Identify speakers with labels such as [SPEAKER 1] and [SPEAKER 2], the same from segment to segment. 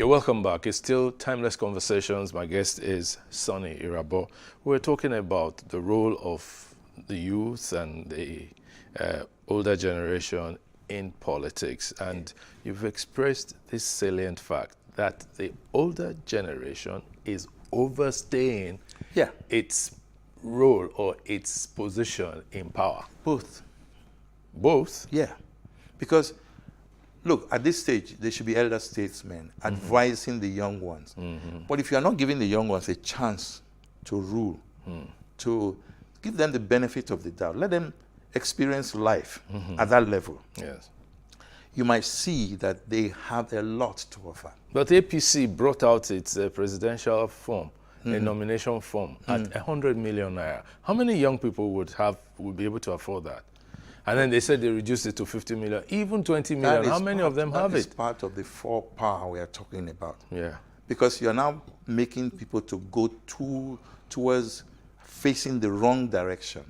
[SPEAKER 1] You're welcome back. It's still Timeless Conversations. My guest is Sonny Irabor. We're talking about the role of the youth and the older generation in politics. And you've expressed this salient fact that the older generation is overstaying its role or its position in power.
[SPEAKER 2] Both.
[SPEAKER 1] Both?
[SPEAKER 2] Yeah. Because, look, at this stage, there should be elder statesmen advising the young ones. But if you are not giving the young ones a chance to rule, to give them the benefit of the doubt, let them experience life at that level.
[SPEAKER 1] Yes.
[SPEAKER 2] You might see that they have a lot to offer.
[SPEAKER 1] But APC brought out its presidential form, a nomination form, at 100 million naira. How many young people would be able to afford that? And then they said they reduced it to 50 million, even 20 million. How many of them have it?
[SPEAKER 2] That is part of the four power we are talking about.
[SPEAKER 1] Yeah.
[SPEAKER 2] Because you're now making people to go towards facing the wrong direction.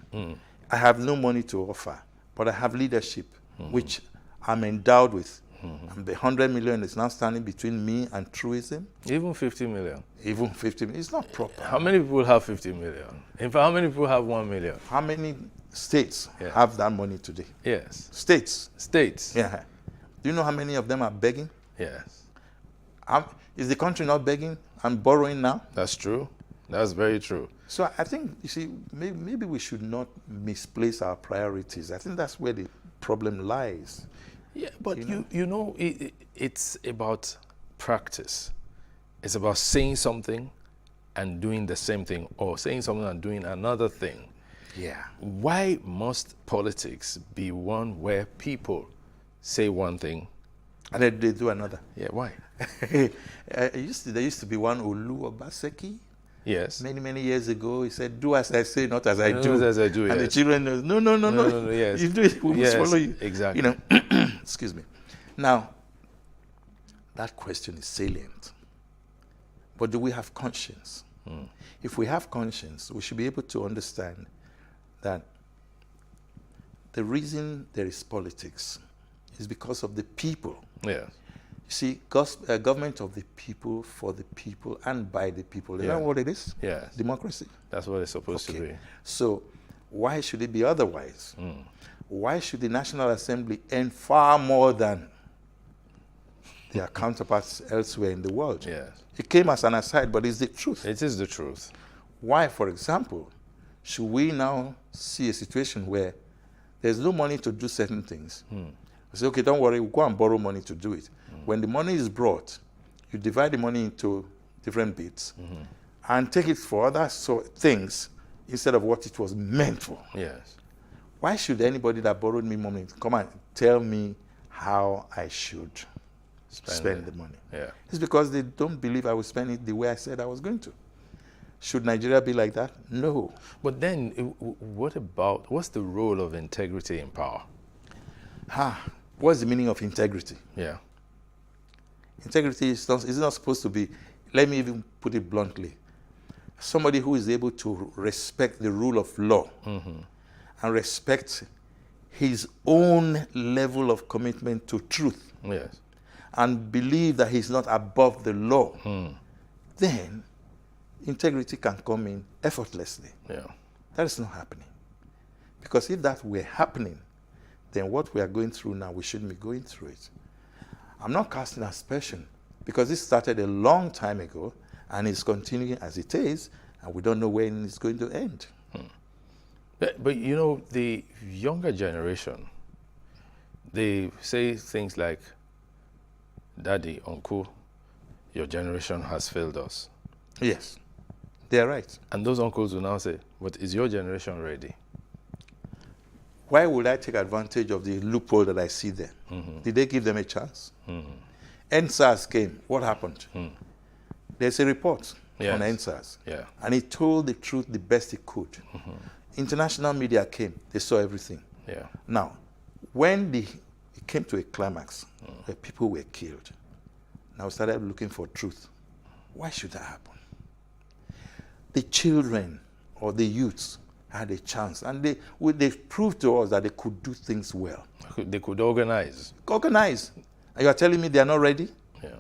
[SPEAKER 2] I have no money to offer, but I have leadership, which I'm endowed with. And the 100 million is now standing between me and truism.
[SPEAKER 1] Even 50 million?
[SPEAKER 2] Even 50 million. It's not proper.
[SPEAKER 1] How many people have 50 million? In fact, how many people have 1 million?
[SPEAKER 2] How many states have that money today?
[SPEAKER 1] Yes.
[SPEAKER 2] States.
[SPEAKER 1] States?
[SPEAKER 2] Yeah. Do you know how many of them are begging?
[SPEAKER 1] Yes.
[SPEAKER 2] Is the country not begging and borrowing now?
[SPEAKER 1] That's true. That's very true.
[SPEAKER 2] So I think, you see, maybe we should not misplace our priorities. I think that's where the problem lies.
[SPEAKER 1] Yeah, but you know it's about practice. It's about saying something and doing the same thing, or saying something and doing another thing.
[SPEAKER 2] Yeah.
[SPEAKER 1] Why must politics be one where people say one thing
[SPEAKER 2] and then they do another?
[SPEAKER 1] Yeah, why?
[SPEAKER 2] There used to be one Olu Obaseki.
[SPEAKER 1] Yes.
[SPEAKER 2] Many years ago, he said, "Do as I say, not as I do."
[SPEAKER 1] Not as I do.
[SPEAKER 2] And
[SPEAKER 1] yes.
[SPEAKER 2] the children know, no.
[SPEAKER 1] Yes.
[SPEAKER 2] You do it, we must follow you.
[SPEAKER 1] Exactly.
[SPEAKER 2] You know, excuse me. Now, that question is salient. But do we have conscience? If we have conscience, we should be able to understand that the reason there is politics is because of the people.
[SPEAKER 1] Yes.
[SPEAKER 2] See, government of the people, for the people, and by the people. Is that what it is?
[SPEAKER 1] Yes.
[SPEAKER 2] Democracy.
[SPEAKER 1] That's what it's supposed to be.
[SPEAKER 2] So why should it be otherwise? Why should the National Assembly earn far more than their counterparts elsewhere in the world?
[SPEAKER 1] Yes.
[SPEAKER 2] It came as an aside, but it's the truth.
[SPEAKER 1] It is the truth.
[SPEAKER 2] Why, for example, should we now see a situation where there's no money to do certain things? We say, okay, don't worry, we'll go and borrow money to do it. When the money is brought, you divide the money into different bits and take it for other things instead of what it was meant for.
[SPEAKER 1] Yes.
[SPEAKER 2] Why should anybody that borrowed me money come and tell me how I should spend the money?
[SPEAKER 1] Yeah.
[SPEAKER 2] It's because they don't believe I will spend it the way I said I was going to. Should Nigeria be like that? No.
[SPEAKER 1] But then, what's the role of integrity in power?
[SPEAKER 2] What's the meaning of integrity?
[SPEAKER 1] Yeah.
[SPEAKER 2] Integrity is not supposed to be, let me even put it bluntly, somebody who is able to respect the rule of law and respect his own level of commitment to truth.
[SPEAKER 1] Yes.
[SPEAKER 2] And believe that he's not above the law. Then integrity can come in effortlessly.
[SPEAKER 1] Yeah.
[SPEAKER 2] That is not happening. Because if that were happening, then what we are going through now, we shouldn't be going through it. I'm not casting aspersion, because this started a long time ago, and it's continuing as it is, and we don't know when it's going to end.
[SPEAKER 1] But you know, the younger generation, they say things like, "Daddy, uncle, your generation has failed us."
[SPEAKER 2] Yes, they're right.
[SPEAKER 1] And those uncles will now say, "But is your generation ready?"
[SPEAKER 2] Why would I take advantage of the loophole that I see there? Did they give them a chance? NSAS came. What happened? There's a report on NSAS.
[SPEAKER 1] Yeah.
[SPEAKER 2] And he told the truth the best he could. International media came. They saw everything.
[SPEAKER 1] Yeah.
[SPEAKER 2] Now, when it came to a climax, where people were killed, now we started looking for truth. Why should that happen? The children or the youths had a chance, and they proved to us that they could do things well.
[SPEAKER 1] They could organize.
[SPEAKER 2] Organize. And you are telling me they are not ready?
[SPEAKER 1] Yeah.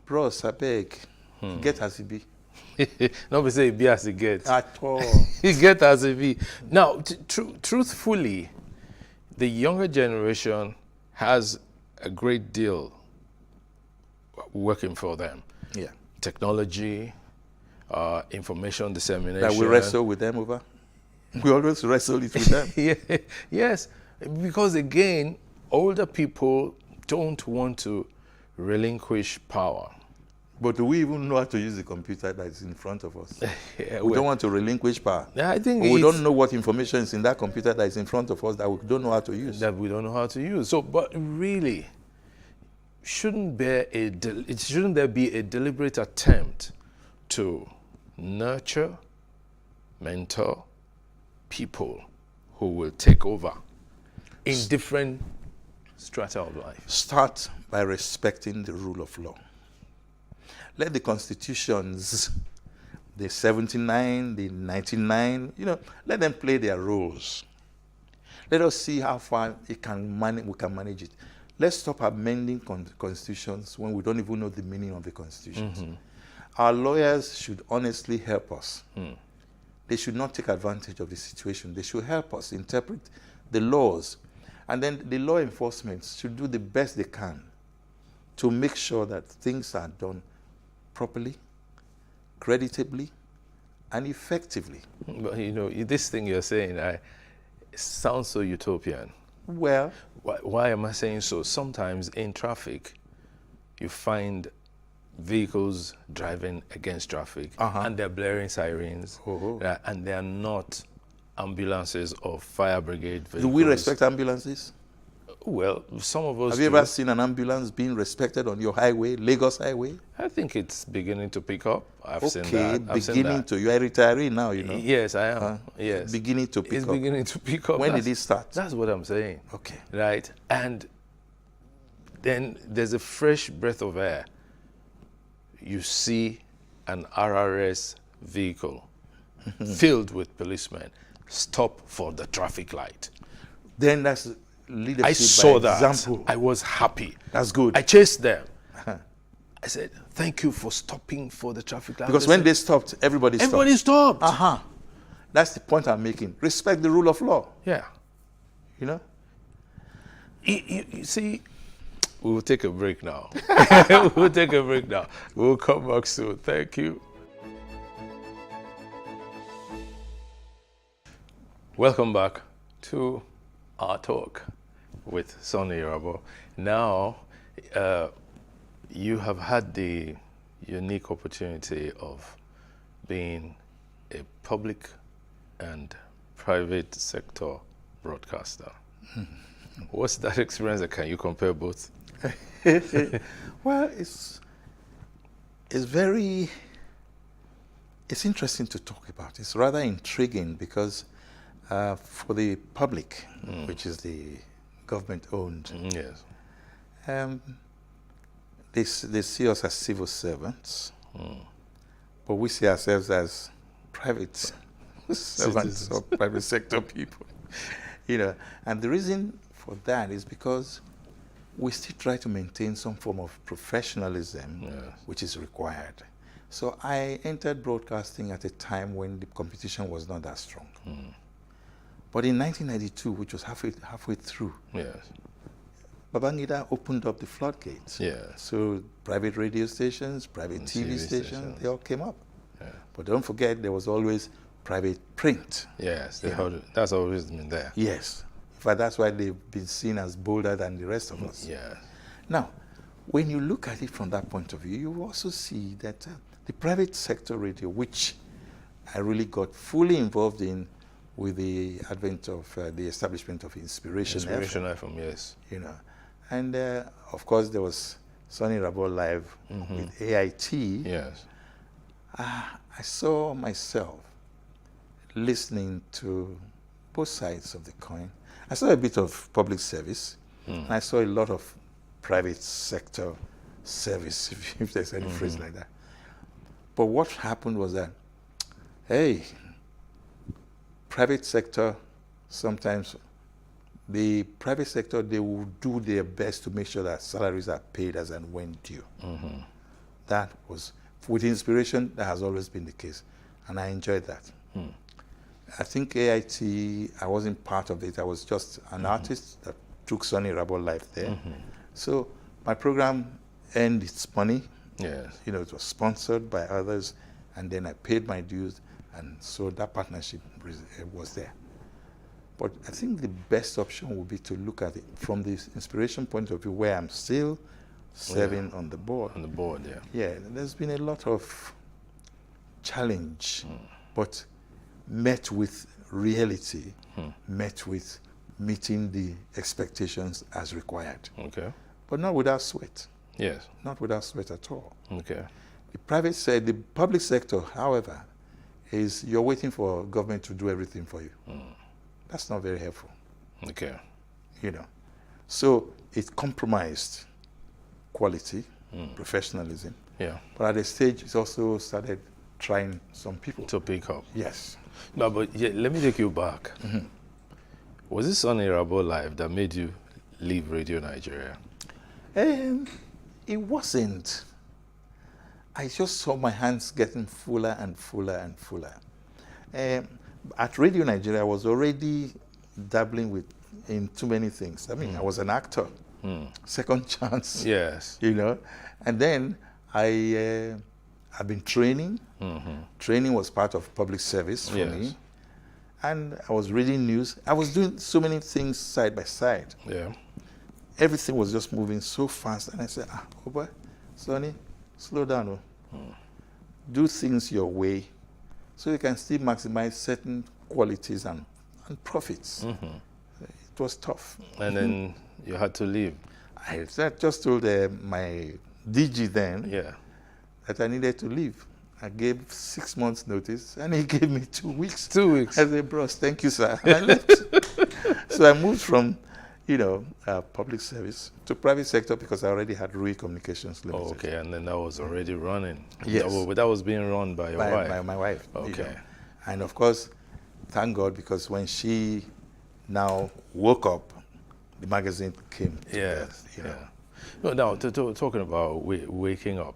[SPEAKER 2] bros, I beg, get as it be.
[SPEAKER 1] Nobody say it be as it gets.
[SPEAKER 2] At all.
[SPEAKER 1] It get as it be. Now, truthfully, the younger generation has a great deal working for them.
[SPEAKER 2] Yeah.
[SPEAKER 1] Technology, information dissemination.
[SPEAKER 2] That we wrestle with them over. We always wrestle it with them.
[SPEAKER 1] Yeah, yes, because again, older people don't want to relinquish power.
[SPEAKER 2] But do we even know how to use the computer that is in front of us?
[SPEAKER 1] Yeah,
[SPEAKER 2] We don't want to relinquish power.
[SPEAKER 1] I think
[SPEAKER 2] But we
[SPEAKER 1] it's
[SPEAKER 2] don't know what information is in that computer that is in front of us that we don't know how to use.
[SPEAKER 1] that we don't know how to use. So, but really, shouldn't there be a deliberate attempt to nurture, mentor people who will take over in different strata of life?
[SPEAKER 2] Start by respecting the rule of law. Let the constitutions, the 79, the 99, let them play their roles. Let us see how far we can manage it. Let's stop amending constitutions when we don't even know the meaning of the constitutions. Our lawyers should honestly help us. They should not take advantage of the situation. They should help us interpret the laws. And then the law enforcement should do the best they can to make sure that things are done properly, creditably, and effectively.
[SPEAKER 1] But this thing you're saying, it sounds so utopian.
[SPEAKER 2] Well,
[SPEAKER 1] Why am I saying so? Sometimes in traffic, you find vehicles driving against traffic and they're blaring sirens, and they're not ambulances or fire brigade vehicles.
[SPEAKER 2] do we respect ambulances?
[SPEAKER 1] Well, some of us
[SPEAKER 2] Have you
[SPEAKER 1] do.
[SPEAKER 2] ever seen an ambulance being respected on your highway, Lagos Highway?
[SPEAKER 1] I think it's beginning to pick up. I've seen
[SPEAKER 2] Okay,
[SPEAKER 1] that. I've seen
[SPEAKER 2] beginning
[SPEAKER 1] that.
[SPEAKER 2] to. You are a retiree now,
[SPEAKER 1] Yes, I am. Yes.
[SPEAKER 2] Beginning to pick
[SPEAKER 1] It's
[SPEAKER 2] up.
[SPEAKER 1] beginning to pick up.
[SPEAKER 2] When did
[SPEAKER 1] That's-
[SPEAKER 2] it start?
[SPEAKER 1] That's what I'm saying.
[SPEAKER 2] Okay.
[SPEAKER 1] Right? And then there's a fresh breath of air. You see an RRS vehicle filled with policemen stop for the traffic light.
[SPEAKER 2] Then that's leadership
[SPEAKER 1] I saw
[SPEAKER 2] by
[SPEAKER 1] that.
[SPEAKER 2] example.
[SPEAKER 1] I was happy.
[SPEAKER 2] That's good.
[SPEAKER 1] I chased them. I said, thank you for stopping for the traffic light.
[SPEAKER 2] Because
[SPEAKER 1] They
[SPEAKER 2] when
[SPEAKER 1] said,
[SPEAKER 2] they stopped, everybody stopped.
[SPEAKER 1] everybody stopped.
[SPEAKER 2] That's the point I'm making. Respect the rule of law.
[SPEAKER 1] Yeah.
[SPEAKER 2] You know?
[SPEAKER 1] You see, we will take a break now. We'll take a break now. We'll come back soon. Thank you. Welcome back to our talk with Sonny Irabor. Now, you have had the unique opportunity of being a public and private sector broadcaster. What's that experience? Can you compare both?
[SPEAKER 2] Well, it's interesting to talk about. It's rather intriguing because for the public, which is the government-owned,
[SPEAKER 1] Yes.
[SPEAKER 2] they see us as civil servants, but we see ourselves as private servants or private sector people. And the reason for that is because we still try to maintain some form of professionalism, which is required. So I entered broadcasting at a time when the competition was not that strong. But in 1992, which was halfway through,
[SPEAKER 1] Yes.
[SPEAKER 2] Babangida opened up the floodgates.
[SPEAKER 1] Yes.
[SPEAKER 2] So private radio stations, private TV stations, they all came up.
[SPEAKER 1] Yeah.
[SPEAKER 2] But don't forget, there was always private print.
[SPEAKER 1] Yes. That's always been there.
[SPEAKER 2] Yes. In fact, that's why they've been seen as bolder than the rest of us.
[SPEAKER 1] Yes.
[SPEAKER 2] Now, when you look at it from that point of view, you also see that the private sector radio, which I really got fully involved in with the advent of the establishment of Inspiration
[SPEAKER 1] FM, yes.
[SPEAKER 2] And of course, there was Sonny Irabor Live with AIT.
[SPEAKER 1] Yes.
[SPEAKER 2] I saw myself listening to both sides of the coin. I saw a bit of public service, and I saw a lot of private sector service, if there's any phrase like that. But what happened was that, hey, private sector, sometimes the private sector, they will do their best to make sure that salaries are paid as and when due. that was, with inspiration, that has always been the case. And I enjoyed that. I think AIT, I wasn't part of it. I was just an artist that took Sonny Irabor life there. So my program earned its money.
[SPEAKER 1] Yes.
[SPEAKER 2] You know, it was sponsored by others, and then I paid my dues, and so that partnership was there. But I think the best option would be to look at it from the inspiration point of view, where I'm still serving on the board.
[SPEAKER 1] On the board, yeah.
[SPEAKER 2] Yeah, there's been a lot of challenge, but met with reality, met with meeting the expectations as required.
[SPEAKER 1] Okay.
[SPEAKER 2] But not without sweat.
[SPEAKER 1] Yes.
[SPEAKER 2] Not without sweat at all.
[SPEAKER 1] Okay.
[SPEAKER 2] The public sector, however, is you're waiting for government to do everything for you. That's not very helpful.
[SPEAKER 1] Okay.
[SPEAKER 2] You know. So it compromised quality, professionalism.
[SPEAKER 1] Yeah.
[SPEAKER 2] But at a stage, it's also started trying some people.
[SPEAKER 1] To pick up.
[SPEAKER 2] Yes.
[SPEAKER 1] No, but yeah, let me take you back. Was it Sonny Irabor life that made you leave Radio Nigeria?
[SPEAKER 2] It wasn't. I just saw my hands getting fuller and fuller and fuller. At Radio Nigeria, I was already dabbling in too many things. I mean, I was an actor, second chance.
[SPEAKER 1] Yes.
[SPEAKER 2] You know, and then I've been training. Training was part of public service for me, and I was reading news. I was doing so many things side by side.
[SPEAKER 1] Yeah.
[SPEAKER 2] Everything was just moving so fast, and I said, Oba, Sonny, slow down. Do things your way, so you can still maximize certain qualities and profits. It was tough.
[SPEAKER 1] And then you had to leave.
[SPEAKER 2] I just told my DG then that I needed to leave. I gave 6 months notice, and he gave me 2 weeks.
[SPEAKER 1] 2 weeks.
[SPEAKER 2] I said, bros, thank you, sir. I left. So I moved from, public service to private sector because I already had Rui Communications Limited.
[SPEAKER 1] Oh, okay, and then that was already running.
[SPEAKER 2] Yes.
[SPEAKER 1] That was being run by your wife.
[SPEAKER 2] By my wife.
[SPEAKER 1] Okay.
[SPEAKER 2] And of course, thank God, because when she now woke up, the magazine came.
[SPEAKER 1] Yes. No, now, talking about waking up,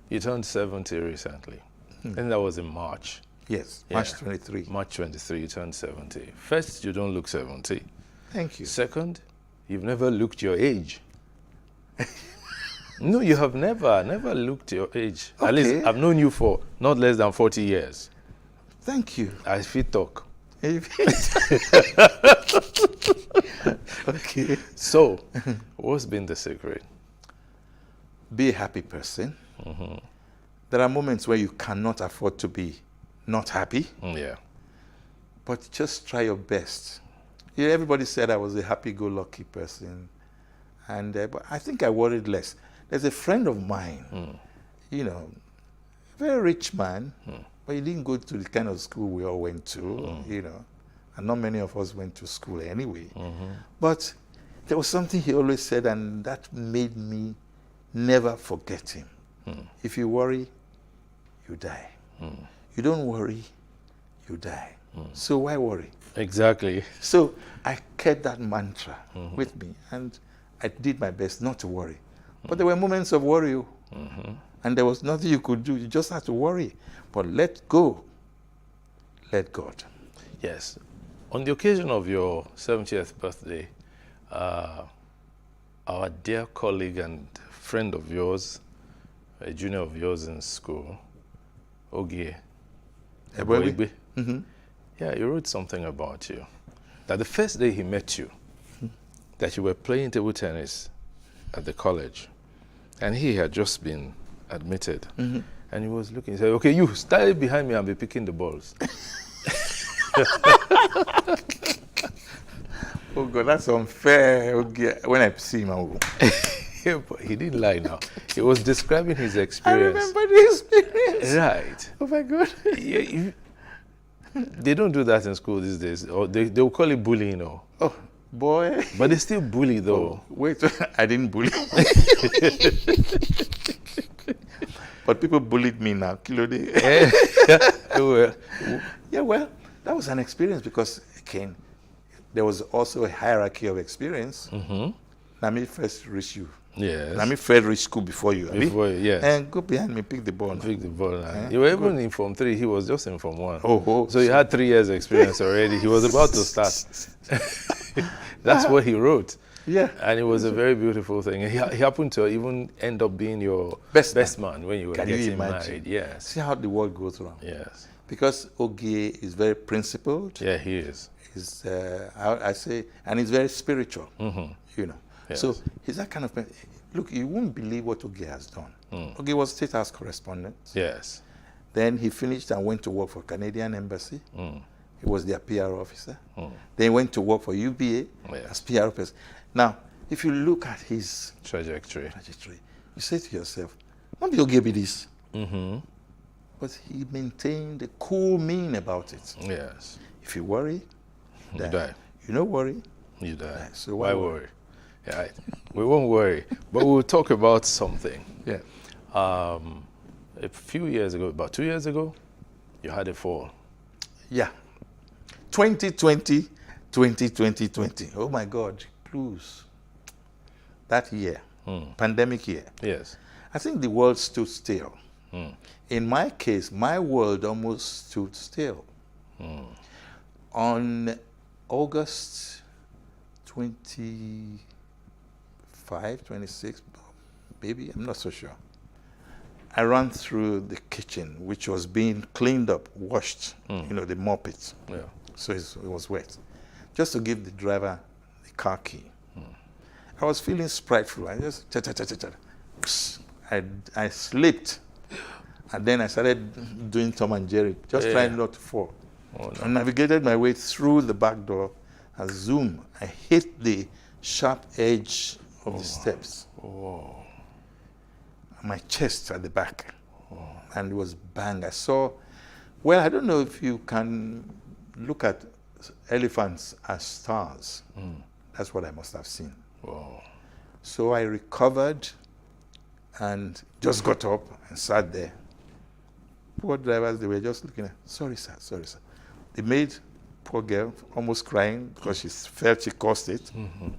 [SPEAKER 1] you turned 70 recently. And that was in March.
[SPEAKER 2] Yes, March 23.
[SPEAKER 1] March 23, you turned 70. First, you don't look 70.
[SPEAKER 2] Thank you.
[SPEAKER 1] Second, you've never looked your age. No, you have never looked your age.
[SPEAKER 2] Okay.
[SPEAKER 1] At least I've known you for not less than 40 years.
[SPEAKER 2] Thank you.
[SPEAKER 1] I feel talk.
[SPEAKER 2] Okay.
[SPEAKER 1] So, what's been the secret?
[SPEAKER 2] Be a happy person. There are moments where you cannot afford to be not happy,
[SPEAKER 1] Yeah.
[SPEAKER 2] but just try your best. Everybody said I was a happy-go-lucky person, and but I think I worried less. There's a friend of mine, very rich man, but he didn't go to the kind of school we all went to, and not many of us went to school anyway. But there was something he always said, and that made me never forget him. If you worry, you die. You don't worry, you die. So why worry?
[SPEAKER 1] Exactly.
[SPEAKER 2] So I kept that mantra with me, and I did my best not to worry. But there were moments of worry, and there was nothing you could do. You just had to worry. But let go. Let God.
[SPEAKER 1] Yes. On the occasion of your 70th birthday, our dear colleague and friend of yours, a junior of yours in school, Ogie Eboigbe, yeah, he wrote something about you. That the first day he met you, that you were playing table tennis at the college, and he had just been admitted, and he was looking, he said, okay, you stand behind me and be picking the balls.
[SPEAKER 2] Oh God, that's unfair. Okay. When I see him, I will.
[SPEAKER 1] Yeah, but he didn't lie now. He was describing his
[SPEAKER 2] I
[SPEAKER 1] experience.
[SPEAKER 2] remember the experience.
[SPEAKER 1] Right.
[SPEAKER 2] Oh my God.
[SPEAKER 1] Yeah, they don't do that in school these days. Or they'll call it bullying,
[SPEAKER 2] Oh, boy.
[SPEAKER 1] but they still bully though.
[SPEAKER 2] Oh, wait, I didn't bully. But people bullied me now. Kilo day.
[SPEAKER 1] Well,
[SPEAKER 2] Yeah, well, that was an experience because, again, there was also a hierarchy of experience. Let me first reach you.
[SPEAKER 1] Yes.
[SPEAKER 2] I mean, Frederick School before you. Abi?
[SPEAKER 1] Before, yes.
[SPEAKER 2] And go behind me, pick the ball. Now.
[SPEAKER 1] Pick the ball.
[SPEAKER 2] Eh?
[SPEAKER 1] You were even in Form 3. He was just in Form 1.
[SPEAKER 2] Oh,
[SPEAKER 1] So he had 3 years experience already. He was about to start. That's what he wrote.
[SPEAKER 2] Yeah.
[SPEAKER 1] And it was a very beautiful thing. He happened to even end up being your
[SPEAKER 2] Best
[SPEAKER 1] man when you were
[SPEAKER 2] Can you
[SPEAKER 1] getting
[SPEAKER 2] imagine?
[SPEAKER 1] married. Yes.
[SPEAKER 2] See how the world goes around.
[SPEAKER 1] Yes.
[SPEAKER 2] Because Ogie is very principled.
[SPEAKER 1] Yeah, he is.
[SPEAKER 2] He's, I say, and he's very spiritual. You know.
[SPEAKER 1] Yes.
[SPEAKER 2] So he's that kind of man. Look, you won't believe what Ogie has done. Ogie was State House correspondent.
[SPEAKER 1] Yes.
[SPEAKER 2] Then he finished and went to work for Canadian Embassy. He was their PR officer. Then he went to work for UBA as PR officer. Now, if you look at his
[SPEAKER 1] Trajectory.
[SPEAKER 2] you say to yourself, maybe Ogie be this. But he maintained a cool mien about it.
[SPEAKER 1] Yes.
[SPEAKER 2] If you worry,
[SPEAKER 1] You die.
[SPEAKER 2] You don't worry.
[SPEAKER 1] You die.
[SPEAKER 2] So
[SPEAKER 1] why worry? Yeah, we won't worry. But we'll talk about something.
[SPEAKER 2] Yeah.
[SPEAKER 1] A few years ago, about 2 years ago, you had a fall.
[SPEAKER 2] Yeah. 2020, 2020. Oh my God, blues. That year, pandemic year.
[SPEAKER 1] Yes.
[SPEAKER 2] I think the world stood still. In my case, my world almost stood still. On August 25, 26, maybe, I'm not so sure. I ran through the kitchen, which was being cleaned up, washed, you know, they mop it.
[SPEAKER 1] Yeah.
[SPEAKER 2] So it was wet. Just to give the driver the car key. I was feeling spriteful. I just, I slipped. And then I started doing Tom and Jerry, just trying not to fall.
[SPEAKER 1] Oh, no.
[SPEAKER 2] I navigated my way through the back door. I zoomed. I hit the sharp edge of the steps. My chest at the back. And it was bang. I saw, well, I don't know if you can look at elephants as stars. That's what I must have seen.
[SPEAKER 1] Wow.
[SPEAKER 2] So I recovered and just got up and sat there. Poor drivers, they were just looking at, sorry, sir. They made poor girl almost crying because she felt she caused it. And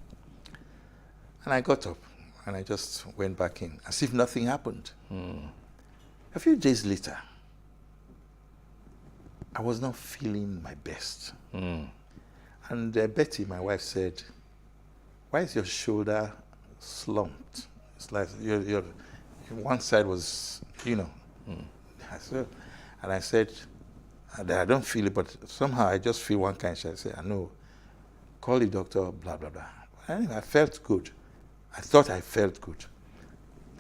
[SPEAKER 2] I got up and I just went back in as if nothing happened. A few days later, I was not feeling my best. And Betty, my wife, said, why is your shoulder slumped? It's like your one side was, you know. And I said, I don't feel it, but somehow I just feel one kind. I said, I know, call the doctor, blah, blah, blah. Anyway, I felt good. I thought I felt good.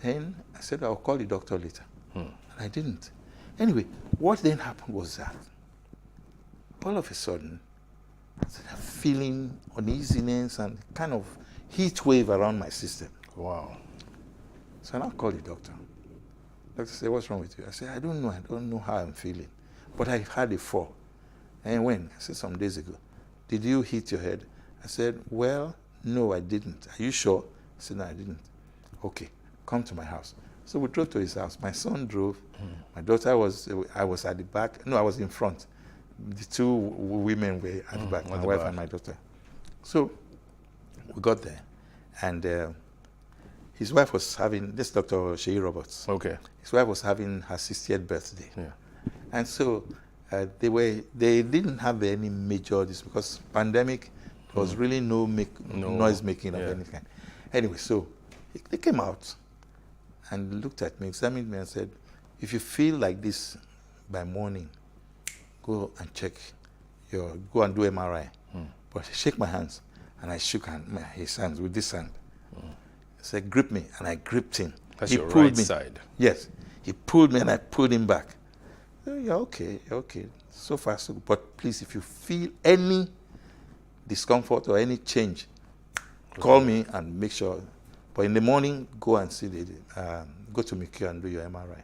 [SPEAKER 2] Then I said, I'll call the doctor later. And I didn't. Anyway, what then happened was that all of a sudden, I started feeling uneasiness and kind of heat wave around my system.
[SPEAKER 1] Wow.
[SPEAKER 2] So I now called the doctor. The doctor said, what's wrong with you? I said, I don't know how I'm feeling. But I had a fall. And when? I said, some days ago. Did you hit your head? I said, well, no, I didn't. Are you sure? I said, no, I didn't. Okay, come to my house. So we drove to his house. My son drove. My daughter I was at the back. No, I was in front. The two women were at the back, my wife and my daughter. So we got there. And his wife was having, this Dr. Sheyi Roberts.
[SPEAKER 1] Okay.
[SPEAKER 2] His wife was having her 60th birthday.
[SPEAKER 1] Yeah.
[SPEAKER 2] And so they didn't have any major, because pandemic, there was really no noise making of any kind. Anyway, so they came out and looked at me, examined me and said, if you feel like this by morning, go and go and do MRI. But shake my hands. And I shook his hands with this hand. He said, grip me. And I gripped him.
[SPEAKER 1] That's
[SPEAKER 2] he
[SPEAKER 1] your
[SPEAKER 2] pulled
[SPEAKER 1] right
[SPEAKER 2] me.
[SPEAKER 1] side.
[SPEAKER 2] Yes. He pulled me and I pulled him back. Oh, you're okay. So far, so good. But please, if you feel any discomfort or any change, call me and make sure. But in the morning, go and see go to Mikio and do your MRI.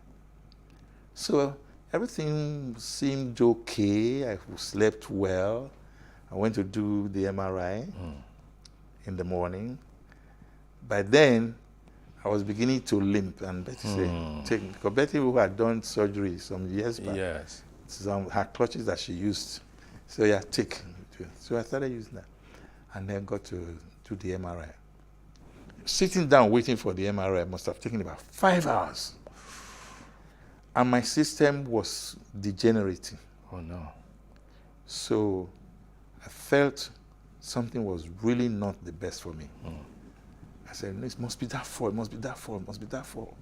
[SPEAKER 2] So everything seemed okay. I slept well. I went to do the MRI in the morning. By then, I was beginning to limp, and Betty said, take me. Because Betty, who had done surgery some years back, her clutches that she used. So yeah, take. So I started using that. And then got to do the MRI. sitting down waiting for the MRI must have taken about 5 hours. And my system was degenerating.
[SPEAKER 1] Oh no.
[SPEAKER 2] So I felt something was really not the best for me. I said, it must be that fall, it must be that fall, it must be that fall.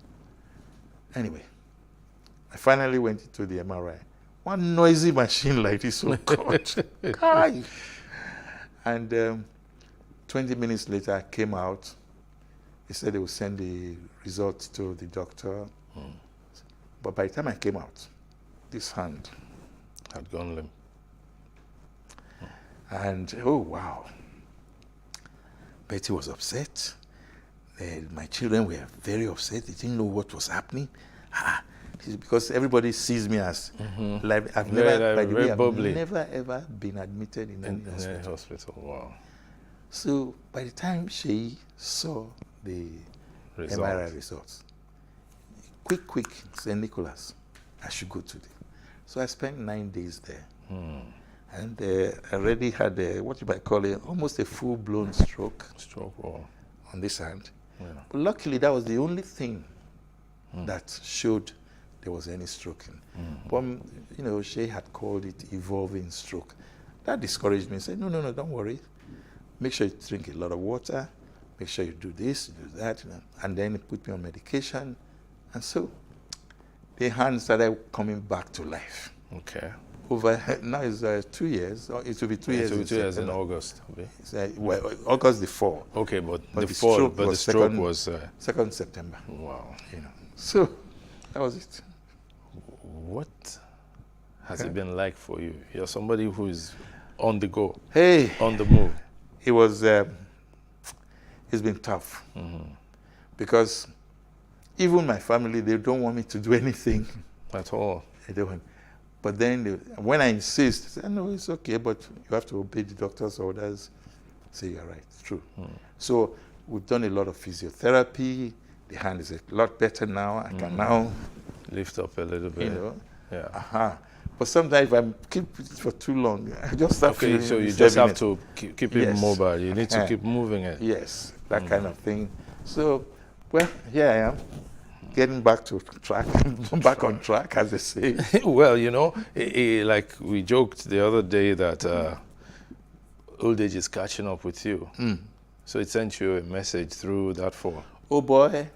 [SPEAKER 2] Anyway, I finally went into the MRI. One noisy machine like this, oh God. Kai. And 20 minutes later, I came out. They said they would send the results to the doctor. But by the time I came out, this hand
[SPEAKER 1] Had gone limp.
[SPEAKER 2] and oh wow. Betty was upset. My children were very upset. They didn't know what was happening. Because everybody sees me as like I've never, by the way, I've never ever been admitted in any hospital.
[SPEAKER 1] Any hospital. Wow.
[SPEAKER 2] So by the time she saw the MRI results, quick, St. Nicholas, I should go to them. So I spent 9 days there. And I already had what you might call almost a full-blown stroke.
[SPEAKER 1] Wow.
[SPEAKER 2] On this hand.
[SPEAKER 1] Yeah.
[SPEAKER 2] But luckily, that was the only thing that showed there was any stroke. But, she had called it evolving stroke. That discouraged me. I said, no, don't worry. Make sure you drink a lot of water. Make sure you do this, do that. And then put me on medication. And so the hand started coming back to life.
[SPEAKER 1] Okay.
[SPEAKER 2] Over, now it's 2 years. It will be 2 years.
[SPEAKER 1] It will be 2 years in August.
[SPEAKER 2] Well, August the 4th.
[SPEAKER 1] Okay, but the stroke was
[SPEAKER 2] 2nd September.
[SPEAKER 1] Wow.
[SPEAKER 2] So that was it.
[SPEAKER 1] What has it been like for you? You're somebody who is on the go, on the move.
[SPEAKER 2] It was, it's been tough. Because even my family, they don't want me to do anything.
[SPEAKER 1] At all.
[SPEAKER 2] They don't. But then when I insist, they say, no, it's okay, but you have to obey the doctor's orders. I say, you're right, it's true. So we've done a lot of physiotherapy. The hand is a lot better now. I can now
[SPEAKER 1] lift up a little bit. Yeah.
[SPEAKER 2] But sometimes if I keep it for too long, I just start feeling.
[SPEAKER 1] So you just have to keep it mobile. You need to keep moving it.
[SPEAKER 2] Yes, that kind of thing. So, well, here I am, getting back to track, back on track, as they say.
[SPEAKER 1] Well, like we joked the other day that old age is catching up with you. So it sent you a message through that phone.
[SPEAKER 2] Oh boy,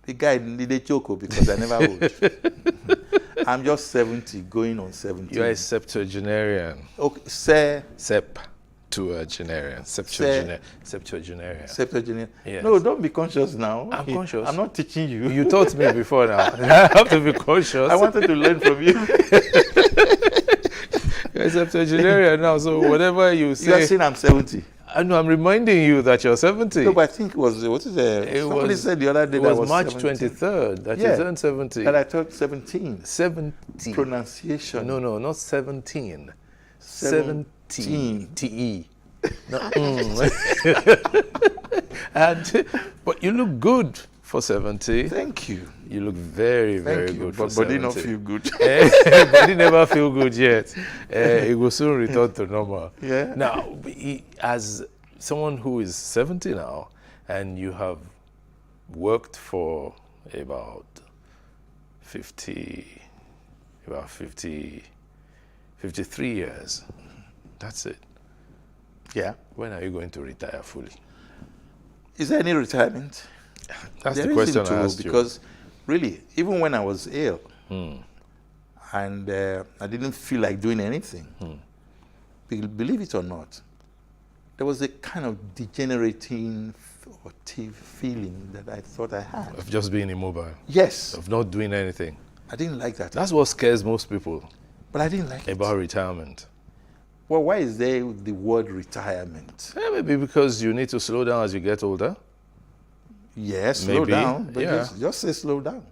[SPEAKER 2] the guy needed joke because I never would. I'm just 70, going on 70.
[SPEAKER 1] You are a septuagenarian.
[SPEAKER 2] Okay,
[SPEAKER 1] Septuagenarian.
[SPEAKER 2] Septuagenarian.
[SPEAKER 1] Yes.
[SPEAKER 2] No, don't be conscious now.
[SPEAKER 1] I'm conscious.
[SPEAKER 2] I'm not teaching you.
[SPEAKER 1] You taught me before now. I have to be conscious.
[SPEAKER 2] I wanted to learn from you.
[SPEAKER 1] You're a septuagenarian now, so whatever you say.
[SPEAKER 2] You are saying I'm 70.
[SPEAKER 1] I know, I'm reminding you that you're 70.
[SPEAKER 2] No, but I think it was, somebody said the other day that was
[SPEAKER 1] March
[SPEAKER 2] 17.
[SPEAKER 1] 23rd that you turned 70.
[SPEAKER 2] That I thought 17.
[SPEAKER 1] 70.
[SPEAKER 2] Pronunciation.
[SPEAKER 1] No, not 17.
[SPEAKER 2] 17.
[SPEAKER 1] T-E. No, but you look good for 70.
[SPEAKER 2] Thank you.
[SPEAKER 1] You look very, very good for 70.
[SPEAKER 2] But body not feel good.
[SPEAKER 1] Body never feel good yet. It will soon return to normal.
[SPEAKER 2] Yeah.
[SPEAKER 1] Now, as someone who is 70 now, and you have worked for about 53 years, that's it.
[SPEAKER 2] Yeah.
[SPEAKER 1] When are you going to retire fully?
[SPEAKER 2] Is there any retirement?
[SPEAKER 1] That's the question I asked you.
[SPEAKER 2] Because really, even when I was ill and I didn't feel like doing anything, believe it or not, there was a kind of degenerating feeling that I thought I had.
[SPEAKER 1] Of just being immobile?
[SPEAKER 2] Yes.
[SPEAKER 1] Of not doing anything?
[SPEAKER 2] I didn't like that.
[SPEAKER 1] That's what scares most people.
[SPEAKER 2] But I didn't like
[SPEAKER 1] about retirement.
[SPEAKER 2] Well, why is there the word retirement?
[SPEAKER 1] Maybe because you need to slow down as you get older.
[SPEAKER 2] Yes, slow down. But
[SPEAKER 1] yeah.
[SPEAKER 2] just say slow down.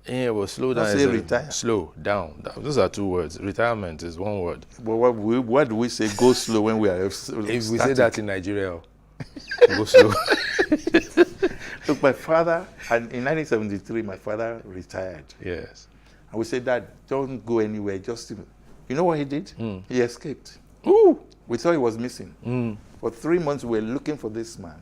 [SPEAKER 1] Yeah, well, slow down.
[SPEAKER 2] Say retire.
[SPEAKER 1] Slow down. Those are two words. Retirement is one word.
[SPEAKER 2] Well, what do we say? Go slow when we are
[SPEAKER 1] If we say that in Nigeria, go slow.
[SPEAKER 2] Look, my father, and in 1973, my father retired.
[SPEAKER 1] Yes.
[SPEAKER 2] And we said, Dad, don't go anywhere. Just, you know what he did? He escaped.
[SPEAKER 1] Ooh.
[SPEAKER 2] We thought he was missing. For 3 months, we were looking for this man.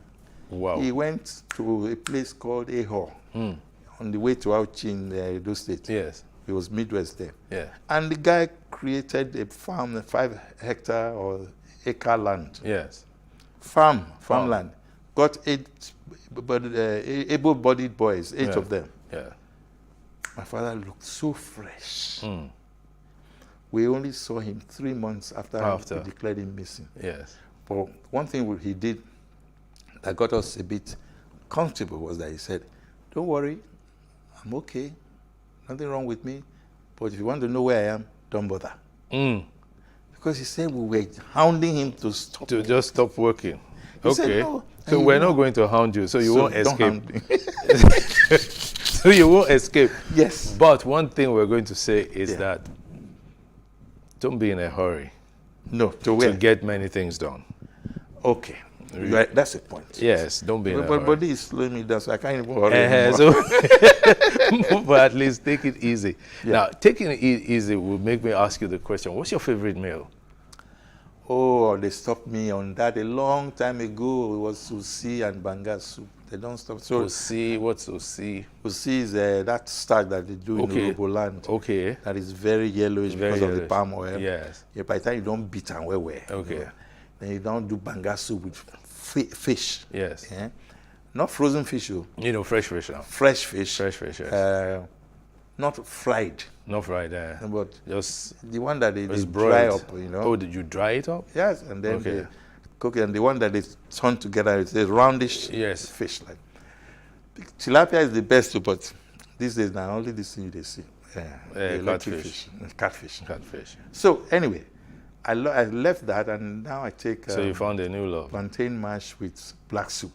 [SPEAKER 1] Wow.
[SPEAKER 2] He went to a place called Ahor on the way to Auchi in Edo State.
[SPEAKER 1] Yes.
[SPEAKER 2] It was Midwest there.
[SPEAKER 1] Yeah.
[SPEAKER 2] And the guy created a farm, a 5-hectare or acre land.
[SPEAKER 1] Yes.
[SPEAKER 2] Farmland. Got 8 able-bodied boys, 8 of them.
[SPEAKER 1] Yeah.
[SPEAKER 2] My father looked so fresh. We only saw him 3 months after we declared him missing.
[SPEAKER 1] Yes.
[SPEAKER 2] But one thing he did that got us a bit comfortable was that he said, "Don't worry, I'm okay. Nothing wrong with me. But if you want to know where I am, don't bother." Because he said we were hounding him to stop.
[SPEAKER 1] To just stop working.
[SPEAKER 2] He
[SPEAKER 1] Okay.
[SPEAKER 2] said, "No."
[SPEAKER 1] So we're not going to hound you, so you won't
[SPEAKER 2] don't
[SPEAKER 1] escape.
[SPEAKER 2] hound me.
[SPEAKER 1] So you won't escape.
[SPEAKER 2] Yes.
[SPEAKER 1] But one thing we're going to say is that don't be in a hurry
[SPEAKER 2] No, to
[SPEAKER 1] to
[SPEAKER 2] where?
[SPEAKER 1] get many things done.
[SPEAKER 2] Okay. Right, that's the point.
[SPEAKER 1] Yes, don't be in a
[SPEAKER 2] But
[SPEAKER 1] hurry.
[SPEAKER 2] my body is slowing me down, so I can't even hurry anymore.
[SPEAKER 1] So, but at least take it easy.
[SPEAKER 2] Yeah.
[SPEAKER 1] Now, taking it easy will make me ask you the question, what's your favorite meal?
[SPEAKER 2] Oh, they stopped me on that a long time ago. It was sushi and banga soup. They don't stop. So
[SPEAKER 1] Osi, what's Osi?
[SPEAKER 2] sushi is that starch that they do in Urhobo land.
[SPEAKER 1] Okay.
[SPEAKER 2] That is very yellowish
[SPEAKER 1] Very
[SPEAKER 2] because of the
[SPEAKER 1] yellowish.
[SPEAKER 2] palm oil.
[SPEAKER 1] Yes.
[SPEAKER 2] Yeah, by the time you don't beat and well.
[SPEAKER 1] Okay.
[SPEAKER 2] Then you don't do banga soup with fish.
[SPEAKER 1] Yes.
[SPEAKER 2] Yeah? Not frozen fish, oh.
[SPEAKER 1] You know, fresh fish now.
[SPEAKER 2] Fresh fish.
[SPEAKER 1] Fresh fish, yes.
[SPEAKER 2] Not fried,
[SPEAKER 1] Not fried,
[SPEAKER 2] but
[SPEAKER 1] just
[SPEAKER 2] the one that they
[SPEAKER 1] it's
[SPEAKER 2] dry
[SPEAKER 1] broiled.
[SPEAKER 2] up, you know.
[SPEAKER 1] Oh, did you dry it up?
[SPEAKER 2] Yes, and then
[SPEAKER 1] Okay.
[SPEAKER 2] they cook it, and the one that they turn together is a roundish
[SPEAKER 1] Yes.
[SPEAKER 2] fish. Like tilapia is the best, too, but these days now only this thing they see. The electric
[SPEAKER 1] Catfish.
[SPEAKER 2] catfish.
[SPEAKER 1] Catfish.
[SPEAKER 2] So anyway, I left that, and now I take
[SPEAKER 1] So you found a new love.
[SPEAKER 2] plantain mash with black soup.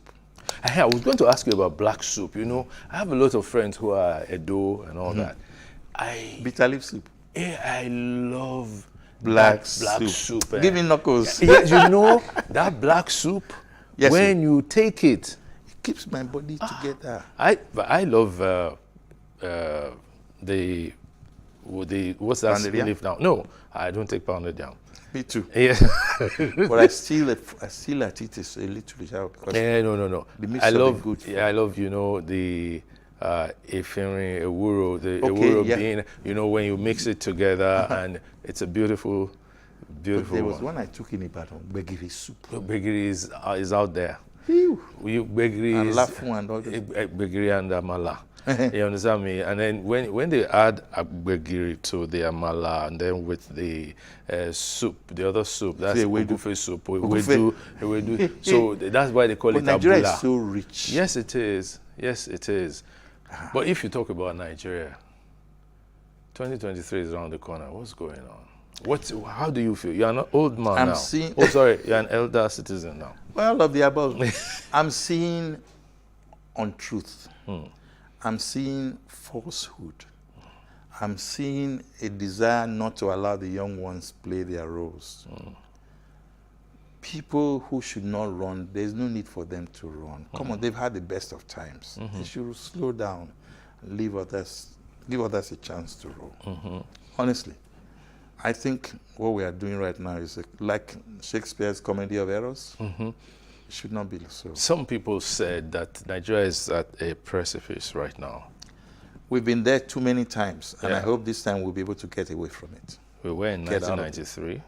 [SPEAKER 1] I was going to ask you about black soup. You know, I have a lot of friends who are Edo and all that.
[SPEAKER 2] Bitter leaf soup.
[SPEAKER 1] I love
[SPEAKER 2] Black
[SPEAKER 1] that soup.
[SPEAKER 2] Give me knuckles.
[SPEAKER 1] Yes, you know, that black soup,
[SPEAKER 2] Yes,
[SPEAKER 1] when you take it,
[SPEAKER 2] It keeps my body together.
[SPEAKER 1] but I love the what's that
[SPEAKER 2] Pounded yam?
[SPEAKER 1] leaf now? No, I don't take pounded yam.
[SPEAKER 2] Me too.
[SPEAKER 1] Yeah.
[SPEAKER 2] But I still at it is a little bit out because
[SPEAKER 1] No.
[SPEAKER 2] the mix
[SPEAKER 1] I
[SPEAKER 2] will be
[SPEAKER 1] love
[SPEAKER 2] good for
[SPEAKER 1] I love, you know, the efirin, ewuro, the
[SPEAKER 2] Okay,
[SPEAKER 1] ewuro
[SPEAKER 2] yeah.
[SPEAKER 1] bean, you know, when you mix it together and it's a beautiful, beautiful
[SPEAKER 2] there was
[SPEAKER 1] one.
[SPEAKER 2] one I took in Ibadan, begiri soup.
[SPEAKER 1] Begiri is out there.
[SPEAKER 2] Phew.
[SPEAKER 1] Begiri
[SPEAKER 2] And
[SPEAKER 1] is
[SPEAKER 2] lafu and all this.
[SPEAKER 1] Begiri and amala. You understand me? And then when they add agbegiri to the amala and then with the soup, the other soup, that's
[SPEAKER 2] The ewedu.
[SPEAKER 1] ogufe soup.
[SPEAKER 2] Ogufe.
[SPEAKER 1] Ewedu. So that's why they call
[SPEAKER 2] But
[SPEAKER 1] it
[SPEAKER 2] Nigeria
[SPEAKER 1] abula.
[SPEAKER 2] is so rich.
[SPEAKER 1] Yes, it is. Yes, it is. But if you talk about Nigeria, 2023 is around the corner. What's going on? How do you feel? You're an old man
[SPEAKER 2] I'm
[SPEAKER 1] now.
[SPEAKER 2] seeing-
[SPEAKER 1] Oh, sorry, you're an elder citizen now.
[SPEAKER 2] Well, of the above. I'm seeing untruth. I'm seeing falsehood. I'm seeing a desire not to allow the young ones play their roles. People who should not run, there's no need for them to run. Come on, they've had the best of times. They should slow down and give others a chance to roll. Honestly, I think what we are doing right now is like Shakespeare's Comedy of Errors. It should not be so.
[SPEAKER 1] Some people said that Nigeria is at a precipice right now.
[SPEAKER 2] We've been there too many times, and I
[SPEAKER 1] Yeah.
[SPEAKER 2] hope this time we'll be able to get away from it.
[SPEAKER 1] We were in
[SPEAKER 2] Get out of it.
[SPEAKER 1] 1993,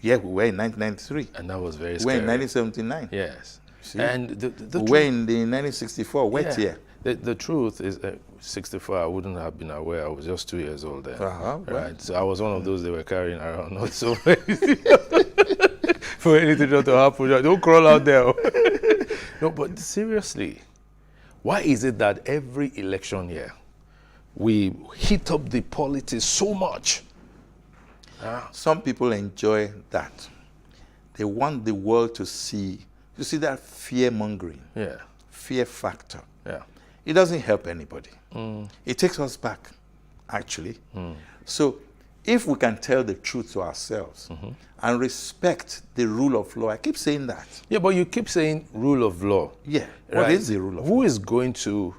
[SPEAKER 2] Yeah, we were in 1993.
[SPEAKER 1] and that was very
[SPEAKER 2] We were
[SPEAKER 1] scary.
[SPEAKER 2] in 1979.
[SPEAKER 1] Yes.
[SPEAKER 2] See?
[SPEAKER 1] And the
[SPEAKER 2] We were in the 1964 wet
[SPEAKER 1] yeah.
[SPEAKER 2] year.
[SPEAKER 1] The truth is, 64, I wouldn't have been aware. I was just 2 years old then.
[SPEAKER 2] Well.
[SPEAKER 1] Right. So I was one of those they were carrying around. Not so for anything not to happen. Don't crawl out there. No, but seriously, why is it that every election year we heat up the politics so much?
[SPEAKER 2] Some people enjoy that. They want the world to see. You see that fear mongering,
[SPEAKER 1] Yeah.
[SPEAKER 2] fear factor.
[SPEAKER 1] Yeah.
[SPEAKER 2] It doesn't help anybody. It takes us back, actually. So if we can tell the truth to ourselves and respect the rule of law, I keep saying that.
[SPEAKER 1] Yeah, but you keep saying rule of law.
[SPEAKER 2] Yeah. What is the rule of law?
[SPEAKER 1] Who is going to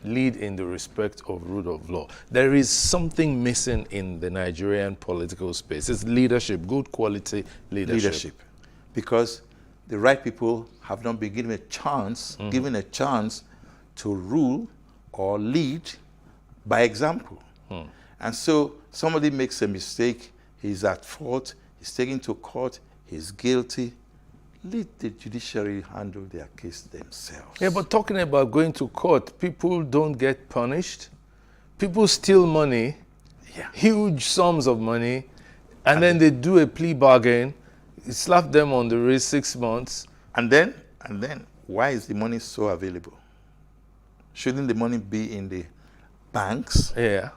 [SPEAKER 1] lead in the respect of rule of law? There is something missing in the Nigerian political space. It's leadership, good quality leadership.
[SPEAKER 2] Because the right people have not been given a chance to rule or lead by example. And so somebody makes a mistake, he's at fault, he's taken to court, he's guilty. Let the judiciary handle their case themselves.
[SPEAKER 1] Yeah, but talking about going to court, people don't get punished. People steal money, huge sums of money, and then they do a plea bargain, slap them on the wrist 6 months.
[SPEAKER 2] And then, why is the money so available? Shouldn't the money be in the banks?
[SPEAKER 1] Yeah.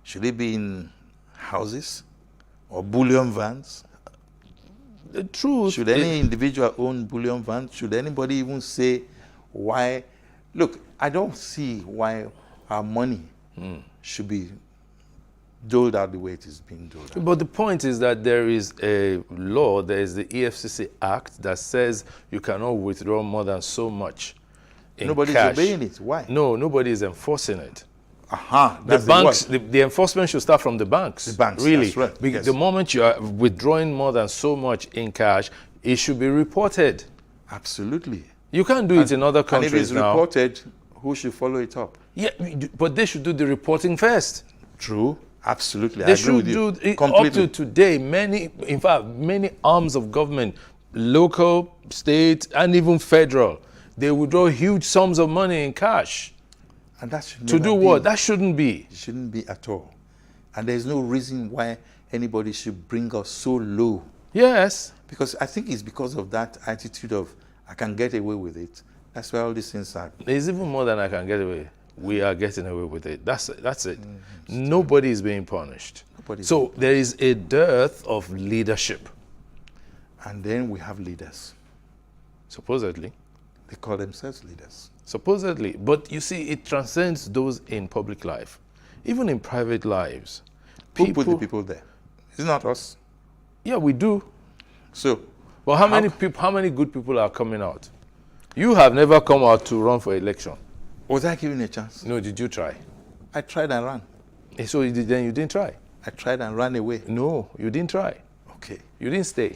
[SPEAKER 2] Should it be in houses or bullion vans?
[SPEAKER 1] The truth.
[SPEAKER 2] Should any individual own bullion vans? Should anybody even say why? Look, I don't see why our money should be doled out the way it is being doled out.
[SPEAKER 1] But the point is that there is a law, there is the EFCC Act that says you cannot withdraw more than so much in
[SPEAKER 2] Nobody's
[SPEAKER 1] cash.
[SPEAKER 2] obeying it. Why?
[SPEAKER 1] No, nobody is enforcing it.
[SPEAKER 2] That's
[SPEAKER 1] The banks, the enforcement should start from the banks.
[SPEAKER 2] The banks,
[SPEAKER 1] really.
[SPEAKER 2] that's right, yes.
[SPEAKER 1] The moment you are withdrawing more than so much in cash, it should be reported.
[SPEAKER 2] Absolutely.
[SPEAKER 1] You can't do it in other countries
[SPEAKER 2] And if it's
[SPEAKER 1] now.
[SPEAKER 2] reported, who should follow it up?
[SPEAKER 1] Yeah, but they should do the reporting first.
[SPEAKER 2] True. Absolutely. I
[SPEAKER 1] They
[SPEAKER 2] agree
[SPEAKER 1] should
[SPEAKER 2] with you.
[SPEAKER 1] do it.
[SPEAKER 2] Completely.
[SPEAKER 1] Up to today, many arms of government, local, state, and even federal, they withdraw huge sums of money in cash.
[SPEAKER 2] And that should
[SPEAKER 1] To
[SPEAKER 2] never
[SPEAKER 1] do
[SPEAKER 2] be.
[SPEAKER 1] what? That shouldn't be.
[SPEAKER 2] It shouldn't be at all. And there's no reason why anybody should bring us so low.
[SPEAKER 1] Yes.
[SPEAKER 2] Because I think it's because of that attitude of, I can get away with it. That's why all these things are.
[SPEAKER 1] There's even more than I can get away. We are getting away with it. That's it. Nobody is being punished. So there is a dearth of leadership.
[SPEAKER 2] And then we have leaders.
[SPEAKER 1] Supposedly.
[SPEAKER 2] They call themselves leaders.
[SPEAKER 1] Supposedly. But you see, it transcends those in public life. Even in private lives.
[SPEAKER 2] Who put the people there? It's not us.
[SPEAKER 1] Yeah, we do.
[SPEAKER 2] So,
[SPEAKER 1] Well, how many good people are coming out? You have never come out to run for election.
[SPEAKER 2] was I given a chance?
[SPEAKER 1] No, did you try?
[SPEAKER 2] I tried and ran.
[SPEAKER 1] So then you didn't try?
[SPEAKER 2] I tried and ran away.
[SPEAKER 1] No, you didn't try.
[SPEAKER 2] Okay.
[SPEAKER 1] You didn't stay.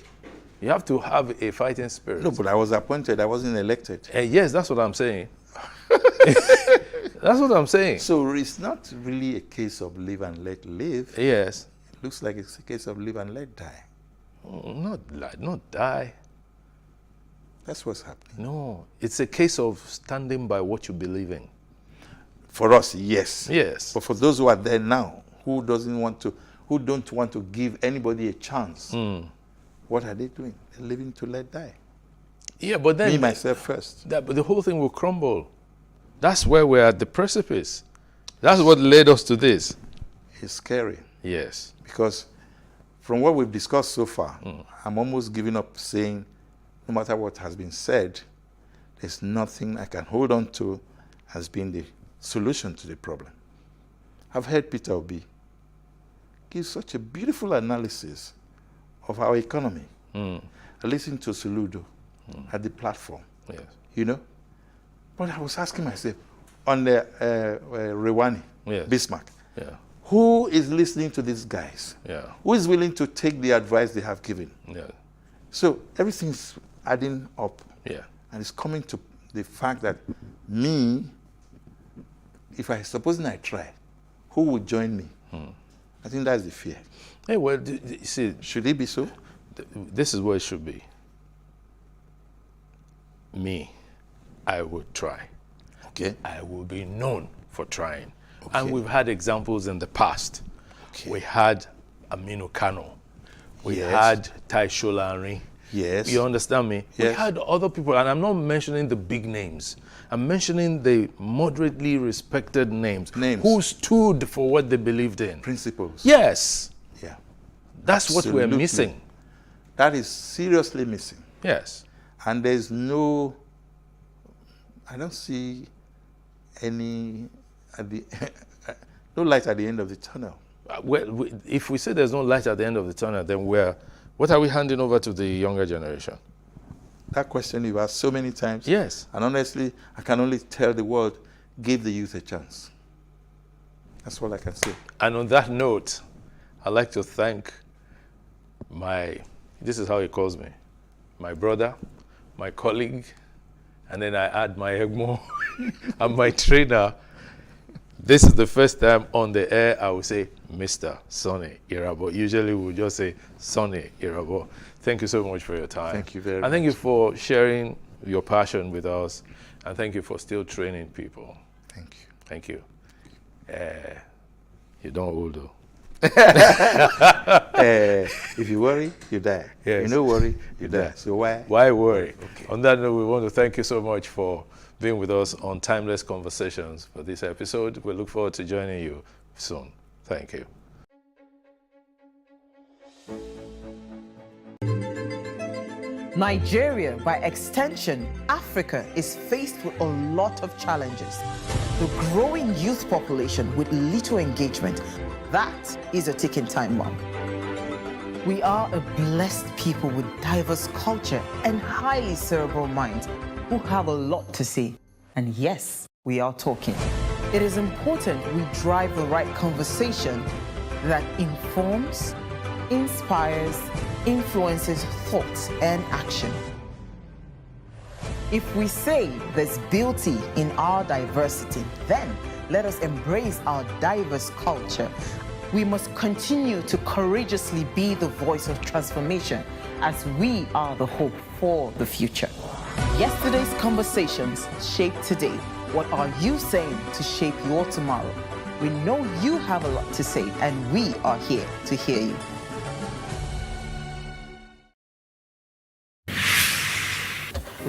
[SPEAKER 1] You have to have a fighting spirit.
[SPEAKER 2] No, but I was appointed. I wasn't elected.
[SPEAKER 1] Yes, that's what I'm saying. That's what I'm saying.
[SPEAKER 2] So it's not really a case of live and let live.
[SPEAKER 1] Yes.
[SPEAKER 2] It looks like it's a case of live and let die.
[SPEAKER 1] Not die.
[SPEAKER 2] That's what's happening.
[SPEAKER 1] No, it's a case of standing by what you believe in.
[SPEAKER 2] For us, yes.
[SPEAKER 1] Yes.
[SPEAKER 2] But for those who are there now, who don't want to give anybody a chance, what are they doing? They're living to let die.
[SPEAKER 1] Yeah, but then
[SPEAKER 2] Me, myself first.
[SPEAKER 1] but the whole thing will crumble. That's where we're at the precipice. That's what led us to this.
[SPEAKER 2] It's scary.
[SPEAKER 1] Yes.
[SPEAKER 2] Because from what we've discussed so far, I'm almost giving up saying, no matter what has been said, there's nothing I can hold on to as being the solution to the problem. I've heard Peter Obi give such a beautiful analysis of our economy. I listened to Soludo at the platform,
[SPEAKER 1] Yes.
[SPEAKER 2] you know. But I was asking myself, on the Rewani,
[SPEAKER 1] Yes.
[SPEAKER 2] Bismarck,
[SPEAKER 1] Yeah.
[SPEAKER 2] who is listening to these guys?
[SPEAKER 1] Yeah.
[SPEAKER 2] Who is willing to take the advice they have given?
[SPEAKER 1] Yeah.
[SPEAKER 2] So everything's adding up.
[SPEAKER 1] Yeah.
[SPEAKER 2] And it's coming to the fact that me, if supposing I try, who would join me? I think that's the fear.
[SPEAKER 1] Hey, well, you see,
[SPEAKER 2] Should it be so?
[SPEAKER 1] this is what it should be. Me, I would try.
[SPEAKER 2] Okay.
[SPEAKER 1] I will be known for trying.
[SPEAKER 2] Okay.
[SPEAKER 1] And we've had examples in the past.
[SPEAKER 2] Okay.
[SPEAKER 1] We had Aminu Kano. We
[SPEAKER 2] Yes.
[SPEAKER 1] had Tai Sholari.
[SPEAKER 2] Yes.
[SPEAKER 1] You understand me? We
[SPEAKER 2] Yes.
[SPEAKER 1] had other people, and I'm not mentioning the big names. I'm mentioning the moderately respected names.
[SPEAKER 2] Names.
[SPEAKER 1] Who stood for what they believed in.
[SPEAKER 2] Principles.
[SPEAKER 1] Yes.
[SPEAKER 2] Yeah.
[SPEAKER 1] That's what we're
[SPEAKER 2] Absolutely.
[SPEAKER 1] missing.
[SPEAKER 2] That is seriously missing.
[SPEAKER 1] Yes.
[SPEAKER 2] And there's no, I don't see any, no light at the end of the tunnel.
[SPEAKER 1] Well, if we say there's no light at the end of the tunnel, then what are we handing over to the younger generation?
[SPEAKER 2] That question you've asked so many times.
[SPEAKER 1] Yes.
[SPEAKER 2] And honestly, I can only tell the world, give the youth a chance. That's all I can say.
[SPEAKER 1] And on that note, I'd like to thank this is how he calls me, my brother, my colleague, and then I add my EGMO and my trainer. This is the first time on the air I will say Mr. Sonny Irabor. Usually we'll just say Sonny Irabor. Thank you so much for your time.
[SPEAKER 2] Thank you very much.
[SPEAKER 1] And thank you for sharing your passion with us. And thank you for still training people.
[SPEAKER 2] Thank you.
[SPEAKER 1] Thank you. You don't old though.
[SPEAKER 2] If you worry, you die.
[SPEAKER 1] Yes.
[SPEAKER 2] You don't worry, you die. So why?
[SPEAKER 1] Why worry?
[SPEAKER 2] Okay.
[SPEAKER 1] On that note, we want to thank you so much for being with us on Timeless Conversations for this episode. We look forward to joining you soon. Thank you.
[SPEAKER 3] Nigeria, by extension, Africa, is faced with a lot of challenges. The growing youth population with little engagement, that is a ticking time bomb. We are a blessed people with diverse culture and highly cerebral minds who have a lot to say. And yes, we are talking. It is important we drive the right conversation that informs, inspires, influences thought and action. If we say there's beauty in our diversity, then let us embrace our diverse culture. We must continue to courageously be the voice of transformation as we are the hope for the future. Yesterday's conversations shape today. What are you saying to shape your tomorrow? We know you have a lot to say, and we are here to hear you.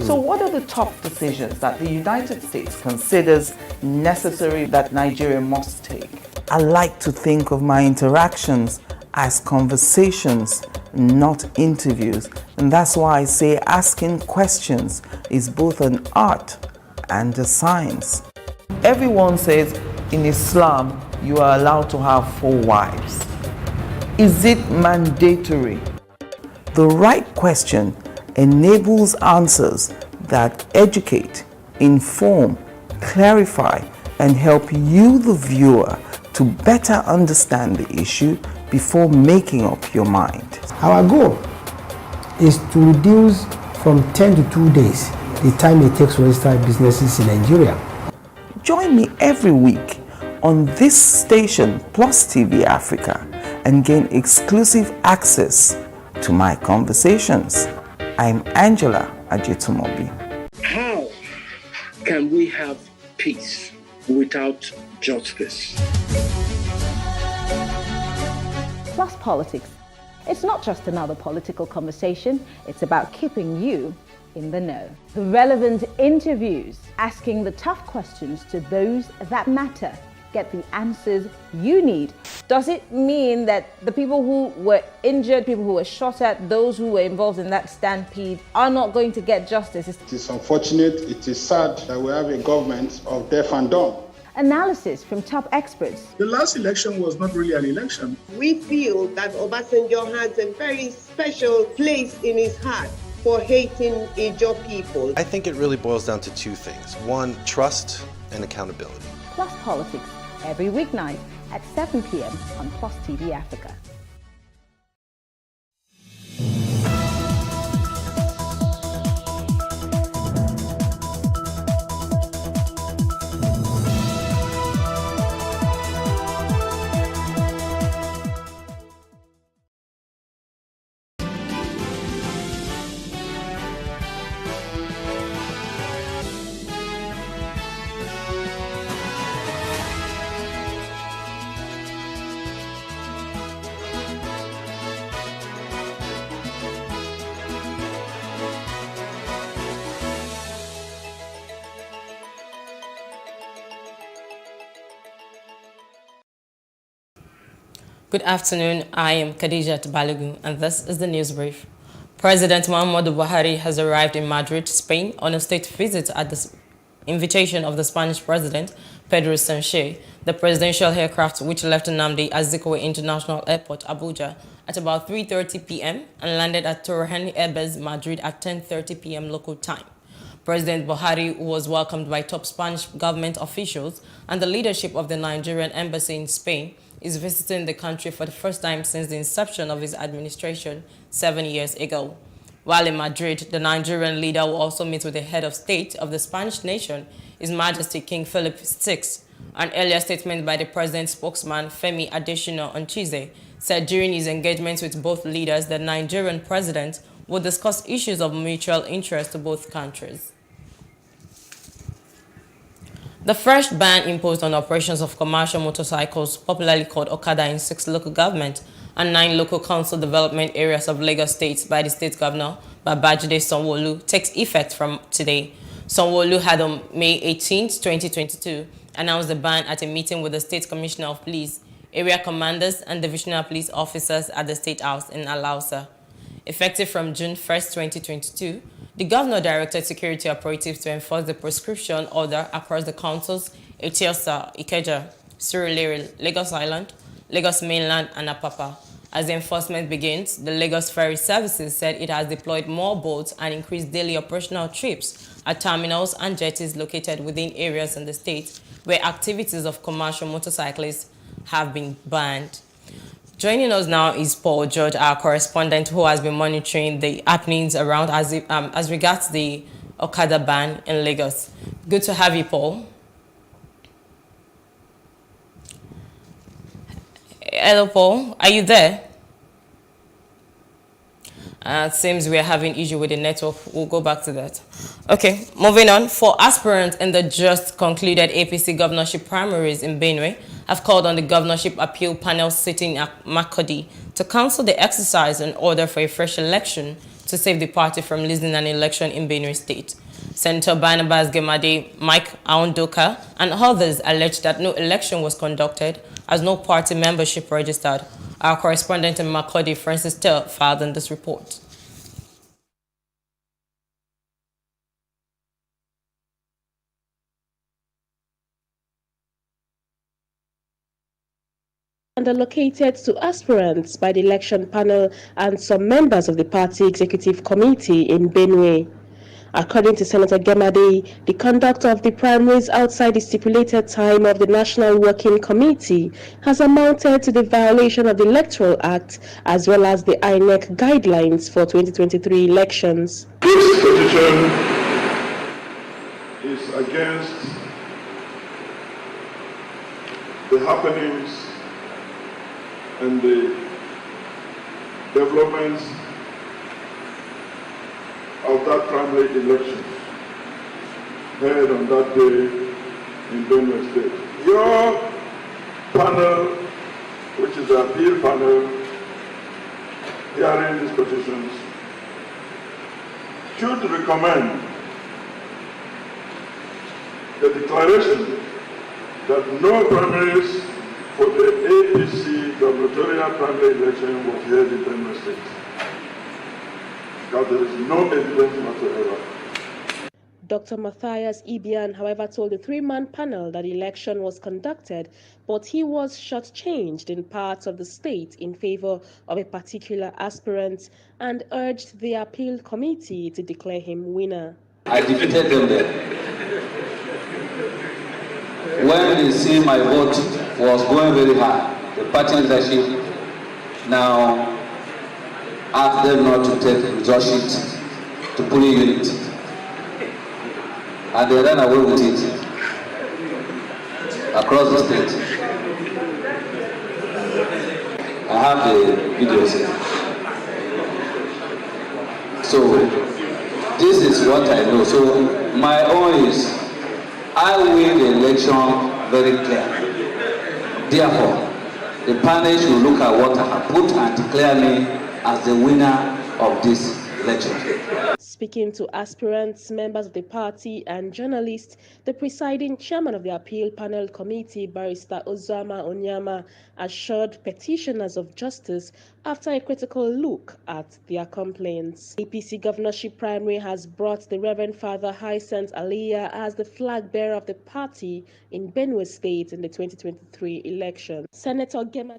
[SPEAKER 3] So what are the top decisions that the United States considers necessary that Nigeria must take? I like to think of my interactions as conversations, not interviews. And that's why I say asking questions is both an art and a science. Everyone says in Islam you are allowed to have 4 wives. Is it mandatory? The right question enables answers that educate, inform, clarify, and help you, the viewer, to better understand the issue before making up your mind.
[SPEAKER 4] Our goal is to reduce from 10 to 2 days the time it takes to register businesses in Nigeria.
[SPEAKER 3] Join me every week on this station, Plus TV Africa, and gain exclusive access to my conversations. I'm Angela Ajetumobi.
[SPEAKER 5] How can we have peace without justice?
[SPEAKER 6] Plus Politics. It's not just another political conversation, it's about keeping you in the know. The relevant interviews, asking the tough questions to those that matter. Get the answers you need. Does it mean that the people who were injured, people who were shot at, those who were involved in that stampede are not going to get justice?
[SPEAKER 7] It is unfortunate, it is sad that we have a government of deaf and dumb.
[SPEAKER 6] Analysis from top experts.
[SPEAKER 8] The last election was not really an election.
[SPEAKER 9] We feel that Obasanjo has a very special place in his heart for hating Ijaw people.
[SPEAKER 10] I think it really boils down to 2 things. 1, trust and accountability.
[SPEAKER 6] Plus Politics, every weeknight at 7 p.m. on Plus TV Africa.
[SPEAKER 11] Good afternoon, I am Khadija Balogun and this is the news brief. President Muhammadu Buhari has arrived in Madrid, Spain on a state visit at the invitation of the Spanish President, Pedro Sanchez. The presidential aircraft, which left Nnamdi Azikiwe International Airport, Abuja, at about 3:30 p.m. and landed at Torrejón Airbus, Madrid at 10:30 p.m. local time. President Buhari was welcomed by top Spanish government officials, and the leadership of the Nigerian embassy in Spain is visiting the country for the first time since the inception of his administration 7 years ago. While in Madrid, the Nigerian leader will also meet with the head of state of the Spanish nation, His Majesty King Philip VI. An earlier statement by the president's spokesman, Femi Adesina, on Tuesday said during his engagements with both leaders, the Nigerian president will discuss issues of mutual interest to both countries. The fresh ban imposed on operations of commercial motorcycles, popularly called Okada, in 6 local government and 9 local council development areas of Lagos State by the state governor, Babajide Sanwo-Olu, takes effect from today. Sanwo-Olu had on May 18, 2022, announced the ban at a meeting with the State Commissioner of Police, area commanders, and divisional police officers at the State House in Alausa. Effective from June 1, 2022, the governor directed security operatives to enforce the prescription order across the councils Etiosa, Ikeja, Surulere, Lagos Island, Lagos Mainland, and Apapa. As the enforcement begins, the Lagos Ferry Services said it has deployed more boats and increased daily operational trips at terminals and jetties located within areas in the state where activities of commercial motorcyclists have been banned. Joining us now is Paul George, our correspondent, who has been monitoring the happenings around as regards the Okada ban in Lagos. Good to have you, Paul. Hello, Paul. Are you there? It seems we are having issue with the network. We'll go back to that. Okay, moving on. 4 aspirants in the just concluded APC governorship primaries in Benue have called on the governorship appeal panel sitting at Makurdi to cancel the exercise in order for a fresh election to save the party from losing an election in Benue State. Senator Barnabas Gemade, Mike Aondoka, and others alleged that no election was conducted as no party membership registered. Our correspondent in Makurdi, Francis Tell, filed in this report.
[SPEAKER 12] And allocated to aspirants by the election panel and some members of the party executive committee in Benue. According to Senator Gemade, the conduct of the primaries outside the stipulated time of the National Working Committee has amounted to the violation of the Electoral Act as well as the INEC guidelines for 2023 elections.
[SPEAKER 13] This petition is against the happenings and the developments of that primary election held on that day in Benue State. Your panel, which is the appeal panel, hearing these petitions, should recommend the declaration that no primaries for the APC gubernatorial primary election was held in Benue State. Because there is no evidence whatsoever.
[SPEAKER 12] Dr. Matthias Ibian, however, told the 3-man panel that the election was conducted, but he was shortchanged in parts of the state in favor of a particular aspirant and urged the appeal committee to declare him winner.
[SPEAKER 14] I defeated them there. When they see my vote was going very high, the party leadership now asked them not to take the result sheet to polling unit. And they ran away with it across the state. I have the videos here. So this is what I know. So my own is I win the election very clear. Therefore, the panel should look at what I have put and declare me as the winner of this election.
[SPEAKER 12] Speaking to aspirants, members of the party, and journalists, the presiding chairman of the appeal panel committee, Barrister Ozama Onyama, assured petitioners of justice after a critical look at their complaints. APC governorship primary has brought the Reverend Father Hyacinth Aliyah as the flag bearer of the party in Benue State in the 2023 election. Senator Gemma.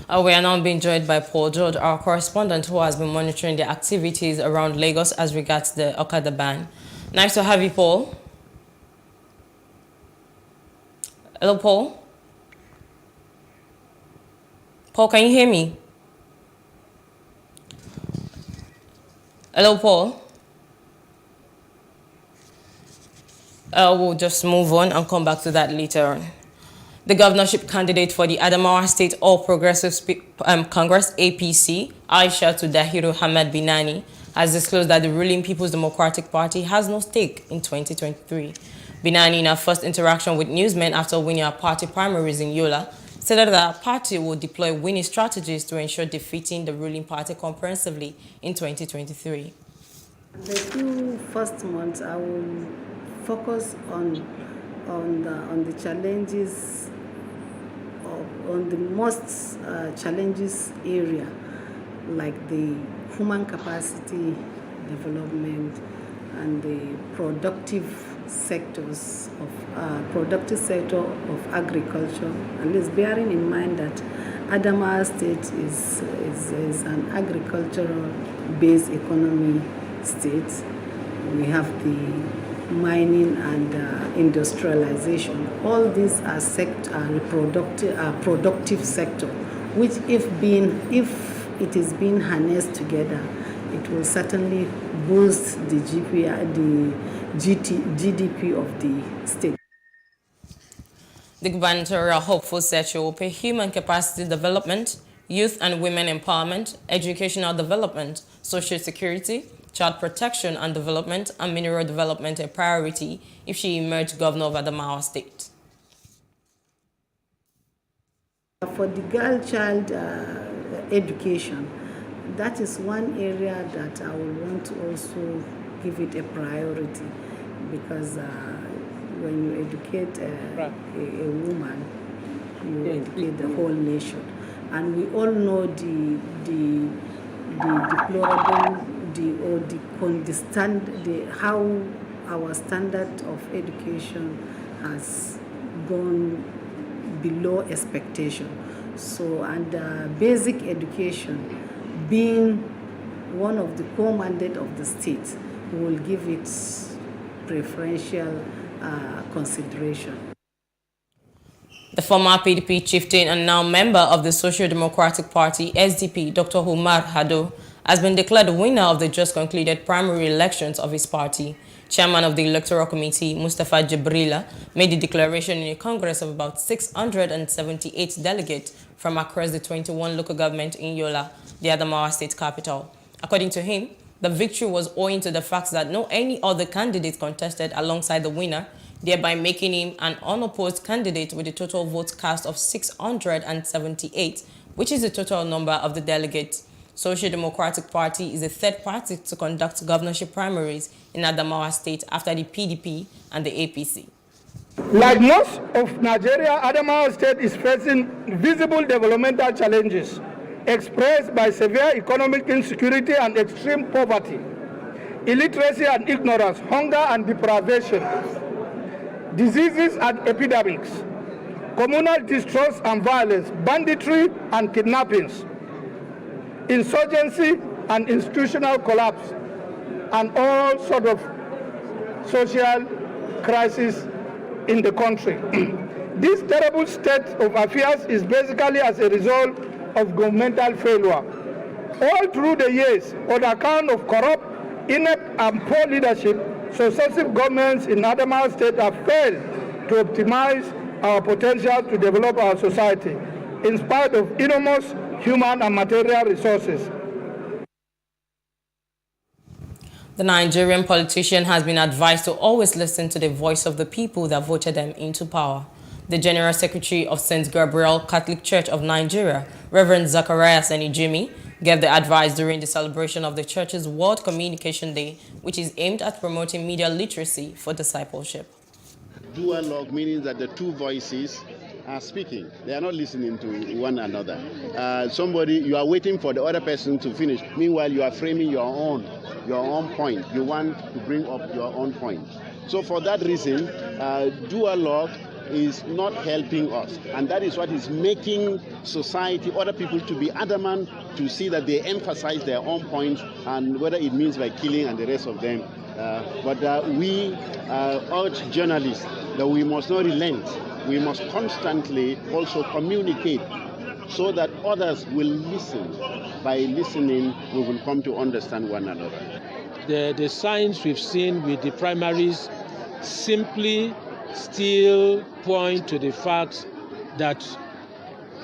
[SPEAKER 11] We are now being joined by Paul George, our correspondent, who has been monitoring the activities around Lagos as regards the Okada ban. Nice to have you, Paul. Hello, Paul. Paul, can you hear me? Hello, Paul. We'll just move on and come back to that later on. The governorship candidate for the Adamawa State All Progressives Congress, APC, Aishatu Dahiru Hamad Binani, has disclosed that the ruling People's Democratic Party has no stake in 2023. Binani, in her first interaction with newsmen after winning her party primaries in Yola, said that her party will deploy winning strategies to ensure defeating the ruling party comprehensively in 2023.
[SPEAKER 15] The 2 first months, I will focus on the challenges, on the most challenges area, like the human capacity development and the productive sector of agriculture, and it's bearing in mind that Adamawa State is an agricultural based economy state. We have the mining and industrialization. All these are productive sector, which if it is being harnessed together, it will certainly boost the GDP of the state.
[SPEAKER 11] The gubernatorial hopeful said she will pay human capacity development, youth and women empowerment, educational development, social security, child protection and development, and mineral development a priority if she emerged governor of Adamawa State.
[SPEAKER 15] For the girl child education, that is one area that I would want to also give it a priority, because when you educate a woman, you educate the whole nation. And we all know the deplorable, how our standard of education has gone below expectation. So, and basic education being one of the core mandate of the state, we will give it preferential consideration.
[SPEAKER 11] The former PDP chieftain and now member of the Social Democratic Party, SDP, Dr. Umar Hado, has been declared the winner of the just concluded primary elections of his party. Chairman of the Electoral Committee, Mustafa Jibrila, made the declaration in a congress of about 678 delegates from across the 21 local government in Yola, the Adamawa State capital. According to him, the victory was owing to the fact that no any other candidate contested alongside the winner, thereby making him an unopposed candidate with a total vote cast of 678, which is the total number of the delegates. Social Democratic Party is the third party to conduct governorship primaries in Adamawa State after the PDP and the APC.
[SPEAKER 16] Like most of Nigeria, Adamawa State is facing visible developmental challenges expressed by severe economic insecurity and extreme poverty, illiteracy and ignorance, hunger and deprivation, diseases and epidemics, communal distrust and violence, banditry and kidnappings, insurgency and institutional collapse, and all sorts of social crises in the country. This terrible state of affairs is basically as a result of governmental failure. All through the years, on account of corrupt, inept, and poor leadership, successive governments in Adamawa State have failed to optimize our potential to develop our society, in spite of enormous human and material resources.
[SPEAKER 11] The Nigerian politician has been advised to always listen to the voice of the people that voted them into power. The General Secretary of St. Gabriel Catholic Church of Nigeria, Reverend Zacharias Enijimi, gave the advice during the celebration of the church's World Communication Day, which is aimed at promoting media literacy for discipleship.
[SPEAKER 17] Dualogue, meaning that the two voices are speaking. They are not listening to one another. You are waiting for the other person to finish. Meanwhile, you are framing your own point. You want to bring up your own point. So for that reason, dualogue is not helping us. And that is what is making society, other people to be adamant to see that they emphasize their own points, and whether it means by killing and the rest of them. But we urge journalists that we must not relent. We must constantly also communicate so that others will listen. By listening, we will come to understand one another.
[SPEAKER 18] the signs we've seen with the primaries simply still point to the fact that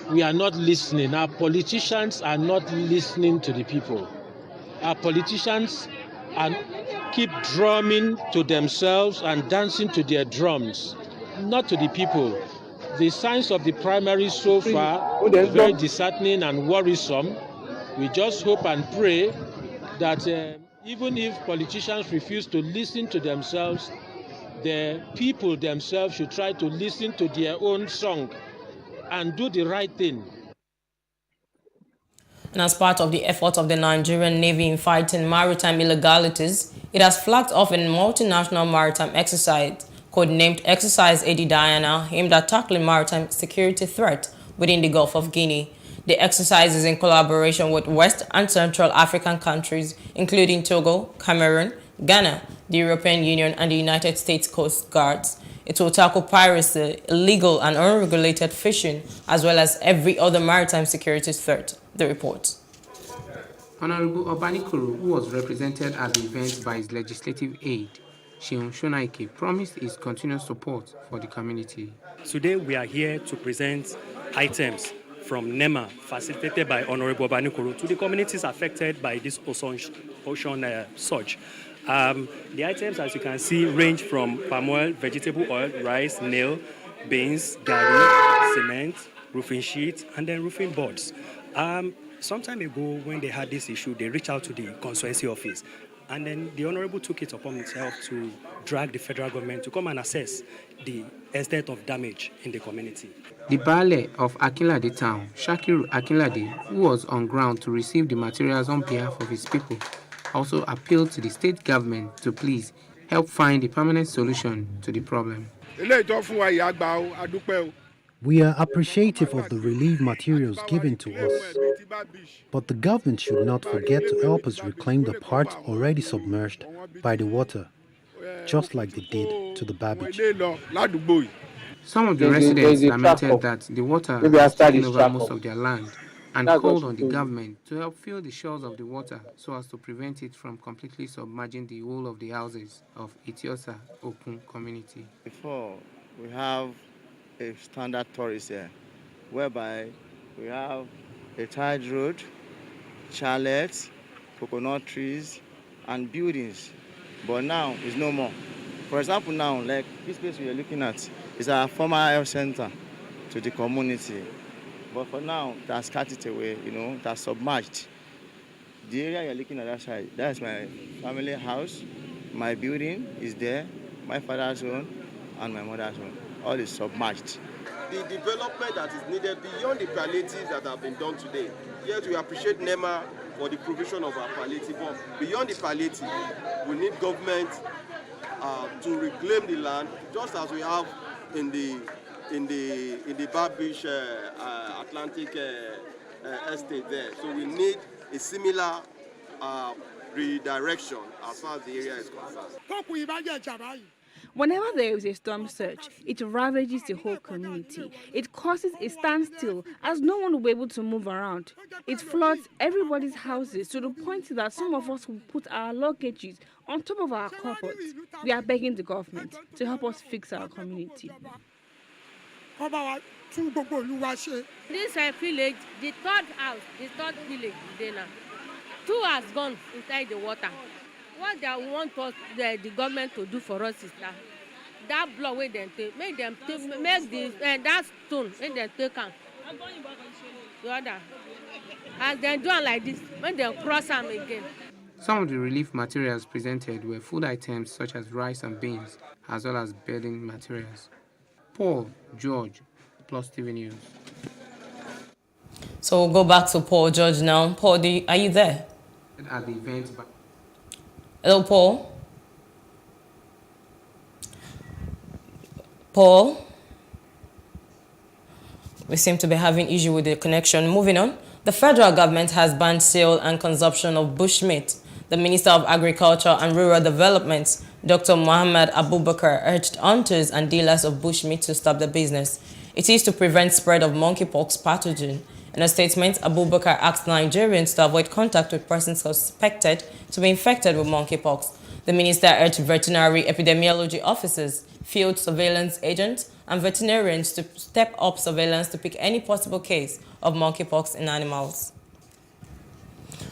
[SPEAKER 18] we are not listening. Our politicians are not listening to the people. Our politicians keep drumming to themselves and dancing to their drums, not to the people. The signs of the primaries so far are very disheartening and worrisome. We just hope and pray that even if politicians refuse to listen to themselves, the people themselves should try to listen to their own song and do the right thing.
[SPEAKER 11] And as part of the effort of the Nigerian Navy in fighting maritime illegalities, it has flagged off a multinational maritime exercise codenamed Exercise Adi Diana, aimed at tackling maritime security threat within the Gulf of Guinea. The exercise is in collaboration with West and Central African countries, including Togo, Cameroon, Ghana, the European Union, and the United States Coast Guards. It will tackle piracy, illegal and unregulated fishing, as well as every other maritime security threat. The report.
[SPEAKER 19] Honorable Obanikoro, who was represented at the event by his legislative aide, Seun Shonaike, promised his continuous support for the community.
[SPEAKER 20] Today we are here to present items from NEMA, facilitated by Honorable Obanikoro, to the communities affected by this ocean surge. The items, as you can see, range from palm oil, vegetable oil, rice, nail, beans, garri, cement, roofing sheets, and then roofing boards. Some time ago, when they had this issue, they reached out to the constituency office, and then the Honorable took it upon himself to drag the federal government to come and assess the extent of damage in the community.
[SPEAKER 19] The Baale of Akinlade town, Shakiru Akinlade, who was on ground to receive the materials on behalf of his people, also appealed to the state government to please help find a permanent solution to the problem.
[SPEAKER 21] We are appreciative of the relief materials given to us, but the government should not forget to help us reclaim the parts already submerged by the water, just like they did to the Babbage.
[SPEAKER 19] Some of the residents lamented that the water has taken over most of their land and called on the government to help fill the shores of the water so as to prevent it from completely submerging the whole of the houses of Itiosa Okun community.
[SPEAKER 22] Before, we have a standard tourist here, whereby we have a tide road, chalets, coconut trees, and buildings. But now, it's no more. For example, now, like this place we are looking at is our former health center to the community. But for now, that's cut it away, that's submerged. The area you're looking at that side, that's my family house. My building is there, my father's home, and my mother's home. All is submerged.
[SPEAKER 23] The development that is needed beyond the palliatives that have been done today. Yes, we appreciate NEMA for the provision of our palliative, but beyond the palliative, we need government to reclaim the land, just as we have in the Babbage Atlantic estate there. So we need a similar redirection as far as the area is concerned.
[SPEAKER 24] Whenever there is a storm surge, it ravages the whole community. It causes a standstill as no one will be able to move around. It floods everybody's houses to the point that some of us will put our luggages on top of our cupboards. We are begging the government to help us fix our community.
[SPEAKER 25] This village, the third village, two has gone inside the water. What they want us, the government to do for us is that block where they take, make that stone, make them take out. The other, and then do it like this, when they cross them again.
[SPEAKER 19] Some of the relief materials presented were food items such as rice and beans, as well as bedding materials. Paul George, Plus TV News.
[SPEAKER 11] So we'll go back to Paul George now. Paul, are you there?
[SPEAKER 19] At the event.
[SPEAKER 11] Hello, Paul. Paul? We seem to be having issue with the connection. Moving on. The federal government has banned sale and consumption of bushmeat. The Minister of Agriculture and Rural Development, Dr. Mohammed Abubakar, urged hunters and dealers of bushmeat to stop the business. It is to prevent spread of monkeypox pathogen In a statement, Abubakar asked Nigerians to avoid contact with persons suspected to be infected with monkeypox. The minister urged veterinary epidemiology officers, field surveillance agents, and veterinarians to step up surveillance to pick any possible case of monkeypox in animals.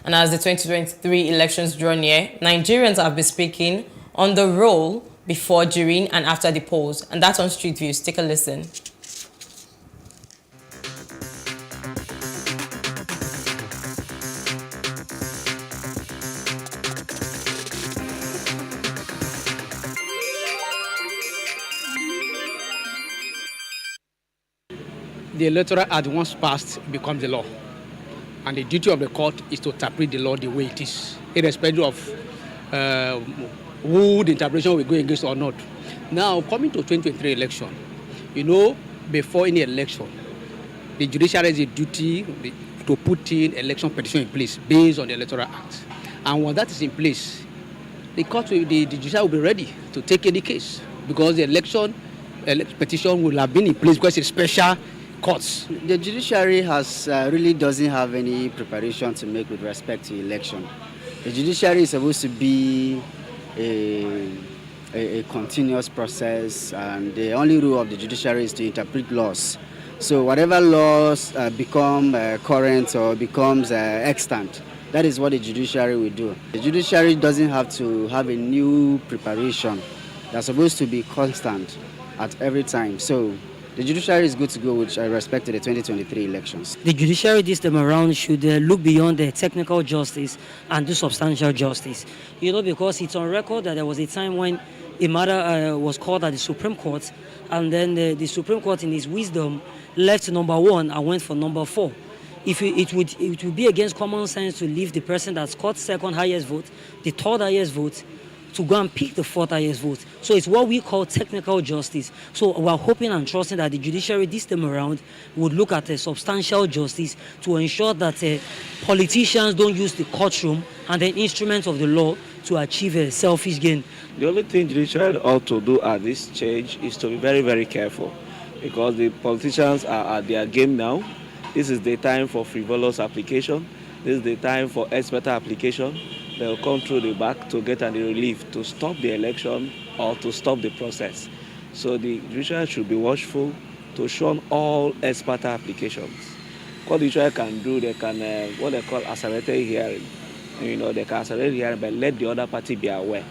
[SPEAKER 11] And as the 2023 elections draw near, Nigerians have been speaking on the role before, during, and after the polls. And that's on Street Views. Take a listen.
[SPEAKER 1] The Electoral Act, once passed, becomes the law. And the duty of the court is to interpret the law the way it is, irrespective of who the interpretation will go against or not. Now, coming to 2023 election, you know, before any election, the judiciary has a duty to put in election petition in place based on the Electoral Act. And when that is in place, the court, the judiciary will be ready to take any case because the election petition will have been in place because it's special courts.
[SPEAKER 2] The judiciary really doesn't have any preparation to make with respect to election. The judiciary is supposed to be a continuous process, and the only role of the judiciary is to interpret laws. So whatever laws become current or becomes extant, that is what the judiciary will do. The judiciary doesn't have to have a new preparation. They're supposed to be constant at every time. So the judiciary is good to go with respect to the 2023 elections.
[SPEAKER 3] The judiciary this time around should look beyond the technical justice and do substantial justice. You know, because it's on record that there was a time when a matter was called at the Supreme Court, and then the Supreme Court, in its wisdom, left number 1 and went for number 4. It would be against common sense to leave the person that scored second highest vote, the third highest vote, to go and pick the 4th highest vote. So it's what we call technical justice. So we're hoping and trusting that the judiciary this time around would look at substantial justice to ensure that politicians don't use the courtroom and the instruments of the law to achieve a selfish gain.
[SPEAKER 4] The only thing judiciary ought to do at this stage is to be very, very careful, because the politicians are at their game now. This is the time for frivolous application. This is the time for expert application. They'll come through the back to get any relief to stop the election or to stop the process. So the judiciary should be watchful to shun all expert applications. What the judiciary can do, they can what they call accelerated hearing. You know, they can accelerate hearing, but let the other party be aware.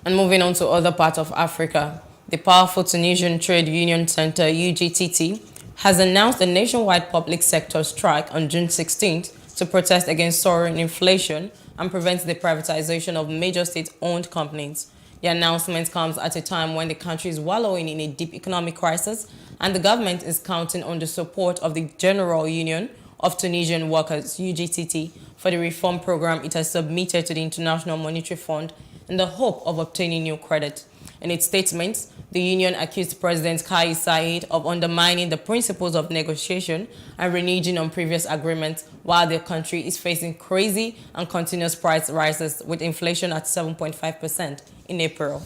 [SPEAKER 11] And moving on to other parts of Africa, the powerful Tunisian Trade Union Center, UGTT, has announced a nationwide public sector strike on June 16th to protest against soaring inflation and prevent the privatization of major state-owned companies. The announcement comes at a time when the country is wallowing in a deep economic crisis, and the government is counting on the support of the General Union of Tunisian Workers, UGTT, for the reform program it has submitted to the International Monetary Fund in the hope of obtaining new credit. In its statement, the union accused President Kais Saied of undermining the principles of negotiation and reneging on previous agreements, while the country is facing crazy and continuous price rises, with inflation at 7.5% in April.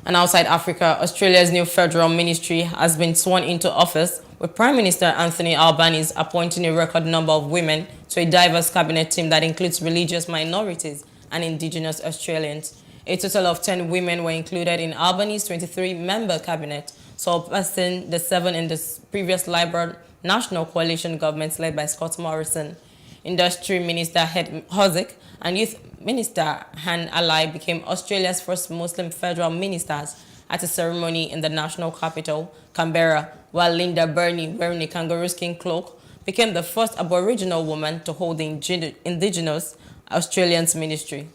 [SPEAKER 11] And outside Africa, Australia's new federal ministry has been sworn into office, with Prime Minister Anthony Albanese appointing a record number of women to a diverse cabinet team that includes religious minorities and indigenous Australians. A total of 10 women were included in Albany's 23-member cabinet, surpassing the 7 in the previous Liberal National Coalition governments led by Scott Morrison. Industry Minister Het Hozik and Youth Minister Han Alai became Australia's first Muslim federal ministers at a ceremony in the national capital, Canberra, while Linda Burney, wearing a kangaroo skin cloak, became the first Aboriginal woman to hold the Indigenous Australians Ministry.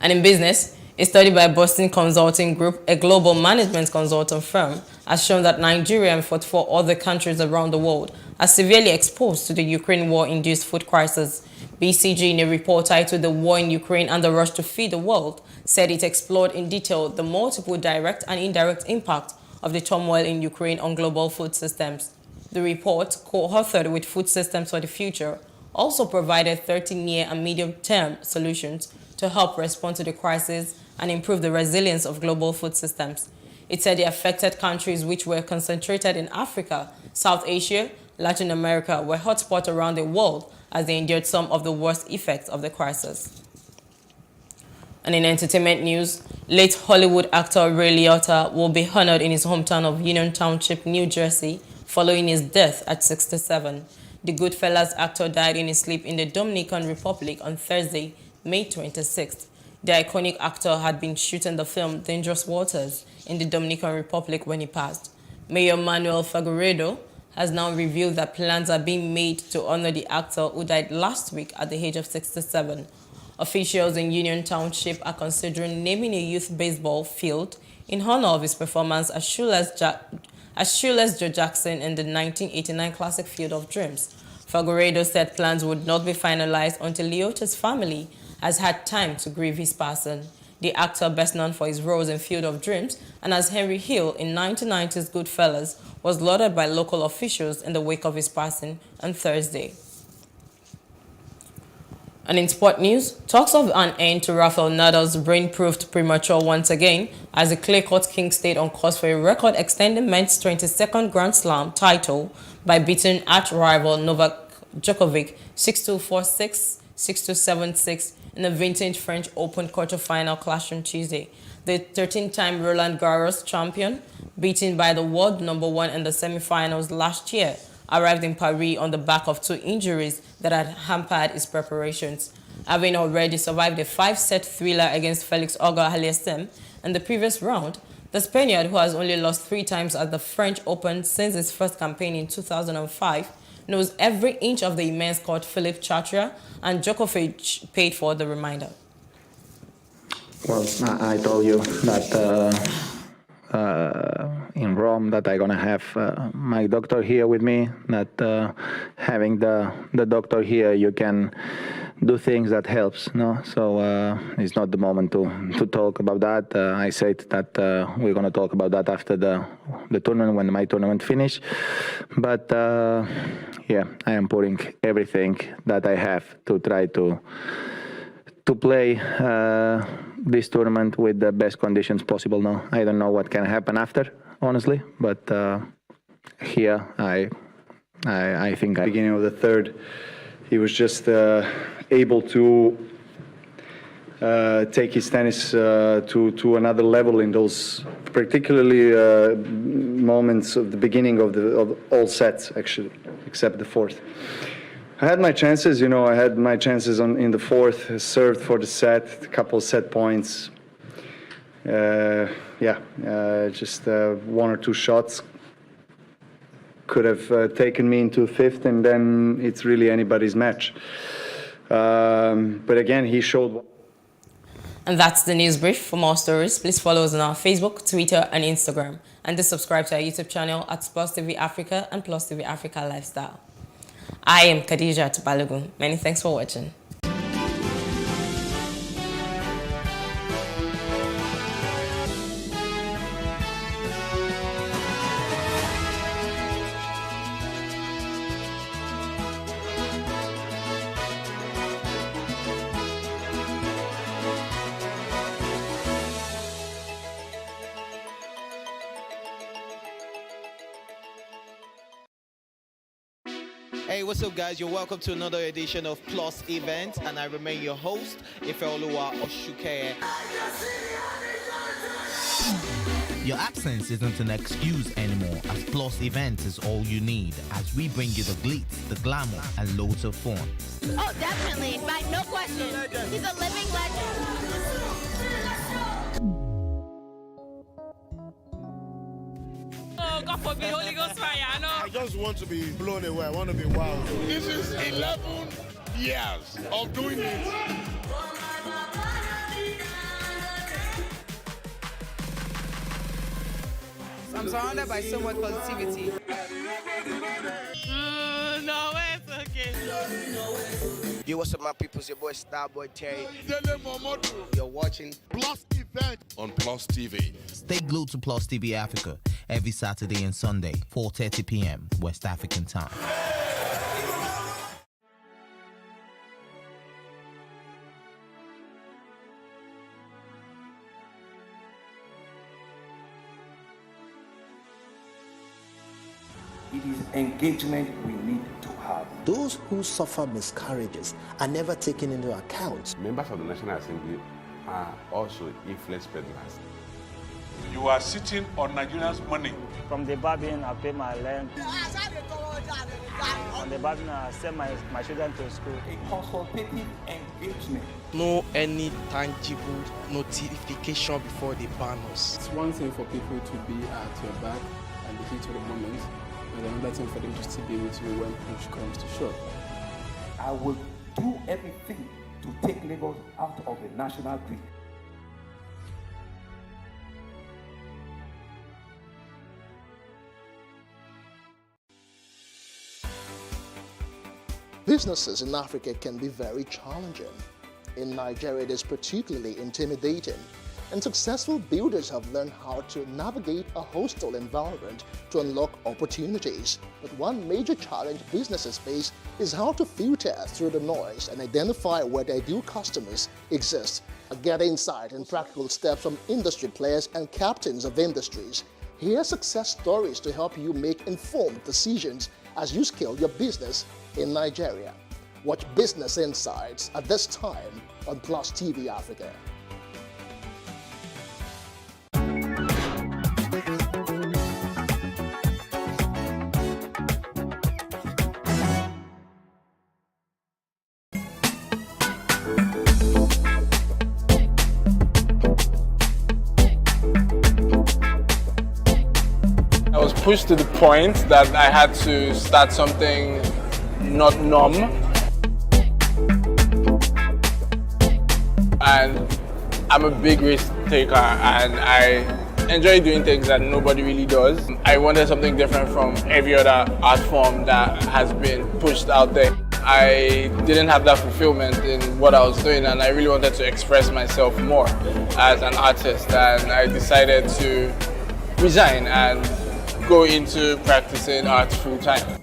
[SPEAKER 11] And in business, a study by Boston Consulting Group, a global management consulting firm, has shown that Nigeria and 44 other countries around the world are severely exposed to the Ukraine war-induced food crisis. BCG, in a report titled "The War in Ukraine and the Rush to Feed the World," said it explored in detail the multiple direct and indirect impact of the turmoil in Ukraine on global food systems. The report, co-authored with Food Systems for the Future, also provided 30 near and medium-term solutions to help respond to the crisis and improve the resilience of global food systems. It said the affected countries, which were concentrated in Africa, South Asia, Latin America, were hotspots around the world as they endured some of the worst effects of the crisis. And in entertainment news, late Hollywood actor Ray Liotta will be honored in his hometown of Union Township, New Jersey, following his death at 67. The Goodfellas actor died in his sleep in the Dominican Republic on Thursday, May 26th. The iconic actor had been shooting the film Dangerous Waters in the Dominican Republic when he passed. Mayor Manuel Figueredo has now revealed that plans are being made to honor the actor who died last week at the age of 67. Officials in Union Township are considering naming a youth baseball field in honor of his performance as Shoeless Joe Jackson in the 1989 classic Field of Dreams. Figueredo said plans would not be finalized until Liotta's family has had time to grieve his passing. The actor, best known for his roles in Field of Dreams and as Henry Hill in 1990's Goodfellas, was lauded by local officials in the wake of his passing on Thursday. And in sport news, talks of an end to Rafael Nadal's reign proved premature once again as the clay-court king stayed on course for a record-extending men's 22nd Grand Slam title by beating arch-rival Novak Djokovic 6-2, 4-6, 6-2, 7-6 in the vintage French Open quarter-final clash on Tuesday. The 13-time Roland Garros champion, beaten by the world #1 in the semi-finals last year, arrived in Paris on the back of 2 injuries that had hampered his preparations. Having already survived a 5-set thriller against Felix Auger-Aliassime in the previous round, the Spaniard, who has only lost 3 times at the French Open since his first campaign in 2005, knows every inch of the immense court Philippe Chatrier and Djokovic paid for the reminder.
[SPEAKER 5] Well, I told you that in Rome that I'm gonna have my doctor here with me, that having the doctor here, you can do things that helps, no? So it's not the moment to talk about that. I said that we're gonna talk about that after the tournament, when my tournament finish. But yeah, I am putting everything that I have to try to play this tournament with the best conditions possible now. I don't know what can happen after, honestly, but here I think
[SPEAKER 7] beginning of the third, he was just able to take his tennis to another level in those particularly moments of the beginning of all sets, actually, except the fourth. I had my chances, you know, I had my chances in the fourth, served for the set, a couple set points. Just 1 or 2 shots could have taken me into fifth, and then it's really anybody's match. But again, he showed.
[SPEAKER 11] And that's the news brief. For more stories, please follow us on our Facebook, Twitter, and Instagram. And do subscribe to our YouTube channel at Plus TV Africa and Plus TV Africa Lifestyle. I am Khadija Balogun. Many thanks for watching.
[SPEAKER 8] Hey, what's up, guys? You're welcome to another edition of Plus Event, and I remain your host, Ifeoluwa Oshukeye.
[SPEAKER 9] Your absence isn't an excuse anymore, as Plus Events is all you need, as we bring you the glitz, the glamour, and loads of fun.
[SPEAKER 10] Oh, definitely. Right, no question. He's a living legend.
[SPEAKER 26] Oh, God forbid, Holy Ghost fire, I know.
[SPEAKER 27] I just want to be blown away. I want to be wild. This is 11 years of doing it.
[SPEAKER 28] I'm surrounded by so much positivity.
[SPEAKER 26] No, it's okay.
[SPEAKER 29] Yo, what's up, my people? It's your boy Starboy Terry. You're watching
[SPEAKER 27] Plus Event
[SPEAKER 9] on Plus TV. Stay glued to Plus TV Africa every Saturday and Sunday, 4:30 p.m. West African time.
[SPEAKER 6] It is engagement we need to have.
[SPEAKER 12] Those who suffer miscarriages are never taken into account.
[SPEAKER 13] Members of the National Assembly are also influence peddlers.
[SPEAKER 14] You are sitting on Nigerians' money.
[SPEAKER 15] From the barbing, I pay my rent. On the barbing, I send my children to school.
[SPEAKER 6] A consultative engagement.
[SPEAKER 16] No any tangible notification before they ban us.
[SPEAKER 17] It's one thing for people to be at your back and the heat of the moment, and another thing for them to still be with you when push comes to shove.
[SPEAKER 6] I will do everything to take Lagos out of the national grid.
[SPEAKER 18] Businesses in Africa can be very challenging. In Nigeria, it is particularly intimidating, and successful builders have learned how to navigate a hostile environment to unlock opportunities. But one major challenge businesses face is how to filter through the noise and identify where their ideal customers exist. Get insight and practical steps from industry players and captains of industries. Hear success stories to help you make informed decisions as you scale your business in Nigeria. Watch Business Insights at this time on Plus TV Africa.
[SPEAKER 20] I was pushed to the point that I had to start something not numb. And I'm a big risk taker and I enjoy doing things that nobody really does. I wanted something different from every other art form that has been pushed out there. I didn't have that fulfillment in what I was doing and I really wanted to express myself more as an artist, and I decided to resign and go into practicing art full time.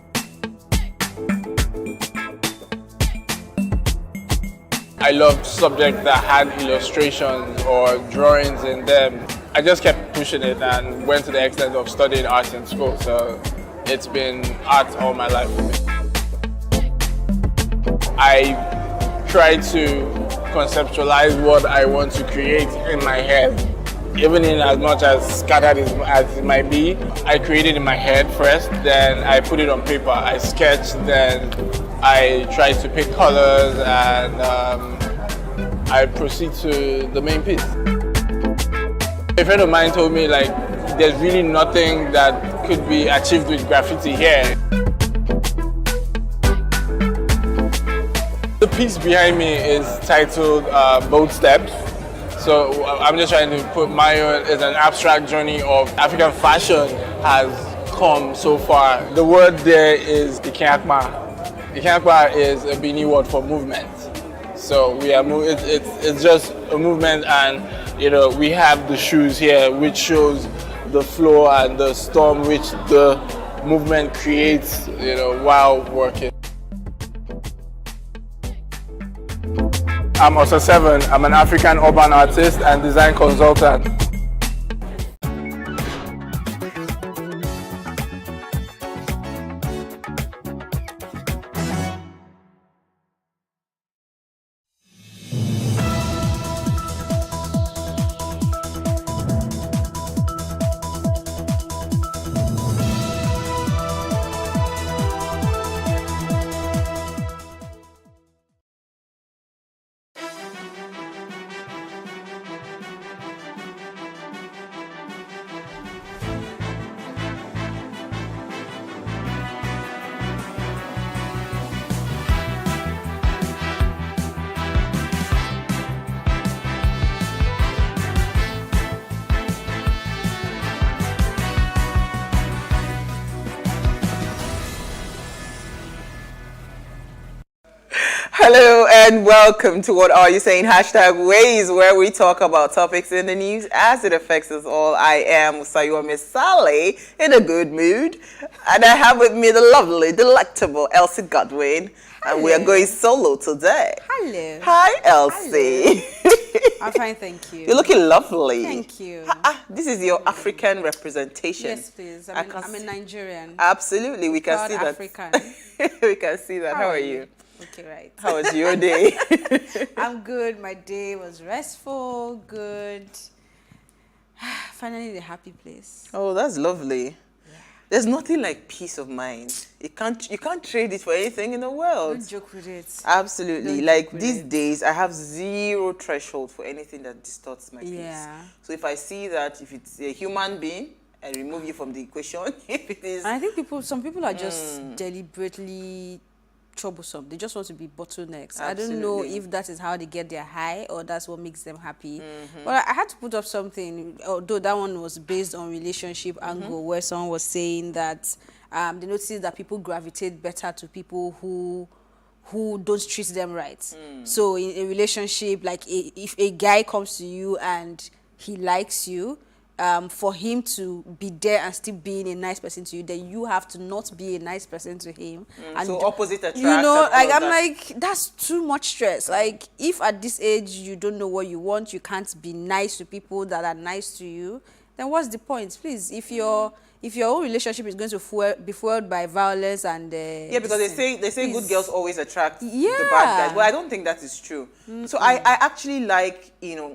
[SPEAKER 20] I loved subjects that had illustrations or drawings in them. I just kept pushing it and went to the extent of studying art in school, so it's been art all my life for me. I try to conceptualize what I want to create in my head. Even in as much as scattered as it might be, I create it in my head first, then I put it on paper. I sketch, then I try to pick colors, and I proceed to the main piece. A friend of mine told me, like, there's really nothing that could be achieved with graffiti here. The piece behind me is titled Bold Steps. So I'm just trying to put my own as an abstract journey of African fashion has come so far. The word there is Ikeakpa. Ikeakpa is a Bini word for movement. So we are it's just a movement, and we have the shoes here which shows the flow and the storm which the movement creates while working. I'm Osa 7. I'm an African urban artist and design consultant.
[SPEAKER 1] Hello and welcome to What Are You Saying? #Ways, where we talk about topics in the news as it affects us all. I am Sayuami Saleh in a good mood, and I have with me the lovely, delectable Elsie Godwin. And we are going solo today.
[SPEAKER 28] Hello.
[SPEAKER 1] Hi, Elsie.
[SPEAKER 28] I'm fine, thank you.
[SPEAKER 1] You're looking lovely.
[SPEAKER 28] Thank you.
[SPEAKER 1] This is your African representation.
[SPEAKER 28] Yes, please. I'm a Nigerian.
[SPEAKER 1] Absolutely, we can
[SPEAKER 28] Proud
[SPEAKER 1] see that.
[SPEAKER 28] African.
[SPEAKER 1] We can see that. How are you?
[SPEAKER 28] Okay, right.
[SPEAKER 1] How was your day?
[SPEAKER 28] I'm good. My day was restful, good. Finally, in a happy place.
[SPEAKER 1] Oh, that's lovely. There's nothing like peace of mind. You can't trade it for anything in the world.
[SPEAKER 28] Don't joke with it.
[SPEAKER 1] Absolutely.
[SPEAKER 28] Don't
[SPEAKER 1] Like
[SPEAKER 28] joke with
[SPEAKER 1] these
[SPEAKER 28] it.
[SPEAKER 1] days, I have zero threshold for anything that distorts my peace.
[SPEAKER 28] Yeah.
[SPEAKER 1] So if I see that if it's a human being, I remove you from the equation. If it is,
[SPEAKER 28] And I think some people are just deliberately troublesome. They just want to be bottlenecks. I don't know
[SPEAKER 1] Absolutely.
[SPEAKER 28] if that is how they get their high or that's what makes them happy. But I had to put up something, although that one was based on relationship angle, where someone was saying that they noticed that people gravitate better to people who don't treat them right. So in a relationship, like if a guy comes to you and he likes you, for him to be there and still being a nice person to you, then you have to not be a nice person to him. And
[SPEAKER 1] so opposite attracts.
[SPEAKER 28] you know,
[SPEAKER 1] and
[SPEAKER 28] like
[SPEAKER 1] all
[SPEAKER 28] I'm
[SPEAKER 1] that.
[SPEAKER 28] like, that's too much stress. Like if at this age you don't know what you want, you can't be nice to people that are nice to you, then what's the point? Please, if your own relationship is going to be fueled by violence and
[SPEAKER 1] Yeah, because they say good girls always attract the
[SPEAKER 28] Yeah.
[SPEAKER 1] bad guys. Well, I don't think that is true. So I actually like,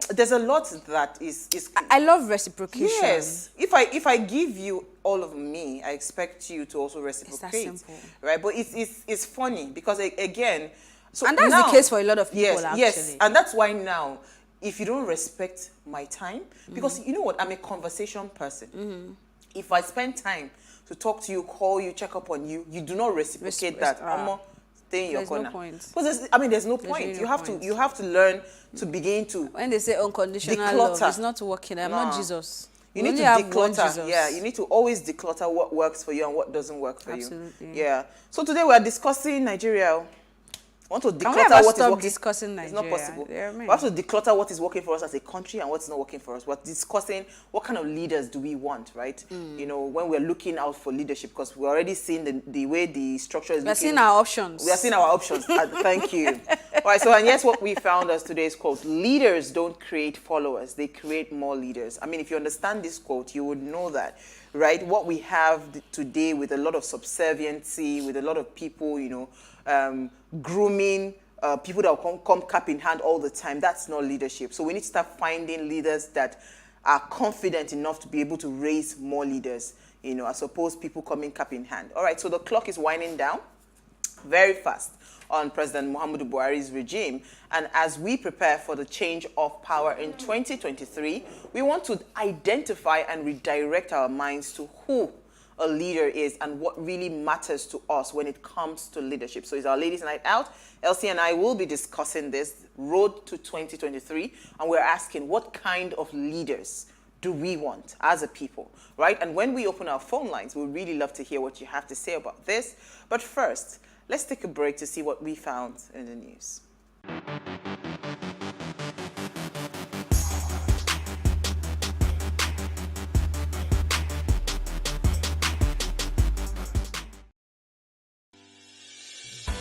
[SPEAKER 1] there's a lot that is
[SPEAKER 28] I love reciprocation.
[SPEAKER 1] Yes. If I give you all of me, I expect you to also reciprocate.
[SPEAKER 28] simple.
[SPEAKER 1] Right? But it's funny because again, so
[SPEAKER 28] And that's
[SPEAKER 1] now,
[SPEAKER 28] the case for a lot of people,
[SPEAKER 1] yes,
[SPEAKER 28] actually.
[SPEAKER 1] Yes. And that's why now, if you don't respect my time, because you know what, I'm a conversation person. If I spend time to talk to you, call you, check up on you, you do not reciprocate that. Stay in your
[SPEAKER 28] There's
[SPEAKER 1] corner.
[SPEAKER 28] no point.
[SPEAKER 1] Because there's no point.
[SPEAKER 28] really
[SPEAKER 1] You
[SPEAKER 28] no
[SPEAKER 1] have
[SPEAKER 28] point.
[SPEAKER 1] to learn to begin to
[SPEAKER 28] When they say unconditional love,
[SPEAKER 1] declutter.
[SPEAKER 28] it's not working. I'm not Jesus.
[SPEAKER 1] You
[SPEAKER 28] We
[SPEAKER 1] need to
[SPEAKER 28] only have one
[SPEAKER 1] declutter.
[SPEAKER 28] Jesus.
[SPEAKER 1] Yeah, you need to always declutter what works for you and what doesn't work for you.
[SPEAKER 28] Absolutely.
[SPEAKER 1] Yeah. So today we are discussing Nigeria. I want to
[SPEAKER 28] Can we
[SPEAKER 1] declutter
[SPEAKER 28] ever
[SPEAKER 1] what is
[SPEAKER 28] stop
[SPEAKER 1] working.
[SPEAKER 28] discussing
[SPEAKER 1] It's
[SPEAKER 28] Nigeria?
[SPEAKER 1] not possible.
[SPEAKER 28] Yeah, I mean.
[SPEAKER 1] We have to declutter what is working for us as a country and what's not working for us. We're discussing what kind of leaders do we want, right? When we're looking out for leadership, because we're already seeing the way the structure is
[SPEAKER 28] We're
[SPEAKER 1] looking.
[SPEAKER 28] seeing our options.
[SPEAKER 1] We are seeing our options. Thank you. All right, so and yes, what we found as today's quote: leaders don't create followers, they create more leaders. I mean, if you understand this quote, you would know that, right? What we have today with a lot of subserviency, with a lot of people, grooming people that will come cap in hand all the time, that's not leadership. So we need to start finding leaders that are confident enough to be able to raise more leaders, as opposed to people coming cap in hand. All right, so the clock is winding down very fast on President Muhammadu Buhari's regime. And as we prepare for the change of power in 2023, we want to identify and redirect our minds to who a leader is and what really matters to us when it comes to leadership. So it's our Ladies Night Out. Elsie and I will be discussing this road to 2023, and we're asking what kind of leaders do we want as a people, right? And when we open our phone lines, we'd really love to hear what you have to say about this. But first, let's take a break to see what we found in the news.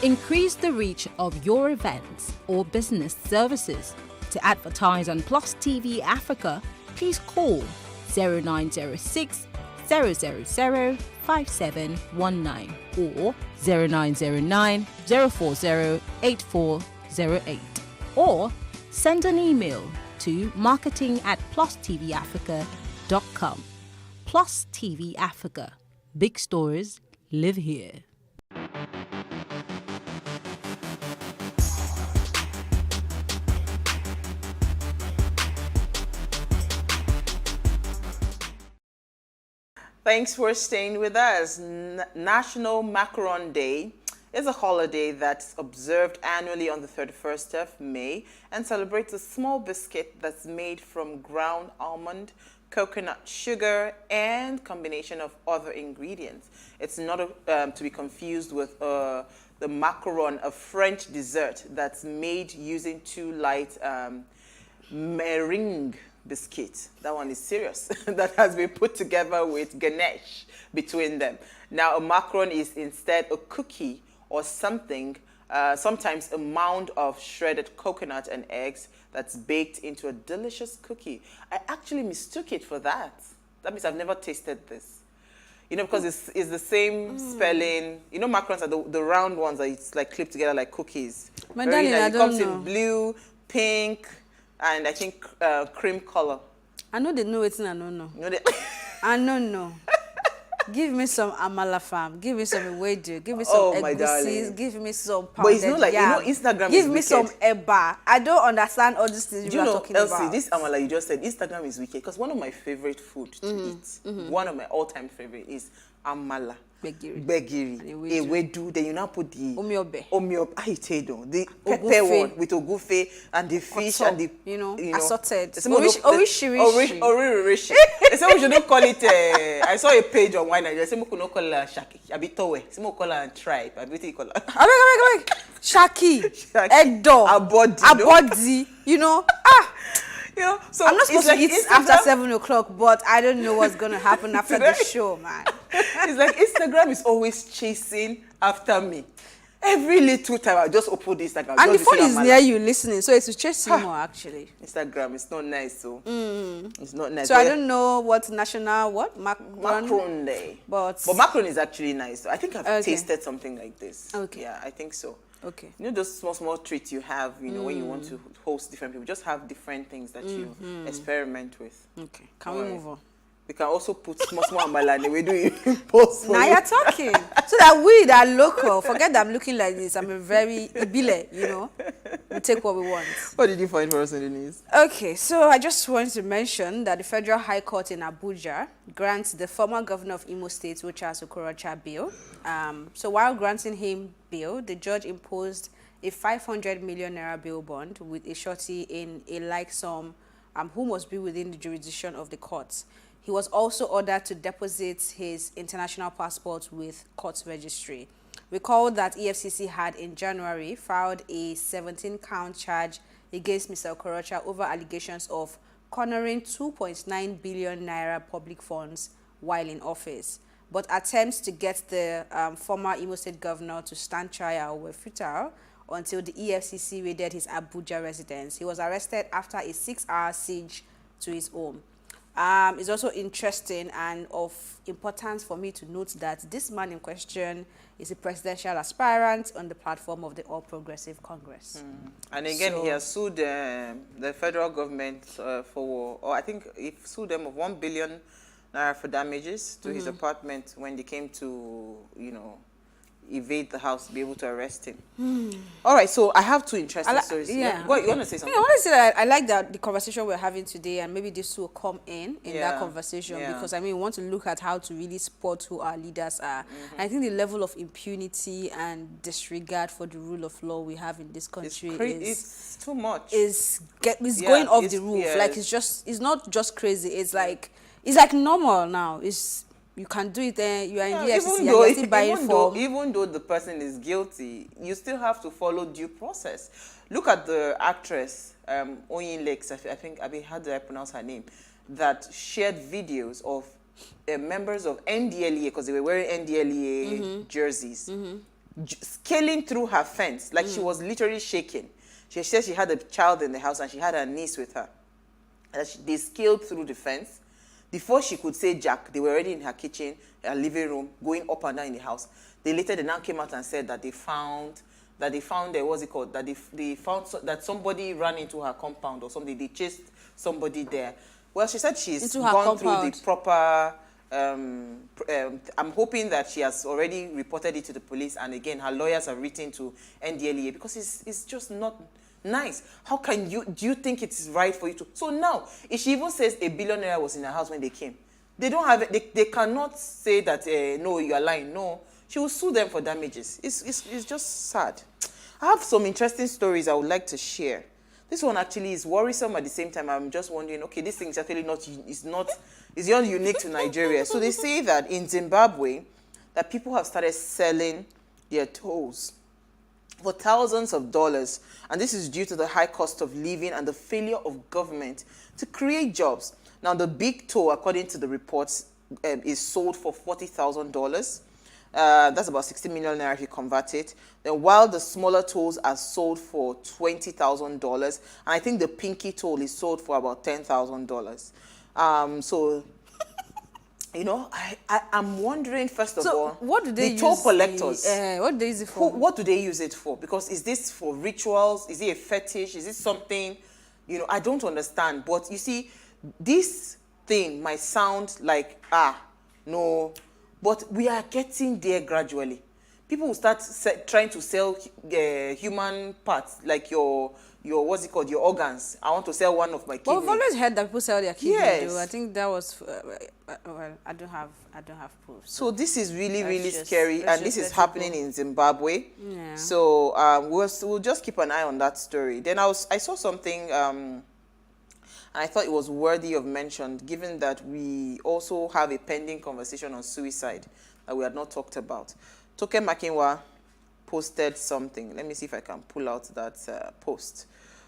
[SPEAKER 2] Increase the reach of your events or business services. To advertise on Plus TV Africa, please call 0906 000 5719 or 0909 040 8408, or send an email to marketing@plustvafrica.com. Plus TV Africa. Big stories live here.
[SPEAKER 1] Thanks for staying with us. National Macaron Day is a holiday that's observed annually on the 31st of May and celebrates a small biscuit that's made from ground almond, coconut sugar, and combination of other ingredients. It's not to be confused with the macaron, a French dessert that's made using 2 light meringue biscuit. That one is serious. That has been put together with ganache between them. Now, a macaron is instead a cookie or something, sometimes a mound of shredded coconut and eggs that's baked into a delicious cookie. I actually mistook it for that. That means I've never tasted this. You know, because it's the same spelling. You know, macarons are the round ones that it's like clipped together like cookies.
[SPEAKER 28] My
[SPEAKER 1] Very
[SPEAKER 28] darling,
[SPEAKER 1] nice.
[SPEAKER 28] I
[SPEAKER 1] It
[SPEAKER 28] don't
[SPEAKER 1] comes
[SPEAKER 28] know.
[SPEAKER 1] in blue, pink, and I think cream color.
[SPEAKER 28] I know they know it's I don't know.
[SPEAKER 1] You know they
[SPEAKER 28] I don't know. Give me some amala farm. Give me some ewedu. Give me some
[SPEAKER 1] Oh, my
[SPEAKER 28] eggusis.
[SPEAKER 1] darling.
[SPEAKER 28] Give me some pounded
[SPEAKER 1] But it's not like,
[SPEAKER 28] yam.
[SPEAKER 1] you know, Instagram
[SPEAKER 28] Give
[SPEAKER 1] is
[SPEAKER 28] me
[SPEAKER 1] wicked.
[SPEAKER 28] some eba. I don't understand all these things
[SPEAKER 1] Do
[SPEAKER 28] you
[SPEAKER 1] you
[SPEAKER 28] are
[SPEAKER 1] know,
[SPEAKER 28] talking
[SPEAKER 1] Elsie,
[SPEAKER 28] about.
[SPEAKER 1] this amala you just said, Instagram is wicked. Because one of my favorite food to eat, one of my all-time favorite is amala. Begiri. Ewedu. Then you now put the
[SPEAKER 28] omiobe.
[SPEAKER 1] I tell you, the pepper
[SPEAKER 28] Ogufe.
[SPEAKER 1] one with ogufe and the fish
[SPEAKER 28] Koto,
[SPEAKER 1] and the
[SPEAKER 28] you know, assorted.
[SPEAKER 1] They say we
[SPEAKER 28] Orishirishi.
[SPEAKER 1] They say we should not call it. I saw a page on wine. They say we could not call it shaki. Abitowe. Say we call it tribe. Abiti call it.
[SPEAKER 28] Abeg. Shaki. Edo. Abodi. You know.
[SPEAKER 1] You know, so
[SPEAKER 28] I'm not supposed
[SPEAKER 1] it's
[SPEAKER 28] to
[SPEAKER 1] like
[SPEAKER 28] eat
[SPEAKER 1] Instagram-
[SPEAKER 28] after 7 o'clock, but I don't know what's going to happen after the show, man.
[SPEAKER 1] It's like Instagram is always chasing after me. Every little time I just open the Instagram.
[SPEAKER 28] And the
[SPEAKER 1] just
[SPEAKER 28] phone
[SPEAKER 1] see
[SPEAKER 28] is
[SPEAKER 1] Amala.
[SPEAKER 28] near you listening, so it will chase you more, actually.
[SPEAKER 1] Instagram, it's not nice, so it's not nice.
[SPEAKER 28] So I don't know what national,
[SPEAKER 1] Macron Day.
[SPEAKER 28] But
[SPEAKER 1] Macron is actually nice. So I think I've
[SPEAKER 28] Okay.
[SPEAKER 1] tasted something like this.
[SPEAKER 28] Okay.
[SPEAKER 1] Yeah, I think so.
[SPEAKER 28] Okay.
[SPEAKER 1] You know those small treats you have, you know, when you want to host different people, just have different things that you experiment with.
[SPEAKER 28] Okay. Can we move on?
[SPEAKER 1] We can also put small amala and we do it post for
[SPEAKER 28] Now
[SPEAKER 1] you.
[SPEAKER 28] you're talking. So that we that are local, forget that I'm looking like this. I'm a very ibile, you know. We take what we want.
[SPEAKER 1] What did you find for us in the news?
[SPEAKER 28] Okay, so I just want to mention that the Federal High Court in Abuja grants the former governor of Imo State, Rochas Okorocha, bail. So while granting him bail, the judge imposed a 500 million naira bail bond with a surety in a like sum who must be within the jurisdiction of the court. He was also ordered to deposit his international passport with court registry. Recall that EFCC had in January filed a 17-count charge against Mr. Okorocha over allegations of cornering 2.9 billion naira public funds while in office. But attempts to get the former Imo State governor to stand trial were futile until the EFCC raided his Abuja residence. He was arrested after a 6-hour siege to his home. It's also interesting and of importance for me to note that this man in question is a presidential aspirant on the platform of the All Progressive Congress.
[SPEAKER 1] And again,
[SPEAKER 28] So-
[SPEAKER 1] he has sued the federal government or I think he sued them of 1 billion naira for damages to his apartment when they came to, you know, evade the house to be able to arrest him. All right, so I have two interesting stories.
[SPEAKER 28] Yeah.
[SPEAKER 1] What, you want to say something?
[SPEAKER 28] I want to say that I like that the conversation we're having today, and maybe this will come in
[SPEAKER 1] Yeah.
[SPEAKER 28] that conversation,
[SPEAKER 1] Yeah.
[SPEAKER 28] because I mean, we want to look at how to really spot who our leaders are. And I think the level of impunity and disregard for the rule of law we have in this country
[SPEAKER 1] It's too much.
[SPEAKER 28] is
[SPEAKER 1] Yeah,
[SPEAKER 28] going off
[SPEAKER 1] it's-
[SPEAKER 28] the roof.
[SPEAKER 1] yeah,
[SPEAKER 28] Like it's not just crazy. It's like normal now. You can do it. You are in the FCC. You're still buying form.
[SPEAKER 1] Even though the person is guilty, you still have to follow due process. Look at the actress, Oyin Lakes, I think, how do I pronounce her name, that shared videos of members of NDLEA, because they were wearing NDLEA jerseys, scaling through her fence, like she was literally shaking. She said she had a child in the house and she had her niece with her. And they scaled through the fence. Before she could say Jack, they were already in her kitchen, her living room, going up and down in the house. They now came out and said that they found what's it called? That they found that somebody ran into her compound or something. They chased somebody there. Well, she said she's
[SPEAKER 28] Into her
[SPEAKER 1] gone through
[SPEAKER 28] compound.
[SPEAKER 1] the proper. I'm hoping that she has already reported it to the police, and again, her lawyers have written to NDLEA because it's just not nice. How can do you think it is right for you to? So now, if she even says a billionaire was in her house when they came, they don't have it. They cannot say that no, you are lying. No, she will sue them for damages. It's just sad. I have some interesting stories I would like to share. This one actually is worrisome at the same time. I'm just wondering, okay, this thing is actually not unique to Nigeria. So they say that in Zimbabwe, that people have started selling their toes for thousands of dollars. And this is due to the high cost of living and the failure of government to create jobs. Now, the big toe, according to the reports, is sold for $40,000. That's about 60 million naira if you convert it. Then while the smaller tolls are sold for $20,000, and I think the pinky toll is sold for about $10,000. So, you know, I'm wondering, first of all,
[SPEAKER 28] what do they
[SPEAKER 1] the toll collectors,
[SPEAKER 28] what do they use it for?
[SPEAKER 1] what do they use it for? Because is this for rituals? Is it a fetish? Is it something, you know, I don't understand. But you see, this thing might sound like, no, but we are getting there gradually. People will start trying to sell human parts, like your what's it called, your organs. I want to sell one of my kidneys.
[SPEAKER 28] Well, we've always heard that people sell their kidneys.
[SPEAKER 1] Yes.
[SPEAKER 28] I think that was well, I don't have proof.
[SPEAKER 1] So this is really, really
[SPEAKER 28] just,
[SPEAKER 1] scary, and this is happening in Zimbabwe.
[SPEAKER 28] Yeah.
[SPEAKER 1] So we'll just keep an eye on that story. Then I saw something, and I thought it was worthy of mention, given that we also have a pending conversation on suicide that we had not talked about. Toke Makinwa posted something. Let me see if I can pull out that post.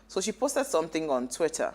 [SPEAKER 1] So she posted something on Twitter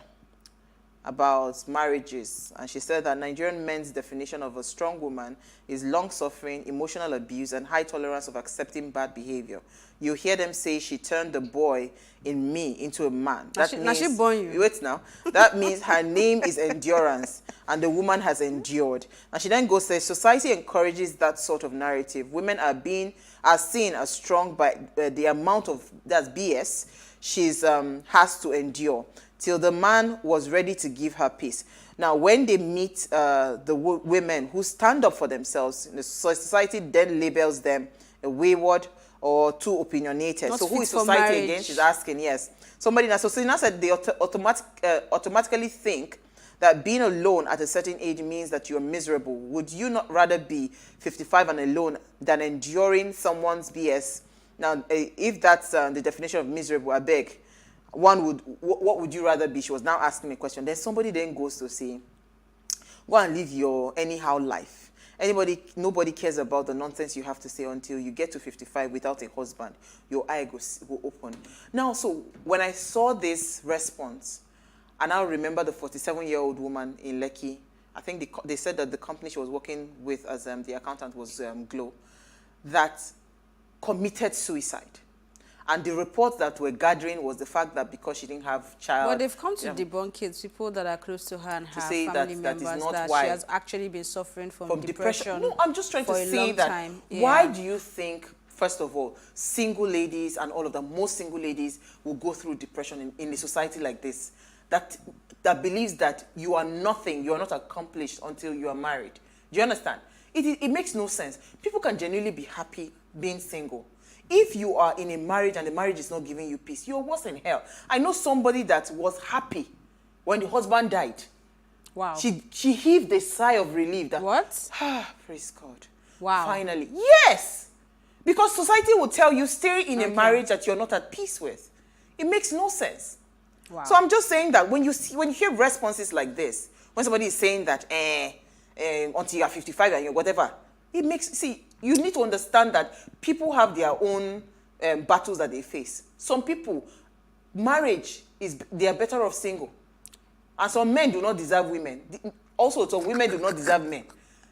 [SPEAKER 1] about marriages, and she said that Nigerian men's definition of a strong woman is long-suffering, emotional abuse, and high tolerance of accepting bad behavior. You hear them say she turned the boy in me into a man.
[SPEAKER 28] Now she born you.
[SPEAKER 1] Wait now. That means her name is endurance, and the woman has endured. And she then goes, says, society encourages that sort of narrative. Women are seen as strong by the amount of, that's BS, she's has to endure till the man was ready to give her peace. Now, when they meet the women who stand up for themselves, the society then labels them a wayward or too opinionated.
[SPEAKER 28] Not
[SPEAKER 1] so who
[SPEAKER 28] fit
[SPEAKER 1] is
[SPEAKER 28] for
[SPEAKER 1] society
[SPEAKER 28] marriage.
[SPEAKER 1] again? She's asking, yes. Somebody now, so Selena said they automatically think that being alone at a certain age means that you're miserable. Would you not rather be 55 and alone than enduring someone's BS? Now, if that's the definition of miserable, I beg, what would you rather be? She was now asking me a question. Then somebody then goes to say, go and live your anyhow life. Nobody cares about the nonsense you have to say until you get to 55 without a husband. Your eye will open. Now, so when I saw this response, I now remember the 47-year-old woman in Lekki. I think they said that the company she was working with as the accountant was Glow, that committed suicide. And the reports that were gathering was the fact that because she didn't have child.
[SPEAKER 28] Well, they've come to debunk it. People that are close to her and her
[SPEAKER 1] say
[SPEAKER 28] family
[SPEAKER 1] that
[SPEAKER 28] members,
[SPEAKER 1] is not
[SPEAKER 28] that
[SPEAKER 1] why.
[SPEAKER 28] she has actually been suffering from depression.
[SPEAKER 1] No, I'm just trying to say that. Why do you think, first of all, single ladies and all of them, most single ladies will go through depression in a society like this, that believes that you are nothing, you are not accomplished until you are married? Do you understand? It makes no sense. People can genuinely be happy being single. If you are in a marriage and the marriage is not giving you peace, you're worse in hell. I know somebody that was happy when the husband died.
[SPEAKER 28] Wow.
[SPEAKER 1] She heaved a sigh of relief. That,
[SPEAKER 28] what?
[SPEAKER 1] Praise God.
[SPEAKER 28] Wow.
[SPEAKER 1] Finally. Yes! Because society will tell you stay in a marriage that you're not at peace with. It makes no sense.
[SPEAKER 28] Wow.
[SPEAKER 1] So I'm just saying that when you hear responses like this, when somebody is saying that until you're 55 and you're whatever, it makes, you need to understand that people have their own battles that they face. Some people, marriage they are better off single. And some men do not deserve women. Also, some women do not deserve men.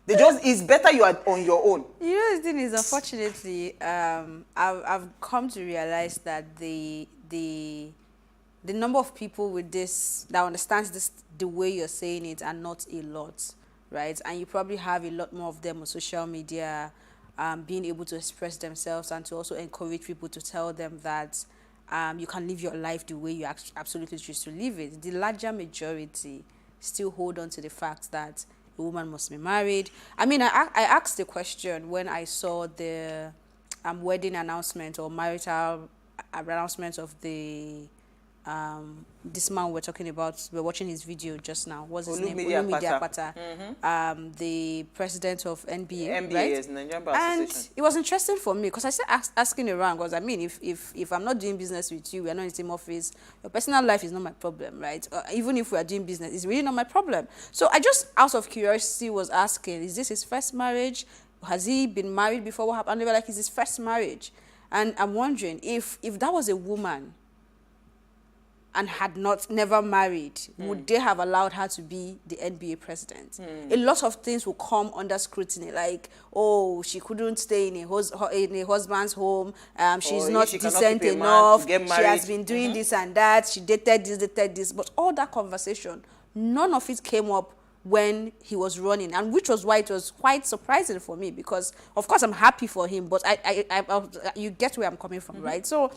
[SPEAKER 1] It's better you are on your own.
[SPEAKER 28] You know, the thing is, unfortunately, I've come to realize that the number of people with this, that understands this the way you're saying it, are not a lot, right? And you probably have a lot more of them on social media, being able to express themselves and to also encourage people to tell them that you can live your life the way you absolutely choose to live it. The larger majority still hold on to the fact that a woman must be married. I mean, I asked the question when I saw the wedding announcement or marital announcement of the this man we're talking about. We're watching his video just now. What's his name? Olumide Akpata, the president of NBA, right?
[SPEAKER 1] Is Nigerian Bar Association.
[SPEAKER 28] And it was interesting for me because I started asking around, because I mean, if I'm not doing business with you, we're not in the same office, your personal life is not my problem, right? Even if we are doing business, it's really not my problem. So I just, out of curiosity, was asking, is this his first marriage? Has he been married before? What happened? And they were like, it's his first marriage. And I'm wondering if that was a woman and had never married, would they have allowed her to be the NBA president? A lot of things will come under scrutiny, like, oh, she couldn't stay in a husband's home, she's not decent enough, she has been doing this and that, she dated this, but all that conversation, none of it came up when he was running, and which was why it was quite surprising for me, because of course I'm happy for him, but you get where I'm coming from, right? So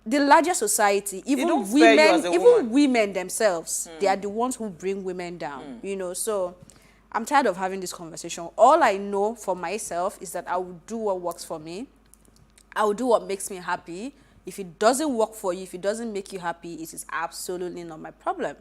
[SPEAKER 28] the larger society, even women themselves, they are the ones who bring women down, you know. So I'm tired of having this conversation. All I know for myself is that I will do what works for me. I will do what makes me happy. If it doesn't work for you, if it doesn't make you happy, it is absolutely not my problem.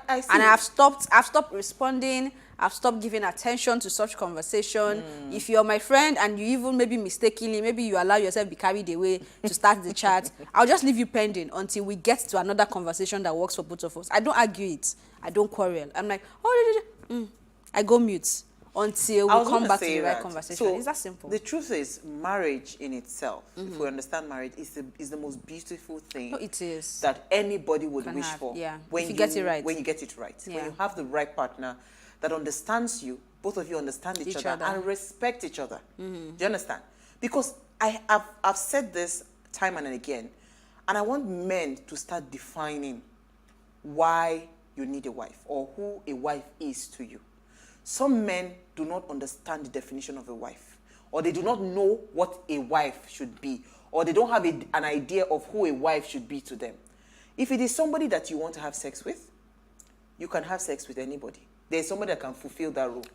[SPEAKER 1] I see.
[SPEAKER 28] And I've stopped responding. I've stopped giving attention to such conversation. If you're my friend and you even maybe mistakenly, maybe you allow yourself to be carried away to start the chat, I'll just leave you pending until we get to another conversation that works for both of us. I don't argue it. I don't quarrel. I'm like, I go mute until we come back to the right conversation.
[SPEAKER 1] So
[SPEAKER 28] it's that simple.
[SPEAKER 1] The truth is, marriage in itself, if we understand marriage, is the most beautiful thing.
[SPEAKER 28] No, it is.
[SPEAKER 1] That anybody would wish for.
[SPEAKER 28] Yeah.
[SPEAKER 1] When
[SPEAKER 28] if you get it right.
[SPEAKER 1] When you get it right.
[SPEAKER 28] Yeah.
[SPEAKER 1] When you have the right partner that understands you, both of you understand each other and respect each other. Do you understand? Because I've said this time and again, and I want men to start defining why you need a wife or who a wife is to you. Some men do not understand the definition of a wife, or they do not know what a wife should be, or they don't have an idea of who a wife should be to them. If it is somebody that you want to have sex with, you can have sex with anybody. There's somebody that can fulfill that role.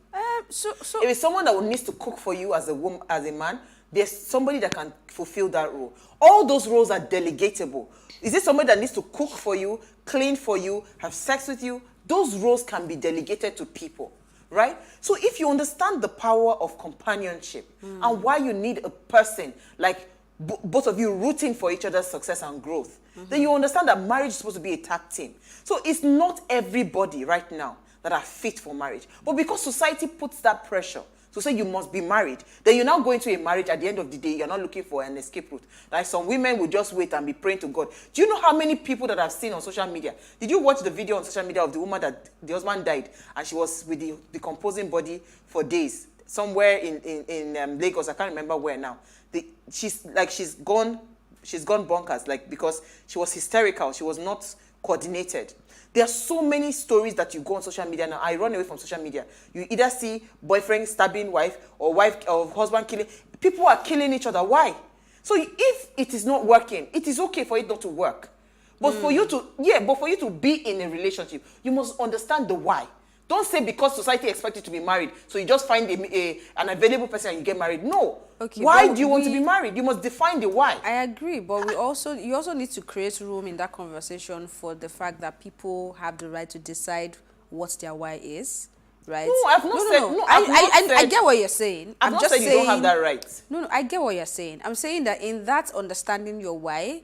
[SPEAKER 1] If it's someone that needs to cook for you as a woman, as a man, there's somebody that can fulfill that role. All those roles are delegatable. Is it somebody that needs to cook for you, clean for you, have sex with you? Those roles can be delegated to people. Right? So if you understand the power of companionship and why you need a person like both of you rooting for each other's success and growth, then you understand that marriage is supposed to be a tag team. So it's not everybody right now that are fit for marriage. But because society puts that pressure to say you must be married, then you're now going to a marriage. At the end of the day, you're not looking for an escape route. Like some women will just wait and be praying to God. Do you know how many people that I've seen on social media? Did you watch the video on social media of the woman that the husband died and she was with the decomposing body for days somewhere in Lagos? I can't remember where now. She's gone bonkers, like, because she was hysterical. She was not coordinated. There are so many stories that you go on social media now. I run away from social media. You either see boyfriend stabbing wife or husband killing. People are killing each other. Why? So if it is not working, it is okay for it not to work. But for you to be in a relationship, you must understand the why. Don't say because society expects you to be married, so you just find an available person and you get married. No. Okay, why do you want to be married? You must define the why.
[SPEAKER 28] I agree, but you also need to create room in that conversation for the fact that people have the right to decide what their why is, right?
[SPEAKER 1] No, I've not said. No, I
[SPEAKER 28] get what you're saying.
[SPEAKER 1] I'm just saying you don't have that right.
[SPEAKER 28] No, I get what you're saying. I'm saying that in that understanding your why,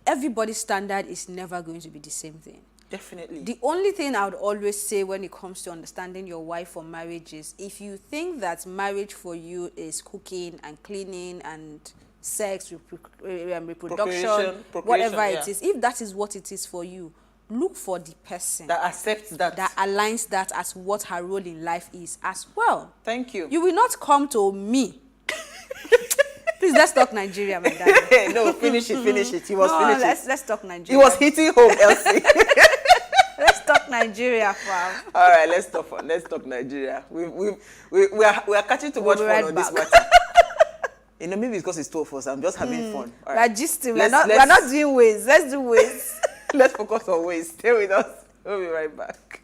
[SPEAKER 28] everybody's standard is never going to be the same thing.
[SPEAKER 1] Definitely.
[SPEAKER 28] The only thing I would always say when it comes to understanding your why for marriage is, if you think that marriage for you is cooking and cleaning and sex, reproduction, whatever it is, if that is what it is for you, look for the person
[SPEAKER 1] that accepts that,
[SPEAKER 28] that aligns that as what her role in life is as well.
[SPEAKER 1] Thank you.
[SPEAKER 28] You will not come to me. Please, let's talk Nigeria, my darling.
[SPEAKER 1] No, finish it. He was finishing.
[SPEAKER 28] Let's talk Nigeria.
[SPEAKER 1] He was hitting home, Elsie.
[SPEAKER 28] Let's talk Nigeria, fam.
[SPEAKER 1] All right, let's talk Nigeria. We are catching too much fun on this matter. You know, maybe it's because it's 2 of us. I'm just having fun.
[SPEAKER 28] All right. We're not doing ways. Let's do ways.
[SPEAKER 1] Let's focus on ways. Stay with us. We'll be right back.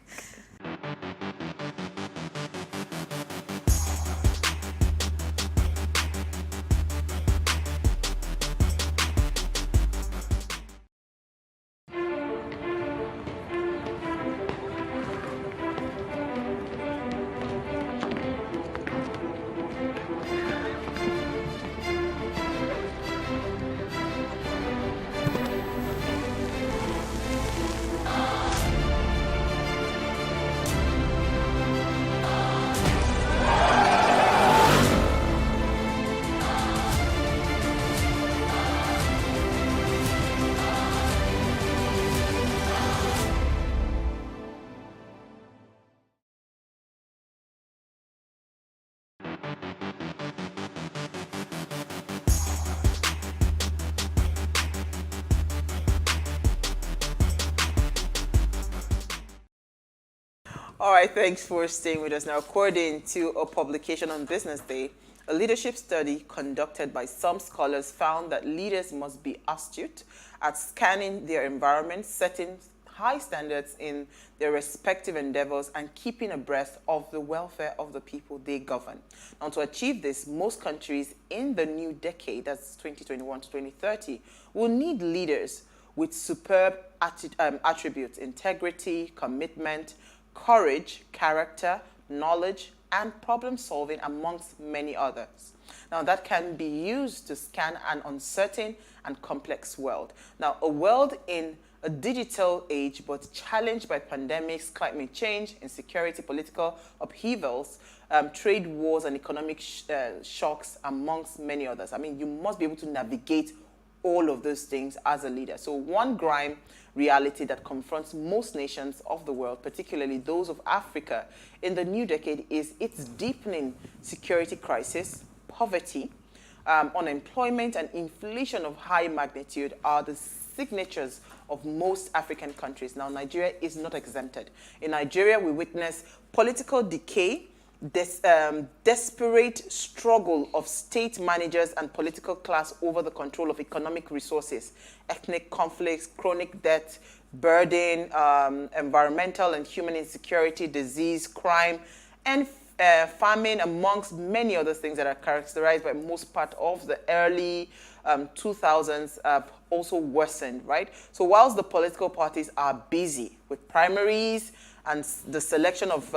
[SPEAKER 1] All right, thanks for staying with us. Now, according to a publication on Business Day, a leadership study conducted by some scholars found that leaders must be astute at scanning their environment, setting high standards in their respective endeavors, and keeping abreast of the welfare of the people they govern. Now, to achieve this, most countries in the new decade, that's 2021 to 2030, will need leaders with superb attributes: integrity, commitment, courage, character, knowledge, and problem solving, amongst many others. Now, that can be used to scan an uncertain and complex world. Now, a world in a digital age, but challenged by pandemics, climate change, insecurity, political upheavals, trade wars, and economic shocks, amongst many others. I mean, you must be able to navigate all of those things as a leader. So one grime reality that confronts most nations of the world, particularly those of Africa, in the new decade is its deepening security crisis. Poverty, unemployment, and inflation of high magnitude are the signatures of most African countries. Now, Nigeria is not exempted. In Nigeria, we witness political decay, desperate struggle of state managers and political class over the control of economic resources, ethnic conflicts, chronic debt, burden, environmental and human insecurity, disease, crime, and famine, amongst many other things that are characterized by most part of the early 2000s, also worsened, right? So whilst the political parties are busy with primaries and the selection of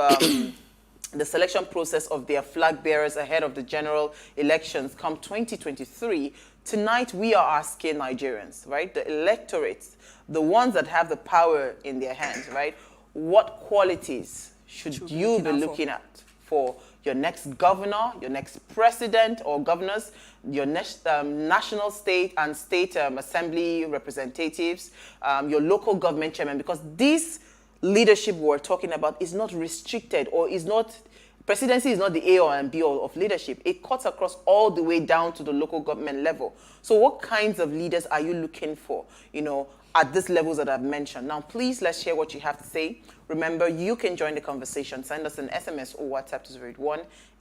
[SPEAKER 1] the selection process of their flag bearers ahead of the general elections come 2023, tonight we are asking Nigerians, right, the electorates, the ones that have the power in their hands, right, what qualities should you be looking at for your next governor, your next president or governors, your next national, state, and state assembly representatives, your local government chairman, because this leadership we're talking about is not restricted, or is not, presidency is not the A or and B all of leadership. It cuts across all the way down to the local government level. So what kinds of leaders are you looking for, you know, at these levels that I've mentioned? Now, please, let's share what you have to say. Remember, you can join the conversation. Send us an SMS or WhatsApp to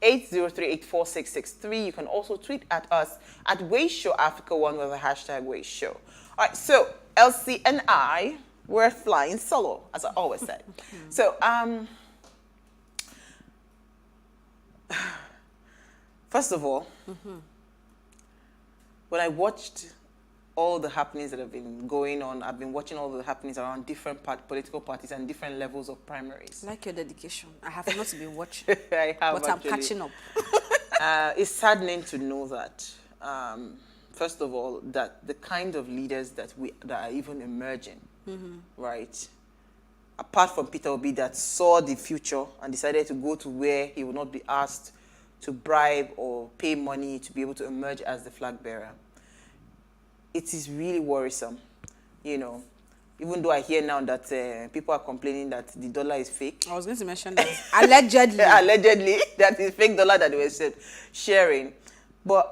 [SPEAKER 1] 081-803-84663. You can also tweet at us at Ways Show Africa 1 with the hashtag Ways Show. All right, so Elsie and I, we're flying solo, as I always said. So, first of all, when I watched all the happenings that have been going on, I've been watching all the happenings around different political parties and different levels of primaries.
[SPEAKER 28] I like your dedication. I have not been watching,
[SPEAKER 1] I have,
[SPEAKER 28] but
[SPEAKER 1] actually.
[SPEAKER 28] I'm catching up.
[SPEAKER 1] It's saddening to know that, first of all, that the kind of leaders that are even emerging, right? Apart from Peter Obi, that saw the future and decided to go to where he would not be asked to bribe or pay money to be able to emerge as the flag bearer. It is really worrisome, you know, even though I hear now that people are complaining that the dollar is fake.
[SPEAKER 28] I was going to mention that. Allegedly.
[SPEAKER 1] Allegedly, that is fake dollar that they were sharing. But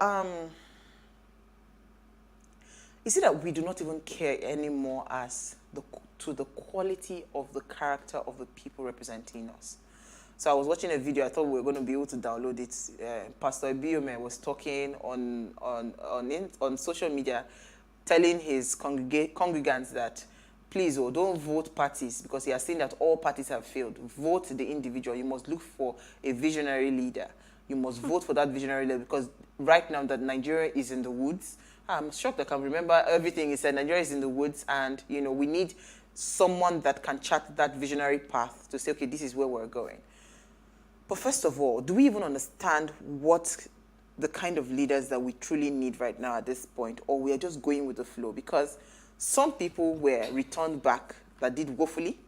[SPEAKER 1] is it that we do not even care anymore as to the quality of the character of the people representing us? So I was watching a video. I thought we were going to be able to download it. Pastor Ibiome was talking on social media, telling his congregants that, please, don't vote parties, because he has seen that all parties have failed. Vote the individual. You must look for a visionary leader. You must vote for that visionary leader, because right now that Nigeria is in the woods, I'm shocked I can remember everything he said. Nigeria is in the woods, and you know, we need someone that can chart that visionary path to say, okay, this is where we're going. But first of all, do we even understand what the kind of leaders that we truly need right now at this point, or we are just going with the flow? Because some people were returned back that did woefully.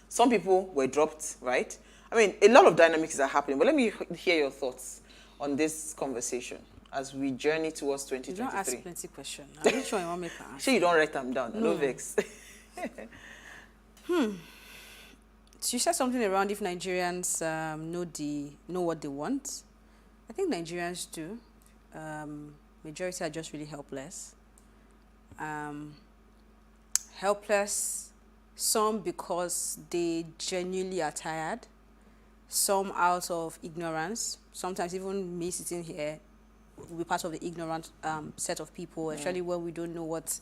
[SPEAKER 1] Some people were dropped, right? I mean, a lot of dynamics are happening. But let me hear your thoughts on this conversation as we journey towards 2023.
[SPEAKER 28] You don't ask plenty questions. I'm not sure I want to make an answer.
[SPEAKER 1] Sure, you don't write them down. No vex.
[SPEAKER 28] So you said something around if Nigerians know what they want. I think Nigerians do. Majority are just really helpless. Helpless Some because they genuinely are tired. Some out of ignorance. Sometimes even me sitting here will be part of the ignorant set of people, especially when we don't know what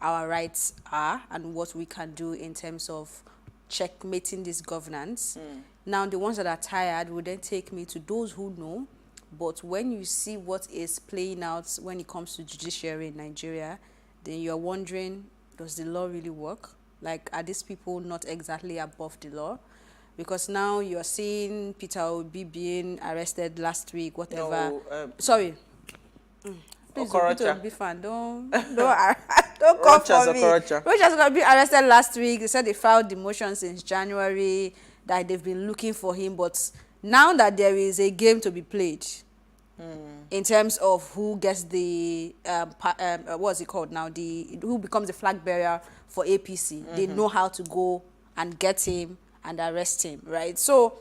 [SPEAKER 28] our rights are and what we can do in terms of checkmating this governance. Now, the ones that are tired will then take me to those who know. But when you see what is playing out when it comes to judiciary in Nigeria, then you're wondering, does the law really work? Like, are these people not exactly above the law? Because now you're seeing Peter Obi being arrested last week, whatever.
[SPEAKER 1] No,
[SPEAKER 28] Sorry. Please,
[SPEAKER 1] Okorocha.
[SPEAKER 28] Peter Obi fan, don't come for me. Rocha's going to be arrested last week. They said they filed the motion since January, that they've been looking for him. But now that there is a game to be played, in terms of who gets the, what's it called now, who becomes the flag bearer for APC, they know how to go and get him and arrest him, right? So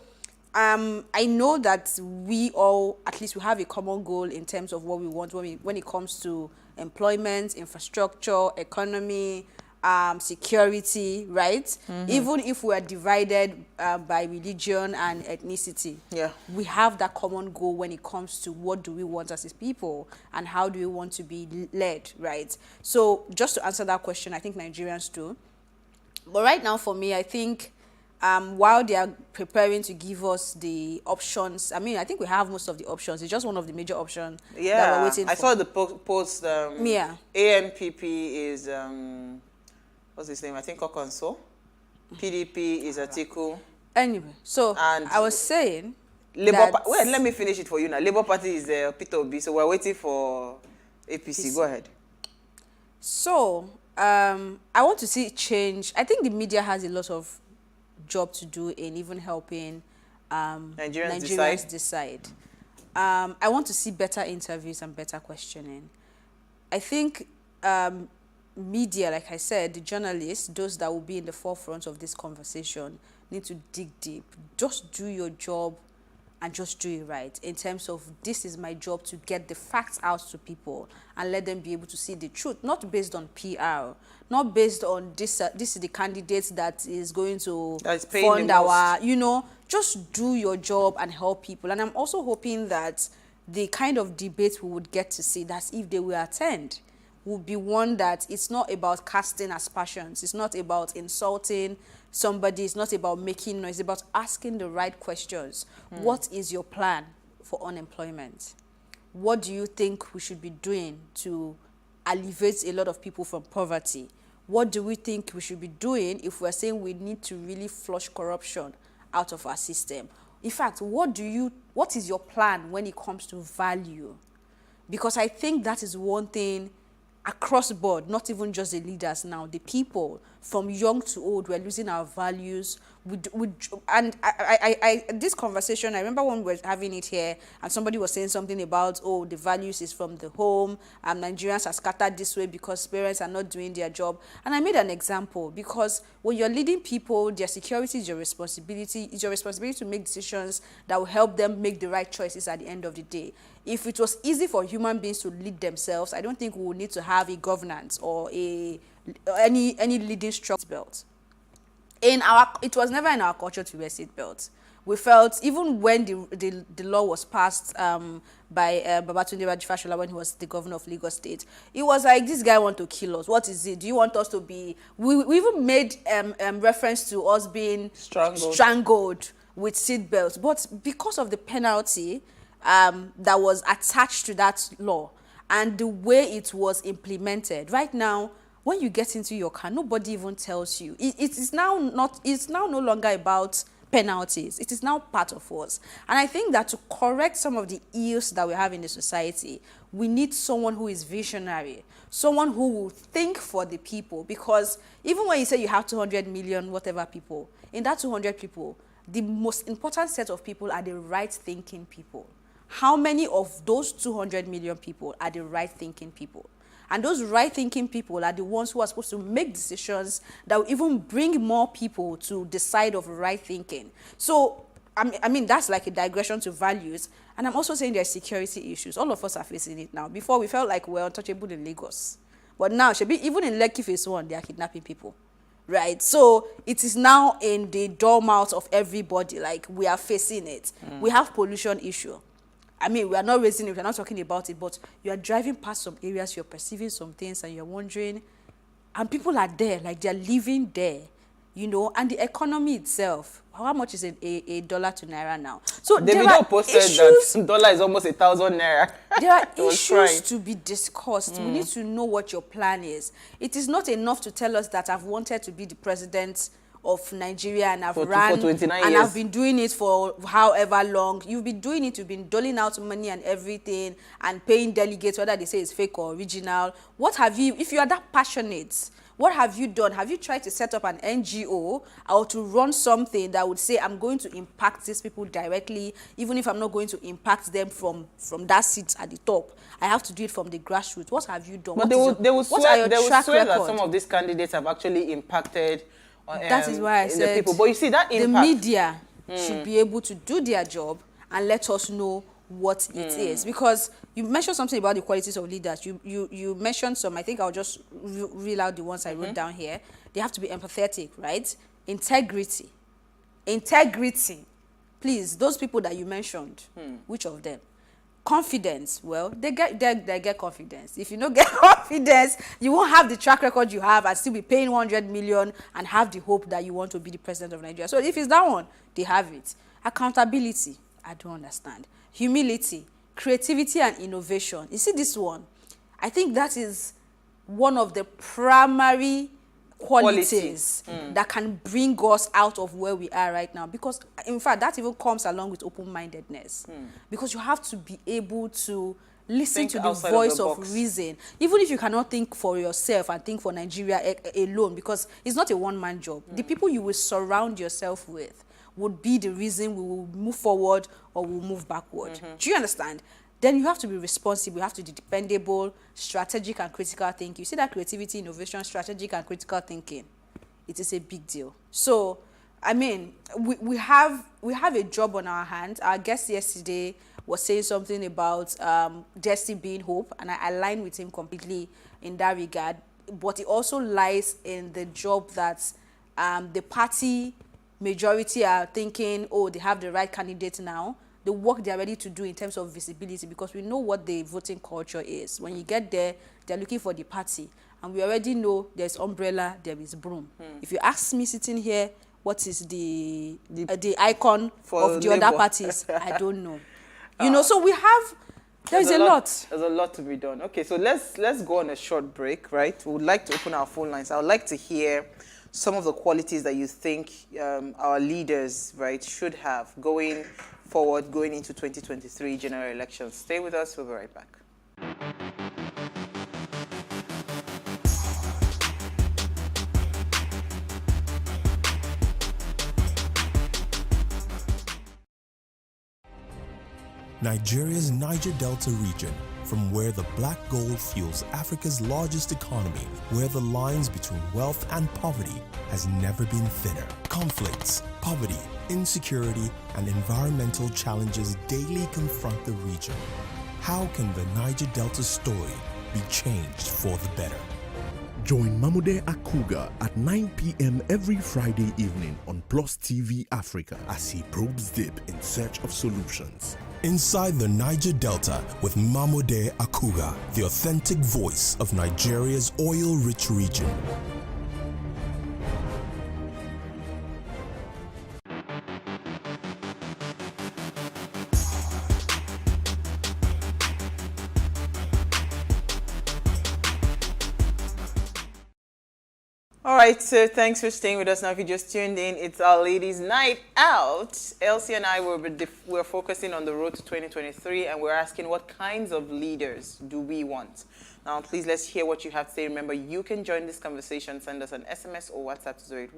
[SPEAKER 28] I know that we all, at least we have a common goal in terms of what we want when it comes to employment, infrastructure, economy, security, right? Even if we are divided by religion and ethnicity, we have that common goal when it comes to what do we want as people and how do we want to be led, right? So just to answer that question, I think Nigerians do. But right now for me, I think while they are preparing to give us the options, I mean, I think we have most of the options. It's just one of the major options that we're waiting for.
[SPEAKER 1] I saw the post. ANPP is, what's his name? I think Okonso. PDP is Atiku.
[SPEAKER 28] Anyway, so and I was saying
[SPEAKER 1] wait, let me finish it for you now. Labour Party is Peter Obi, so we're waiting for APC. Go ahead.
[SPEAKER 28] So, I want to see change. I think the media has a lot of job to do in even helping Nigerians decide. I want to see better interviews and better questioning. I think media, like I said, the journalists, those that will be in the forefront of this conversation, need to dig deep. Just do your job and just do it right in terms of this is my job to get the facts out to people and let them be able to see the truth, not based on PR, not based on this is the candidate that is going to fund our, just do your job and help people. And I'm also hoping that the kind of debate we would get to see, that if they will attend, would be one that it's not about casting aspersions, it's not about insulting somebody, it's not about making noise, it's about asking the right questions. What is your plan for unemployment? What do you think we should be doing to alleviate a lot of people from poverty? What do we think we should be doing if we're saying we need to really flush corruption out of our system? In fact, what is your plan when it comes to value? Because I think that is one thing across the board, not even just the leaders now, the people from young to old, we're losing our values. And this conversation, I remember when we were having it here and somebody was saying something about, the values is from the home, Nigerians are scattered this way because parents are not doing their job. And I made an example because when you're leading people, their security is your responsibility. It's your responsibility to make decisions that will help them make the right choices at the end of the day. If it was easy for human beings to lead themselves, I don't think we would need to have a governance or any leading structure belt. It was never in our culture to wear seatbelts. We felt, even when the law was passed by Babatunde Raji Fashola when he was the governor of Lagos State, it was like, this guy want to kill us. What is it? Do you want us to be... We even made reference to us being strangled with seatbelts. But because of the penalty that was attached to that law and the way it was implemented, right now, when you get into your car, nobody even tells you. It's now no longer about penalties. It is now part of us. And I think that to correct some of the ills that we have in the society, we need someone who is visionary, someone who will think for the people. Because even when you say you have 200 million, whatever people, in that 200 people, the most important set of people are the right-thinking people. How many of those 200 million people are the right-thinking people? And those right-thinking people are the ones who are supposed to make decisions that will even bring more people to the side of right thinking. So, I mean, that's like a digression to values. And I'm also saying there are security issues. All of us are facing it now. Before, we felt like we were untouchable in Lagos. But now, even in Lekki Phase 1, they are kidnapping people. right? So it is now in the doormouth of everybody. Like, we are facing it. We have pollution issue. I mean, we are not raising it, we're not talking about it, but you are driving past some areas, you're perceiving some things, and you're wondering, and people are there, like they're living there, you know, and the economy itself, how much is a dollar to naira now? So
[SPEAKER 1] The
[SPEAKER 28] there
[SPEAKER 1] video
[SPEAKER 28] are
[SPEAKER 1] posted
[SPEAKER 28] issues,
[SPEAKER 1] that dollar is almost 1,000 naira.
[SPEAKER 28] there are
[SPEAKER 1] It was
[SPEAKER 28] issues
[SPEAKER 1] crying.
[SPEAKER 28] to be discussed. We need to know what your plan is. It is not enough to tell us that I've wanted to be the president of Nigeria and I've
[SPEAKER 1] For
[SPEAKER 28] ran
[SPEAKER 1] 29
[SPEAKER 28] and
[SPEAKER 1] years.
[SPEAKER 28] I've been doing it for however long. You've been doing it, you've been doling out money and everything and paying delegates, whether they say it's fake or original. What have you, if you are that passionate, what have you done? Have you tried to set up an NGO or to run something that would say, I'm going to impact these people directly, even if I'm not going to impact them from that seat at the top? I have to do it from the grassroots. What have you done?
[SPEAKER 1] But they will swear that some of these candidates have actually impacted
[SPEAKER 28] that is why I said
[SPEAKER 1] the people. But you see, that impact,
[SPEAKER 28] the media should be able to do their job and let us know what it is. Because you mentioned something about the qualities of leaders. You mentioned some. I think I'll just reel out the ones I wrote down here. They have to be empathetic, right? Integrity. Please, those people that you mentioned, which of them? Confidence. Well, they get confidence. If you don't get confidence, you won't have the track record you have and still be paying 100 million and have the hope that you want to be the president of Nigeria. So if it's that one, they have it. Accountability, I don't understand. Humility, creativity and innovation. You see this one? I think that is one of the primary qualities that can bring us out of where we are right now, because in fact that even comes along with open-mindedness, because you have to be able to listen to the voice of reason, even if you cannot think for yourself and think for Nigeria alone, because it's not a one-man job. The people you will surround yourself with would be the reason we will move forward or we'll move backward. Do you understand? Then you have to be responsible, you have to be dependable, strategic and critical thinking. You see that creativity, innovation, strategic and critical thinking, it is a big deal. So, I mean, we have a job on our hands. Our guest yesterday was saying something about Destiny being hope, and I align with him completely in that regard. But it also lies in the job that the party majority are thinking, oh, they have the right candidate now. The work they're ready to do in terms of visibility, because we know what the voting culture is. When you get there, they're looking for the party. And we already know there's umbrella, there is broom. If you ask me sitting here, what is the icon of the other parties, I don't know. You know, so we have, there's a lot.
[SPEAKER 1] There's a lot to be done. Okay, so let's go on a short break, right? We would like to open our phone lines. I would like to hear some of the qualities that you think our leaders, right, should have going forward, going into 2023 general elections. Stay with us, we'll be right back.
[SPEAKER 3] Nigeria's Niger Delta region, from where the black gold fuels Africa's largest economy, where the lines between wealth and poverty has never been thinner. Conflicts, poverty, insecurity, and environmental challenges daily confront the region. How can the Niger Delta story be changed for the better?
[SPEAKER 4] Join Mamude Akuga at 9 p.m. every Friday evening on Plus TV Africa as he probes deep in search of solutions.
[SPEAKER 3] Inside the Niger Delta with Mamude Akuga, the authentic voice of Nigeria's oil-rich region.
[SPEAKER 1] All right, so thanks for staying with us. Now, if you just tuned in, it's our ladies' night out. Elsie and I we're focusing on the road to 2023, and we're asking what kinds of leaders do we want. Now, please, let's hear what you have to say. Remember, you can join this conversation. Send us an SMS or WhatsApp to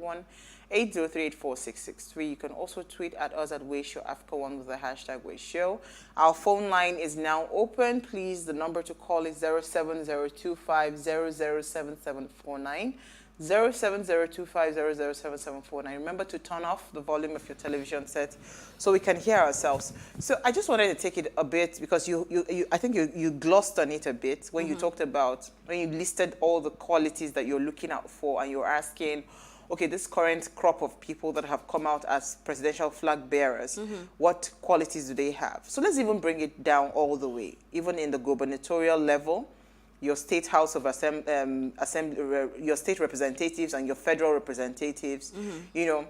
[SPEAKER 1] 081-803-84663. You can also tweet at us at Wayshow Africa1 with the hashtag Wayshow. Our phone line is now open. Please, the number to call is 07025007749. 07025007749. Remember to turn off the volume of your television set so we can hear ourselves. So I just wanted to take it a bit because I think you glossed on it a bit when you talked about, when you listed all the qualities that you're looking out for, and you're asking okay, this current crop of people that have come out as presidential flag bearers, what qualities do they have? So let's even bring it down all the way, even in the gubernatorial level, your state house of assembly, your state representatives and your federal representatives, you know,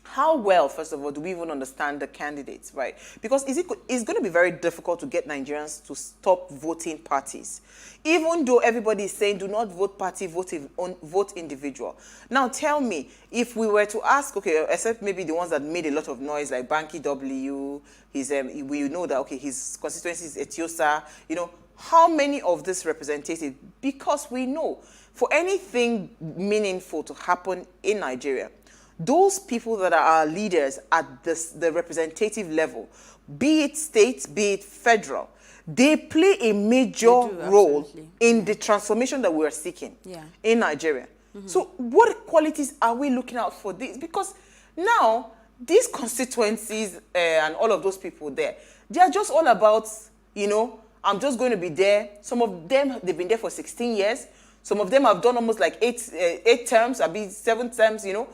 [SPEAKER 1] how well, first of all, do we even understand the candidates, right? Because it's going to be very difficult to get Nigerians to stop voting parties. Even though everybody is saying, do not vote party, vote individual. Now, tell me, if we were to ask, okay, except maybe the ones that made a lot of noise, like Banky W, we know that, okay, his constituency is Etiosa, you know, how many of this representatives? Because we know, for anything meaningful to happen in Nigeria, those people that are our leaders at the representative level, be it state, be it federal, they play a major role in the transformation that we are seeking in Nigeria. So what qualities are we looking out for this? Because now, these constituencies and all of those people there, they are just all about, you know, I'm just going to be there. Some of them, they've been there for 16 years. Some of them have done almost like 8 terms, I mean 7 terms, you know.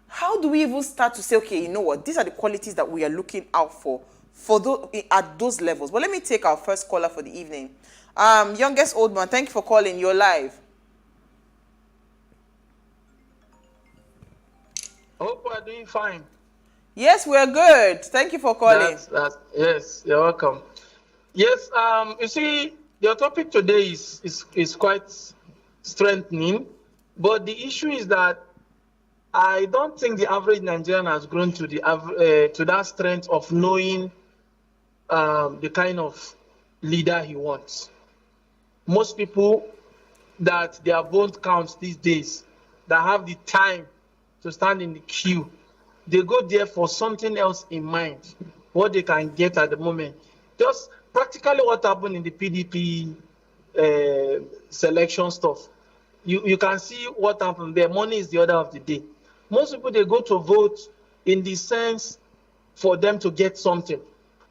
[SPEAKER 1] How do we even start to say, okay, you know what, these are the qualities that we are looking out for at those levels? But let me take our first caller for the evening. Youngest old man, thank you for calling. You're live.
[SPEAKER 5] Hope we're doing fine.
[SPEAKER 1] Yes, we're good. Thank you for calling.
[SPEAKER 5] Yes, you're welcome. Yes, you see, the topic today is quite strengthening, but the issue is that I don't think the average Nigerian has grown to to that strength of knowing the kind of leader he wants. Most people that their vote counts these days, that have the time to stand in the queue, they go there for something else in mind, what they can get at the moment. Just practically what happened in the PDP selection stuff. You can see what happened there. Money is the order of the day. Most people, they go to vote in the sense for them to get something.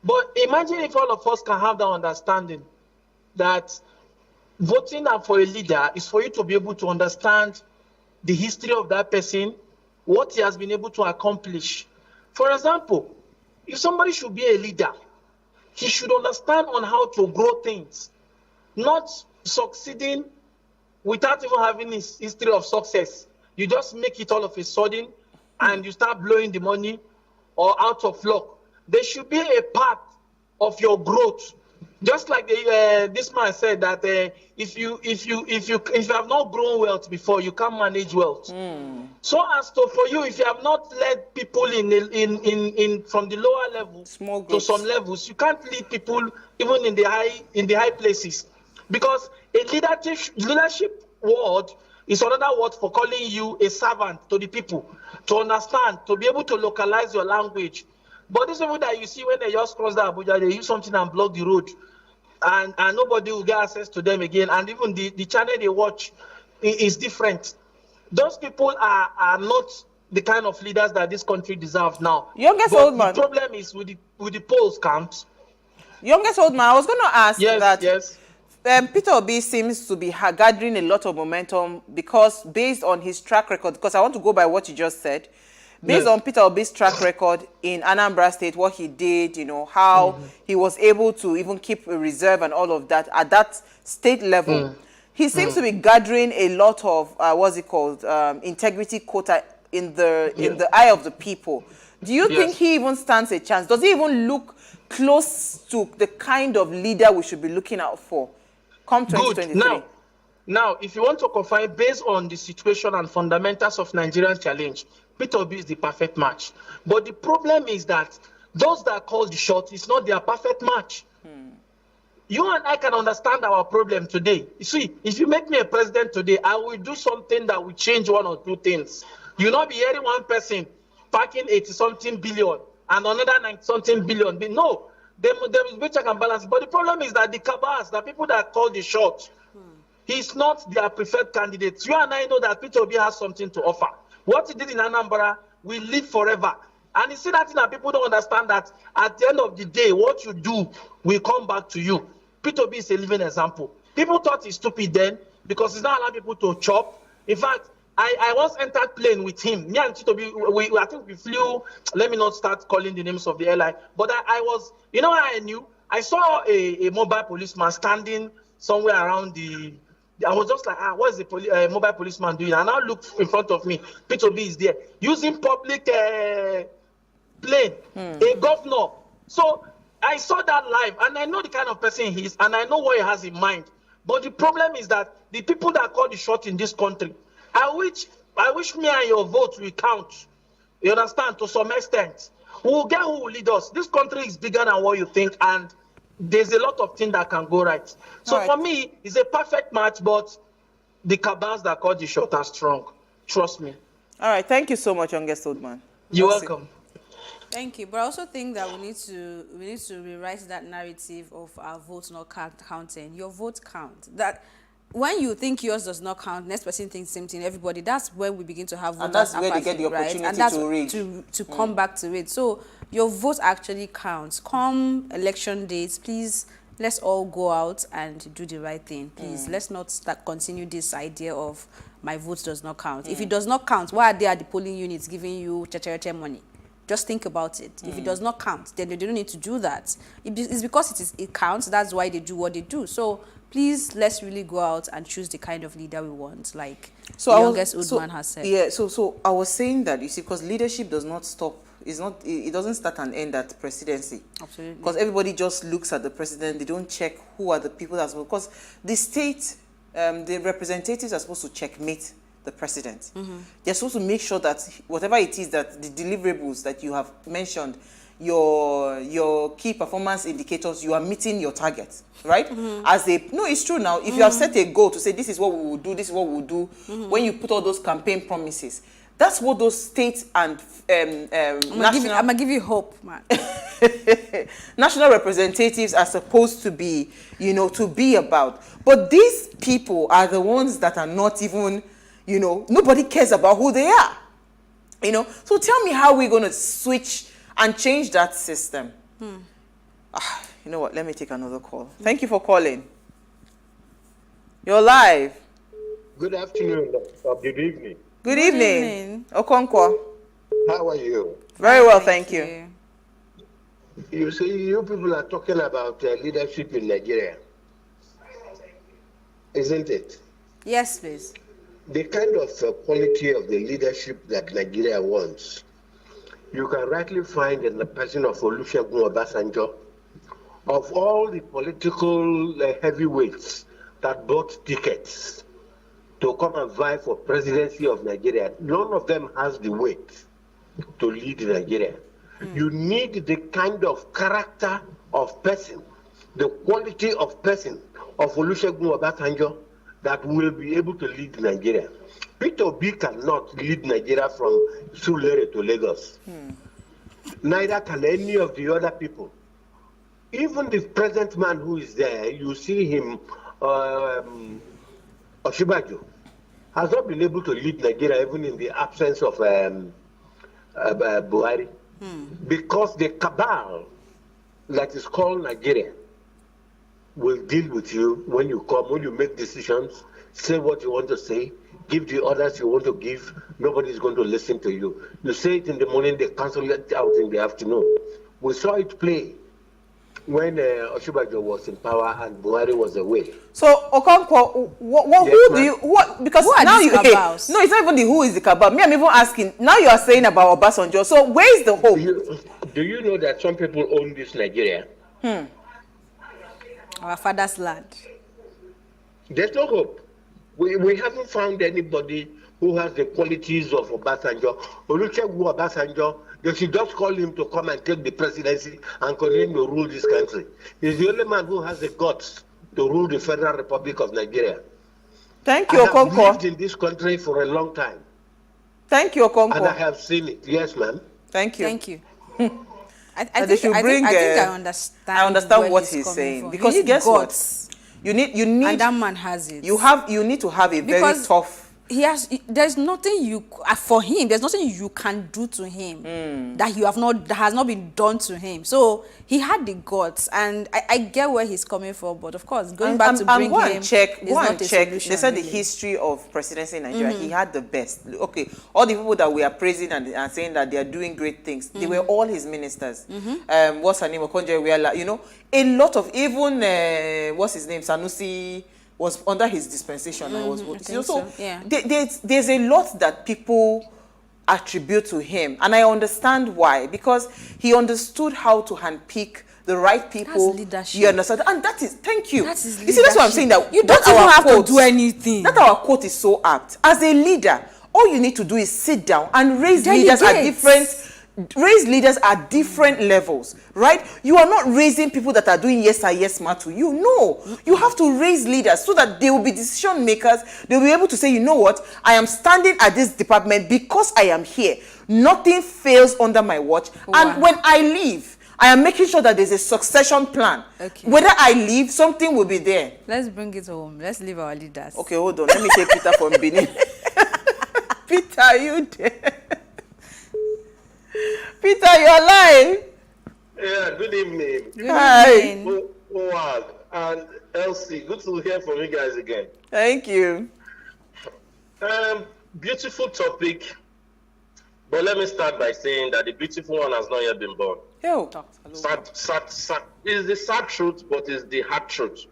[SPEAKER 5] But imagine if all of us can have that understanding that voting for a leader is for you to be able to understand the history of that person, what he has been able to accomplish. For example, if somebody should be a leader, he should understand on how to grow things, not succeeding without even having a history of success. You just make it all of a sudden and you start blowing the money or out of luck. There should be a part of your growth. Just like this man said that if you have not grown wealth before, you can't manage wealth. So as to for you, if you have not led people in from the lower level to some levels, you can't lead people even in the high places, because a leadership word is another word for calling you a servant to the people, to understand, to be able to localize your language. But this is what that you see when they just cross the Abuja, they use something and block the road, and nobody will get access to them again. And even the channel they watch is different. Those people are not the kind of leaders that this country deserves now.
[SPEAKER 1] Youngest old man.
[SPEAKER 5] The problem is with the polls count.
[SPEAKER 1] Youngest old man, I was going to ask that.
[SPEAKER 5] Yes.
[SPEAKER 1] Peter Obi seems to be gathering a lot of momentum because based on his track record, because I want to go by what you just said, based on Peter Obi's track record in Anambra State, what he did, you know, how he was able to even keep a reserve and all of that at that state level. He seems to be gathering a lot of, integrity quota in the eye of the people. Do you think he even stands a chance? Does he even look close to the kind of leader we should be looking out for come 2023?
[SPEAKER 5] Good. Now, if you want to confine based on the situation and fundamentals of Nigerian challenge, Peter Obi is the perfect match. But the problem is that those that call the shot is not their perfect match. You and I can understand our problem today. You see, if you make me a president today, I will do something that will change 1 or 2 things. You'll not be hearing one person packing 80-something billion and another 90-something billion. No, there will be check and balance. But the problem is that the cabals, the people that call the shot, he's not their preferred candidate. You and I know that Peter Obi has something to offer. What he did in Anambra will live forever. And you see that thing that people don't understand, that at the end of the day, what you do will come back to you. Peter Obi is a living example. People thought he's stupid then because he's not allowing people to chop. In fact, I once entered plane with him. Me and Chitobi, I think we flew. Let me not start calling the names of the airline. But I was, you know how I knew? I saw a mobile policeman standing somewhere around I was just like, what is the mobile policeman doing? And I looked in front of me. P2B is there using public plane, a governor. So I saw that live, and I know the kind of person he is, and I know what he has in mind. But the problem is that the people that call the shot in this country, I wish me and your votes will count. You understand? To some extent. We'll get who will lead us. This country is bigger than what you think, and there's a lot of things that can go right. So for me, it's a perfect match, but the cabals that call the shot are strong. Trust me.
[SPEAKER 1] All right. Thank you so much, youngest old man.
[SPEAKER 5] You're welcome.
[SPEAKER 28] Thank you, but I also think that we need to rewrite that narrative of our votes not counting. Your vote count. That when you think yours does not count, next person thinks the same thing. Everybody. That's when we begin to have voters.
[SPEAKER 1] And that's where they get the opportunity
[SPEAKER 28] right? And that's
[SPEAKER 1] to read.
[SPEAKER 28] to come back to it. So your vote actually counts. Come election dates, please. Let's all go out and do the right thing, please. Let's not continue this idea of my vote does not count. If it does not count, why are they at the polling units giving you cheche money? Just think about it. If it does not count, then they don't need to do that. It's because it counts. That's why they do what they do. So please, let's really go out and choose the kind of leader we want, like the youngest old man has said.
[SPEAKER 1] Yeah. So I was saying that, you see, because leadership does not stop. It doesn't start and end at presidency.
[SPEAKER 28] Absolutely.
[SPEAKER 1] Because everybody just looks at the president. They don't check who are the people that's because the state, the representatives are supposed to checkmate the president. They're supposed to make sure that whatever it is that the deliverables that you have mentioned, your key performance indicators, you are meeting your targets, right? No, it's true now. If you have set a goal to say this is what we will do, this is what we will do, when you put all those campaign promises, that's what those states and
[SPEAKER 28] I'm gonna give you hope, man.
[SPEAKER 1] national representatives are supposed to be, to be about. But these people are the ones that are not even, nobody cares about who they are. So tell me how we're going to switch and change that system. You know what? Let me take another call. Thank you for calling. You're live.
[SPEAKER 7] Good afternoon, or good evening.
[SPEAKER 1] Good evening. Okonkwo.
[SPEAKER 7] How are you?
[SPEAKER 1] Very well, thank you.
[SPEAKER 7] You see, you people are talking about leadership in Nigeria, isn't it?
[SPEAKER 28] Yes, please.
[SPEAKER 7] The kind of quality of the leadership that Nigeria wants, you can rightly find in the person of Olusegun Obasanjo. Of all the political heavyweights that bought tickets to come and vie for presidency of Nigeria, none of them has the weight to lead Nigeria. You need the kind of character of person, the quality of person of Olusegun Obasanjo that will be able to lead Nigeria. Peter Obi cannot lead Nigeria from Surulere to Lagos. Neither can any of the other people. Even the present man who is there, you see him, Osinbajo, has not been able to lead Nigeria even in the absence of Buhari. Because the cabal that is called Nigeria will deal with you when you come, when you make decisions, say what you want to say, give the orders you want to give. Nobody is going to listen to you. You say it in the morning, they cancel it out in the afternoon. We saw it play when Osinbajo was in power and Buhari was away.
[SPEAKER 1] So Okonkwo, because
[SPEAKER 28] who
[SPEAKER 1] now you
[SPEAKER 28] no, it's
[SPEAKER 1] not even the who is the cabal. Me, I'm even asking. Now you are saying about Obasanjo. So where is the hope?
[SPEAKER 7] Do you know that some people own this Nigeria?
[SPEAKER 28] Our father's land.
[SPEAKER 7] There's no hope. We haven't found anybody who has the qualities of Obasanjo. Olusegun Obasanjo, they should just call him to come and take the presidency and continue to rule this country. He's the only man who has the guts to rule the Federal Republic of Nigeria.
[SPEAKER 1] Thank you,
[SPEAKER 7] Okonkwo.
[SPEAKER 1] Okonkwo.
[SPEAKER 7] I've lived in this country for a long time.
[SPEAKER 1] Thank you, Okonkwo.
[SPEAKER 7] And I have seen it. Yes, ma'am.
[SPEAKER 1] Thank you.
[SPEAKER 28] Thank you. I
[SPEAKER 1] I understand what he's saying
[SPEAKER 28] from.
[SPEAKER 1] because guess what? You need
[SPEAKER 28] and that man has it.
[SPEAKER 1] You need to have a very tough
[SPEAKER 28] there's nothing for him, there's nothing you can do to him that has not been done to him. So he had the guts, and I get where he's coming from, but of course, going back to bring him is not a solution.
[SPEAKER 1] They said the history of presidency in Nigeria, he had the best. Okay, all the people that we are praising and saying that they are doing great things, they were all his ministers. What's her name? Okonjo-Iweala, you know, a lot of, even, what's his name? Sanusi was under his dispensation. There's a lot that people attribute to him, and I understand why, because he understood how to handpick the right people.
[SPEAKER 28] That's leadership.
[SPEAKER 1] You understand? And that is, thank you.
[SPEAKER 28] That is
[SPEAKER 1] you see, that's what I'm saying, that
[SPEAKER 28] you don't even have to do anything.
[SPEAKER 1] That our quote is so apt. As a leader, all you need to do is sit down and raise leaders at different levels, right? You are not raising people that are doing yes ma to you. No, you have to raise leaders so that they will be decision makers. They'll be able to say, you know what, I am standing at this department because I am here. Nothing fails under my watch. Wow. And when I leave, I am making sure that there's a succession plan. Okay. Whether I leave, something will be there.
[SPEAKER 28] Let's bring it home. Let's leave our leaders.
[SPEAKER 1] Okay, hold on. Let me take Peter from Benin. Peter, are you there? Peter, you're alive.
[SPEAKER 8] Yeah, good evening.
[SPEAKER 1] Good evening.
[SPEAKER 8] Wow. And Elsie, good to hear from you guys again.
[SPEAKER 1] Thank you.
[SPEAKER 8] Beautiful topic. But let me start by saying that the beautiful one has not yet been born. It's the sad truth, but it's the hard truth.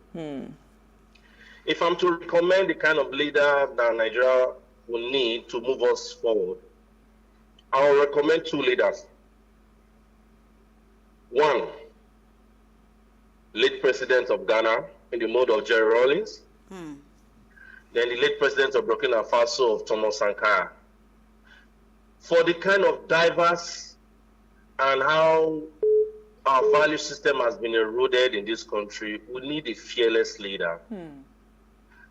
[SPEAKER 8] If I'm to recommend the kind of leader that Nigeria will need to move us forward, I will recommend two leaders. One, late president of Ghana in the mode of Jerry Rawlings. Then the late president of Burkina Faso of Thomas Sankara. For the kind of diverse and how our value system has been eroded in this country, we need a fearless leader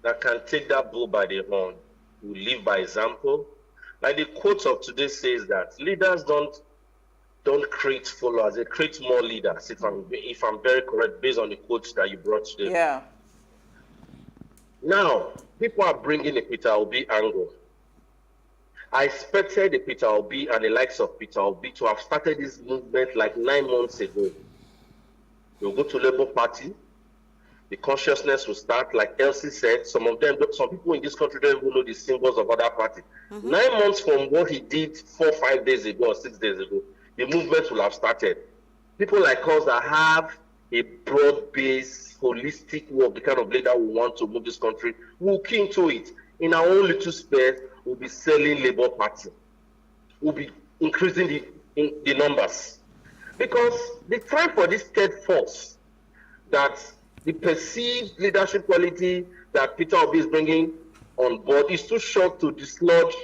[SPEAKER 8] that can take that bull by the horn, who live by example. Like the quote of today says that leaders don't create followers, they create more leaders, if I'm very correct, based on the quote that you brought today.
[SPEAKER 1] Yeah.
[SPEAKER 8] Now, people are bringing a Peter Obi angle. I expected a Peter Obi and the likes of Peter Obi to have started this movement like 9 months ago. They'll go to Labour Party. The consciousness will start, like Elsie said. Some people in this country don't even know the symbols of other parties. 9 months from what he did 4 or 5 days ago or 6 days ago, the movement will have started. People like us that have a broad-based, holistic view of the kind of leader we want to move this country, we'll key into it. In our own little space, we'll be selling Labour Party. We'll be increasing the numbers. Because the time for this third force, that the perceived leadership quality that Peter Obi is bringing on board is too short to dislodge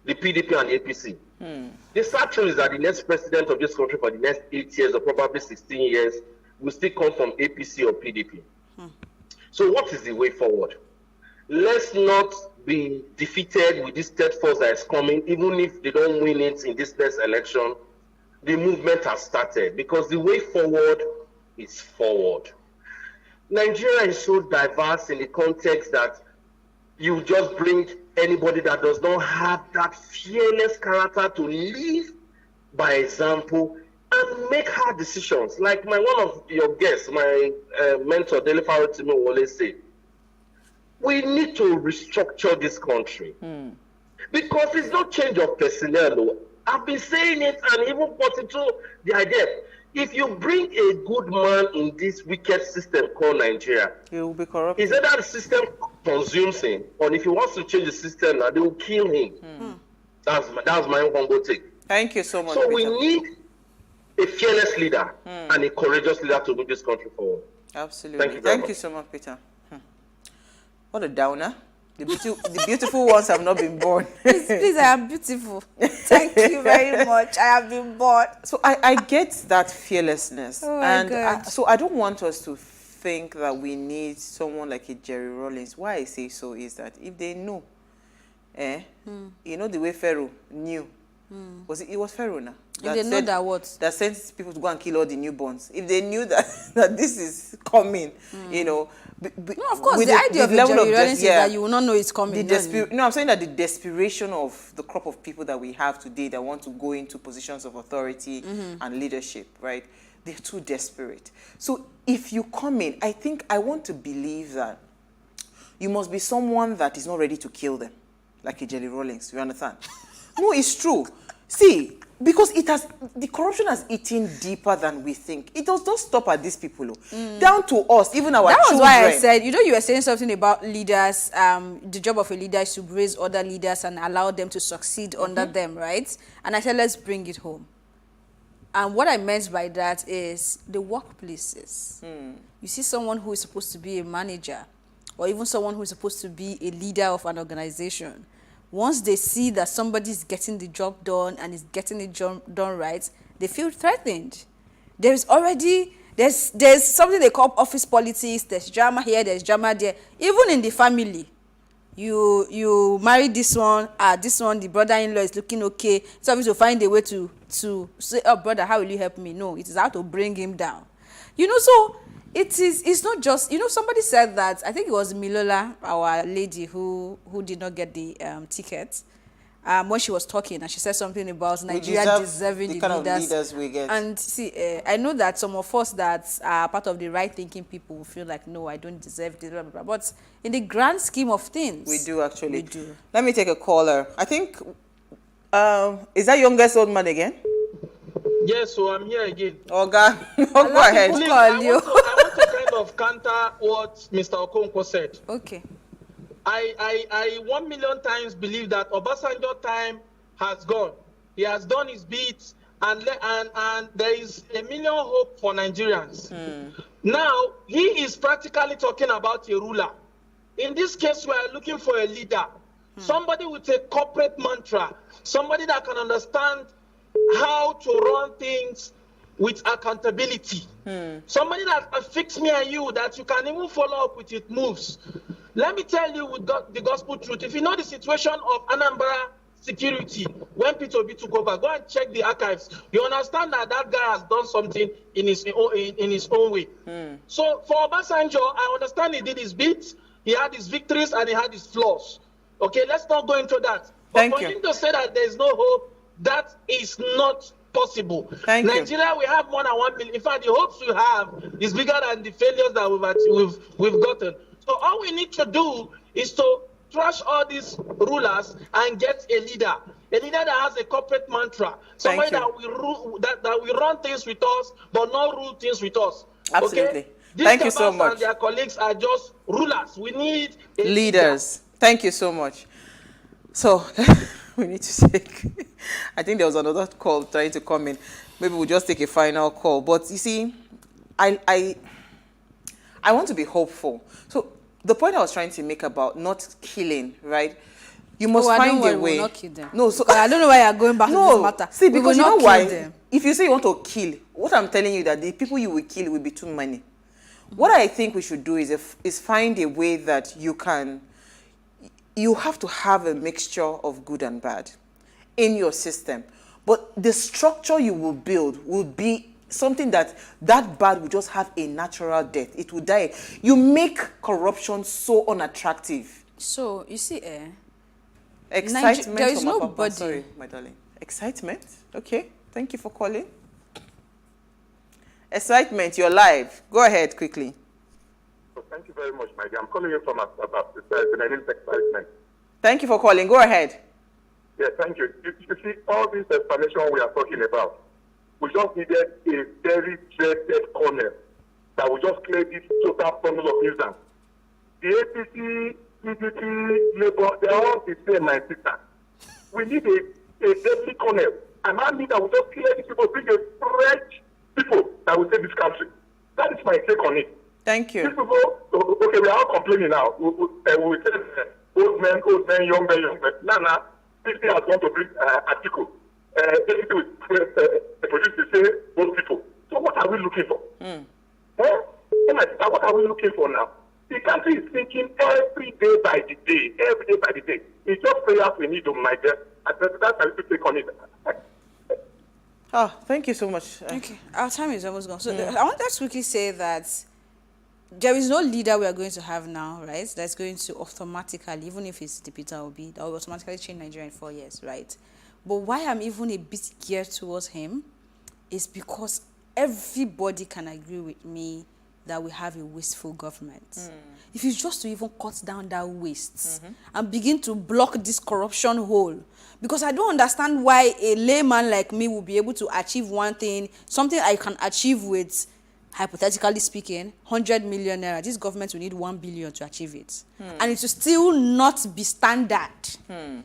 [SPEAKER 8] the PDP and the APC. The sad truth is that the next president of this country for the next 8 years or probably 16 years will still come from APC or PDP. So what is the way forward? Let's not be defeated with this third force that is coming, even if they don't win it in this next election. The movement has started, because the way forward is forward. Nigeria is so diverse in the context that you just bring anybody that does not have that fearless character to live by example and make hard decisions. Like one of your guests, my mentor, Dele Farotimi, will always say, we need to restructure this country. Because it's not change of personnel. I've been saying it and even put into the idea. If you bring a good man in this wicked system called Nigeria,
[SPEAKER 1] he will be corrupt.
[SPEAKER 8] Is that the system consumes him? Or if he wants to change the system, they will kill him. That's my own humble take.
[SPEAKER 1] Thank you so much.
[SPEAKER 8] So
[SPEAKER 1] Peter.
[SPEAKER 8] we need a fearless leader and a courageous leader to move this country forward.
[SPEAKER 1] Absolutely. Thank you so much, Peter. What a downer. The beautiful ones have not been born.
[SPEAKER 28] Please, I am beautiful. Thank you very much. I have been born.
[SPEAKER 1] So I get that fearlessness.
[SPEAKER 28] Oh,
[SPEAKER 1] and so I don't want us to think that we need someone like a Jerry Rawlings. Why I say so is that if they know, you know the way Pharaoh knew. It was Pharaoh now.
[SPEAKER 28] They know that what?
[SPEAKER 1] That sent people to go and kill all the newborns. If they knew that this is coming, you know.
[SPEAKER 28] No, of course, the idea of level of is that you will not know it's coming.
[SPEAKER 1] No, I'm saying that the desperation of the crop of people that we have today that want to go into positions of authority and leadership, right? They're too desperate. So if you come in, I want to believe that you must be someone that is not ready to kill them, like a Jelly Rollins. You understand? No, it's true. See, because the corruption has eaten deeper than we think. It does not stop at these people. Down to us, even our children.
[SPEAKER 28] That was why I said, you were saying something about leaders, the job of a leader is to raise other leaders and allow them to succeed under them, right? And I said, let's bring it home. And what I meant by that is the workplaces. You see someone who is supposed to be a manager or even someone who is supposed to be a leader of an organization. Once they see that somebody is getting the job done and is getting it done right, they feel threatened. There's something they call office politics. There's drama here, there's drama there. Even in the family, you marry this one, the brother-in-law is looking okay. So obviously to find a way to say, oh brother, how will you help me? No, it is how to bring him down. So it's not just, somebody said that, I think it was Milola, our lady who did not get the ticket, when she was talking, and she said something about Nigeria deserving the kind of leaders we get. And see, I know that some of us that are part of the right-thinking people will feel like, no, I don't deserve this, blah, blah, blah. But in the grand scheme of things,
[SPEAKER 1] we do actually. We do. Let me take a caller. I think, is that youngest old man again?
[SPEAKER 5] Yes, so I'm here again.
[SPEAKER 1] Oh, God. Go ahead.
[SPEAKER 5] Please, I want to kind of counter what Mr. Okonkwo said.
[SPEAKER 28] Okay.
[SPEAKER 5] I 1 million times believe that Obasanjo time has gone. He has done his bit, and there is a million hope for Nigerians. Now, he is practically talking about a ruler. In this case, we are looking for a leader. Somebody with a corporate mantra. Somebody that can understand how to run things with accountability. Somebody that can fix me and you, that you can even follow up with its moves. Let me tell you with the gospel truth. If you know the situation of Anambra security, when Peter Obi took over, go and check the archives. You understand that that guy has done something in his own way. So for Obasanjo, I understand he did his bit, he had his victories, and he had his flaws. Okay, let's not go into that. But for him to say that there is no hope, that is not possible. Nigeria, we have more than 1 million. In fact, the hopes we have is bigger than the failures that we've gotten. So all we need to do is to trash all these rulers and get a leader that has a corporate mantra, somebody that will run things with us, but not rule things with us.
[SPEAKER 1] Absolutely.
[SPEAKER 5] Okay?
[SPEAKER 1] Thank you so much.
[SPEAKER 5] And their colleagues are just rulers. We need
[SPEAKER 1] leaders. Thank you so much. So we need to take. I think there was another call trying to come in. Maybe we'll just take a final call. But you see, I want to be hopeful. So the point I was trying to make about not killing, right? You must find a way.
[SPEAKER 28] We'll not kill them.
[SPEAKER 1] No, so
[SPEAKER 28] I don't know why you're going back to this matter.
[SPEAKER 1] See, because you know why? If you say you want to kill, what I'm telling you that the people you will kill will be too many. What I think we should do is find a way that you have to have a mixture of good and bad in your system. But the structure you will build will be something that bad will just have a natural death. It will die. You make corruption so unattractive.
[SPEAKER 28] So, you see,
[SPEAKER 1] excitement.
[SPEAKER 28] There is nobody.
[SPEAKER 1] Sorry, my darling. Excitement? Okay. Thank you for calling. Excitement, you're live. Go ahead quickly.
[SPEAKER 10] Thank you very much, my dear. I'm calling you from about the name excitement.
[SPEAKER 1] Thank you for calling. Go ahead.
[SPEAKER 10] Yeah, thank you. You see, all this explanation we are talking about, we just needed a very dreaded corner that will just clear this total funnel of nuisance. The APC, PDP, Labour, they are all the same, my sister. We need a deadly corner. And I mean that will just clear these people, bring a fresh people that will save this country. That is my take on it.
[SPEAKER 1] Thank you.
[SPEAKER 10] These people, okay, we are all complaining now. We say old men, young men. Now, 50 has gone to bring article. Basically, we produce the same old people. So what are we looking for? What are we looking for now? The country is thinking every day by the day. It's just prayers we need to my death. That's how to take on it.
[SPEAKER 1] Oh, thank you so much.
[SPEAKER 28] Okay, our time is almost gone. So I want to quickly say that there is no leader we are going to have now, right? That's going to automatically, even if it's the Peter Obi, that will automatically change Nigeria in 4 years, right? But why I'm even a bit geared towards him is because everybody can agree with me that we have a wasteful government. If it's just to even cut down that waste and begin to block this corruption hole, because I don't understand why a layman like me will be able to achieve one thing, something I can achieve with, hypothetically speaking, 100 million naira. This government will need 1 billion to achieve it. And it will still not be standard.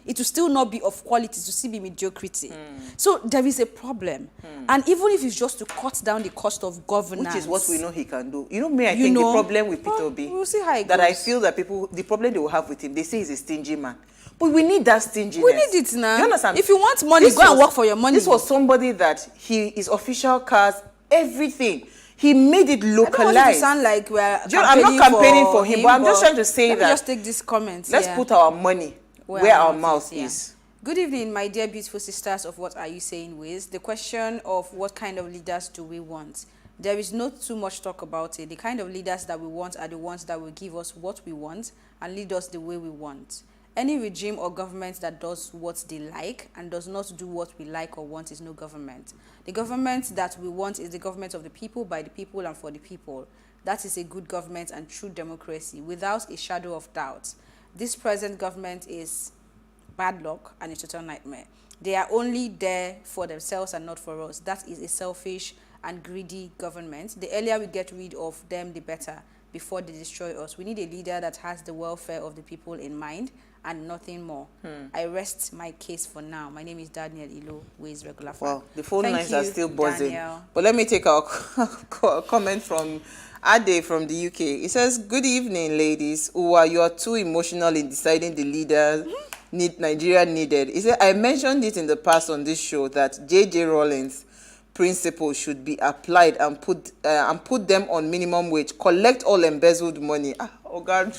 [SPEAKER 28] It will still not be of quality, to still be mediocrity. So there is a problem. And even if it's just to cut down the cost of governance.
[SPEAKER 1] Which is what we know he can do. You know me, I think the problem with Peter Obi,
[SPEAKER 28] we'll see how it
[SPEAKER 1] that
[SPEAKER 28] goes.
[SPEAKER 1] I feel that people, the problem they will have with him, they say he's a stingy man. But we need that stinginess.
[SPEAKER 28] We need it now.
[SPEAKER 1] You understand?
[SPEAKER 28] If you want money, go and work for your money.
[SPEAKER 1] This was somebody that his official cars, everything. He made it localized.
[SPEAKER 28] I don't want it to sound like we're
[SPEAKER 1] I'm not campaigning for him, but I'm just trying to say that.
[SPEAKER 28] Let me just take this comment.
[SPEAKER 1] Let's put our money where our mouth is.
[SPEAKER 28] Good evening, my dear beautiful sisters of What Are You Saying With? The question of what kind of leaders do we want? There is not too much talk about it. The kind of leaders that we want are the ones that will give us what we want and lead us the way we want. Any regime or government that does what they like and does not do what we like or want is no government. The government that we want is the government of the people, by the people, and for the people. That is a good government and true democracy, without a shadow of doubt. This present government is bad luck and a total nightmare. They are only there for themselves and not for us. That is a selfish and greedy government. The earlier we get rid of them, the better, before they destroy us. We need a leader that has the welfare of the people in mind and nothing more. I rest my case for now. My name is Daniel Ilo, Ways Regular Fan.
[SPEAKER 1] Wow, the phone lines are still buzzing.
[SPEAKER 28] Daniel.
[SPEAKER 1] But let me take a comment from Ade from the UK. It says, good evening, ladies. Uwa, you are too emotional in deciding the leaders Nigeria needed. He said, I mentioned it in the past on this show that J.J. Rawlings' principles should be applied and put them on minimum wage. Collect all embezzled money. Oh God.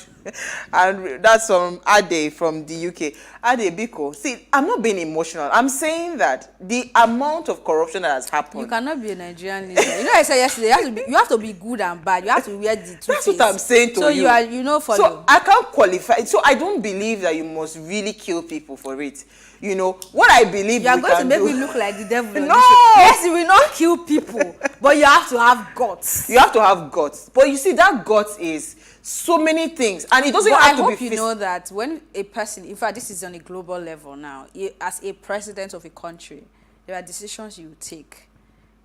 [SPEAKER 1] And that's from Ade from the UK. Ade Biko. See, I'm not being emotional. I'm saying that the amount of corruption that has happened.
[SPEAKER 28] You cannot be a Nigerian leader. You know, I said yesterday, you have to be good and bad. You have to wear the two
[SPEAKER 1] That's what I'm saying to you.
[SPEAKER 28] So you know,
[SPEAKER 1] So I can't qualify. So I don't believe that you must really kill people for it. You know, what I believe
[SPEAKER 28] you are going to make me look like the devil.
[SPEAKER 1] No!
[SPEAKER 28] Yes, you will not kill people, but you have to have guts.
[SPEAKER 1] You have to have guts. But you see, that guts is so many things. And it doesn't
[SPEAKER 28] But
[SPEAKER 1] have to be...
[SPEAKER 28] I hope you know that when a person, in fact, this is on a global level now, as a president of a country, there are decisions you take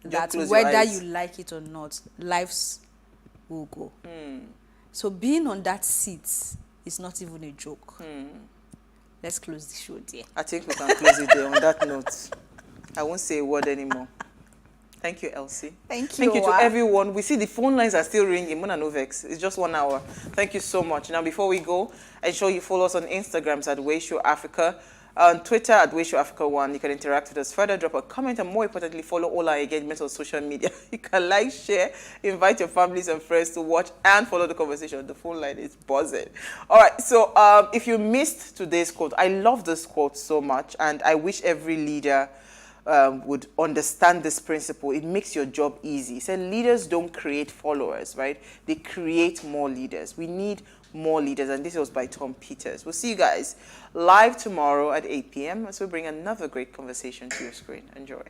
[SPEAKER 28] that whether you like it or not, lives will go. So being on that seat is not even a joke. Let's close the show there.
[SPEAKER 1] I think we can close it there on that note. I won't say a word anymore. Thank you, Elsie.
[SPEAKER 28] Thank
[SPEAKER 1] Thank you to everyone. We see the phone lines are still ringing. Mona no vex. It's just 1 hour. Thank you so much. Now, before we go, ensure you follow us on Instagram at Way Show Africa, on Twitter at Way Show Africa 1. You can interact with us further, drop a comment, and more importantly, follow all our engagements on social media. You can like, share, invite your families and friends to watch and follow the conversation. The phone line is buzzing. All right, so if you missed today's quote, I love this quote so much, and I wish every leader would understand this principle. It makes your job easy. He said leaders don't create followers, right? They create more leaders. We need more leaders, and this was by Tom Peters. We'll see you guys live tomorrow at 8 p.m. as we bring another great conversation to your screen. Enjoy.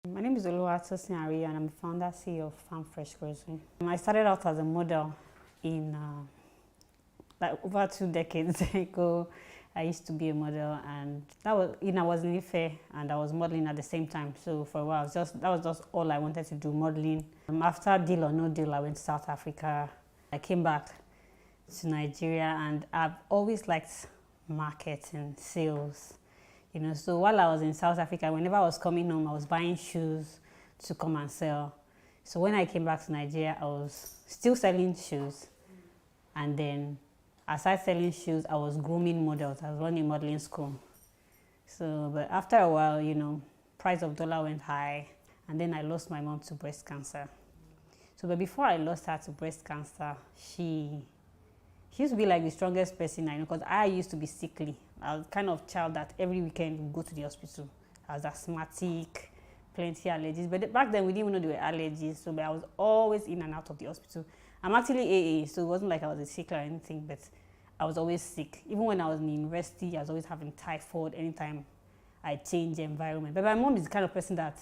[SPEAKER 11] My name is Oluwatosin Ari and I'm the founder CEO of Farm Fresh Grocery. I started out as a model in like over 2 decades ago. I used to be a model, and that was, I was in Ife and I was modeling at the same time. So for a while, that was just all I wanted to do, modeling. After Deal or No Deal, I went to South Africa. I came back to Nigeria, and I've always liked marketing, sales. So while I was in South Africa, whenever I was coming home, I was buying shoes to come and sell. So when I came back to Nigeria, I was still selling shoes. And then aside selling shoes, I was grooming models. I was running modeling school. So, but after a while, price of dollar went high, and then I lost my mom to breast cancer. So, but before I lost her to breast cancer, she used to be like the strongest person I know, because I used to be sickly. I was kind of child that every weekend would go to the hospital. I was asthmatic, plenty allergies. But back then we didn't even know there were allergies, so but I was always in and out of the hospital. I'm actually AA, so it wasn't like I was a sick or anything, but I was always sick. Even when I was in university, I was always having typhoid anytime I change environment. But my mom is the kind of person that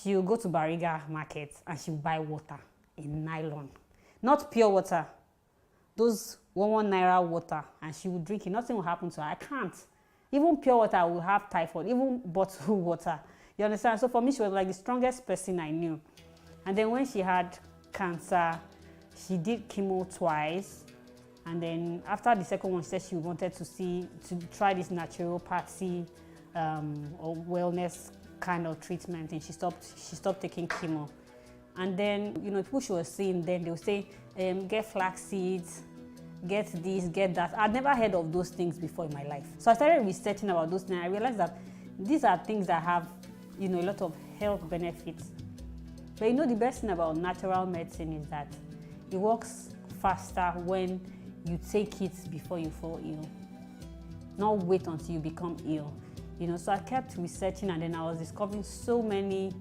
[SPEAKER 11] she'll go to Bariga market and she'll buy water in nylon. Not pure water, those 1 naira water, and she would drink it. Nothing will happen to her. I can't. Even pure water will have typhoid, even bottled water. You understand? So for me, she was like the strongest person I knew. And then when she had cancer, she did chemo twice. And then after the second one, she said she wanted to try this naturopathy or wellness kind of treatment, and she stopped taking chemo. And then, people she was seeing then, they would say, get flax seeds, get this, get that. I'd never heard of those things before in my life. So I started researching about those things. I realized that these are things that have, a lot of health benefits. But the best thing about natural medicine is that it works faster when you take it before you fall ill. Not wait until you become ill. So I kept researching, and then I was discovering so many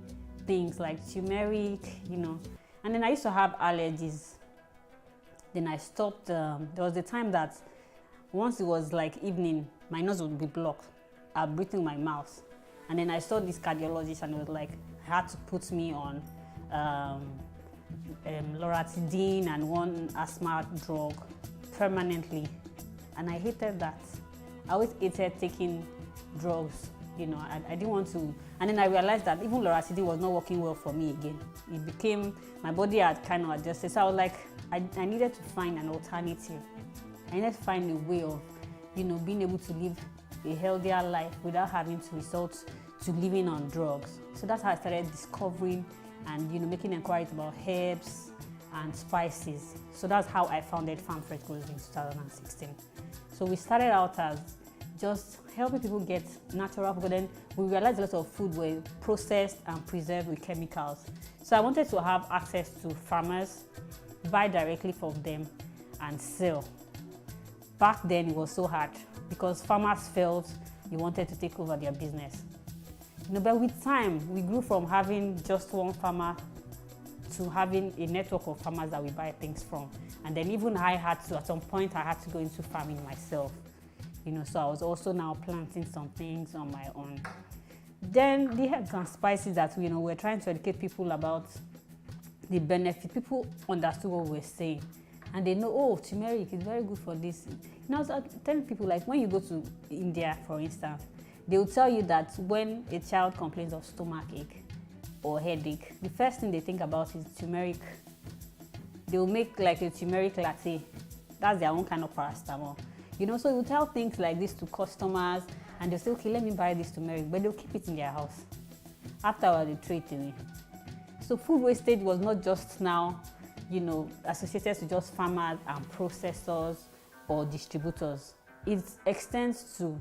[SPEAKER 11] things like turmeric, and then I used to have allergies. Then I stopped. There was a time that once it was like evening, my nose would be blocked. I'd breathe in my mouth. And then I saw this cardiologist, and it was like, I had to put me on loratadine and one asthma drug permanently. And I hated that. I always hated taking drugs. I didn't want to. And then I realized that even loratadine was not working well for me again. It became, my body had kind of adjusted. So I was like, I needed to find an alternative. I needed to find a way of, being able to live a healthier life without having to resort to living on drugs. So that's how I started discovering and, making inquiries about herbs and spices. So that's how I founded Farm Fresh Grocery in 2016. So we started out as just helping people get natural food, but then we realized a lot of food were processed and preserved with chemicals. So I wanted to have access to farmers, buy directly from them, and sell. Back then it was so hard because farmers felt you wanted to take over their business. But with time, we grew from having just one farmer to having a network of farmers that we buy things from. And then even at some point, I had to go into farming myself. So I was also now planting some things on my own. Then the herbs and spices that we're trying to educate people about the benefit. People understood what we were saying, and they know, oh, turmeric is very good for this. I was telling people, like, when you go to India, for instance, they will tell you that when a child complains of stomachache or headache, the first thing they think about is turmeric. They will make like a turmeric latte. That's their own kind of paracetamol. So you tell things like this to customers, and they'll say, okay, let me buy this turmeric, but they'll keep it in their house. Afterward, they throw it away. So food wastage was not just now, associated to just farmers and processors or distributors. It extends to,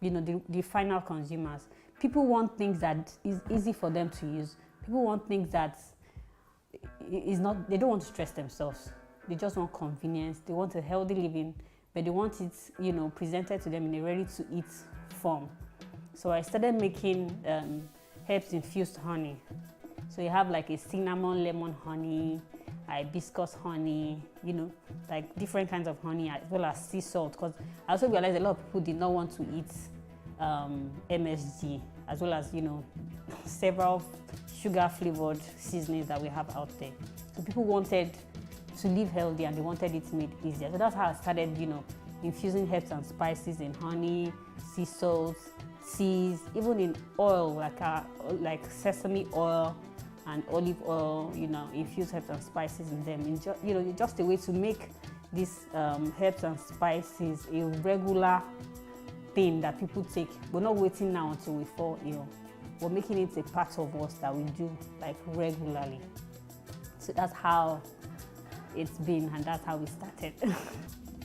[SPEAKER 11] the final consumers. People want things that is easy for them to use. People want things that is not, they don't want to stress themselves. They just want convenience. They want a healthy living, but they want it, presented to them in a ready-to-eat form. So I started making herbs-infused honey. So you have like a cinnamon lemon honey, hibiscus honey, like different kinds of honey, as well as sea salt. Because I also realized a lot of people did not want to eat MSG, as well as, several sugar-flavored seasonings that we have out there. So people wanted to live healthy and they wanted it made easier. So that's how I started, infusing herbs and spices in honey, sea salts, teas, even in oil, like sesame oil and olive oil, infuse herbs and spices in them. Just a way to make these herbs and spices a regular thing that people take. We're not waiting now until we fall ill. We're making it a part of us that we do like regularly. So that's how it's been, and that's how we started.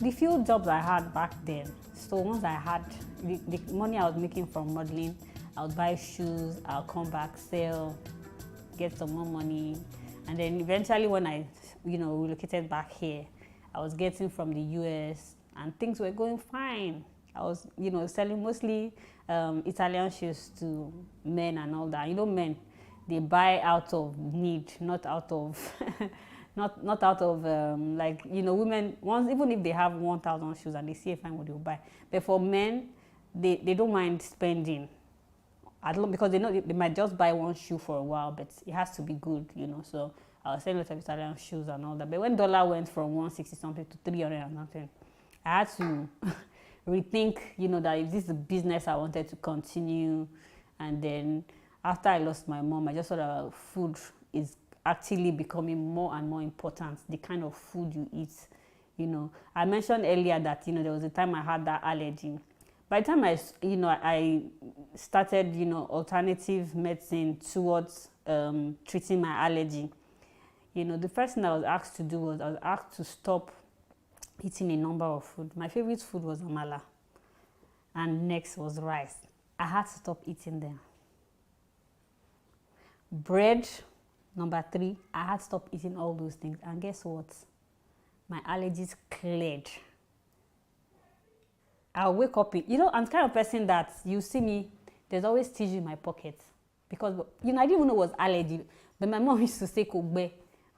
[SPEAKER 11] The few jobs I had back then, so once I had the money I was making from modeling, I would buy shoes, I'll come back, sell, get some more money. And then eventually when I, relocated back here, I was getting from the US and things were going fine. I was, selling mostly Italian shoes to men and all that. Men, they buy out of need, not out of, not out of women. Once, even if they have 1,000 shoes and they see a fine one, they'll buy. But for men, they don't mind spending. Because they know they might just buy one shoe for a while, but it has to be good, So I was selling lots of Italian shoes and all that. But when dollar went from 160 something to 300 and something, I had to rethink, that if this is a business I wanted to continue. And then after I lost my mom, I just thought that food is actually becoming more and more important, the kind of food you eat. I mentioned earlier that, there was a time I had that allergy. By the time I started, alternative medicine towards treating my allergy, the first thing I was asked to do was I was asked to stop eating a number of food. My favorite food was amala, and next was rice. I had to stop eating them. Bread, number 3, I had to stop eating all those things. And guess what? My allergies cleared. I'll wake up, I'm the kind of person that you see me, there's always tissue in my pocket. Because, I didn't even know it was allergy. But my mom used to say, Kogbe.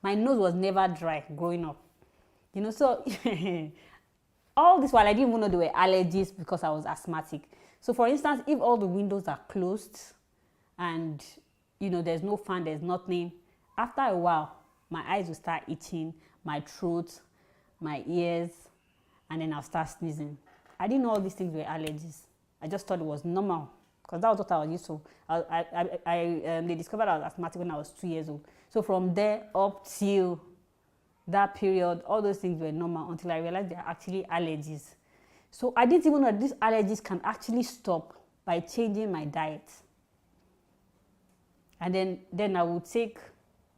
[SPEAKER 11] My nose was never dry growing up. So all this while I didn't even know there were allergies because I was asthmatic. So for instance, if all the windows are closed and, there's no fan, there's nothing, after a while, my eyes will start itching, my throat, my ears, and then I'll start sneezing. I didn't know all these things were allergies. I just thought it was normal because that was what I was used to. They discovered I was asthmatic when I was 2 years old. So from there up till that period, all those things were normal until I realized they are actually allergies. So I didn't even know that these allergies can actually stop by changing my diet. And then I would take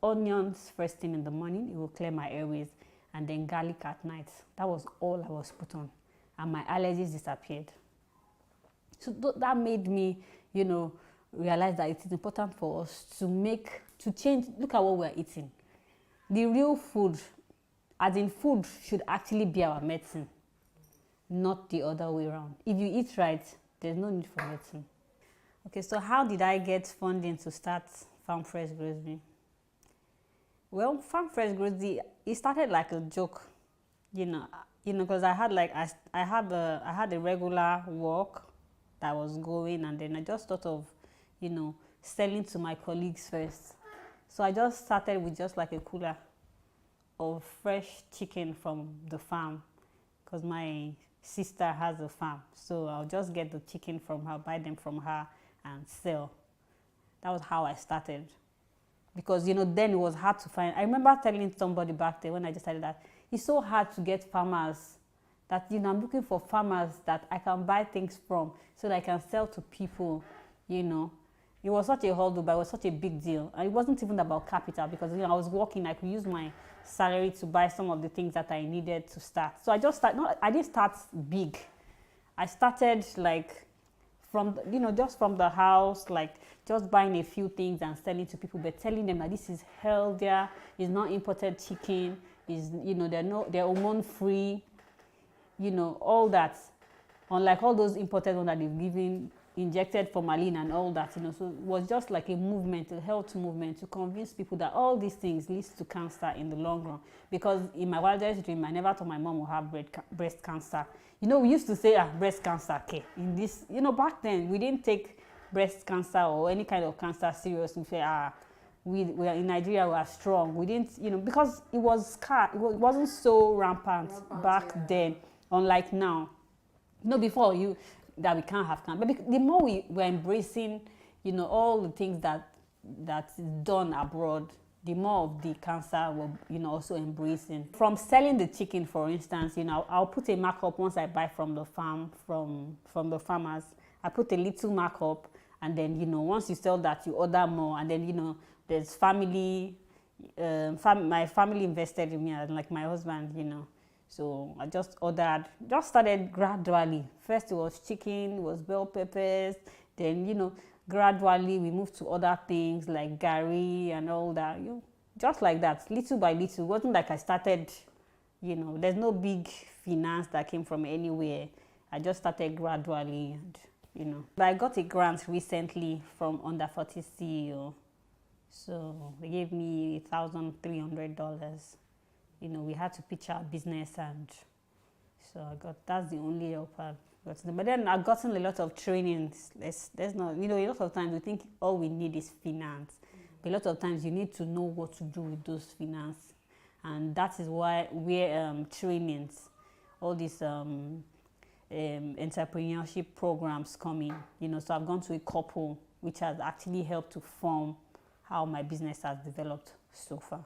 [SPEAKER 11] onions first thing in the morning, it will clear my airways, and then garlic at night. That was all I was put on. And my allergies disappeared. So that made me, realize that it is important for us to change. Look at what we're eating. The real food, as in food, should actually be our medicine, not the other way around. If you eat right, there's no need for medicine. Okay, so how did I get funding to start Farm Fresh Grocery? Well, Farm Fresh Grocery, it started like a joke, because I had a regular work that was going, and then I just thought of, selling to my colleagues first. So I just started with just like a cooler of fresh chicken from the farm, because my sister has a farm. So I'll just get the chicken from her, buy them from her, and sell. That was how I started. Because, then it was hard to find. I remember telling somebody back there when I decided that it's so hard to get farmers that, I'm looking for farmers that I can buy things from so that I can sell to people, It was such a hurdle, but it was such a big deal. And it wasn't even about capital because, I was working. I could use my salary to buy some of the things that I needed to start. So I just started, I didn't start big. I started like from, just from the house, like just buying a few things and selling to people, but telling them that this is healthier, it's not imported chicken, is, they're hormone free, all that. Unlike all those imported ones that they've given, injected formalin and all that, so it was just like a movement, a health movement to convince people that all these things leads to cancer in the long run. Because in my wildest dream, I never thought my mom would have breast cancer. We used to say, breast cancer, okay. In this, back then, we didn't take breast cancer or any kind of cancer seriously. We are in Nigeria, we are strong. We didn't, because it wasn't so rampant back then, unlike now. Before that we can't have cancer. But the more we were embracing, all the things that is done abroad, the more of the cancer we're, also embracing. From selling the chicken, for instance, I'll put a markup once I buy from the farm, from the farmers. I put a little markup, and then, once you sell that, you order more, and then, there's family, my family invested in me, like my husband, So I just started gradually. First it was chicken, it was bell peppers, then, gradually we moved to other things like gari and all that, just like that, little by little. It wasn't like I started, there's no big finance that came from anywhere. I just started gradually, and, But I got a grant recently from Under 40 CEO. So they gave me $1,300. We had to pitch our business, and so that's the only help I've gotten. But then I've gotten a lot of trainings. There's not, a lot of times we think all we need is finance. But a lot of times you need to know what to do with those finance. And that is why we're trainings, all these entrepreneurship programs coming. So I've gone to a couple, which has actually helped to form how my business has developed so far.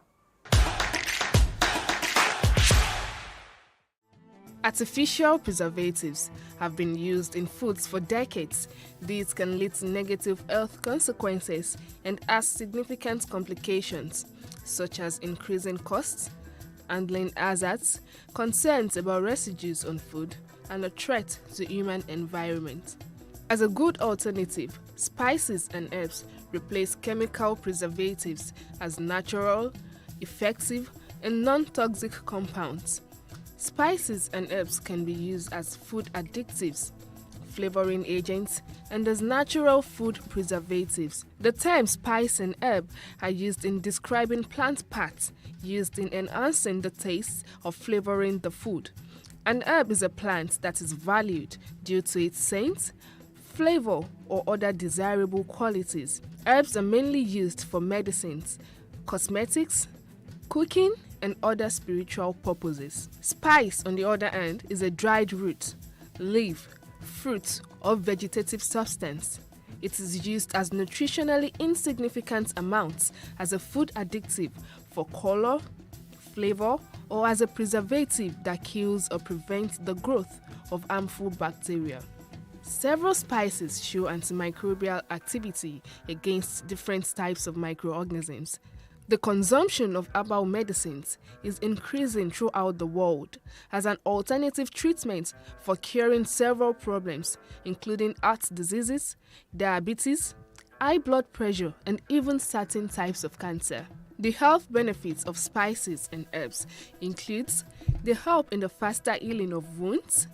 [SPEAKER 19] Artificial preservatives have been used in foods for decades. These can lead to negative health consequences and have significant complications, such as increasing costs, handling hazards, concerns about residues on food, and a threat to human environment. As a good alternative, spices and herbs replace chemical preservatives as natural, effective, and non-toxic compounds. Spices and herbs can be used as food additives, flavoring agents, and as natural food preservatives. The term spice and herb are used in describing plant parts used in enhancing the taste or flavoring the food. An herb is a plant that is valued due to its scent, flavor, or other desirable qualities. Herbs are mainly used for medicines, cosmetics, cooking, and other spiritual purposes. Spice, on the other hand, is a dried root, leaf, fruit, or vegetative substance. It is used as nutritionally insignificant amounts as a food additive for color, flavor, or as a preservative that kills or prevents the growth of harmful bacteria. Several spices show antimicrobial activity against different types of microorganisms. The consumption of herbal medicines is increasing throughout the world as an alternative treatment for curing several problems, including heart diseases, diabetes, high blood pressure, and even certain types of cancer. The health benefits of spices and herbs includes the help in the faster healing of wounds,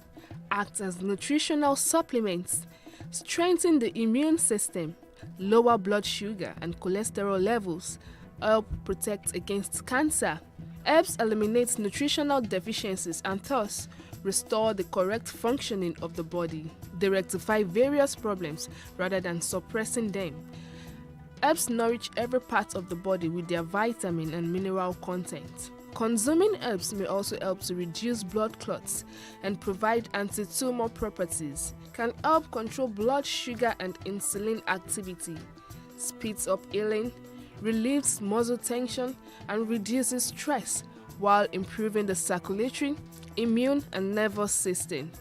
[SPEAKER 19] act as nutritional supplements, strengthen the immune system, lower blood sugar and cholesterol levels, help protect against cancer. Herbs eliminate nutritional deficiencies and thus restore the correct functioning of the body. They rectify various problems rather than suppressing them. Herbs nourish every part of the body with their vitamin and mineral content. Consuming herbs may also help to reduce blood clots and provide anti-tumor properties, can help control blood sugar and insulin activity, speeds up healing, relieves muscle tension, and reduces stress while improving the circulatory, immune, and nervous system.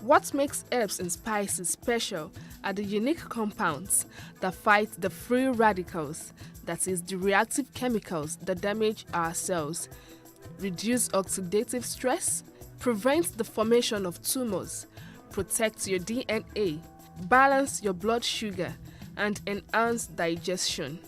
[SPEAKER 19] What makes herbs and spices special are the unique compounds that fight the free radicals, that is, the reactive chemicals that damage our cells, reduce oxidative stress, prevent the formation of tumors, protect your DNA, balance your blood sugar, and enhance digestion.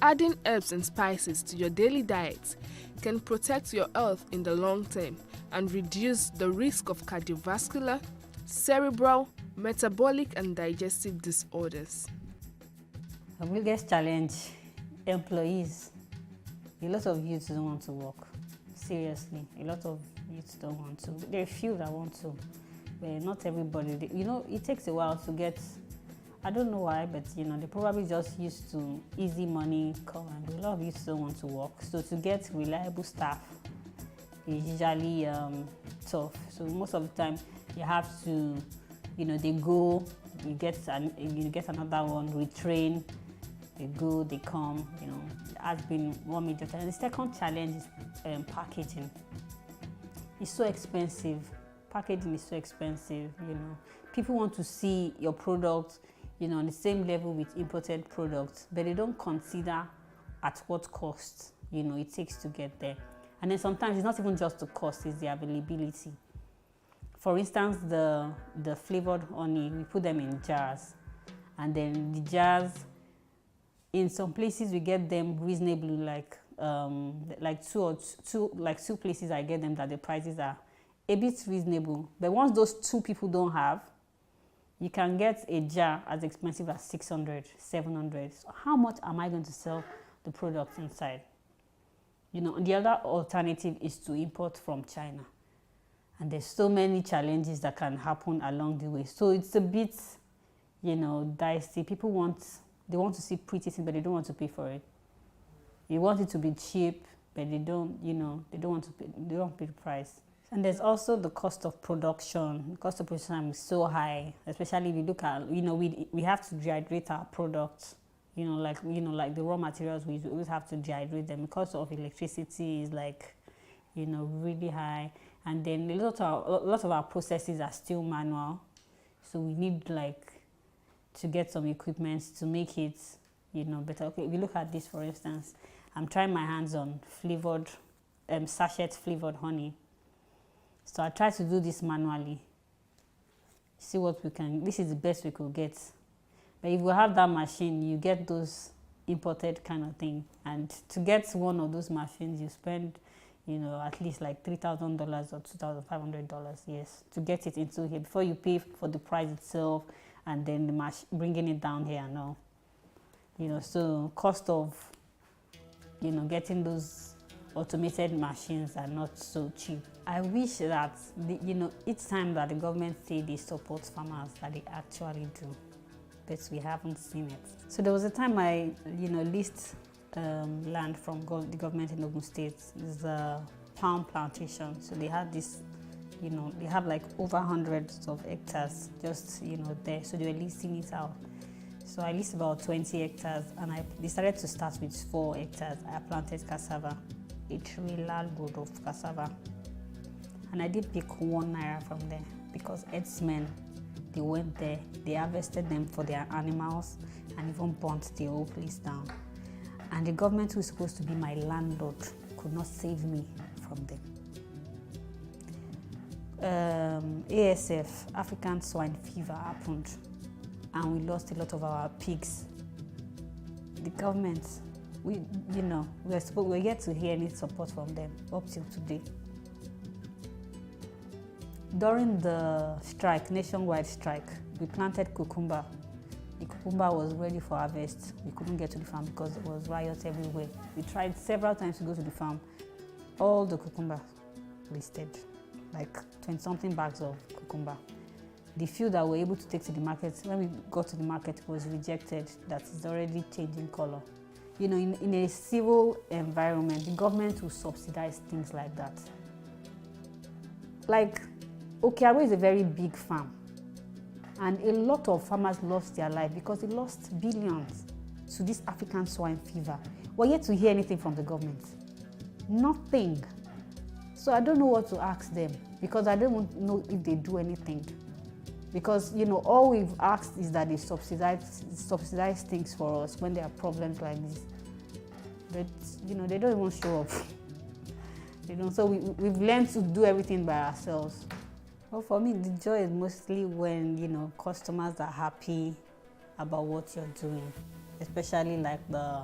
[SPEAKER 19] Adding herbs and spices to your daily diet can protect your health in the long term and reduce the risk of cardiovascular, cerebral, metabolic, and digestive disorders.
[SPEAKER 11] The biggest challenge, employees. A lot of youths don't want to work. Seriously, a lot of youths don't want to. There are few that want to, but not everybody. It takes a while to get I don't know why, but you know, they probably just used to easy money come, and a lot of youth don't want to work. So to get reliable staff is usually tough. So most of the time, you have to, you know, they go, you get another one, retrain, they go, they come. You know, it has been one major challenge. The second challenge is packaging. It's so expensive. Packaging is so expensive. You know, people want to see your product, you know, on the same level with imported products, but they don't consider at what cost, you know, it takes to get there. And then sometimes it's not even just the cost, it's the availability. For instance, the flavored honey, we put them in jars, and then the jars, in some places we get them reasonably, like two places I get them that the prices are a bit reasonable. But once those two people don't have, you can get a jar as expensive as 600, 700. So how much am I going to sell the product inside? You know, the other alternative is to import from China. And there's so many challenges that can happen along the way. So it's a bit, you know, dicey. People want to see pretty things, but they don't want to pay for it. You want it to be cheap, but they don't, you know, they don't pay the price. And there's also the cost of production. The cost of production is so high, especially if you look at, you know, we have to dehydrate our products. You know, like the raw materials, we always have to dehydrate them. The cost of electricity is like, you know, really high. And then a lot of our processes are still manual. So we need to get some equipment to make it, you know, better. Okay, if you look at this, for instance, I'm trying my hands on flavored, sachet flavored honey. So I try to do this manually. See what we can, this is the best we could get. But if we have that machine, you get those imported kind of thing. And to get one of those machines, you spend, you know, at least like $3,000 or $2,500, yes, to get it into here before you pay for the price itself and then the bringing it down here and all. You know, so cost of, you know, getting those automated machines are not so cheap. I wish that, you know, each time that the government say they support farmers, that they actually do, but we haven't seen it. So there was a time I, you know, leased land from the government in Ogun State. It's a palm plantation. So they had this, you know, they have like over hundreds of hectares just, you know, there. So they were leasing it out. So I leased about 20 hectares, and I decided to start with 4 hectares. I planted cassava, a trailer load of cassava. And I did pick ₦1 from there because herdsmen, they went there, they harvested them for their animals and even burnt the whole place down. And the government, who is supposed to be my landlord, could not save me from them. ASF, African swine fever, happened, and we lost a lot of our pigs. The government, we're yet to hear any support from them up till today. During the strike, nationwide strike, we planted cucumber. The cucumber was ready for harvest. We couldn't get to the farm because there was riots everywhere. We tried several times to go to the farm. All the cucumber listed, like 20-something bags of cucumber. The few that we were able to take to the market, when we got to the market, it was rejected, that is already changing color. You know, in a civil environment, the government will subsidize things like that. Like, Okeawe is a very big farm, and a lot of farmers lost their life because they lost billions to this African swine fever. We're yet to hear anything from the government. Nothing. So I don't know what to ask them, because I don't know if they do anything. Because, you know, all we've asked is that they subsidize things for us when there are problems like this. But, you know, they don't even show up. You know, so we've learned to do everything by ourselves. Well, for me, the joy is mostly when, you know, customers are happy about what you're doing, especially like the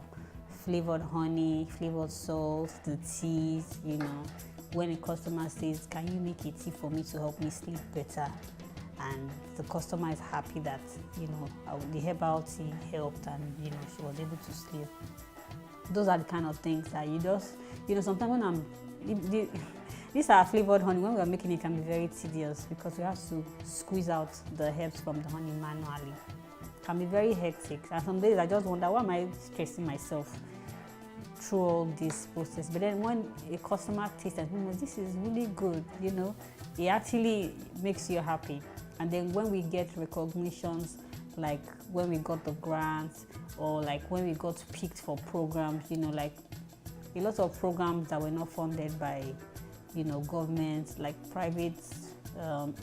[SPEAKER 11] flavored honey, flavored salt, the teas, you know. When a customer says, can you make a tea for me to help me sleep better? And the customer is happy that, you know, the herbal tea helped and, you know, she was able to sleep. Those are the kind of things that you just, you know, sometimes when these are flavored honey. When we're making it, can be very tedious because we have to squeeze out the herbs from the honey manually. can be very hectic. And some days I just wonder, why am I stressing myself through all this process? But then when a customer tastes and this is really good, you know, it actually makes you happy. And then when we get recognitions, like when we got the grants, or like when we got picked for programs, you know, like a lot of programs that were not funded by, you know, governments, like private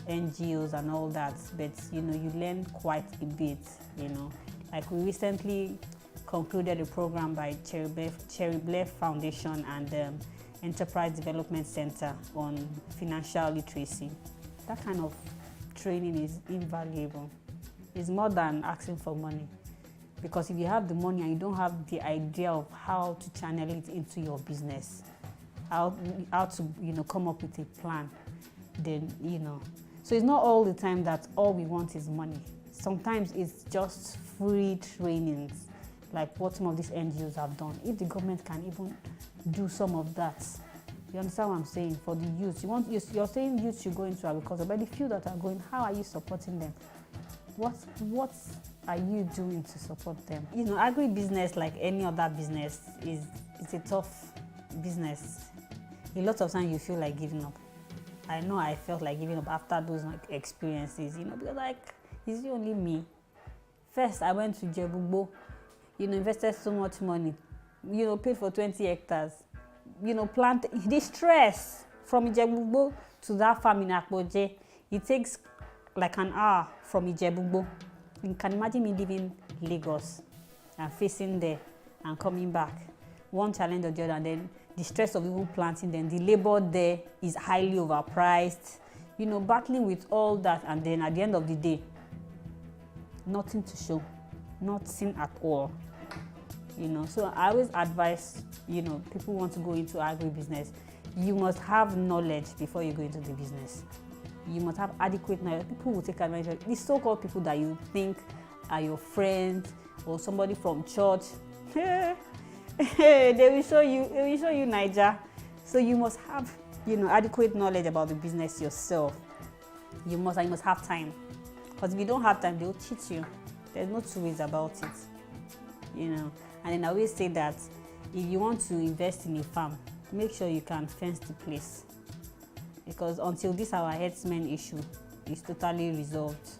[SPEAKER 11] NGOs and all that, but you know, you learn quite a bit, you know. Like we recently concluded a program by Cherry Blair Foundation and Enterprise Development Center on financial literacy. That kind of training is invaluable. It's more than asking for money, because if you have the money and you don't have the idea of how to channel it into your business, how to, you know, come up with a plan, then, you know. So it's not all the time that all we want is money. Sometimes it's just free trainings, like what some of these NGOs have done. If the government can even do some of that, you understand what I'm saying? For the youth, you're saying youth should go into agriculture, but the few that are going, how are you supporting them? What are you doing to support them? You know, agribusiness, like any other business, it's a tough business. A lot of times you feel like giving up. I know I felt like giving up after those experiences, you know, because like, it's only me. First, I went to Jebugbo, you know, invested so much money, you know, paid for 20 hectares, you know, plant the stress from Jebugbo to that farm in Akboje. It takes like an hour from Ijebugbo. You can imagine me leaving Lagos and facing there and coming back. One challenge or the other, and then the stress of even planting them. The labor there is highly overpriced. You know, battling with all that, and then at the end of the day, nothing to show, nothing at all. You know, so I always advise, you know, people want to go into agribusiness, you must have knowledge before you go into the business. You must have adequate knowledge. People will take advantage of these so-called people that you think are your friends or somebody from church. They will show you Niger. So you must have, you know, adequate knowledge about the business yourself. You must have time. Because if you don't have time, they'll cheat you. There's no two ways about it. You know. And then I always say that if you want to invest in a farm, make sure you can fence the place. Because until this our herdsmen issue is totally resolved,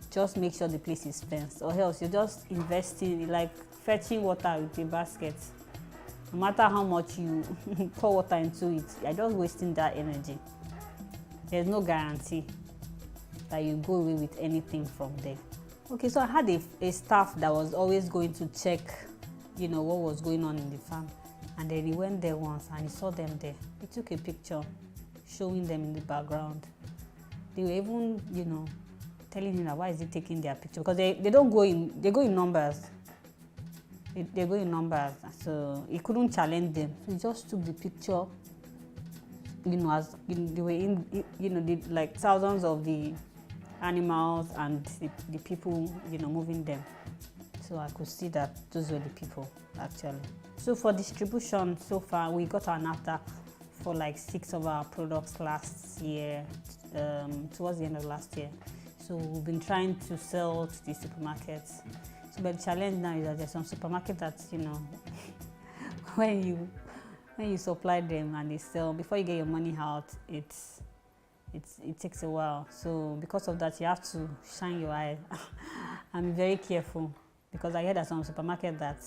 [SPEAKER 11] just make sure the place is fenced, or else you're just investing, like fetching water with a basket. No matter how much you pour water into it, you're just wasting that energy. There's no guarantee that you go away with anything from there. Okay, so I had a staff that was always going to check, you know, what was going on in the farm. And then he went there once and he saw them there. He took a picture showing them in the background. They were even, you know, telling him that why is he taking their picture? Because they don't go in, they go in numbers. They go in numbers, so he couldn't challenge them. So he just took the picture, you know, as they were in, you know, like thousands of the animals and the people, you know, moving them. So I could see that those were the people, actually. So for distribution, so far, we got our NAFTA for like 6 of our products last year, towards the end of last year. So we've been trying to sell to the supermarkets. So but the challenge now is that there's some supermarket that, you know, when you supply them and they sell, before you get your money out, it takes a while. So because of that, you have to shine your eye and be very careful. Because I heard that some supermarket that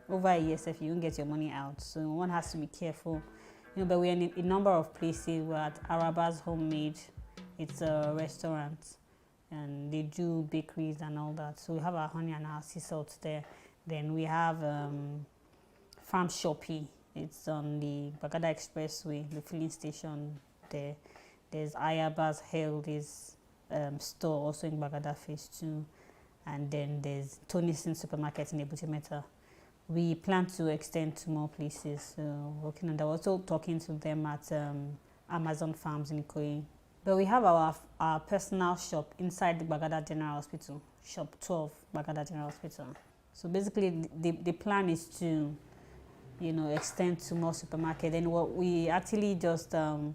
[SPEAKER 11] over a year, if you won't get your money out, so one has to be careful. You know, but we're in a number of places. We're at Araba's Homemade. It's a restaurant, and they do bakeries and all that. So we have our honey and our sea salt there. Then we have Farm Shoppy. It's on the Bagada Expressway, the filling station there. There's Ayaba's Healthy's store, also in Bagada Phase 2. And then there's Tonison Supermarket in Ebute Metta. We plan to extend to more places, so working on that. We're also talking to them at Amazon Farms in Ikoyi. But we have our personal shop inside the Bagada General Hospital, Shop 12, Bagada General Hospital. So basically, the plan is to, you know, extend to more supermarket. And what we actually just joined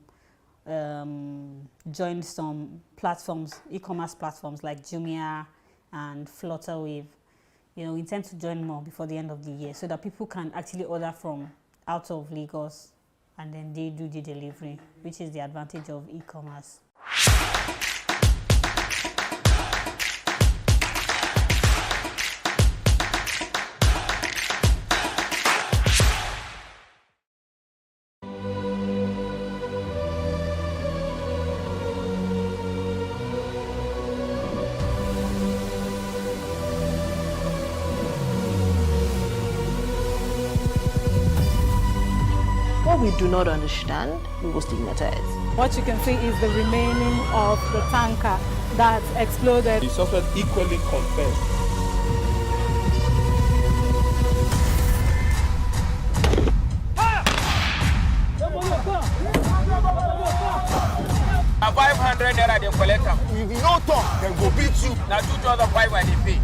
[SPEAKER 11] some platforms, e-commerce platforms like Jumia and Flutterwave. You know, we intend to join more before the end of the year so that people can actually order from out of Lagos and then they do the delivery, which is the advantage of e-commerce.
[SPEAKER 9] What we do not understand, we will stigmatize.
[SPEAKER 21] What you can see is the remaining of the tanker that exploded.
[SPEAKER 22] He suffered equally confessed.
[SPEAKER 23] A 500 naira they collect am. If you no talk, dem go beat you. Na 2,500 they pay.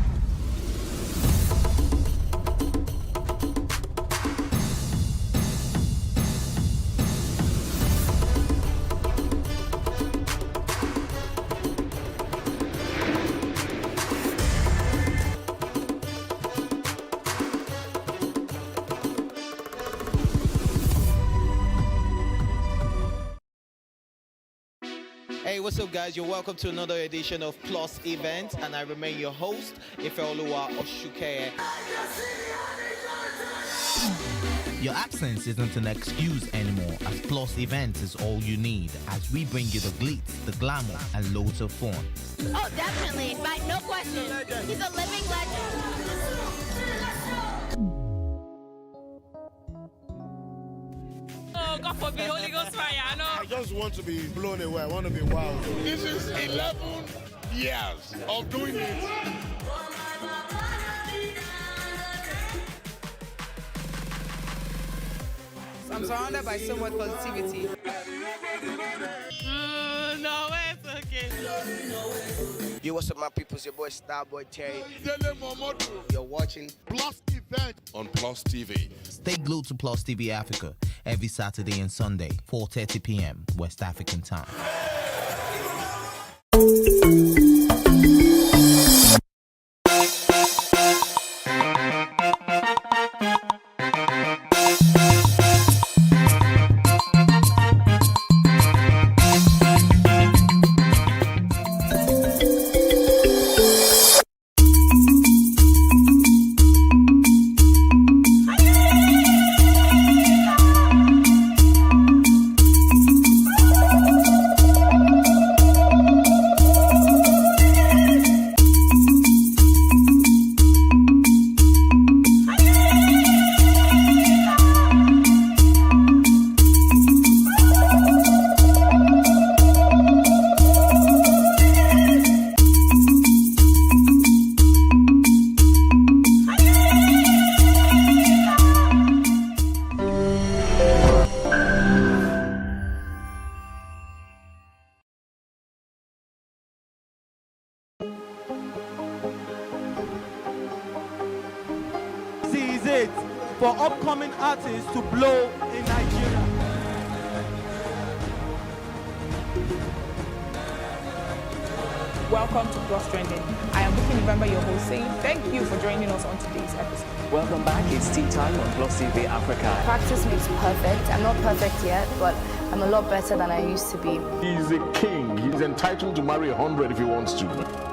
[SPEAKER 16] Hey, what's up, guys? You're welcome to another edition of Plus Event, and I remain your host, Ifeoluwa Oshukeye.
[SPEAKER 24] Your absence isn't an excuse anymore, as Plus Events is all you need, as we bring you the glitz, the glamour, and loads of fun.
[SPEAKER 25] Oh, definitely. No question. He's a living legend.
[SPEAKER 26] Oh, God forbid, Holy Ghost fire, I know.
[SPEAKER 27] I just want to be blown away. I want to be wild.
[SPEAKER 29] This is 11 years of doing it.
[SPEAKER 30] I'm surrounded by so much positivity.
[SPEAKER 26] No, it's okay.
[SPEAKER 31] Yo, what's up, my people? It's your boy Starboy Terry. You're watching
[SPEAKER 29] Plus Event on Plus TV.
[SPEAKER 24] Stay glued to Plus TV Africa every Saturday and Sunday, 4:30 p.m. West African time.
[SPEAKER 32] Is it for upcoming artists to blow in Nigeria?
[SPEAKER 33] Welcome to Plus Trending. I am Buki November, your host, saying thank you for joining us on today's episode.
[SPEAKER 34] Welcome back. It's tea time on Plus TV Africa.
[SPEAKER 35] Practice makes perfect. I'm not perfect yet, but I'm a lot better than I used to be.
[SPEAKER 29] He's a king. He's entitled to marry 100 if he wants to.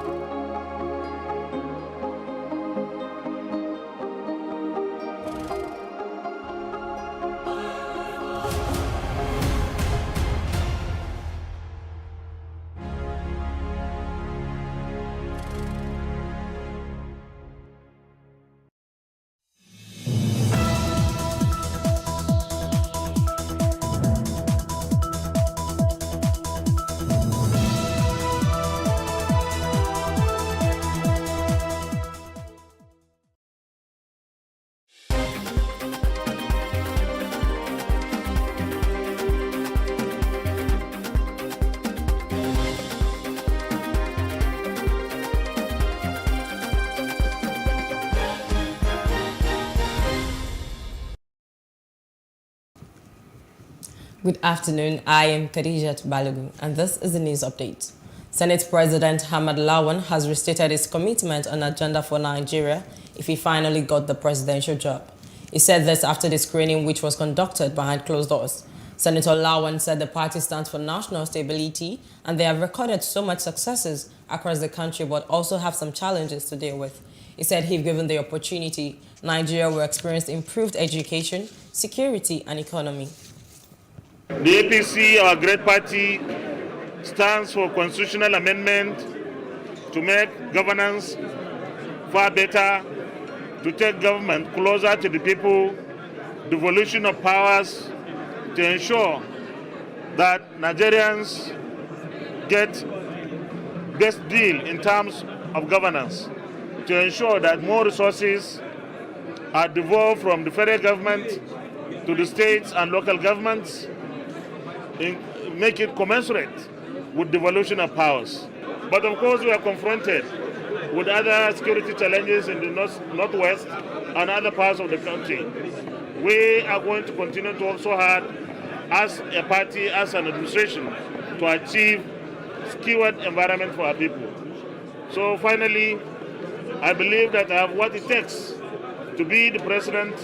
[SPEAKER 36] Good afternoon, I am Khadijat Balogun and this is the news update.
[SPEAKER 2] Senate President Hamad Lawan has restated his commitment on agenda for Nigeria if he finally got the presidential job. He said this after the screening which was conducted behind closed doors. Senator Lawan said the party stands for national stability and they have recorded so much successes across the country but also have some challenges to deal with. He said if given the opportunity, Nigeria will experience improved education, security and economy.
[SPEAKER 22] The APC, our great party, stands for constitutional amendment to make governance far better, to take government closer to the people, devolution of powers, to ensure that Nigerians get best deal in terms of governance, to ensure that more resources are devolved from the federal government to the states and local governments, make it commensurate with devolution of powers. But of course we are confronted with other security challenges in the northwest and other parts of the country. We are going to continue to work so hard as a party, as an administration, to achieve secured environment for our people. So finally, I believe that I have what it takes to be the president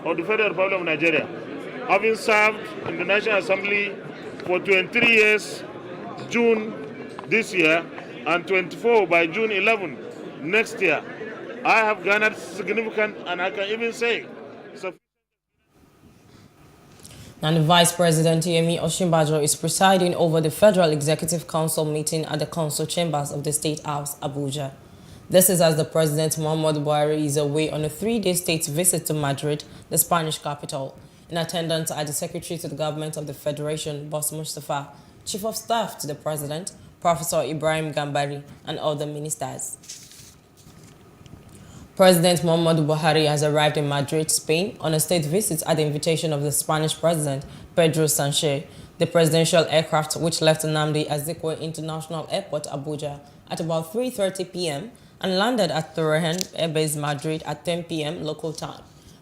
[SPEAKER 22] of the Federal Republic of Nigeria. Having served in the National Assembly for 23 years, June this year, and 24 by June 11 next year, I have garnered significant, and I can even say,
[SPEAKER 2] And Vice President Yemi Osinbajo is presiding over the Federal Executive Council meeting at the Council Chambers of the State House, Abuja. This is as the President Muhammadu Buhari is away on a 3-day state visit to Madrid, the Spanish capital. In attendance are the Secretary to the Government of the Federation, Boss Mustafa, Chief of Staff to the President, Professor Ibrahim Gambari, and other ministers. President Muhammadu Buhari has arrived in Madrid, Spain, on a state visit at the invitation of the Spanish President, Pedro Sanchez. The presidential aircraft, which left Nnamdi Azikiwe International Airport, Abuja, at about 3:30 p.m. and landed at Torrejón Airbase, Madrid at 10 p.m. local time.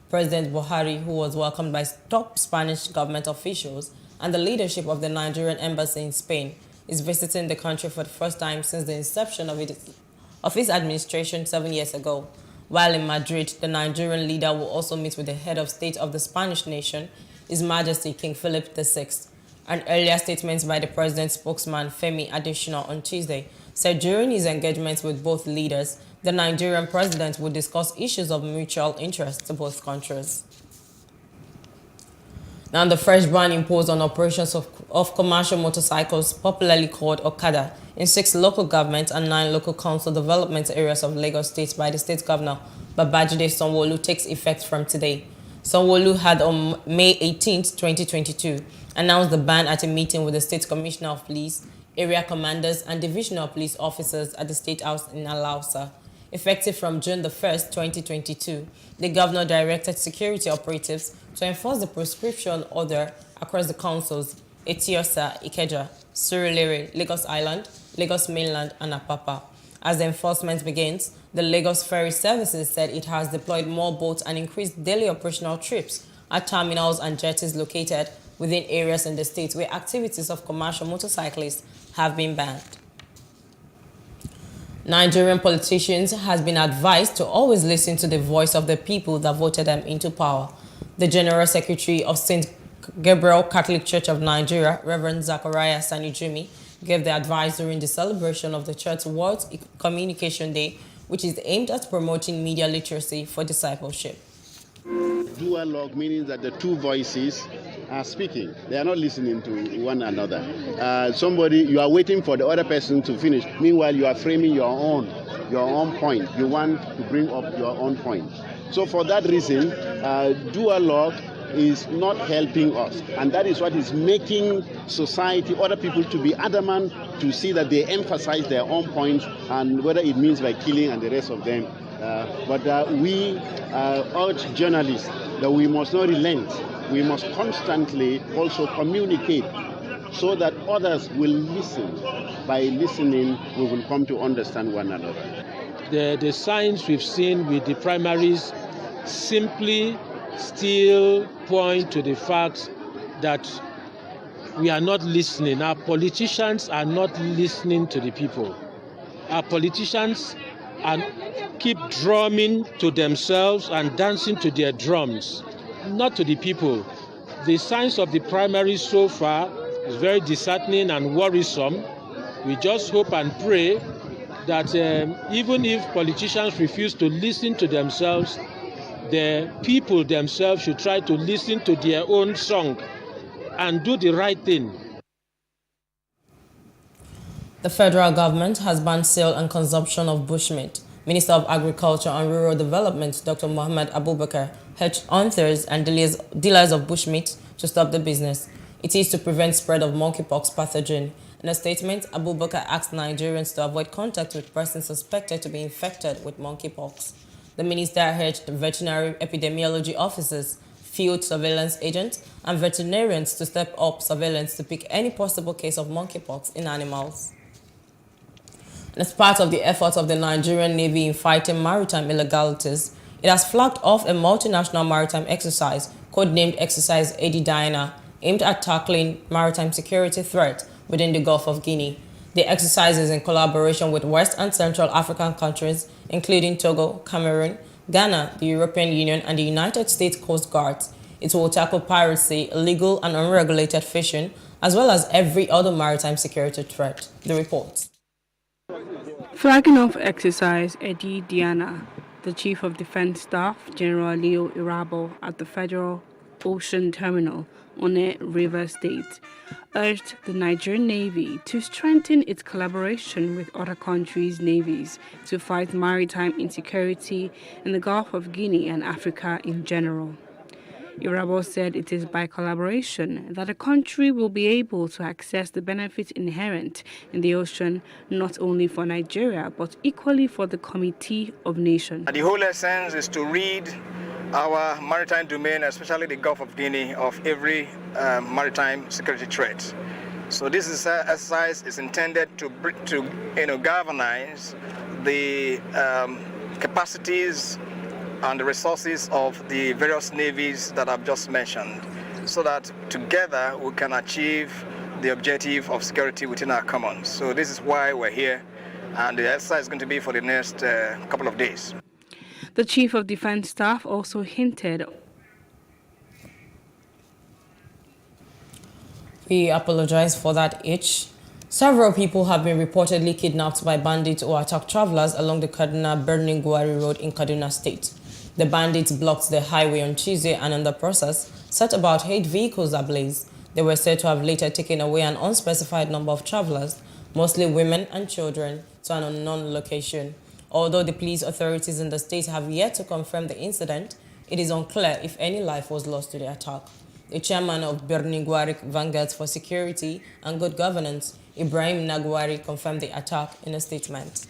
[SPEAKER 2] President Buhari, who was welcomed by top Spanish government officials and the leadership of the Nigerian embassy in Spain, is visiting the country for the first time since the inception of his administration 7 years ago. While in Madrid, the Nigerian leader will also meet with the head of state of the Spanish nation, His Majesty King Philip VI. An earlier statement by the president's spokesman, Femi Adesina, on Tuesday said during his engagements with both leaders, the Nigerian president would discuss issues of mutual interest to both countries. Now, the fresh ban imposed on operations of commercial motorcycles, popularly called Okada, in 6 local governments and 9 local council development areas of Lagos State by the state governor, Babajide Sanwo-Olu, takes effect from today. Sanwo-Olu had on May 18, 2022, announced the ban at a meeting with the State Commissioner of Police, area commanders, and divisional police officers at the State House in Alausa. Effective from June 1, 2022, the governor directed security operatives to enforce the prescription order across the councils, Etiosa, Ikeja, Surulere, Lagos Island, Lagos Mainland, and Apapa. As the enforcement begins, the Lagos Ferry Services said it has deployed more boats and increased daily operational trips at terminals and jetties located within areas in the state where activities of commercial motorcyclists have been banned. Nigerian politicians has been advised to always listen to the voice of the people that voted them into power. The General Secretary of St. Gabriel Catholic Church of Nigeria, Reverend Zachariah Sanijumi, gave the advice during the celebration of the Church World Communication Day, which is aimed at promoting media literacy for discipleship.
[SPEAKER 3] Dual log meaning that the two voices are speaking. They are not listening to one another. You are waiting for the other person to finish. Meanwhile, you are framing your own point. You want to bring up your own point. So for that reason, dual log is not helping us. And that is what is making society, other people to be adamant to see that they emphasize their own points, and whether it means by killing and the rest of them. But we urge journalists that we must not relent. We must constantly also communicate so that others will listen. By listening, we will come to understand one another.
[SPEAKER 22] The signs we've seen with the primaries simply still point to the fact that
[SPEAKER 1] we are not listening. Our politicians are not listening to the people. Our politicians keep drumming to themselves and dancing to their drums, not to the people. The signs of the primary so far is very disheartening and worrisome. We just hope and pray that even if politicians refuse to listen to themselves, the people themselves should try to listen to their own song and do the right thing.
[SPEAKER 2] The federal government has banned sale and consumption of bushmeat. Minister of Agriculture and Rural Development, Dr. Mohammed Abubakar, urged authors and dealers of bushmeat to stop the business. It is to prevent spread of monkeypox pathogen. In a statement, Abubakar asked Nigerians to avoid contact with persons suspected to be infected with monkeypox. The minister urged veterinary epidemiology officers, field surveillance agents, and veterinarians to step up surveillance to pick any possible case of monkeypox in animals. And as part of the efforts of the Nigerian Navy in fighting maritime illegalities, it has flagged off a multinational maritime exercise codenamed Exercise Eddie Diana, aimed at tackling maritime security threats within the Gulf of Guinea. The exercise is in collaboration with West and Central African countries, including Togo, Cameroon, Ghana, the European Union, and the United States Coast Guards. It will tackle piracy, illegal and unregulated fishing, as well as every other maritime security threat. The report.
[SPEAKER 4] Flagging off exercise Eddie Diana, the Chief of Defense Staff, General Leo Irabo, at the Federal Ocean Terminal, One River State, urged the Nigerian Navy to strengthen its collaboration with other countries' navies to fight maritime insecurity in the Gulf of Guinea and Africa in general. Irabo said it is by collaboration that a country will be able to access the benefits inherent in the ocean, not only for Nigeria, but equally for the Committee of Nations.
[SPEAKER 5] The whole essence is to rid our maritime domain, especially the Gulf of Guinea, of every maritime security threat. So this exercise is intended to galvanize the capacities and the resources of the various navies that I've just mentioned, so that together we can achieve the objective of security within our commons. So this is why we're here, and the exercise is going to be for the next couple of days.
[SPEAKER 4] The Chief of Defense Staff also hinted.
[SPEAKER 2] We apologize for that itch. Several people have been reportedly kidnapped by bandits who attacked travelers along the Kaduna-Birnin-Gwari Road in Kaduna State. The bandits blocked the highway on Tuesday and in the process set about 8 vehicles ablaze. They were said to have later taken away an unspecified number of travelers, mostly women and children, to an unknown location. Although the police authorities in the state have yet to confirm the incident, it is unclear if any life was lost to the attack. The chairman of Birnin-Gwari Vanguard for Security and Good Governance, Ibrahim Nagwari, confirmed the attack in a statement.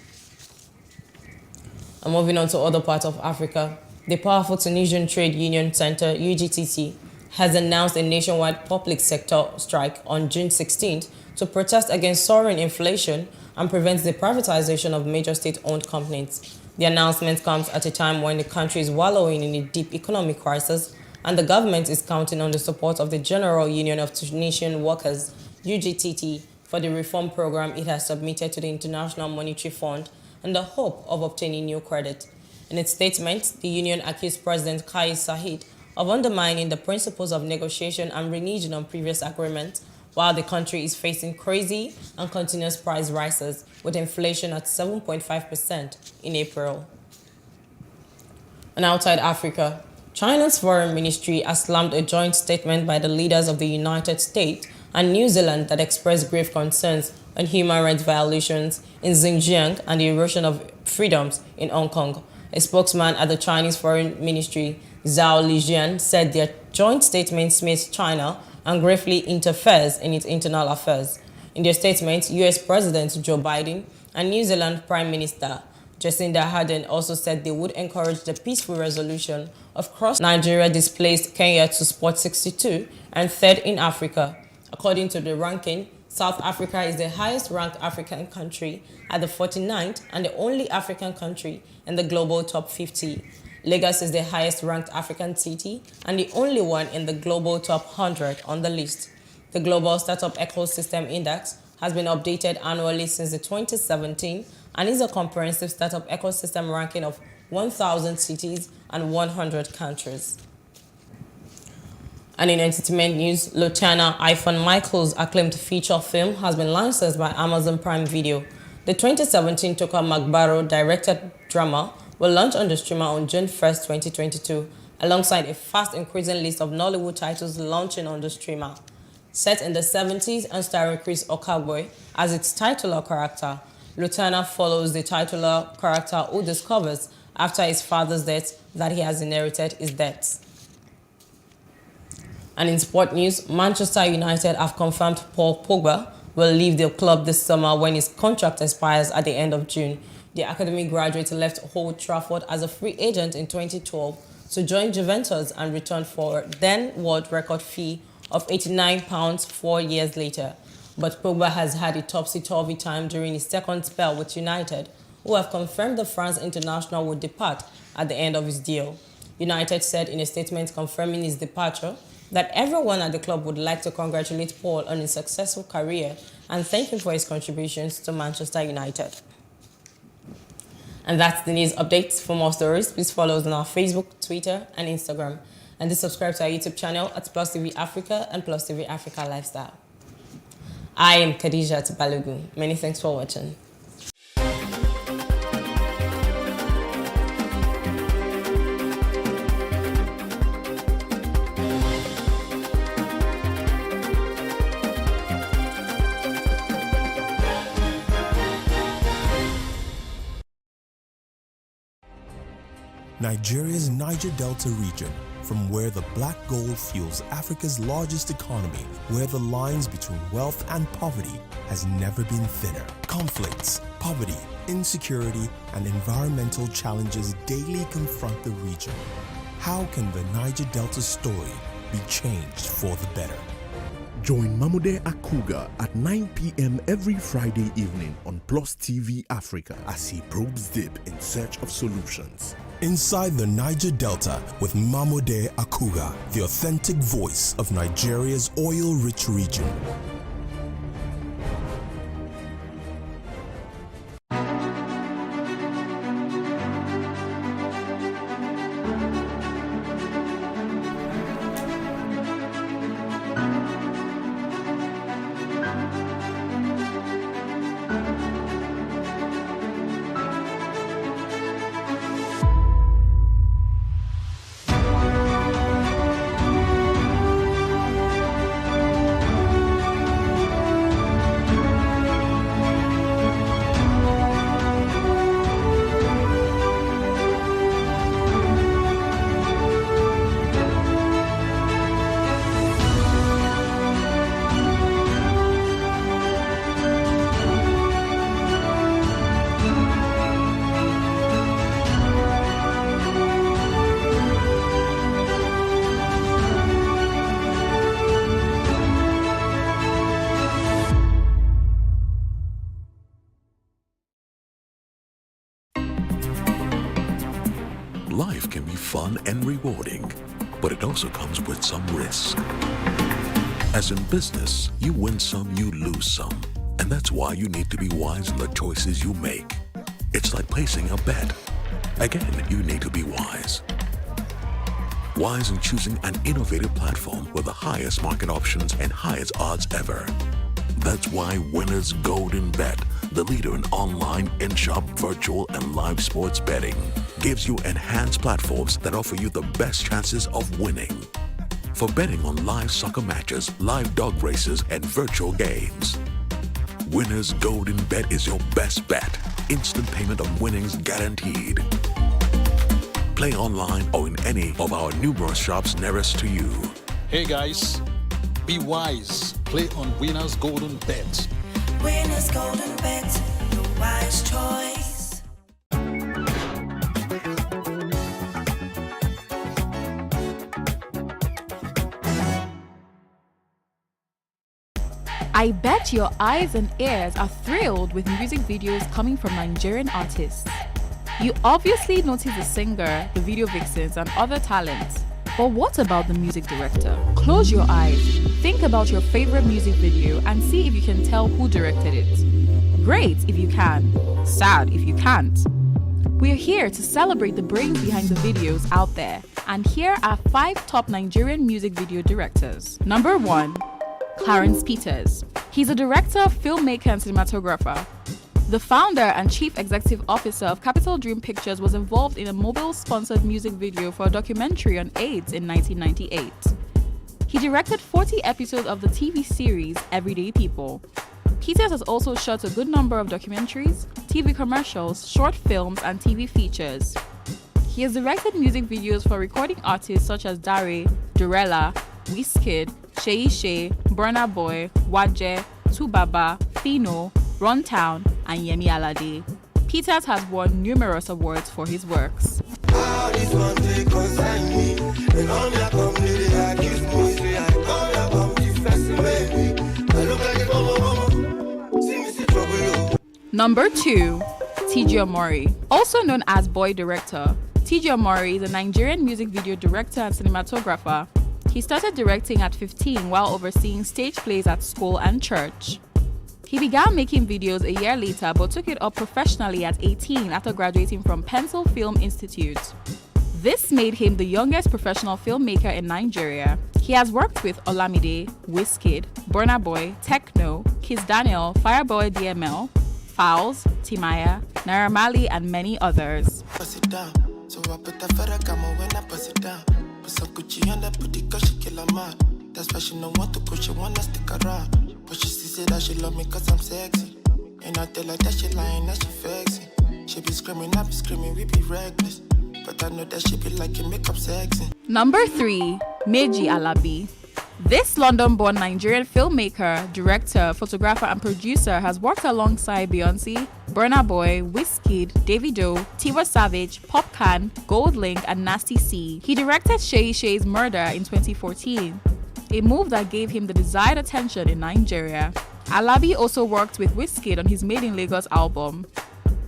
[SPEAKER 2] And moving on to other parts of Africa, the powerful Tunisian Trade Union Center, UGTT, has announced a nationwide public sector strike on June 16th to protest against soaring inflation and prevent the privatization of major state-owned companies. The announcement comes at a time when the country is wallowing in a deep economic crisis, and the government is counting on the support of the General Union of Tunisian Workers, UGTT, for the reform program it has submitted to the International Monetary Fund in the hope of obtaining new credit. In its statement, the union accused President Kais Saied of undermining the principles of negotiation and reneging on previous agreements, while the country is facing crazy and continuous price rises, with inflation at 7.5% in April. And outside Africa, China's foreign ministry has slammed a joint statement by the leaders of the United States and New Zealand that expressed grave concerns on human rights violations in Xinjiang and the erosion of freedoms in Hong Kong. A spokesman at the Chinese Foreign Ministry, Zhao Lijian, said their joint statement smears China and gravely interferes in its internal affairs. In their statement, US President Joe Biden and New Zealand Prime Minister Jacinda Ardern also said they would encourage the peaceful resolution of cross-Nigeria displaced Kenya to spot 62 and third in Africa. According to the ranking, South Africa is the highest-ranked African country at the 49th and the only African country in the global top 50. Lagos is the highest-ranked African city and the only one in the global top 100 on the list. The Global Startup Ecosystem Index has been updated annually since the 2017 and is a comprehensive startup ecosystem ranking of 1,000 cities and 100 countries. And in entertainment news, Lutana Ifan Michael's acclaimed feature film has been licensed by Amazon Prime Video. The 2017 Toka Magbaro directed drama will launch on the streamer on June 1st, 2022, alongside a fast increasing list of Nollywood titles launching on the streamer. Set in the 70s and starring Chris Okagboy as its titular character, Lutana follows the titular character who discovers after his father's death that he has inherited his debts. And in sport news, Manchester United have confirmed Paul Pogba will leave the club this summer when his contract expires at the end of June. The academy graduate left Old Trafford as a free agent in 2012 to join Juventus and return for then world record fee of £89 4 years later. But Pogba has had a topsy-turvy time during his second spell with United, who have confirmed the France international would depart at the end of his deal. United said in a statement confirming his departure that everyone at the club would like to congratulate Paul on his successful career and thank him for his contributions to Manchester United. And that's the news updates. For more stories, please follow us on our Facebook, Twitter, and Instagram. And do subscribe to our YouTube channel at Plus TV Africa and Plus TV Africa Lifestyle. I am Khadija Balogun. Many thanks for watching.
[SPEAKER 6] Nigeria's Niger Delta region, from where the black gold fuels Africa's largest economy, where the lines between wealth and poverty has never been thinner. Conflicts, poverty, insecurity, and environmental challenges daily confront the region. How can the Niger Delta story be changed for the better?
[SPEAKER 29] Join Mamude Akuga at 9 p.m. every Friday evening on Plus TV Africa as he probes deep in search of solutions.
[SPEAKER 6] Inside the Niger Delta with Mamude Akuga, the authentic voice of Nigeria's oil-rich region.
[SPEAKER 7] Life can be fun and rewarding, but it also comes with some risk. As in business, you win some, you lose some. And that's why you need to be wise in the choices you make. It's like placing a bet. Again, you need to be wise. Wise in choosing an innovative platform with the highest market options and highest odds ever. That's why Winners Golden Bet, the leader in online, in-shop, virtual, and live sports betting, gives you enhanced platforms that offer you the best chances of winning. For betting on live soccer matches, live dog races, and virtual games. Winners Golden Bet is your best bet. Instant payment on winnings guaranteed. Play online or in any of our numerous shops nearest to you.
[SPEAKER 8] Hey guys, be wise. Play on Winners Golden Bet.
[SPEAKER 9] Winners Golden Bet, the wise choice.
[SPEAKER 10] I bet your eyes and ears are thrilled with music videos coming from Nigerian artists. You obviously notice the singer, the video vixens, and other talents. But what about the music director? Close your eyes. Think about your favorite music video and see if you can tell who directed it. Great if you can, sad if you can't. We're here to celebrate the brains behind the videos out there, and here are 5 top Nigerian music video directors. Number 1, Clarence Peters. He's a director, filmmaker, and cinematographer. The founder and chief executive officer of Capital Dream Pictures was involved in a mobile-sponsored music video for a documentary on AIDS in 1998. He directed 40 episodes of the TV series Everyday People. Peters has also shot a good number of documentaries, TV commercials, short films, and TV features. He has directed music videos for recording artists such as Dare, Durella, Wizkid, Seyi Shay, Burna Boy, Waje, Tubaba, Fino, Runtown, and Yemi Alade. Peters has won numerous awards for his works. Number 2, TG Omori. Also known as Boy Director, TG Omori is a Nigerian music video director and cinematographer. He started directing at 15 while overseeing stage plays at school and church. He began making videos a year later but took it up professionally at 18 after graduating from Pencil Film Institute. This made him the youngest professional filmmaker in Nigeria. He has worked with Olamide, Wizkid, Burna Boy, Techno, Kiss Daniel, Fireboy DML, Fowls, Timaya, Naira Marley, and many others.
[SPEAKER 11] So I put that Ferragamo when I pass it down. Put some Gucci on that booty cause she kill a man. That's why she don't want to push, she wanna stick around. But she still say that she love me cause I'm sexy. And I tell her that she lying, that she flexing. She be screaming, I be screaming, we be reckless. But I know that she be liking makeup sexy.
[SPEAKER 10] Number 3, Meji Alabi. This London-born Nigerian filmmaker, director, photographer, and producer has worked alongside Beyonce, Burna Boy, Wizkid, Davido, Tiwa Savage, Popcan, Goldlink, and Nasty C. He directed Seyi Shay's Murder in 2014, a move that gave him the desired attention in Nigeria. Alabi also worked with Wizkid on his Made in Lagos album.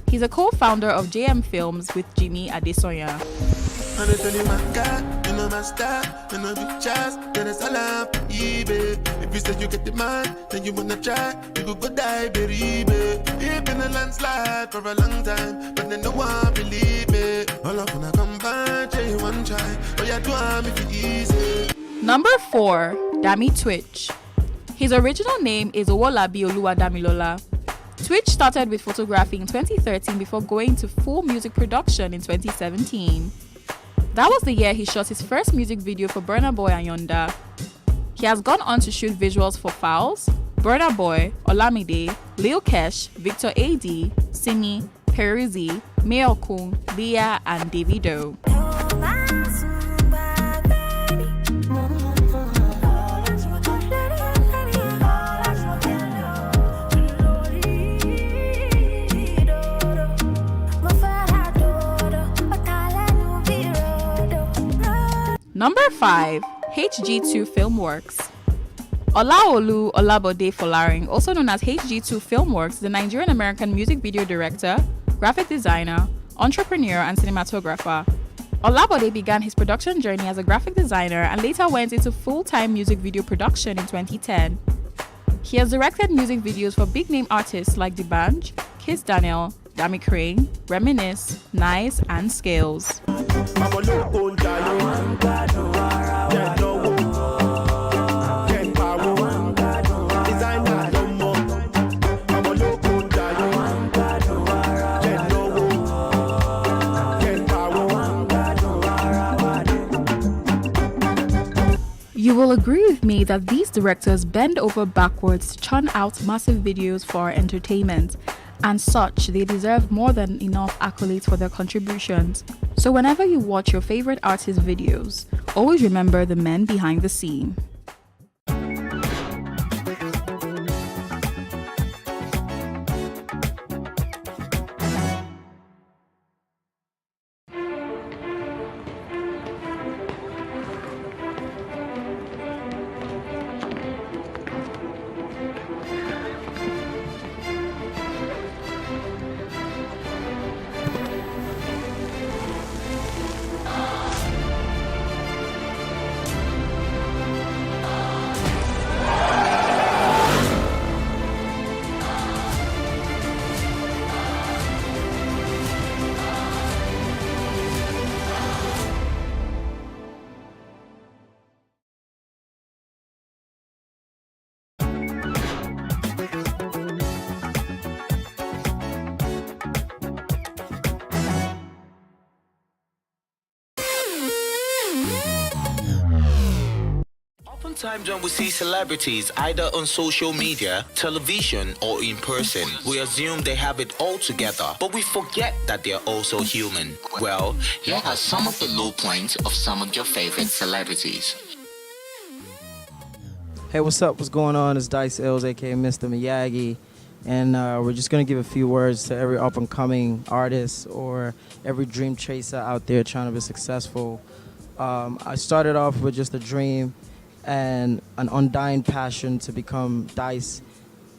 [SPEAKER 10] He's a co-founder of JM Films with Jimmy Adesoya.
[SPEAKER 11] And I tell you my God, you know my style, you know big chance, then it's all up, baby. If you say you get the man, then you wanna try, you could go die, baby. You've been a landslide for a long time, but then no one believe me. All up when I come back, you one try, but you do I'm if it's easy.
[SPEAKER 10] Number 4, Dami Twitch. His original name is Owolabi Oluwadamilola. Twitch started with photography in 2013 before going to full music production in 2017. That was the year he shot his first music video for Burna Boy and Yonda. He has gone on to shoot visuals for Fowls, Burna Boy, Olamide, Lil Kesh, Victor A.D., Simi, Peruzzi, Mayorkun, Leah, and Davido. Number 5, HG2 Filmworks. Olaolu Olabode Folarin, also known as HG2 Filmworks, the Nigerian-American music video director, graphic designer, entrepreneur, and cinematographer. Olabode began his production journey as a graphic designer and later went into full-time music video production in 2010. He has directed music videos for big-name artists like D'banj, Kiss Daniel, Dami Crane, Reminisce, Nice, and Scales. You will agree with me that these directors bend over backwards to churn out massive videos for our entertainment. And such, they deserve more than enough accolades for their contributions. So whenever you watch your favorite artist videos, always remember the men behind the scene.
[SPEAKER 24] Sometimes when we see celebrities either on social media, television, or in person, we assume they have it all together, but we forget that they're also human. Well, here are some of the low points of some of your favorite celebrities.
[SPEAKER 12] Hey, what's up? What's going on? It's Dice Ills, aka Mr. Miyagi, and we're just gonna give a few words to every up-and-coming artist or every dream chaser out there trying to be successful. I started off with just a dream and an undying passion to become Dice.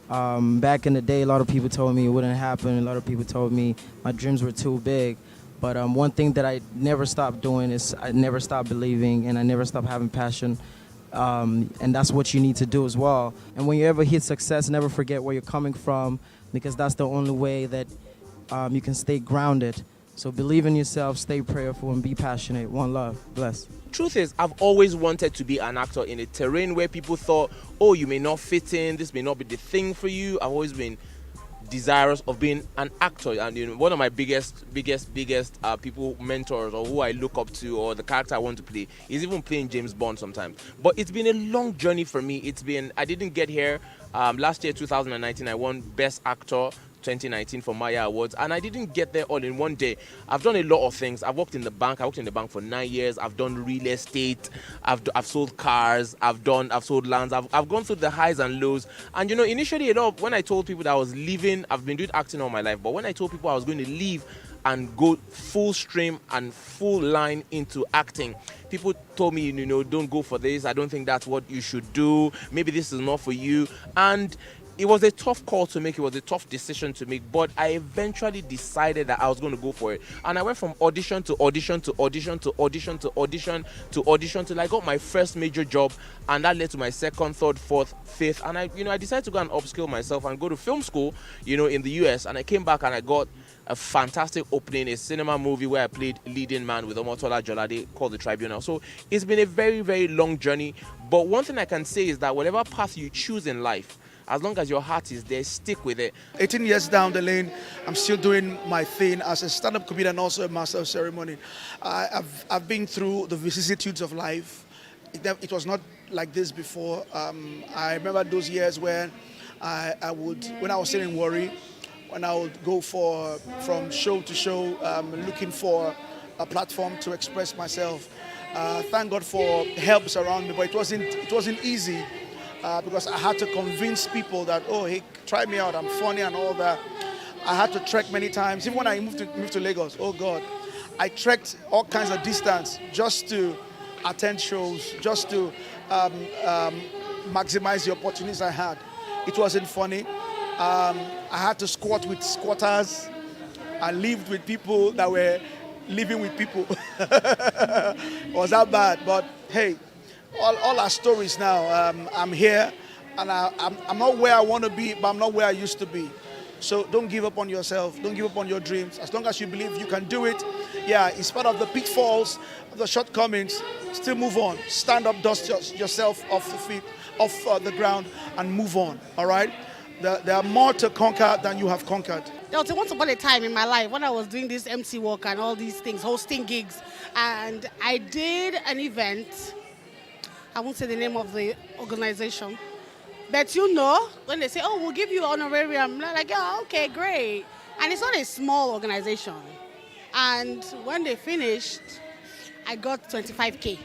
[SPEAKER 12] Back in the day, a lot of people told me it wouldn't happen. A lot of people told me my dreams were too big. But one thing that I never stopped doing is I never stopped believing, and I never stopped having passion. And that's what you need to do as well. And when you ever hit success, never forget where you're coming from, because that's the only way that you can stay grounded. So believe in yourself, stay prayerful, and be passionate. One love. Bless.
[SPEAKER 13] Truth is, I've always wanted to be an actor in a terrain where people thought, oh, you may not fit in, this may not be the thing for you. I've always been desirous of being an actor, and you know, one of my biggest people mentors, or who I look up to, or the character I want to play, is even playing James Bond sometimes. But it's been a long journey for me. I didn't get here. Last year, 2019, I won Best Actor 2019 for Maya Awards, and I didn't get there all in one day. I've done a lot of things. I've worked in the bank. I worked in the bank for 9 years. I've done real estate. I've sold cars. I've sold lands. I've gone through the highs and lows. And you know, initially, when I told people that I was leaving, I've been doing acting all my life, but when I told people I was going to leave and go full stream and full line into acting, people told me, you know, don't go for this. I don't think that's what you should do. Maybe this is not for you. And it was a tough call to make. It was a tough decision to make, but I eventually decided that I was going to go for it. And I went from audition to audition to audition to audition to audition to audition till I got my first major job, and that led to my second, third, fourth, fifth. And I decided to go and upskill myself and go to film school, you know, in the US. And I came back and I got a fantastic opening, a cinema movie where I played leading man with Omotola Jolade called The Tribunal. So it's been a very, very long journey. But one thing I can say is that whatever path you choose in life, as long as your heart is there, stick with it.
[SPEAKER 14] 18 years down the lane, I'm still doing my thing as a stand-up comedian and also a master of ceremony. I've been through the vicissitudes of life. It was not like this before. I remember those years when when I was still in Warri, when I would go from show to show, looking for a platform to express myself. Thank God for helps around me, but it wasn't easy. Because I had to convince people that, oh, hey, try me out, I'm funny and all that. I had to trek many times. Even when I moved to Lagos, oh God, I trekked all kinds of distance just to attend shows, just to maximize the opportunities I had. It wasn't funny. I had to squat with squatters. I lived with people that were living with people. It was that bad, but hey, all our stories now. I'm here, and I'm not where I want to be, but I'm not where I used to be. So don't give up on yourself. Don't give up on your dreams. As long as you believe you can do it, yeah, in spite of the pitfalls, the shortcomings, still move on. Stand up, dust yourself off the feet, off the ground, and move on. All right? There are more to conquer than you have conquered.
[SPEAKER 15] There was once upon a time in my life when I was doing this MC work and all these things, hosting gigs, and I did an event. I won't say the name of the organization. But you know, when they say, oh, we'll give you honorarium, I'm like, oh, okay, great. And it's not a small organization. And when they finished, I got 25K.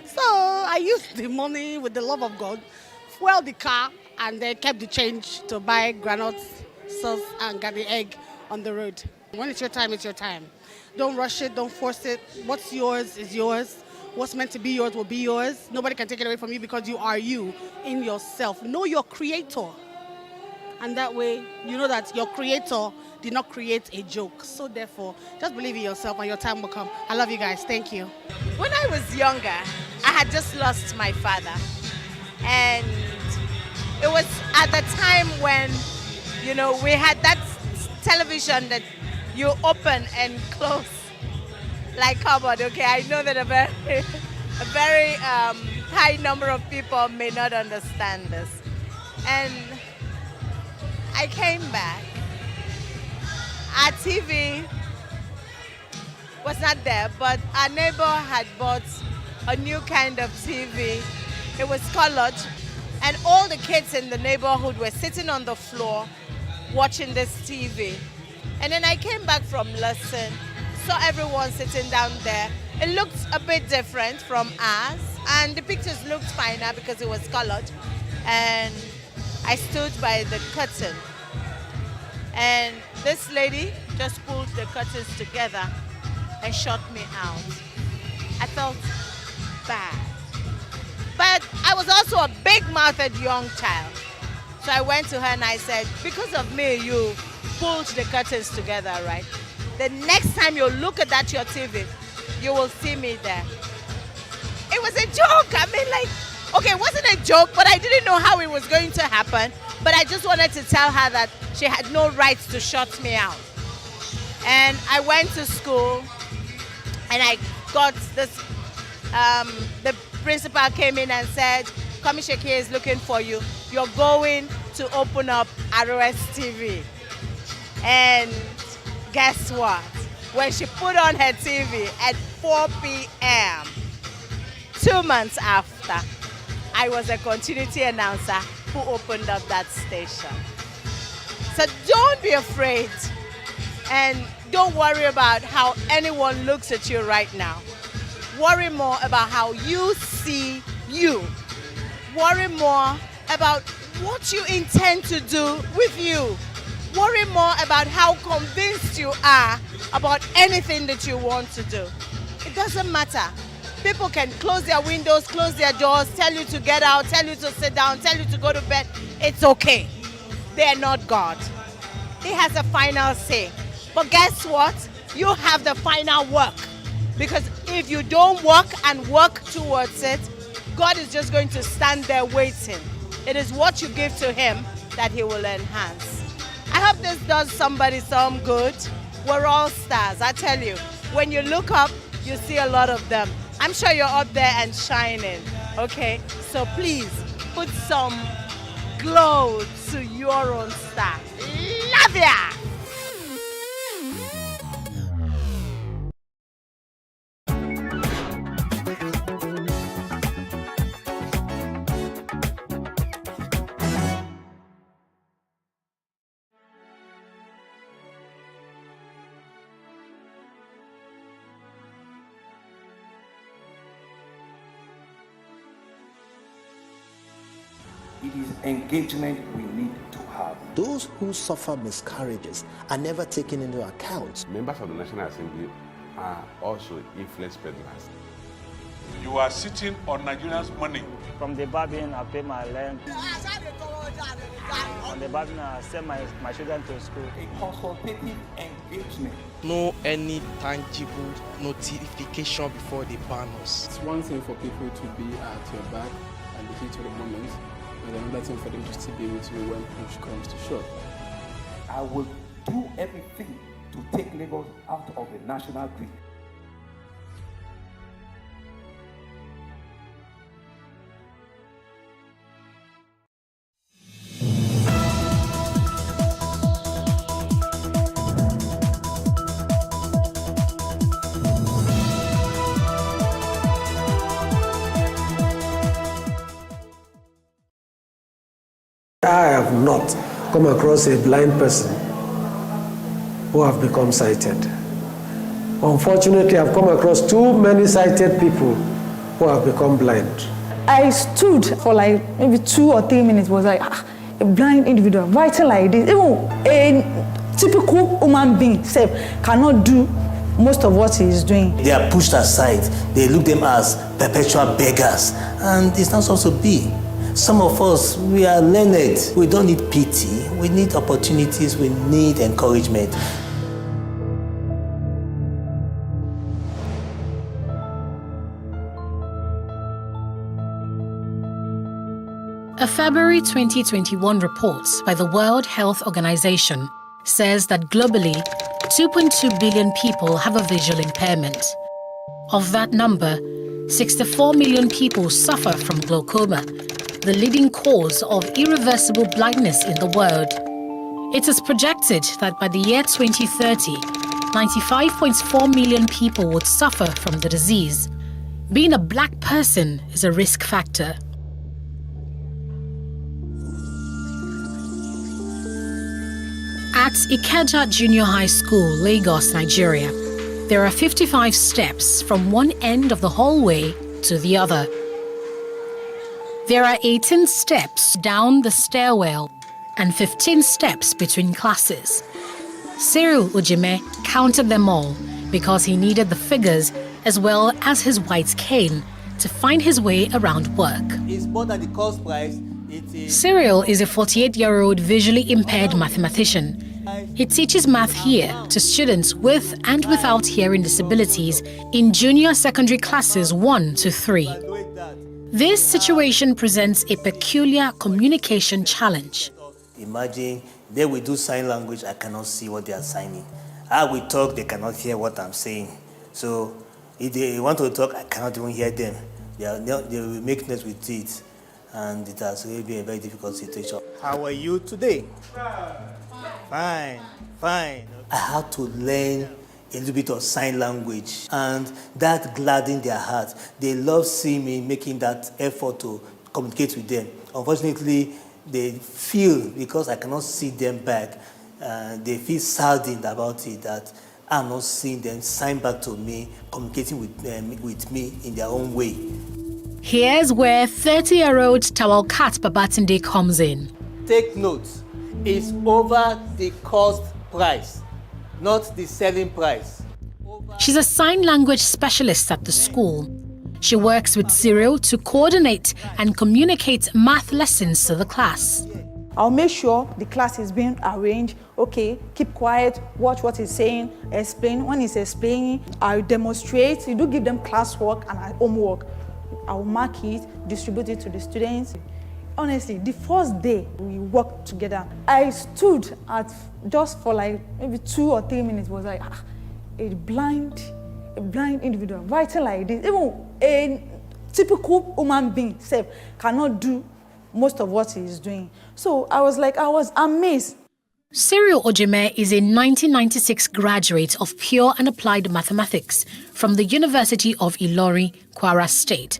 [SPEAKER 15] So I used the money with the love of God, fueled the car, and then kept the change to buy granules, sauce, and get the egg on the road. When it's your time, it's your time. Don't rush it, don't force it. What's yours is yours. What's meant to be yours will be yours. Nobody can take it away from you because you are you in yourself. Know your creator. And that way, you know that your creator did not create a joke. So therefore, just believe in yourself and your time will come. I love you guys. Thank you.
[SPEAKER 16] When I was younger, I had just lost my father. And it was at the time when, you know, we had that television that you open and close like cupboard. Okay, I know that a very high number of people may not understand this. And I came back. Our TV was not there, but our neighbor had bought a new kind of TV. It was colored, and all the kids in the neighborhood were sitting on the floor watching this TV. And then I came back from lesson, saw everyone sitting down there. It looked a bit different from us, and the pictures looked finer because it was colored. And I stood by the curtain, and this lady just pulled the curtains together and shut me out. I felt bad. But I was also a big-mouthed young child. So I went to her and I said, because of me, you pulled the curtains together, right? The next time you look at that your TV, you will see me there. It was a joke. I mean, like, okay, it wasn't a joke, but I didn't know how it was going to happen. But I just wanted to tell her that she had no right to shut me out. And I went to school and I got this, the principal came in and said, Kami Shekie is looking for you. You're going to open up ROS TV. And guess what? When she put on her TV at 4 p.m., 2 months after, I was a continuity announcer who opened up that station. So don't be afraid and don't worry about how anyone looks at you right now. Worry more about how you see you. Worry more about what you intend to do with you. Worry more about how convinced you are about anything that you want to do. It doesn't matter. People can close their windows, close their doors, tell you to get out, tell you to sit down, tell you to go to bed. It's okay. They are not God. He has a final say. But guess what? You have the final work. Because if you don't work and work towards it, God is just going to stand there waiting. It is what you give to him that he will enhance. I hope this does somebody some good. We're all stars, I tell you. When you look up, you see a lot of them. I'm sure you're up there and shining, okay? So please, put some glow to your own star. Love ya!
[SPEAKER 17] It is engagement we need to have.
[SPEAKER 18] Those who suffer miscarriages are never taken into account.
[SPEAKER 19] Members of the National Assembly are also influence peddlers.
[SPEAKER 20] You are sitting on Nigerians' money.
[SPEAKER 21] From the Babin, I pay my rent. On the Babin, I send my children to school.
[SPEAKER 17] A consultative engagement.
[SPEAKER 23] No any tangible notification before they ban us.
[SPEAKER 25] It's one thing for people to be at your back and the heat of the moment. And another thing for them to still be with you when push comes to shove.
[SPEAKER 17] I will do everything to take Lagos out of the national grid.
[SPEAKER 26] I have not come across a blind person who have become sighted. Unfortunately, I've come across too many sighted people who have become blind.
[SPEAKER 27] I stood for like maybe 2 or 3 minutes, was like, a blind individual writing like this. Even a typical human being cannot do most of what he is doing.
[SPEAKER 28] They are pushed aside. They look them as perpetual beggars. And it's not supposed to be. Some of us, we are learned. We don't need pity. We need opportunities. We need encouragement.
[SPEAKER 30] A February 2021 report by the World Health Organization says that globally, 2.2 billion people have a visual impairment. Of that number, 64 million people suffer from glaucoma, the leading cause of irreversible blindness in the world. It is projected that by the year 2030, 95.4 million people would suffer from the disease. being a black person is a risk factor. At Ikeja Junior High School, Lagos, Nigeria, there are 55 steps from one end of the hallway to the other. There are 18 steps down the stairwell and 15 steps between classes. Cyril Ojime counted them all because he needed the figures as well as his white cane to find his way around work.
[SPEAKER 28] It's more than the cost price.
[SPEAKER 30] Cyril is a 48-year-old visually impaired mathematician. He teaches math here to students with and without hearing disabilities in junior secondary classes 1 to 3. This situation presents a peculiar communication challenge.
[SPEAKER 28] Imagine they will do sign language, I cannot see what they are signing. I will talk, they cannot hear what I'm saying. So if they want to talk, I cannot even hear them. They will make noise with it. And it has really been a very difficult situation. How are you today? Fine. I had to learn a little bit of sign language, and that gladdened their heart. They love seeing me making that effort to communicate with them. Unfortunately, they feel, because I cannot see them back, they feel saddened about it, that I'm not seeing them sign back to me, communicating with me in their own way.
[SPEAKER 30] Here's where 30-year-old Tawalkat Babatunde comes in.
[SPEAKER 28] Take note, it's over the cost price, not the selling price.
[SPEAKER 30] She's a sign language specialist at the school. She works with Cyril to coordinate and communicate math lessons to the class.
[SPEAKER 27] I'll make sure the class is being arranged. Okay, keep quiet, watch what he's saying, explain. When he's explaining, I'll demonstrate. You do give them classwork and homework. I'll mark it, distribute it to the students. Honestly, the first day we worked together, I stood at just for like maybe 2 or 3 minutes, was like, a blind individual writing like this. Even a typical human being cannot do most of what he is doing. So I was amazed.
[SPEAKER 30] Cyril Ojime is a 1996 graduate of Pure and Applied Mathematics from the University of Ilorin, Kwara State.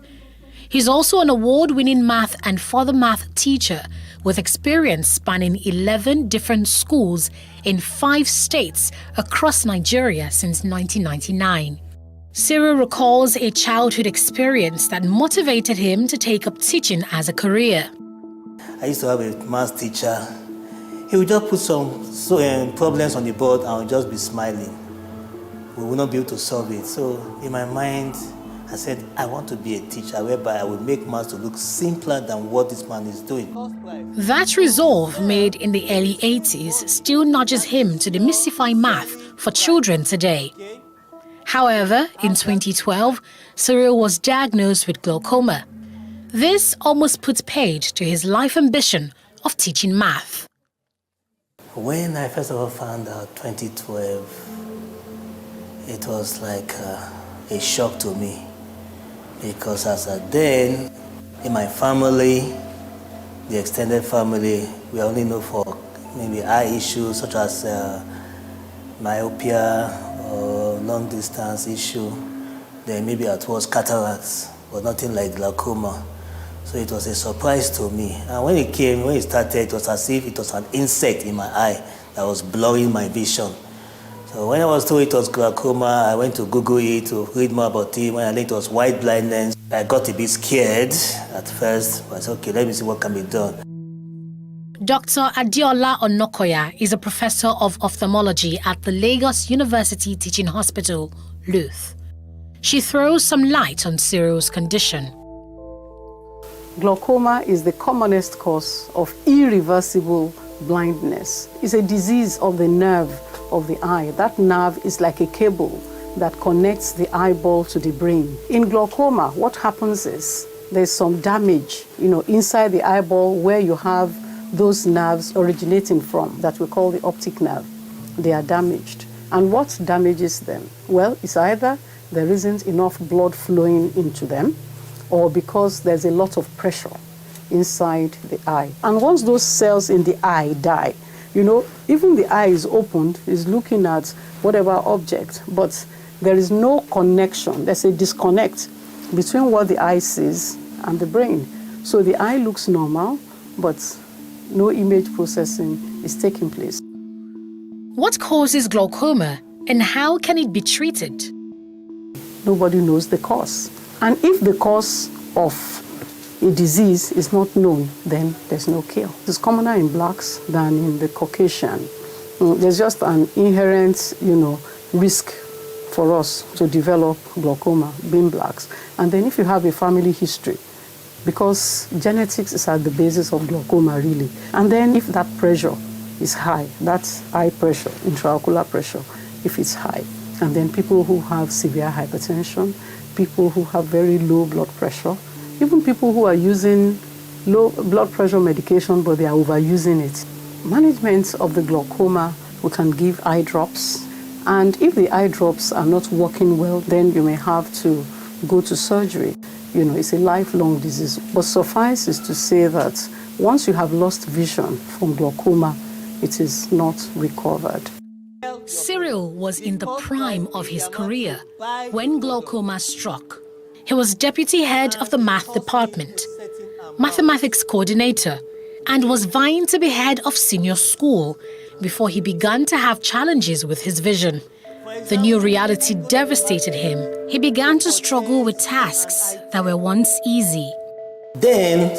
[SPEAKER 30] He's also an award-winning math and further math teacher with experience spanning 11 different schools in 5 states across Nigeria since 1999. Cyril recalls a childhood experience that motivated him to take up teaching as a career.
[SPEAKER 28] I used to have a math teacher. He would just put some problems on the board and I would just be smiling. We would not be able to solve it. So in my mind, I said, I want to be a teacher whereby I will make math to look simpler than what this man is doing.
[SPEAKER 30] That resolve made in the early 80s still nudges him to demystify math for children today. However, in 2012, Cyril was diagnosed with glaucoma. This almost put paid to his life ambition of teaching math.
[SPEAKER 28] When I first of all found out 2012, it was like a shock to me. Because as a then, in my family, the extended family, we only know for maybe eye issues such as myopia or long distance issue. Then maybe at was cataracts, but nothing like glaucoma. So it was a surprise to me. And when it started, it was as if it was an insect in my eye that was blurring my vision. So when I was told it was glaucoma, I went to Google it to read more about it. When I learned it was white blindness, I got a bit scared at first. But I said, okay, let me see what can be done.
[SPEAKER 30] Dr. Adiola Onokoya is a professor of ophthalmology at the Lagos University Teaching Hospital, LUTH. She throws some light on Cyril's condition.
[SPEAKER 1] Glaucoma is the commonest cause of irreversible blindness. It's a disease of the nerve of the eye. That nerve is like a cable that connects the eyeball to the brain. In glaucoma, what happens is there's some damage, inside the eyeball where you have those nerves originating from that we call the optic nerve. They are damaged. And what damages them? Well, it's either there isn't enough blood flowing into them, or because there's a lot of pressure inside the eye. And once those cells in the eye die, even the eye is opened, is looking at whatever object, but there is no connection. There's a disconnect between what the eye sees and the brain. So the eye looks normal, but no image processing is taking place.
[SPEAKER 30] What causes glaucoma and how can it be treated?
[SPEAKER 1] Nobody knows the cause. And if the cause of a disease is not known, then there's no cure. It's commoner in blacks than in the Caucasian. There's just an inherent, risk for us to develop glaucoma, being blacks. And then if you have a family history, because genetics is at the basis of glaucoma, really. And then if that pressure is high, that's eye pressure, intraocular pressure, if it's high. And then people who have severe hypertension, people who have very low blood pressure, even people who are using low blood pressure medication but they are overusing it. Management of the glaucoma, we can give eye drops. And if the eye drops are not working well, then you may have to go to surgery. It's a lifelong disease. But suffice is to say that once you have lost vision from glaucoma, it is not recovered.
[SPEAKER 30] Cyril was in the prime of his career when glaucoma struck. He was deputy head of the math department, mathematics coordinator, and was vying to be head of senior school before he began to have challenges with his vision. The new reality devastated him. He began to struggle with tasks that were once easy.
[SPEAKER 28] Then,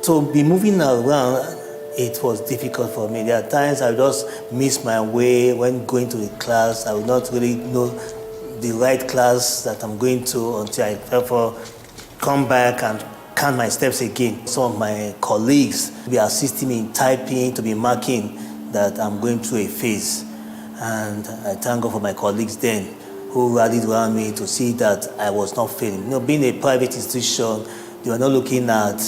[SPEAKER 28] to be moving around, it was difficult for me. There are times I would just miss my way when going to the class. I would not really know the right class that I'm going to until I therefore come back and count my steps again. Some of my colleagues will be assisting me in typing, to be marking that I'm going through a phase. And I thank God for my colleagues then who rallied around me to see that I was not failing. Being a private institution, they were not looking at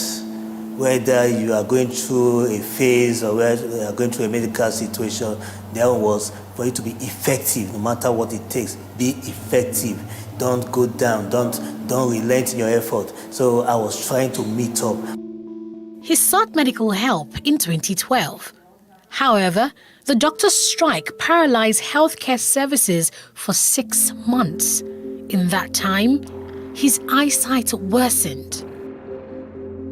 [SPEAKER 28] whether you are going through a phase or whether you are going through a medical situation. There was for you to be effective, no matter what it takes. Be effective. Don't go down. Don't relent in your effort. So I was trying to meet up.
[SPEAKER 30] He sought medical help in 2012. However, the doctor's strike paralyzed healthcare services for 6 months. In that time, his eyesight worsened.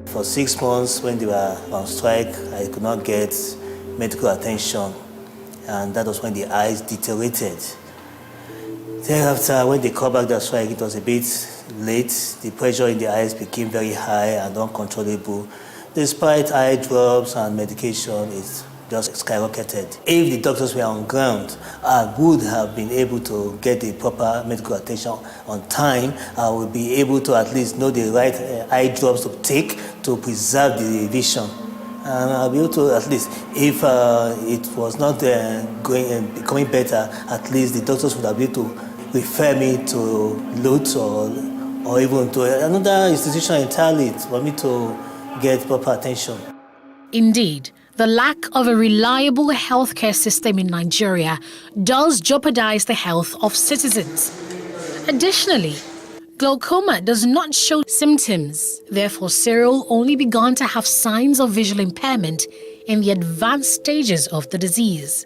[SPEAKER 28] For 6 months, when they were on strike, I could not get medical attention, and that was when the eyes deteriorated. Thereafter, when they called back the strike, it was a bit late. The pressure in the eyes became very high and uncontrollable. Despite eye drops and medication, it just skyrocketed. If the doctors were on ground, I would have been able to get the proper medical attention on time. I would be able to at least know the right eye drops to take to preserve the vision. And I'll be able to at least, if it was not becoming better, at least the doctors would have been able to refer me to Lutz or even to another institution entirely for me to get proper attention.
[SPEAKER 30] Indeed, the lack of a reliable healthcare system in Nigeria does jeopardize the health of citizens. Additionally, glaucoma does not show symptoms. Therefore, Cyril only began to have signs of visual impairment in the advanced stages of the disease.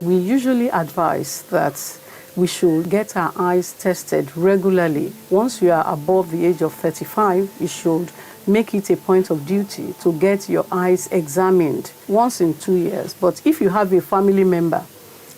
[SPEAKER 1] We usually advise that we should get our eyes tested regularly. Once you are above the age of 35, you should make it a point of duty to get your eyes examined once in 2 years. But if you have a family member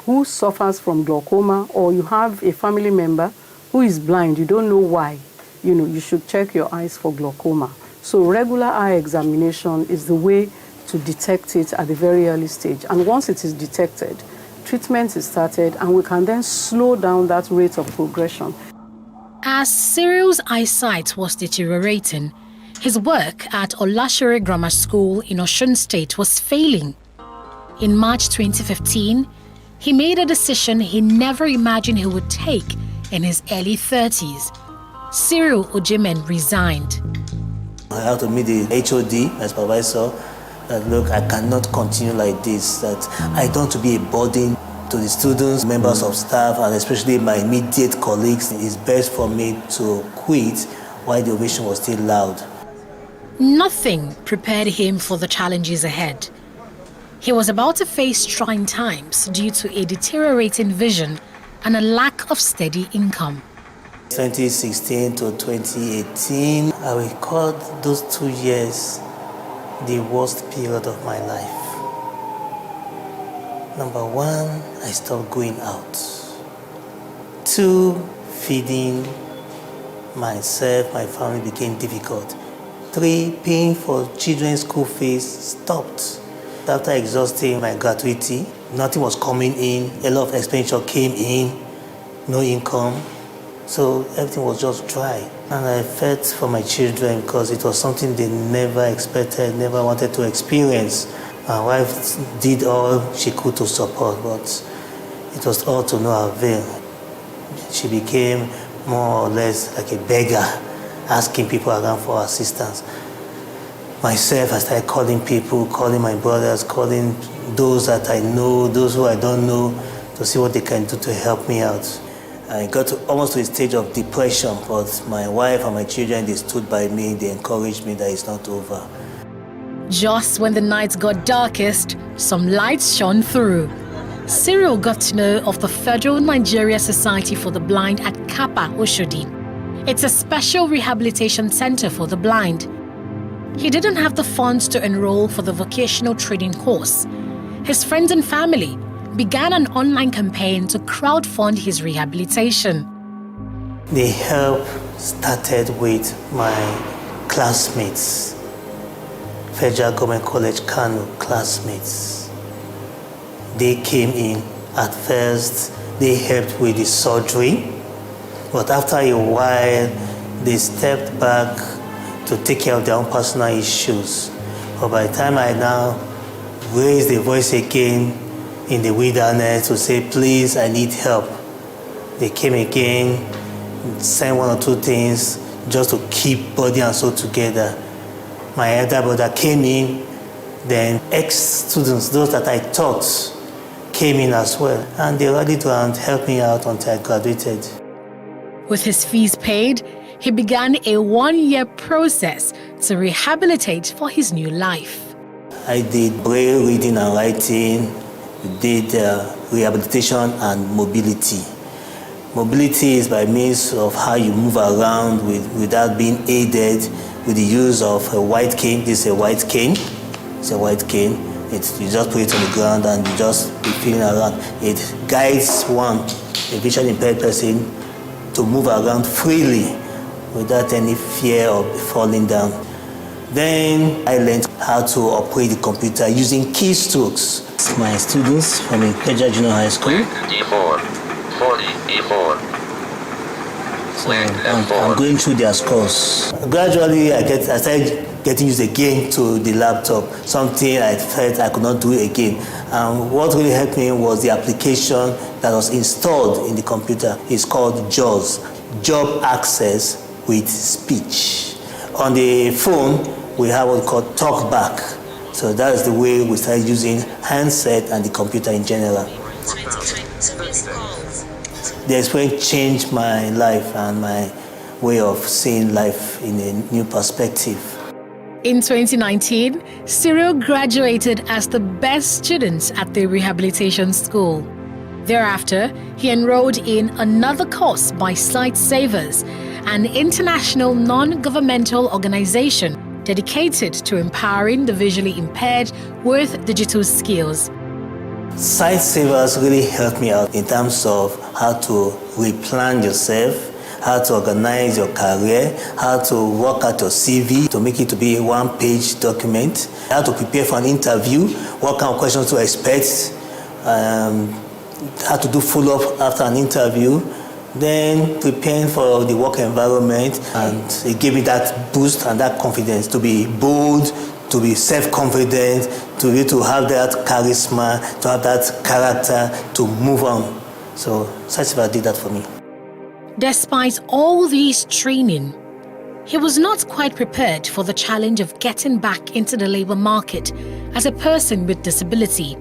[SPEAKER 1] who suffers from glaucoma, or you have a family member who is blind, you don't know why, you should check your eyes for glaucoma. So regular eye examination is the way to detect it at the very early stage. And once it is detected, treatment is started, and we can then slow down that rate of progression.
[SPEAKER 30] As Cyril's eyesight was deteriorating, his work at Olashere Grammar School in Osun State was failing. In March 2015, he made a decision he never imagined he would take in his early 30s. Cyril Ojemen resigned.
[SPEAKER 28] I had to meet the HOD, my supervisor, that look, I cannot continue like this, that I don't want to be a burden to the students, members of staff, and especially my immediate colleagues. It's best for me to quit while the ovation was still loud.
[SPEAKER 30] Nothing prepared him for the challenges ahead. He was about to face trying times due to a deteriorating vision and a lack of steady income.
[SPEAKER 28] 2016 to 2018, I will call those 2 years the worst period of my life. Number one, I stopped going out. 2, feeding myself, my family became difficult. 3, paying for children's school fees stopped. After exhausting my gratuity, nothing was coming in, a lot of expenditure came in, no income. So everything was just dry. And I felt for my children because it was something they never expected, never wanted to experience. My wife did all she could to support, but it was all to no avail. She became more or less like a beggar, asking people around for assistance. Myself, I started calling people, calling my brothers, calling those that I know, those who I don't know, to see what they can do to help me out. I got almost to a stage of depression, but my wife and my children, they stood by me, they encouraged me that it's not over.
[SPEAKER 30] Just when the nights got darkest, some lights shone through. Cyril got to know of the Federal Nigeria Society for the Blind at Kappa, Oshodi. It's a special rehabilitation center for the blind. He didn't have the funds to enroll for the vocational training course. His friends and family began an online campaign to crowdfund his rehabilitation.
[SPEAKER 28] The help started with my classmates, Federal Government College Kano classmates. They came in. At first, they helped with the surgery, but after a while, they stepped back to take care of their own personal issues. But by the time I now raised the voice again in the wilderness to say, please, I need help, they came again, sent 1 or 2 things just to keep body and soul together. My elder brother came in, then ex-students, those that I taught, came in as well, and they rallied to help me out until I graduated.
[SPEAKER 30] With his fees paid, he began a 1-year process to rehabilitate for his new life.
[SPEAKER 28] I did braille reading and writing, did rehabilitation and mobility. Mobility is by means of how you move around without being aided with the use of a white cane. This is a white cane. It's a white cane. You just put it on the ground and you just be feeling around. It guides one, a visually impaired person, to move around freely without any fear of falling down. Then I learned how to operate the computer using keystrokes. My students from Ikeja Junior High School.
[SPEAKER 24] E4, 40, E4.
[SPEAKER 28] So I'm going through their scores. Gradually, I started getting used again to the laptop, something I felt I could not do again. And what really helped me was the application that was installed in the computer. It's called JAWS, Job Access with Speech. On the phone, we have what we call TalkBack. So that's the way we started using handset and the computer in general. The experience changed my life and my way of seeing life in a new perspective.
[SPEAKER 30] In 2019, Cyril graduated as the best student at the rehabilitation school. Thereafter, he enrolled in another course by Sight Savers, an international non-governmental organization dedicated to empowering the visually impaired with digital skills.
[SPEAKER 28] Sight Savers really helped me out in terms of how to replan yourself, how to organize your career, how to work out your CV to make it to be a one-page document, how to prepare for an interview, what kind of questions to expect, how to do follow-up after an interview, then preparing for the work environment, and it gave me that boost and that confidence to be bold, to be self-confident, to be able to have that charisma, to have that character, to move on. So Sight Savers did that for me.
[SPEAKER 30] Despite all this training, he was not quite prepared for the challenge of getting back into the labor market as a person with disability.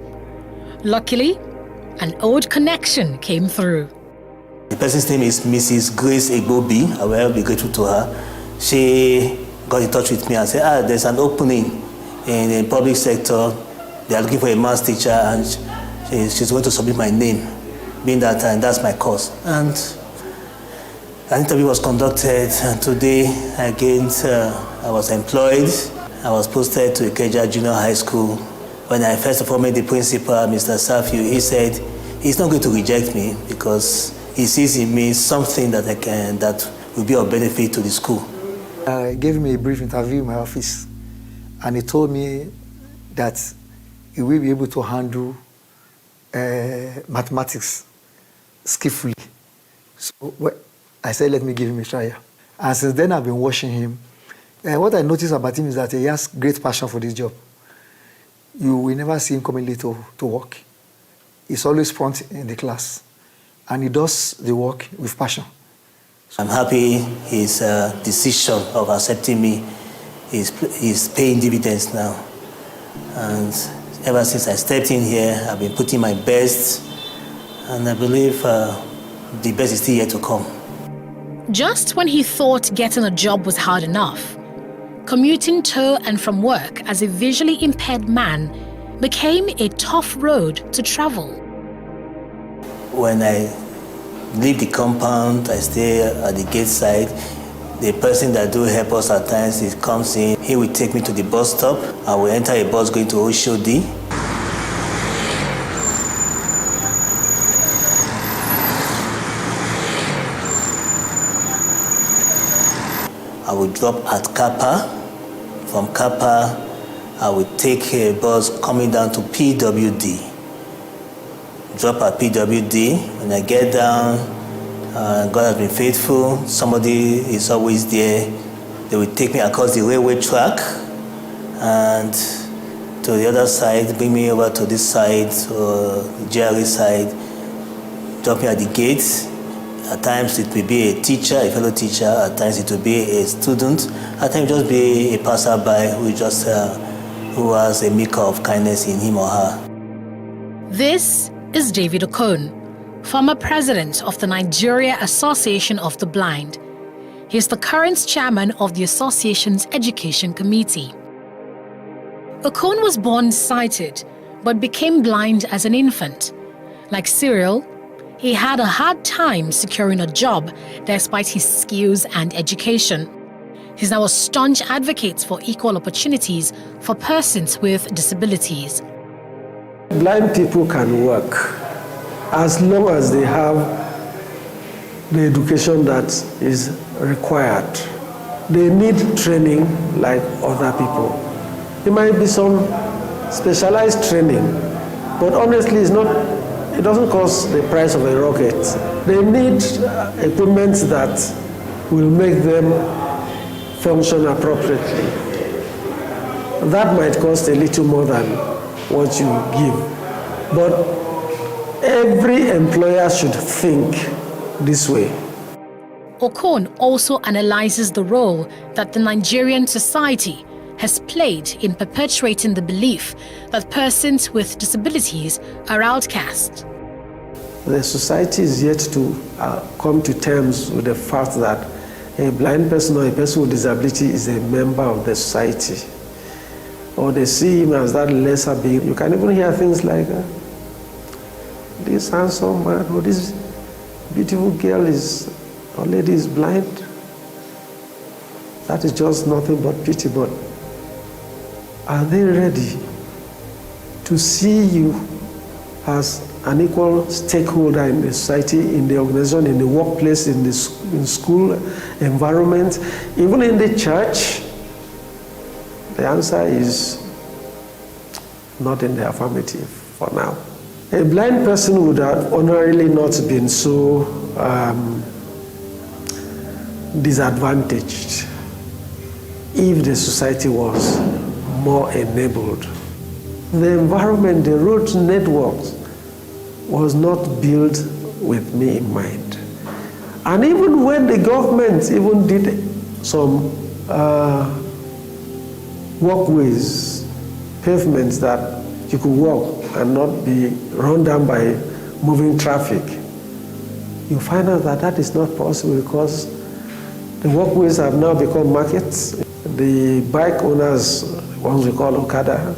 [SPEAKER 30] Luckily, an old connection came through.
[SPEAKER 28] The person's name is Mrs. Grace Egbobi. I will be grateful to her. She got in touch with me and said, there's an opening in the public sector. They are looking for a maths teacher, and she's going to submit my name, being that that's my course. And An interview was conducted, and today I was employed. I was posted to Ikeja Junior High School. When I first of all met the principal, Mr. Safiu, he said he's not going to reject me because he sees in me something that will be of benefit to the school.
[SPEAKER 2] I gave him a brief interview in my office, and he told me that he will be able to handle mathematics skillfully. So I said, let me give him a try. And since then, I've been watching him. And what I noticed about him is that he has great passion for this job. You will never see him coming late to work. He's always front in the class, and he does the work with passion.
[SPEAKER 28] I'm happy his decision of accepting me is paying dividends now. And ever since I stepped in here, I've been putting my best, and I believe the best is still yet to come.
[SPEAKER 30] Just when he thought getting a job was hard enough, commuting to and from work as a visually impaired man became a tough road to travel.
[SPEAKER 28] When I leave the compound, I stay at the gate side. The person that do help us at times, he comes in, he will take me to the bus stop. I will enter a bus going to Oshodi. I will drop at Kappa. From Kappa, I will take a bus coming down to PWD. Drop at PWD. When I get down, God has been faithful. Somebody is always there. They will take me across the railway track and to the other side, bring me over to this side, the GRA side, drop me at the gate. At times it will be a teacher, a fellow teacher. At times it will be a student. At times just be a passerby who has a measure of kindness in him or her.
[SPEAKER 30] This is David Okon, former president of the Nigeria Association of the Blind. He is the current chairman of the association's education committee. Okon was born sighted, but became blind as an infant. Like Cyril, he had a hard time securing a job despite his skills and education. He's now a staunch advocate for equal opportunities for persons with disabilities.
[SPEAKER 26] Blind people can work as long as they have the education that is required. They need training like other people. It might be some specialized training, but honestly it doesn't cost the price of a rocket. They need equipment that will make them function appropriately. That might cost a little more than what you give. But every employer should think this way.
[SPEAKER 30] Okon also analyzes the role that the Nigerian society has played in perpetuating the belief that persons with disabilities are outcast.
[SPEAKER 26] The society is yet to come to terms with the fact that a blind person or a person with disability is a member of the society. Or they see him as that lesser being. You can even hear things like, this handsome man or this beautiful girl or lady is blind. That is just nothing but pity. But are they ready to see you as an equal stakeholder in the society, in the organization, in the workplace, in school environment, even in the church? The answer is not in the affirmative for now. A blind person would have ordinarily not been so disadvantaged if the society was more enabled. The environment, the road networks was not built with me in mind. And even when the government even did some walkways, pavements that you could walk and not be run down by moving traffic, you find out that that is not possible because the walkways have now become markets. The bike owners, ones we call Okada,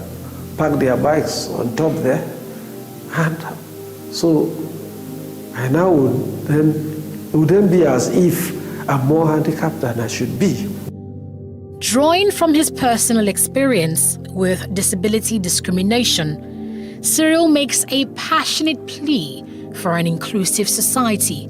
[SPEAKER 26] park their bikes on top there. And so I now would then be as if I'm more handicapped than I should be.
[SPEAKER 30] Drawing from his personal experience with disability discrimination, Cyril makes a passionate plea for an inclusive society.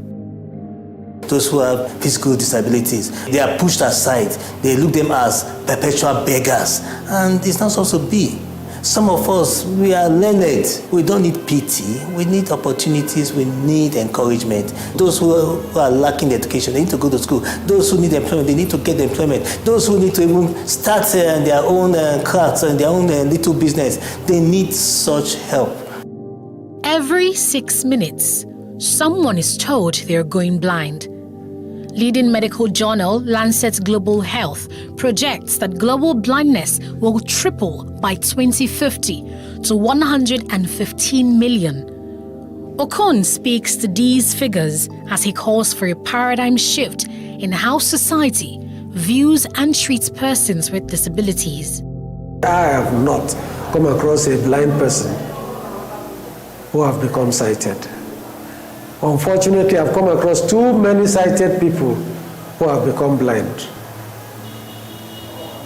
[SPEAKER 28] Those who have physical disabilities, they are pushed aside. They look them as perpetual beggars. And it's not supposed to be. Some of us, we are learned. We don't need pity. We need opportunities. We need encouragement. Those who are lacking education, they need to go to school. Those who need employment, they need to get employment. Those who need to even start their own crafts and their own little business, they need such help.
[SPEAKER 30] Every 6 minutes, someone is told they're going blind. Leading medical journal Lancet Global Health projects that global blindness will triple by 2050 to 115 million. Okon speaks to these figures as he calls for a paradigm shift in how society views and treats persons with disabilities.
[SPEAKER 26] I have not come across a blind person who have become sighted. Unfortunately, I've come across too many sighted people who have become blind.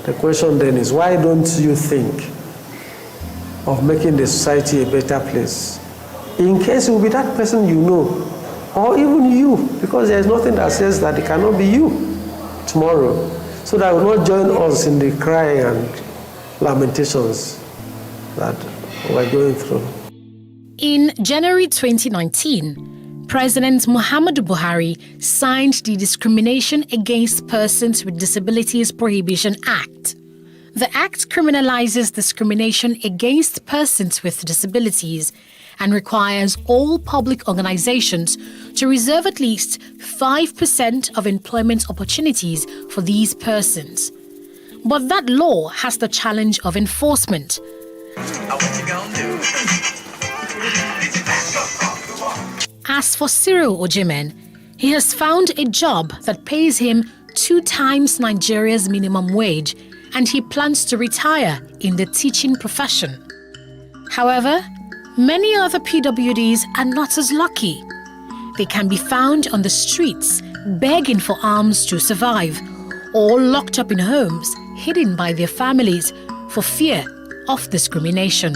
[SPEAKER 26] The question then is, why don't you think of making the society a better place? In case it will be that person you know, or even you, because there is nothing that says that it cannot be you tomorrow, so that will not join us in the cry and lamentations that we're going through.
[SPEAKER 30] In January 2019, President Muhammadu Buhari signed the Discrimination Against Persons with Disabilities Prohibition Act. The act criminalizes discrimination against persons with disabilities and requires all public organizations to reserve at least 5% of employment opportunities for these persons. But that law has the challenge of enforcement. As for Cyril Ojemen, he has found a job that pays him 2 times Nigeria's minimum wage, and he plans to retire in the teaching profession. However, many other PWDs are not as lucky. They can be found on the streets, begging for alms to survive, or locked up in homes, hidden by their families for fear of discrimination.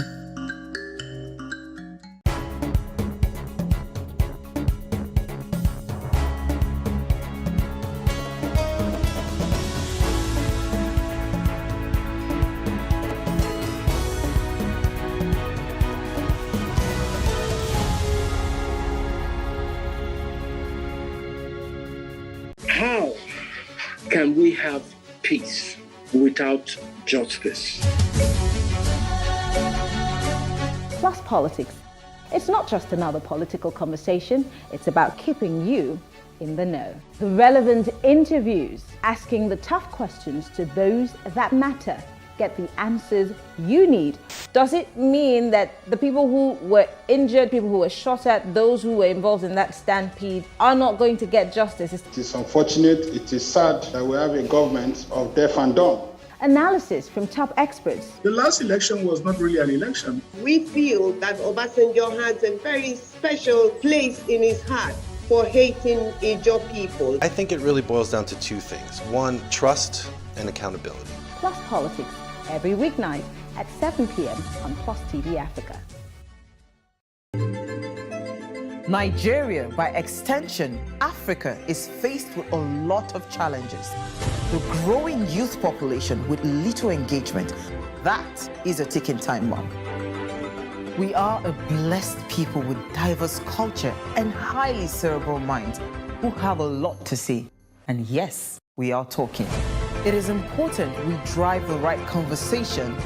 [SPEAKER 3] How can we have peace without justice?
[SPEAKER 4] Plus politics. It's not just another political conversation, it's about keeping you in the know. The relevant interviews, asking the tough questions to those that matter. Get the answers you need. Does it mean that the people who were injured, people who were shot at, those who were involved in that stampede are not going to get justice?
[SPEAKER 5] It is unfortunate, it is sad that we have a government of deaf and dumb.
[SPEAKER 4] Analysis from top experts.
[SPEAKER 6] The last election was not really an election.
[SPEAKER 7] We feel that Obasanjo has a very special place in his heart for hating Ijaw people.
[SPEAKER 8] I think it really boils down to 2 things. 1, trust and accountability.
[SPEAKER 4] Plus politics, every weeknight at 7 p.m. on Plus TV Africa.
[SPEAKER 9] Nigeria, by extension, Africa, is faced with a lot of challenges. The growing youth population with little engagement, that is a ticking time bomb. We are a blessed people with diverse culture and highly cerebral minds who have a lot to say. And yes, we are talking. It is important we drive the right conversation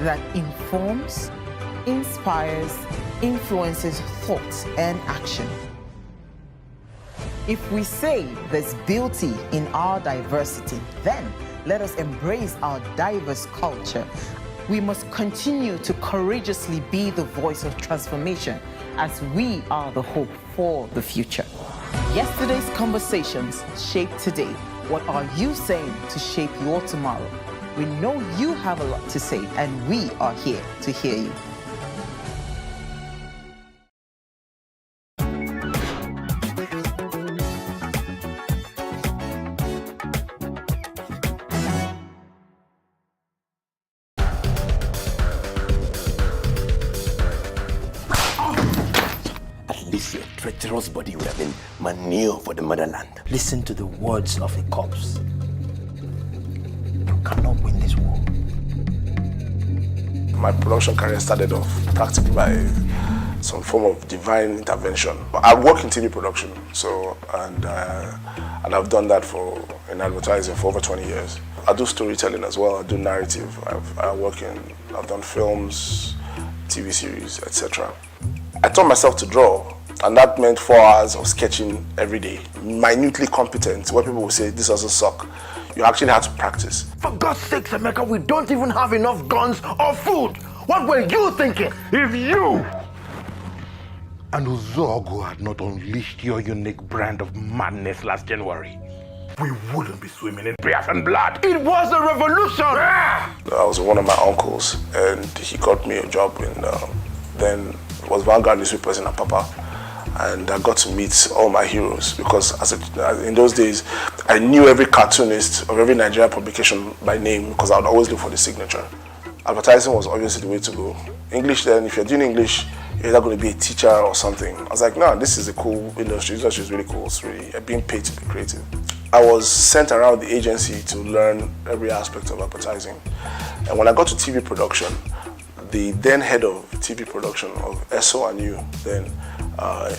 [SPEAKER 9] that informs, inspires, influences thoughts and action. If we say there's beauty in our diversity, then let us embrace our diverse culture. We must continue to courageously be the voice of transformation as we are the hope for the future. Yesterday's conversations shape today. What are you saying to shape your tomorrow? We know you have a lot to say, and we are here to hear you.
[SPEAKER 10] treacherous body would have been manure for the motherland. Listen to the words of a corpse. You cannot win this war.
[SPEAKER 11] My production career started off practically by some form of divine intervention. I work in TV production, and I've done that in advertising for over 20 years. I do storytelling as well. I do narrative. I've done films, TV series, etc. I taught myself to draw, and that meant 4 hours of sketching every day, minutely competent, where people will say, this doesn't suck. You actually have to practice.
[SPEAKER 10] For God's sake, Emeka, we don't even have enough guns or food. What were you thinking?
[SPEAKER 12] If you and Uzogu had not unleashed your unique brand of madness last January, we wouldn't be swimming in beers and blood.
[SPEAKER 10] It was a revolution!
[SPEAKER 11] I was with one of my uncles, and he got me a job in, then it was Vanguard newspapers in Apapa. And I got to meet all my heroes because in those days, I knew every cartoonist of every Nigerian publication by name because I would always look for the signature. Advertising was obviously the way to go. English then, if you're doing English, you're either going to be a teacher or something. I was like, no, this is a cool industry. This industry is really cool. It's really being paid to be creative. I was sent around the agency to learn every aspect of advertising. And when I got to TV production, the then head of TV production of SO&U, then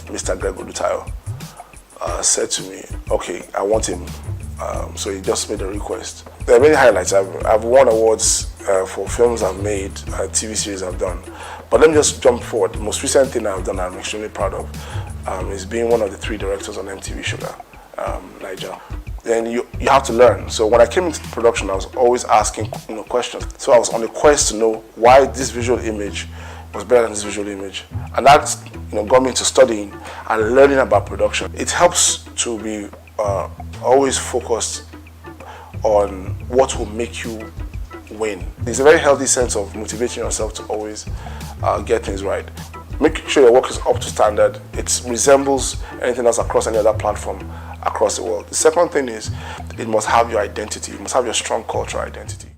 [SPEAKER 11] Mr. Greg Odutayo, said to me, okay, I want him. So he just made a request. There are many highlights. I've won awards for films I've made, TV series I've done. But let me just jump forward. The most recent thing I've done I'm extremely proud of is being one of the 3 directors on MTV Sugar, Niger. Then you have to learn. So when I came into production, I was always asking questions. So I was on a quest to know why this visual image was better than this visual image. And that got me into studying and learning about production. It helps to be always focused on what will make you win. There's a very healthy sense of motivating yourself to always get things right. Make sure your work is up to standard. It resembles anything else across any other platform across the world. The second thing is it must have your identity. It must have your strong cultural identity.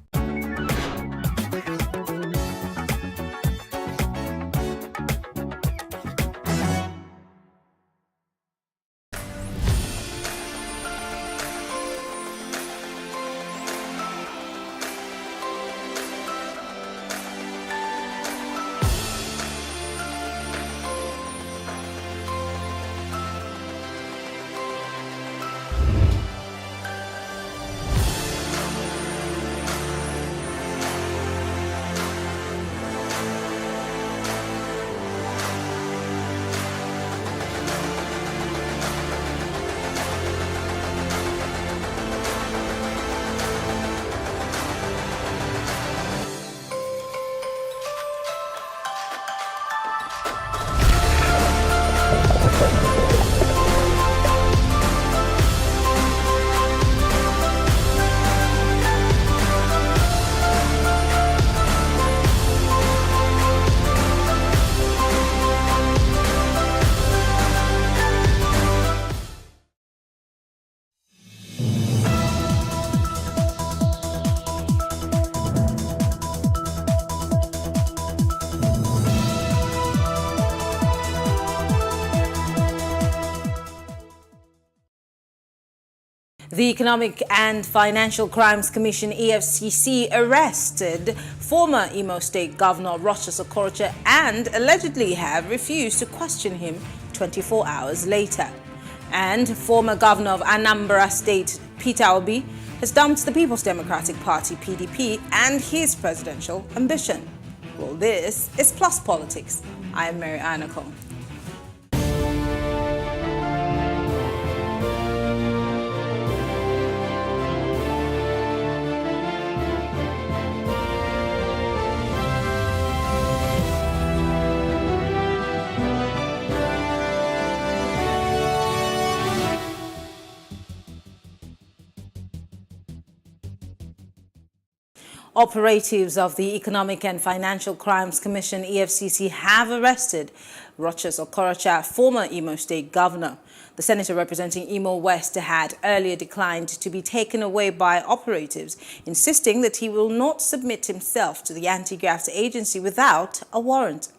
[SPEAKER 13] The Economic and Financial Crimes Commission, EFCC, arrested former Imo State Governor Rochas Okorocha and allegedly have refused to question him 24 hours later. And former Governor of Anambra State, Peter Obi, has dumped the People's Democratic Party, PDP, and his presidential ambition. Well, this is Plus Politics. I am Mary Anacom. Operatives of the Economic and Financial Crimes Commission, EFCC, have arrested Rochas Okorocha, former Imo State Governor. The senator representing Imo West had earlier declined to be taken away by operatives, insisting that he will not submit himself to the anti-graft agency without a warrant.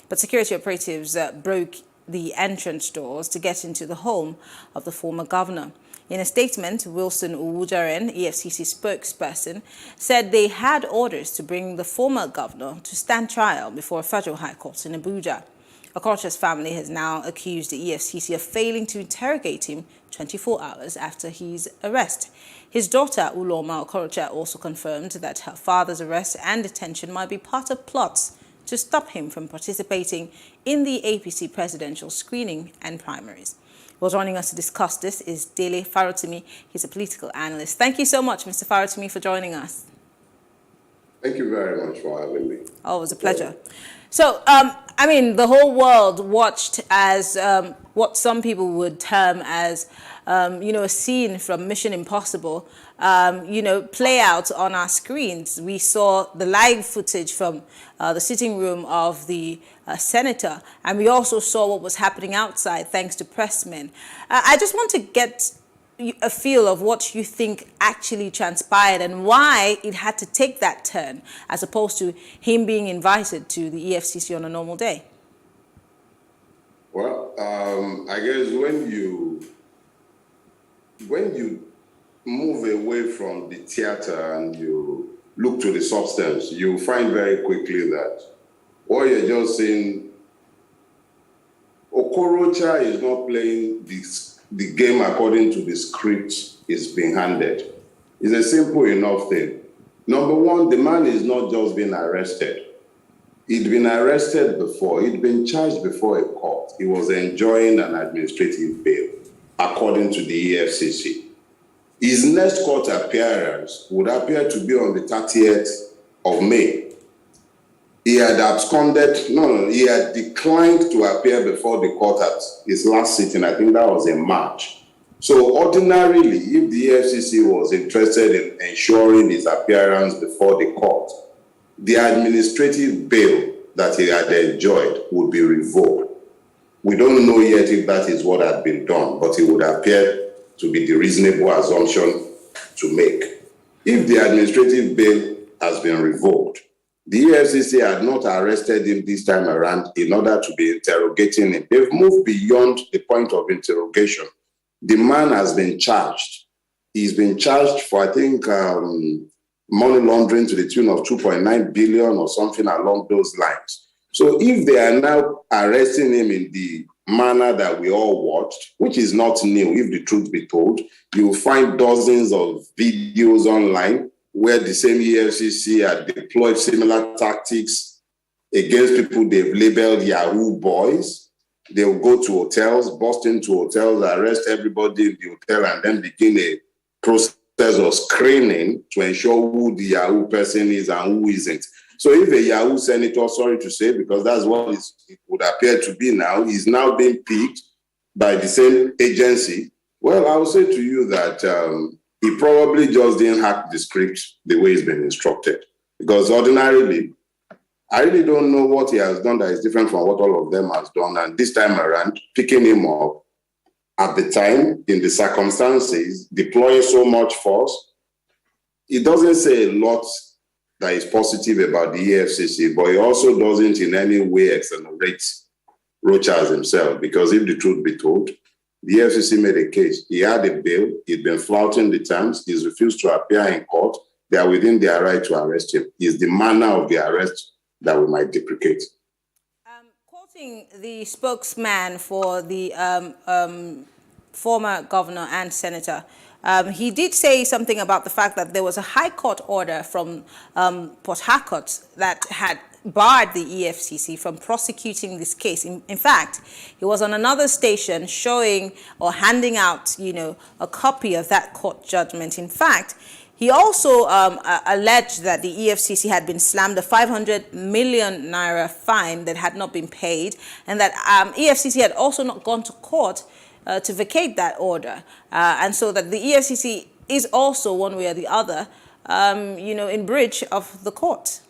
[SPEAKER 13] But security operatives broke the entrance doors to get into the home of the former governor. In a statement, Wilson Uwujaren, EFCC spokesperson, said they had orders to bring the former governor to stand trial before a federal high court in Abuja. Okorocha's family has now accused the EFCC of failing to interrogate him 24 hours after his arrest. His daughter, Uloma Okorocha, also confirmed that her father's arrest and detention might be part of plots to stop him from participating in the APC presidential screening and primaries. Well, joining us to discuss this is Dele Farotimi. He's a political analyst. Thank you so much, Mr. Farotimi, for joining us.
[SPEAKER 14] Thank you very much for having me.
[SPEAKER 13] Oh, it was a pleasure. So, I mean, the whole world watched as what some people would term as, a scene from Mission Impossible, play out on our screens. We saw the live footage from the sitting room of the senator, and we also saw what was happening outside thanks to pressmen. I just want to get a feel of what you think actually transpired and why it had to take that turn as opposed to him being invited to the EFCC on a normal day.
[SPEAKER 14] Well, I guess when you move away from the theater and you look to the substance, you find very quickly that what you're just saying, Okorocha is not playing the game according to the script is being handed. It's a simple enough thing. Number one, the man is not just being arrested. He'd been arrested before. He'd been charged before a court. He was enjoying an administrative bail, according to the EFCC. His next court appearance would appear to be on the 30th of May. He had he had declined to appear before the court at his last sitting. I think that was in March. So ordinarily, if the EFCC was interested in ensuring his appearance before the court, the administrative bail that he had enjoyed would be revoked. We don't know yet if that is what had been done, but it would appear to be the reasonable assumption to make. If the administrative bail has been revoked, the EFCC had not arrested him this time around in order to be interrogating him. They've moved beyond the point of interrogation. The man has been charged. He's been charged for, I think, money laundering to the tune of 2.9 billion or something along those lines. So if they are now arresting him in the manner that we all watched, which is not new, if the truth be told, you will find dozens of videos online where the same EFCC had deployed similar tactics against people they've labeled Yahoo boys. They'll go to hotels, bust into hotels, arrest everybody in the hotel, and then begin a process of screening to ensure who the Yahoo person is and who isn't. So if a Yahoo senator, sorry to say, because that's what it would appear to be now, is now being picked by the same agency, well, I will say to you that he probably just didn't hack the script the way he's been instructed. Because ordinarily, I really don't know what he has done that is different from what all of them has done. And this time around, picking him up at the time, in the circumstances, deploying so much force, it doesn't say a lot that is positive about the EFCC, but it also doesn't in any way exonerate Rochas himself. Because if the truth be told, the EFCC made a case. He had a bail. He'd been flouting the terms. He's refused to appear in court. They are within their right to arrest him. It's the manner of the arrest that we might deprecate.
[SPEAKER 13] Quoting the spokesman for the former governor and senator, he did say something about the fact that there was a high court order from Port Harcourt that had barred the EFCC from prosecuting this case. In fact, he was on another station showing or handing out, a copy of that court judgment. In fact, he also alleged that the EFCC had been slammed a 500 million naira fine that had not been paid, and that EFCC had also not gone to court to vacate that order. And so that the EFCC is also, one way or the other, in breach of the court.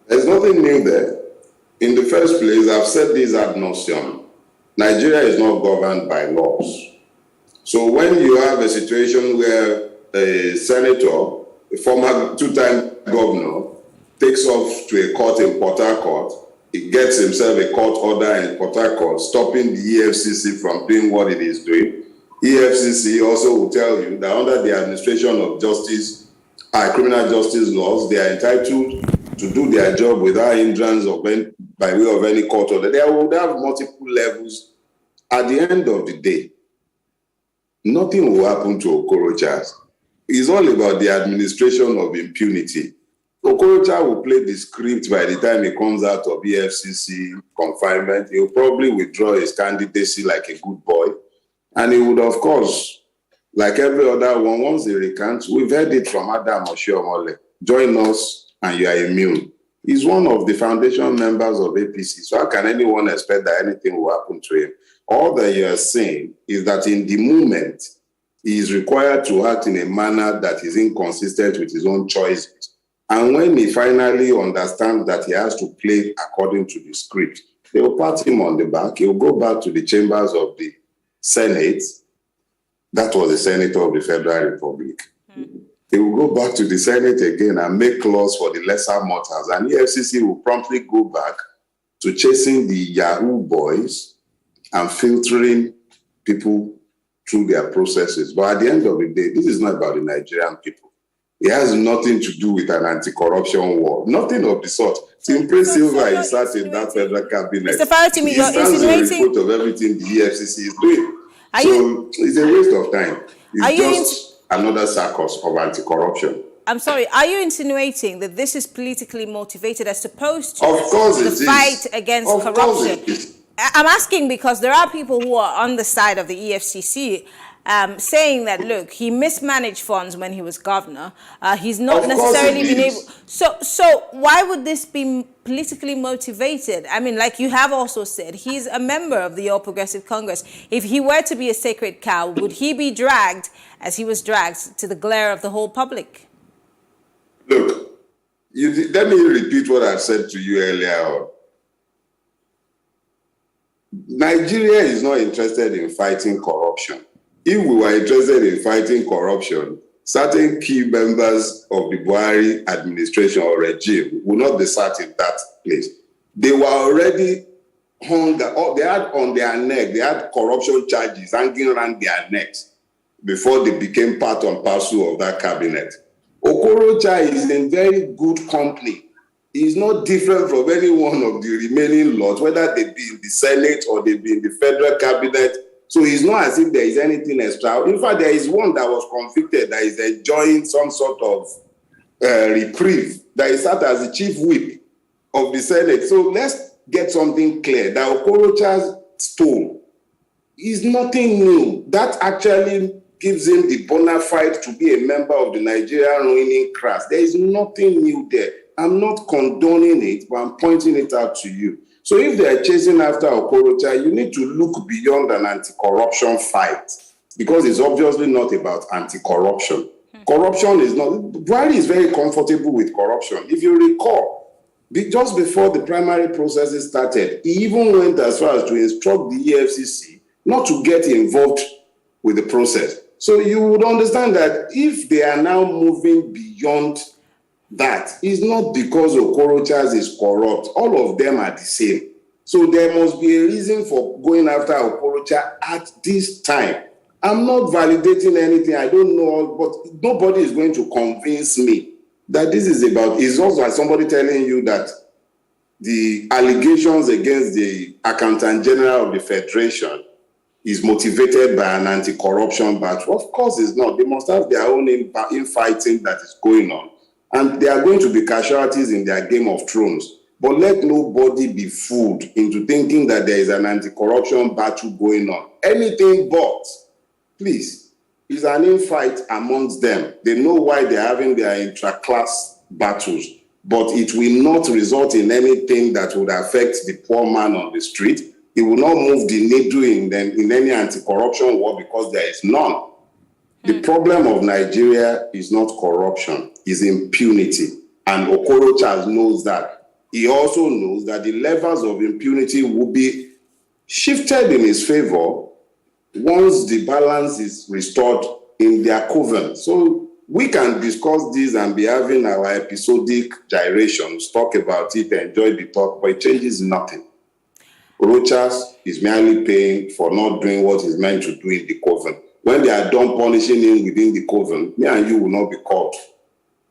[SPEAKER 14] There's nothing new there. In the first place, I've said this ad nauseum. Nigeria is not governed by laws. So when you have a situation where a senator, a former two-time governor, takes off to a court in Port Harcourt he gets himself a court order in Port Harcourt stopping the EFCC from doing what it is doing. EFCC also will tell you that under the administration of justice, criminal justice laws, they are entitled to do their job without hindrance by way of any court order. They would have multiple levels. At the end of the day, nothing will happen to Okorocha. It's all about the administration of impunity. Okorocha will play the script by the time he comes out of EFCC confinement. He'll probably withdraw his candidacy like a good boy. And he would, of course, like every other one, once he recants, we've heard it from Adam Oshiomhole. Join us and you are immune. He's one of the foundation members of APC. So how can anyone expect that anything will happen to him? All that you are saying is that in the moment, he is required to act in a manner that is inconsistent with his own choices. And when he finally understands that he has to play according to the script, they will pat him on the back. He will go back to the chambers of the Senate. That was the Senator of the Federal Republic. He will go back to the Senate again and make laws for the lesser mortals. And the FCC will promptly go back to chasing the Yahoo boys and filtering people through their processes. But at the end of the day, this is not about the Nigerian people. It has nothing to do with an anti-corruption war. Nothing of the sort. Simply Silva is sat in that federal cabinet.
[SPEAKER 13] Mr. Farotimi, you're insinuating...
[SPEAKER 14] report of everything the EFCC is doing. It's a waste of time. It's just another circus of anti-corruption.
[SPEAKER 13] I'm sorry, are you insinuating that this is politically motivated as opposed to
[SPEAKER 14] the
[SPEAKER 13] fight against corruption? I'm asking because there are people who are on the side of the EFCC saying that, look, he mismanaged funds when he was governor. He's not necessarily been able... So why would this be politically motivated? I mean, like you have also said, he's a member of the All Progressive Congress. If he were to be a sacred cow, would he be dragged, as he was dragged, to the glare of the whole public?
[SPEAKER 14] Look, let me repeat what I said to you earlier on. Nigeria is not interested in fighting corruption. If we were interested in fighting corruption, certain key members of the Buhari administration or regime would not be sat in that place. They were already hung, they had on their neck, they had corruption charges hanging around their necks before they became part and parcel of that cabinet. Okorocha is in very good company. He's not different from any one of the remaining lots, whether they be in the Senate or they be in the federal cabinet. So it's not as if there is anything extra. In fact, there is one that was convicted that is enjoying some sort of reprieve, that is sat as the chief whip of the Senate. So let's get something clear, that Okorocha's stole is nothing new. That actually gives him the bona fide to be a member of the Nigerian ruining class. There is nothing new there. I'm not condoning it, but I'm pointing it out to you. So if they're chasing after Okorocha, you need to look beyond an anti-corruption fight, because it's obviously not about anti-corruption. Corruption is not... Buhari is very comfortable with corruption. If you recall, just before the primary processes started, he even went as far as to instruct the EFCC not to get involved with the process. So you would understand that if they are now moving beyond that, it's not because Okorocha is corrupt. All of them are the same. So there must be a reason for going after Okorocha at this time. I'm not validating anything. I don't know, but nobody is going to convince me that this is about... It's also like somebody telling you that the allegations against the Accountant General of the Federation is motivated by an anti-corruption battle. Of course it's not. They must have their own infighting that is going on. And they are going to be casualties in their Game of Thrones. But let nobody be fooled into thinking that there is an anti-corruption battle going on. Anything but, please, it's an infight amongst them. They know why they're having their intra-class battles, but it will not result in anything that would affect the poor man on the street. It will not move the needle in any anti-corruption war, because there is none. The problem of Nigeria is not corruption, it's impunity. And Okorocha knows that. He also knows that the levels of impunity will be shifted in his favor once the balance is restored in their coven. So We can discuss this and be having our episodic gyrations, talk about it, enjoy the talk, but it changes nothing. Rochas is merely paying for not doing what he's meant to do in the coven. When they are done punishing him within the coven, me and you will not be caught.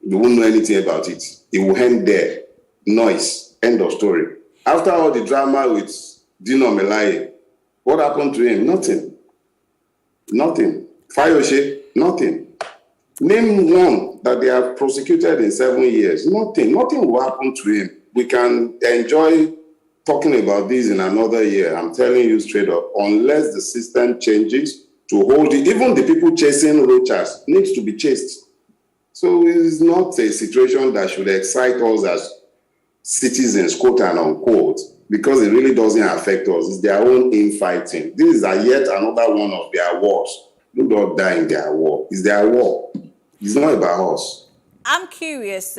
[SPEAKER 14] You won't know anything about it. It will end there. Noise. End of story. After all the drama with Dino Melaye, what happened to him? Nothing. Nothing. Fayose? Nothing. Name one that they have prosecuted in 7 years. Nothing. Nothing will happen to him. We can enjoy talking about this in another year. I'm telling you straight up, unless the system changes to hold it, even the people chasing Rochas needs to be chased. So it's not a situation that should excite us as citizens, quote and unquote, because it really doesn't affect us. It's their own infighting. This is yet another one of their wars. Do not die in their war. It's their war. It's not about us.
[SPEAKER 13] I'm curious,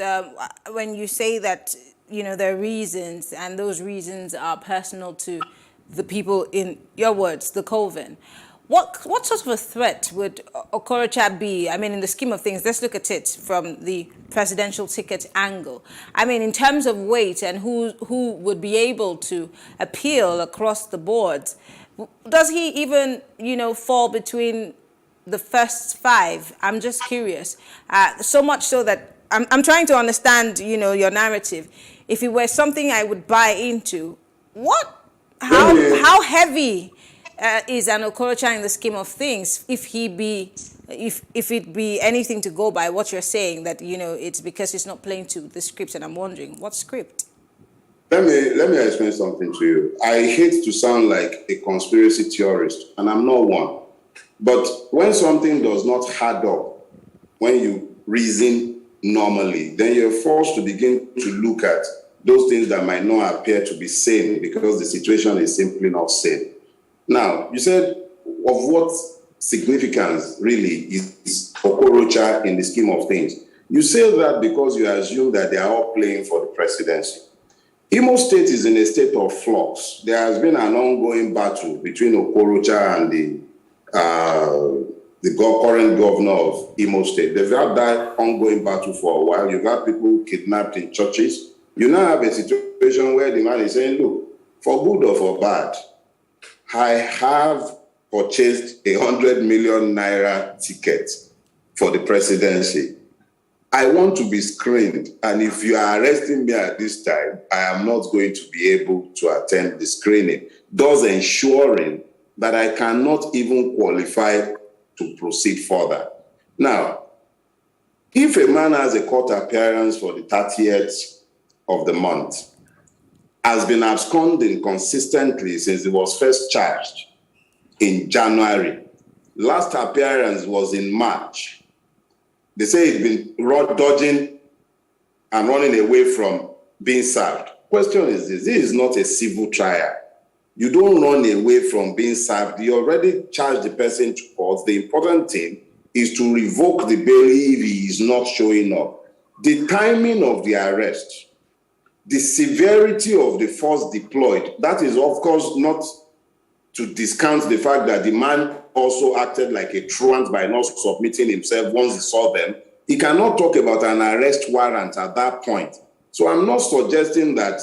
[SPEAKER 13] when you say that, there are reasons, and those reasons are personal to the people, in your words, the coven. What sort of a threat would Okorocha be? I mean, in the scheme of things, let's look at it from the presidential ticket angle. I mean, in terms of weight and who would be able to appeal across the board, does he even, fall between the first five? I'm just curious. So much so that I'm trying to understand, your narrative. If it were something I would buy into, how heavy is an Okorocha in the scheme of things, if it be anything to go by what you're saying, that it's because it's not playing to the script? And I'm wondering, what script?
[SPEAKER 14] Let me explain something to you. I hate to sound like a conspiracy theorist, and I'm not one. But when something does not add up, when you reason normally, then you're forced to begin to look at those things that might not appear to be sane because the situation is simply not sane. Now, you said, of what significance really is Okorocha in the scheme of things? You say that because you assume that they are all playing for the presidency. Imo State is in a state of flux. There has been an ongoing battle between Okorocha and the current governor of Imo State. They've had that ongoing battle for a while. You've had people kidnapped in churches. You now have a situation where the man is saying, look, for good or for bad, I have purchased 100 million naira ticket for the presidency. I want to be screened, and if you are arresting me at this time, I am not going to be able to attend the screening, thus ensuring that I cannot even qualify to proceed further. Now, if a man has a court appearance for the 30th of the month, has been absconding consistently since he was first charged in January. Last appearance was in March. They say he'd been dodging and running away from being served. Question is this is not a civil trial. You don't run away from being served. You already charged the person to court. The important thing is to revoke the bail if he is not showing up. The timing of the arrest, the severity of the force deployed, that is, of course, not to discount the fact that the man also acted like a truant by not submitting himself once he saw them. He cannot talk about an arrest warrant at that point. So I'm not suggesting that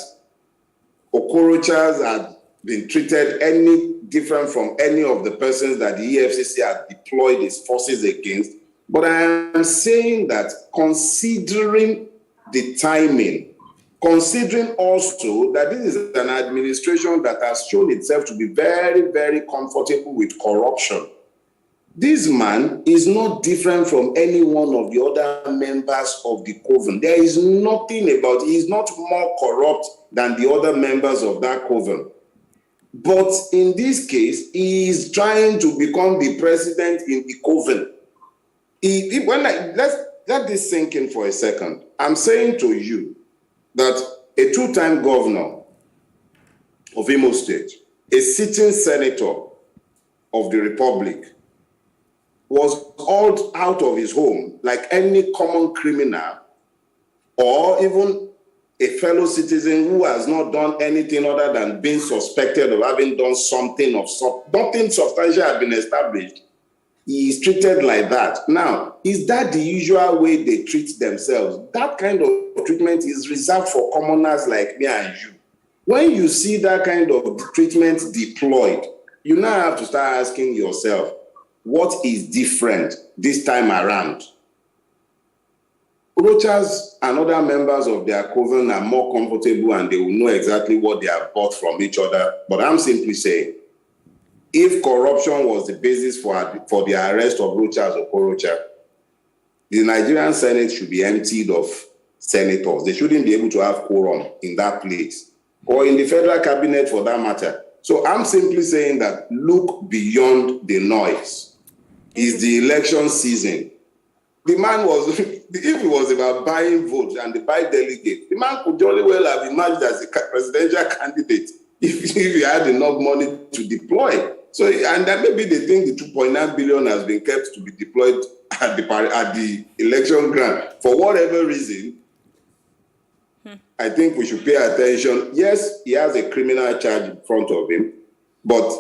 [SPEAKER 14] Okorochas had been treated any different from any of the persons that the EFCC had deployed its forces against. But I am saying that considering the timing, considering also that this is an administration that has shown itself to be very, very comfortable with corruption. This man is not different from any one of the other members of the coven. There is nothing about, he is not more corrupt than the other members of that coven. But in this case, he is trying to become the president in the coven. Let this sink in for a second. I'm saying to you, that a two-time governor of Imo State, a sitting senator of the Republic, was hauled out of his home like any common criminal or even a fellow citizen who has not done anything other than being suspected of having done something of nothing substantial had been established. he is treated like that. Now, is that the usual way they treat themselves? That kind of treatment is reserved for commoners like me and you. When you see that kind of treatment deployed, you now have to start asking yourself, what is different this time around? Rochas and other members of their coven are more comfortable and they will know exactly what they have bought from each other. But I'm simply saying, if corruption was the basis for the arrest of Rochas Okorocha, the Nigerian Senate should be emptied of senators. They shouldn't be able to have quorum in that place, or in the federal cabinet for that matter. So I'm simply saying that look beyond the noise. It's the election season. The man was, if it was about buying votes and the buy delegates, the man could jolly well have emerged as a presidential candidate if he had enough money to deploy. So, and that maybe they think the 2.9 billion has been kept to be deployed at the election grant. For whatever reason, I think we should pay attention. Yes, he has a criminal charge in front of him, but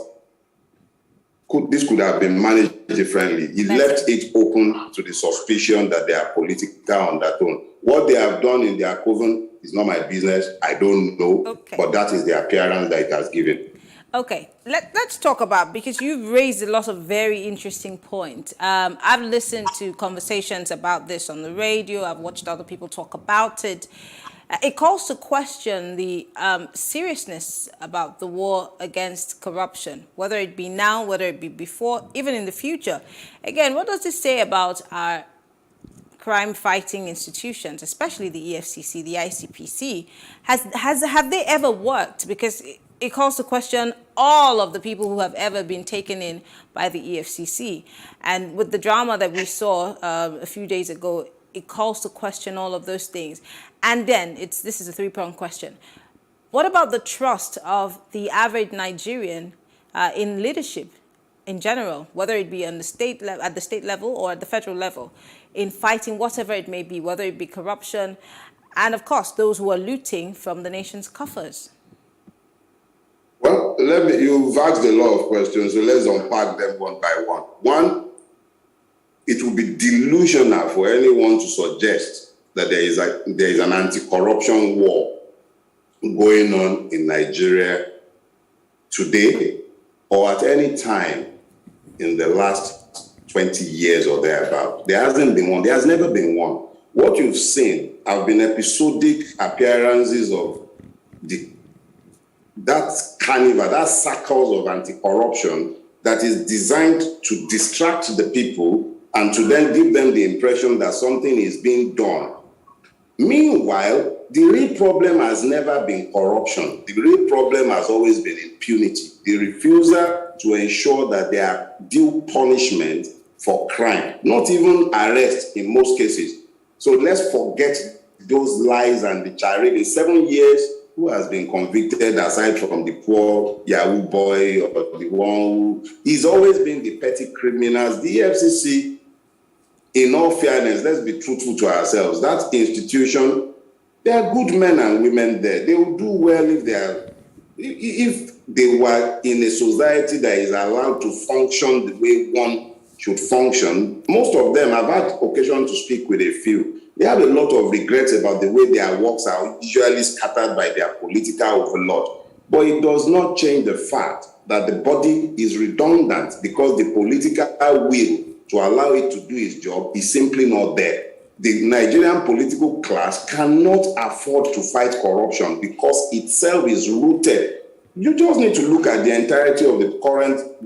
[SPEAKER 14] this could have been managed differently. He left it open to the suspicion that they are political undertone. What they have done in their coven is not my business. I don't know, but that is the appearance that it has given.
[SPEAKER 13] Okay, let's talk about, because you've raised a lot of very interesting points. I've listened to conversations about this on the radio. I've watched other people talk about it. It calls to question the seriousness about the war against corruption, whether it be now, whether it be before, even in the future. Again, what does this say about our crime-fighting institutions, especially the EFCC, the ICPC? Have they ever worked? Because it calls to question all of the people who have ever been taken in by the EFCC. And with the drama that we saw a few days ago, it calls to question all of those things. And then, this is a three-pronged question. What about the trust of the average Nigerian in leadership in general, whether it be on the at the state level or at the federal level, in fighting whatever it may be, whether it be corruption, and of course, those who are looting from the nation's coffers?
[SPEAKER 14] Well, you've asked a lot of questions, so let's unpack them one by one. One, it would be delusional for anyone to suggest that there is an anti-corruption war going on in Nigeria today or at any time in the last 20 years or thereabout. There hasn't been one. There has never been one. What you've seen have been episodic appearances of that carnival, that circles of anti-corruption that is designed to distract the people and to then give them the impression that something is being done. Meanwhile, the real problem has never been corruption. The real problem has always been impunity. The refusal to ensure that there are due punishment for crime, not even arrest in most cases. So let's forget those lies and the charade. In 7 years, who has been convicted aside from the poor Yahoo boy or the one who... He's always been the petty criminals. The EFCC, in all fairness, let's be truthful to ourselves. That institution, there are good men and women there. They will do well if they were in a society that is allowed to function the way one should function. Most of them, I've had occasion to speak with a few. They have a lot of regrets about the way their works are usually scattered by their political overlord. But it does not change the fact that the body is redundant because the political will to allow it to do its job is simply not there. The Nigerian political class cannot afford to fight corruption because itself is rooted. You just need to look at the entirety of the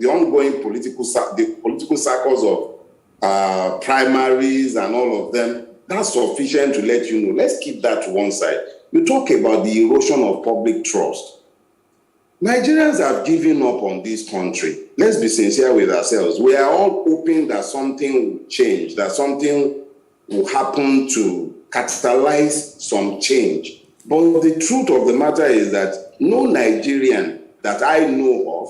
[SPEAKER 14] ongoing political circles of primaries and all of them. That's sufficient to let you know. Let's keep that to one side. You talk about the erosion of public trust. Nigerians have given up on this country. Let's be sincere with ourselves. We are all hoping that something will change, that something will happen to catalyze some change. But the truth of the matter is that no Nigerian that I know of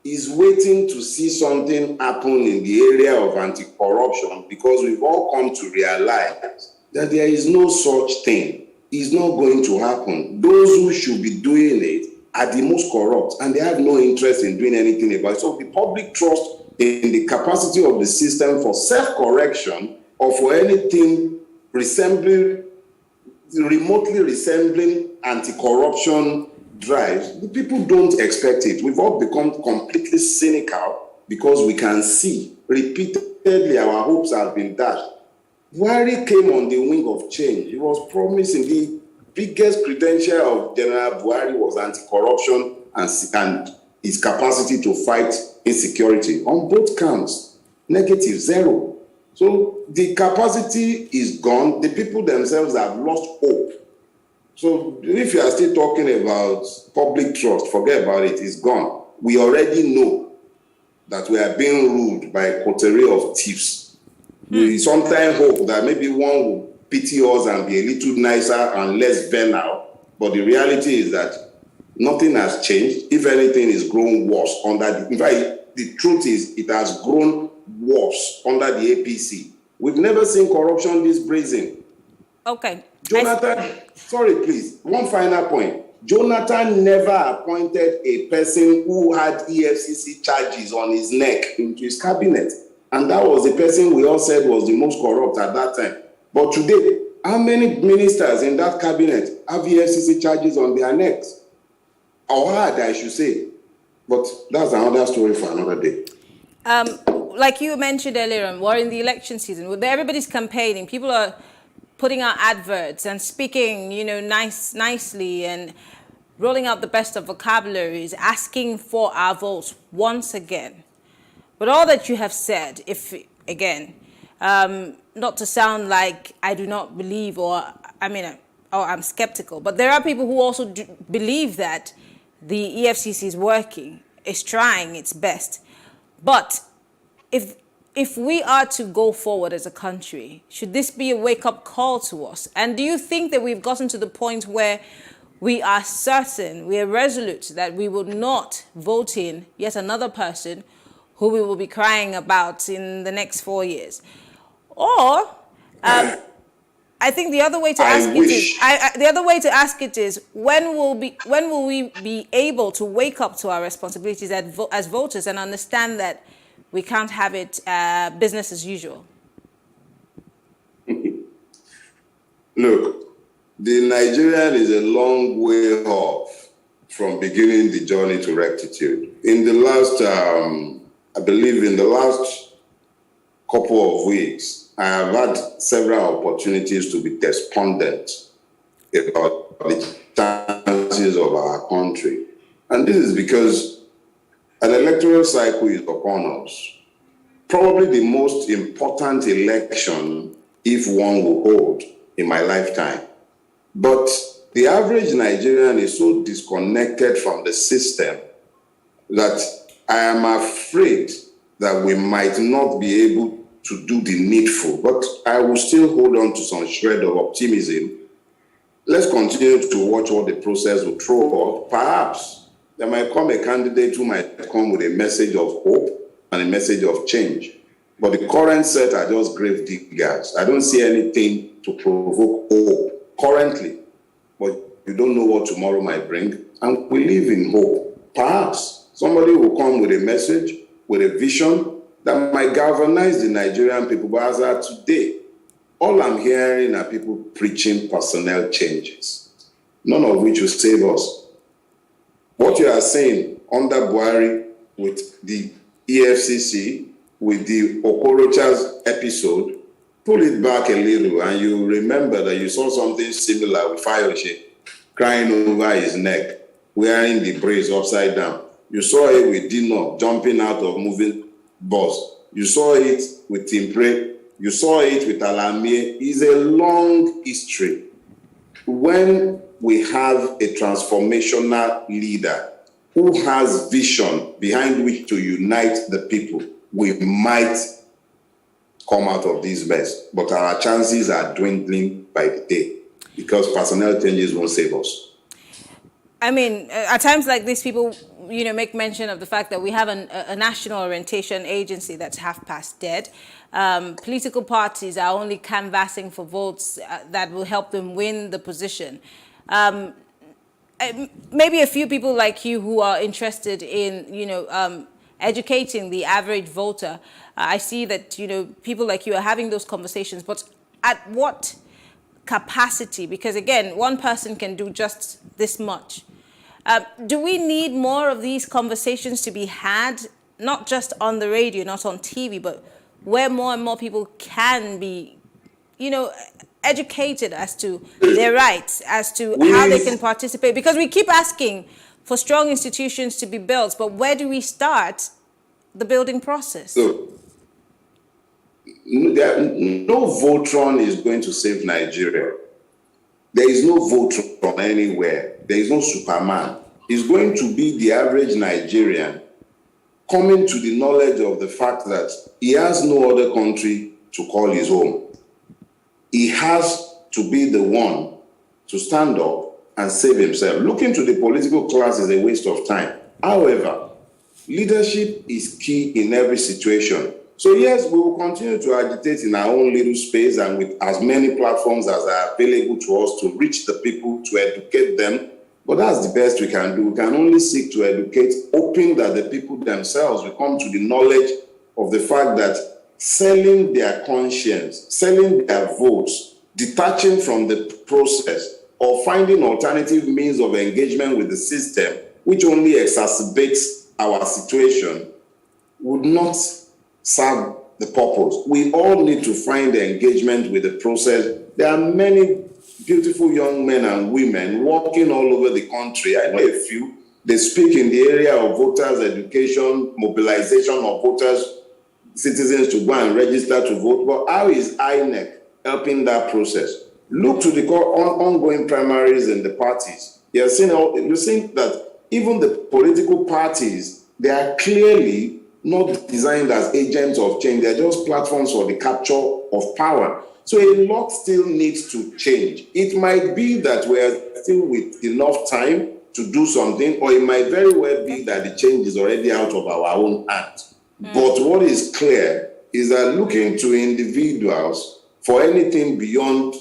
[SPEAKER 14] is waiting to see something happen in the area of anti-corruption because we've all come to realize that there is no such thing. It's not going to happen. Those who should be doing it are the most corrupt and they have no interest in doing anything about it. So the public trust in the capacity of the system for self-correction or for anything remotely resembling anti-corruption drives, the people don't expect it. We've all become completely cynical because we can see repeatedly our hopes have been dashed. Buhari came on the wing of change. He was promising the biggest credential of General Buhari was anti-corruption and his capacity to fight insecurity on both counts, -0. So the capacity is gone. The people themselves have lost hope. So if you are still talking about public trust, forget about it, it's gone. We already know that we are being ruled by a coterie of thieves. We sometimes hope that maybe one will pity us and be a little nicer and less venal, but the reality is that nothing has changed. If anything, it's grown worse in fact, the truth is it has grown worse under the APC. We've never seen corruption this brazen.
[SPEAKER 13] Okay.
[SPEAKER 14] Jonathan, sorry, please, one final point. Jonathan never appointed a person who had EFCC charges on his neck into his cabinet. And that was the person we all said was the most corrupt at that time. But today, how many ministers in that cabinet have EFCC charges on their necks? Or had, I should say. But that's another story for another day.
[SPEAKER 13] Like you mentioned earlier, we're in the election season. Everybody's campaigning. People are putting out adverts and speaking, nicely and rolling out the best of vocabularies, asking for our votes once again. But all that you have said, not to sound like I do not believe or I'm skeptical, but there are people who also do believe that the EFCC is working, is trying its best. But if we are to go forward as a country, should this be a wake-up call to us? And do you think that we've gotten to the point where we are certain, we are resolute that we will not vote in yet another person who we will be crying about in the next 4 years? Or I think the other way to ask it is when will we be able to wake up to our responsibilities as voters and understand that we can't have it business as usual?
[SPEAKER 14] Look, the Nigerian is a long way off from beginning the journey to rectitude. In the last, I believe in the last couple of weeks, I have had several opportunities to be despondent about the chances of our country. And this is because an electoral cycle is upon us. Probably the most important election, if one will hold, in my lifetime. But the average Nigerian is so disconnected from the system that I am afraid that we might not be able to do the needful. But I will still hold on to some shred of optimism. Let's continue to watch what the process will throw up. Perhaps there might come a candidate who might come with a message of hope and a message of change. But the current set are just grave diggers. I don't see anything to provoke hope currently. But you don't know what tomorrow might bring. And we live in hope. Perhaps somebody will come with a message, with a vision that might galvanize the Nigerian people. But as of today, all I'm hearing are people preaching personnel changes, none of which will save us. What you are saying under Buhari with the EFCC, with the Okorocha's episode, pull it back a little and you remember that you saw something similar with Fayose crying over his neck, wearing the braids upside down. You saw it with Dino jumping out of moving bus. You saw it with Timpre. You saw it with Alamie. It's a long history. When we have a transformational leader who has vision behind which to unite the people, we might come out of this mess. But our chances are dwindling by the day because personnel changes won't save us.
[SPEAKER 13] I mean, at times like this, people, make mention of the fact that we have a national orientation agency that's half past dead. Political parties are only canvassing for votes that will help them win the position. Maybe a few people like you who are interested in, educating the average voter. I see that, people like you are having those conversations, but at what capacity? Because again, one person can do just this much. Do we need more of these conversations to be had, not just on the radio, not on TV, but where more and more people can be, educated as to their rights, as to how they can participate? Because we keep asking for strong institutions to be built, but where do we start the building process?
[SPEAKER 14] So, no Voltron is going to save Nigeria. There is no Voltron anywhere. There is no Superman. It's going to be the average Nigerian coming to the knowledge of the fact that he has no other country to call his home. He has to be the one to stand up and save himself. Looking to the political class is a waste of time. However, leadership is key in every situation. So yes, we will continue to agitate in our own little space and with as many platforms as are available to us to reach the people, to educate them. But that's the best we can do. We can only seek to educate, hoping that the people themselves will come to the knowledge of the fact that selling their conscience, selling their votes, detaching from the process, or finding alternative means of engagement with the system, which only exacerbates our situation, would not serve the purpose. We all need to find the engagement with the process. There are many beautiful young men and women working all over the country. I know a few. They speak in the area of voters' education, mobilization of voters, citizens to go and register to vote. But how is INEC helping that process? Look to the ongoing primaries in the parties. You've seen that even the political parties, they are clearly not designed as agents of change. They're just platforms for the capture of power. So a lot still needs to change. It might be that we're still with enough time to do something, or it might very well be that the change is already out of our own hands. But what is clear is that looking to individuals for anything beyond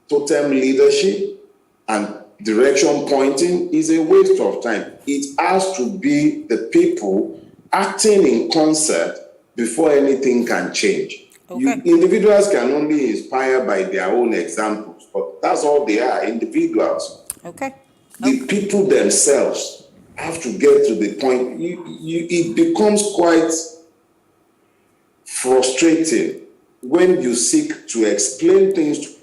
[SPEAKER 14] totem leadership and direction pointing is a waste of time. It has to be the people acting in concert before anything can change. Okay. Individuals can only inspire by their own examples, but that's all they are, individuals.
[SPEAKER 13] Okay.
[SPEAKER 14] The people themselves have to get to the point. It becomes quite frustrating when you seek to explain things to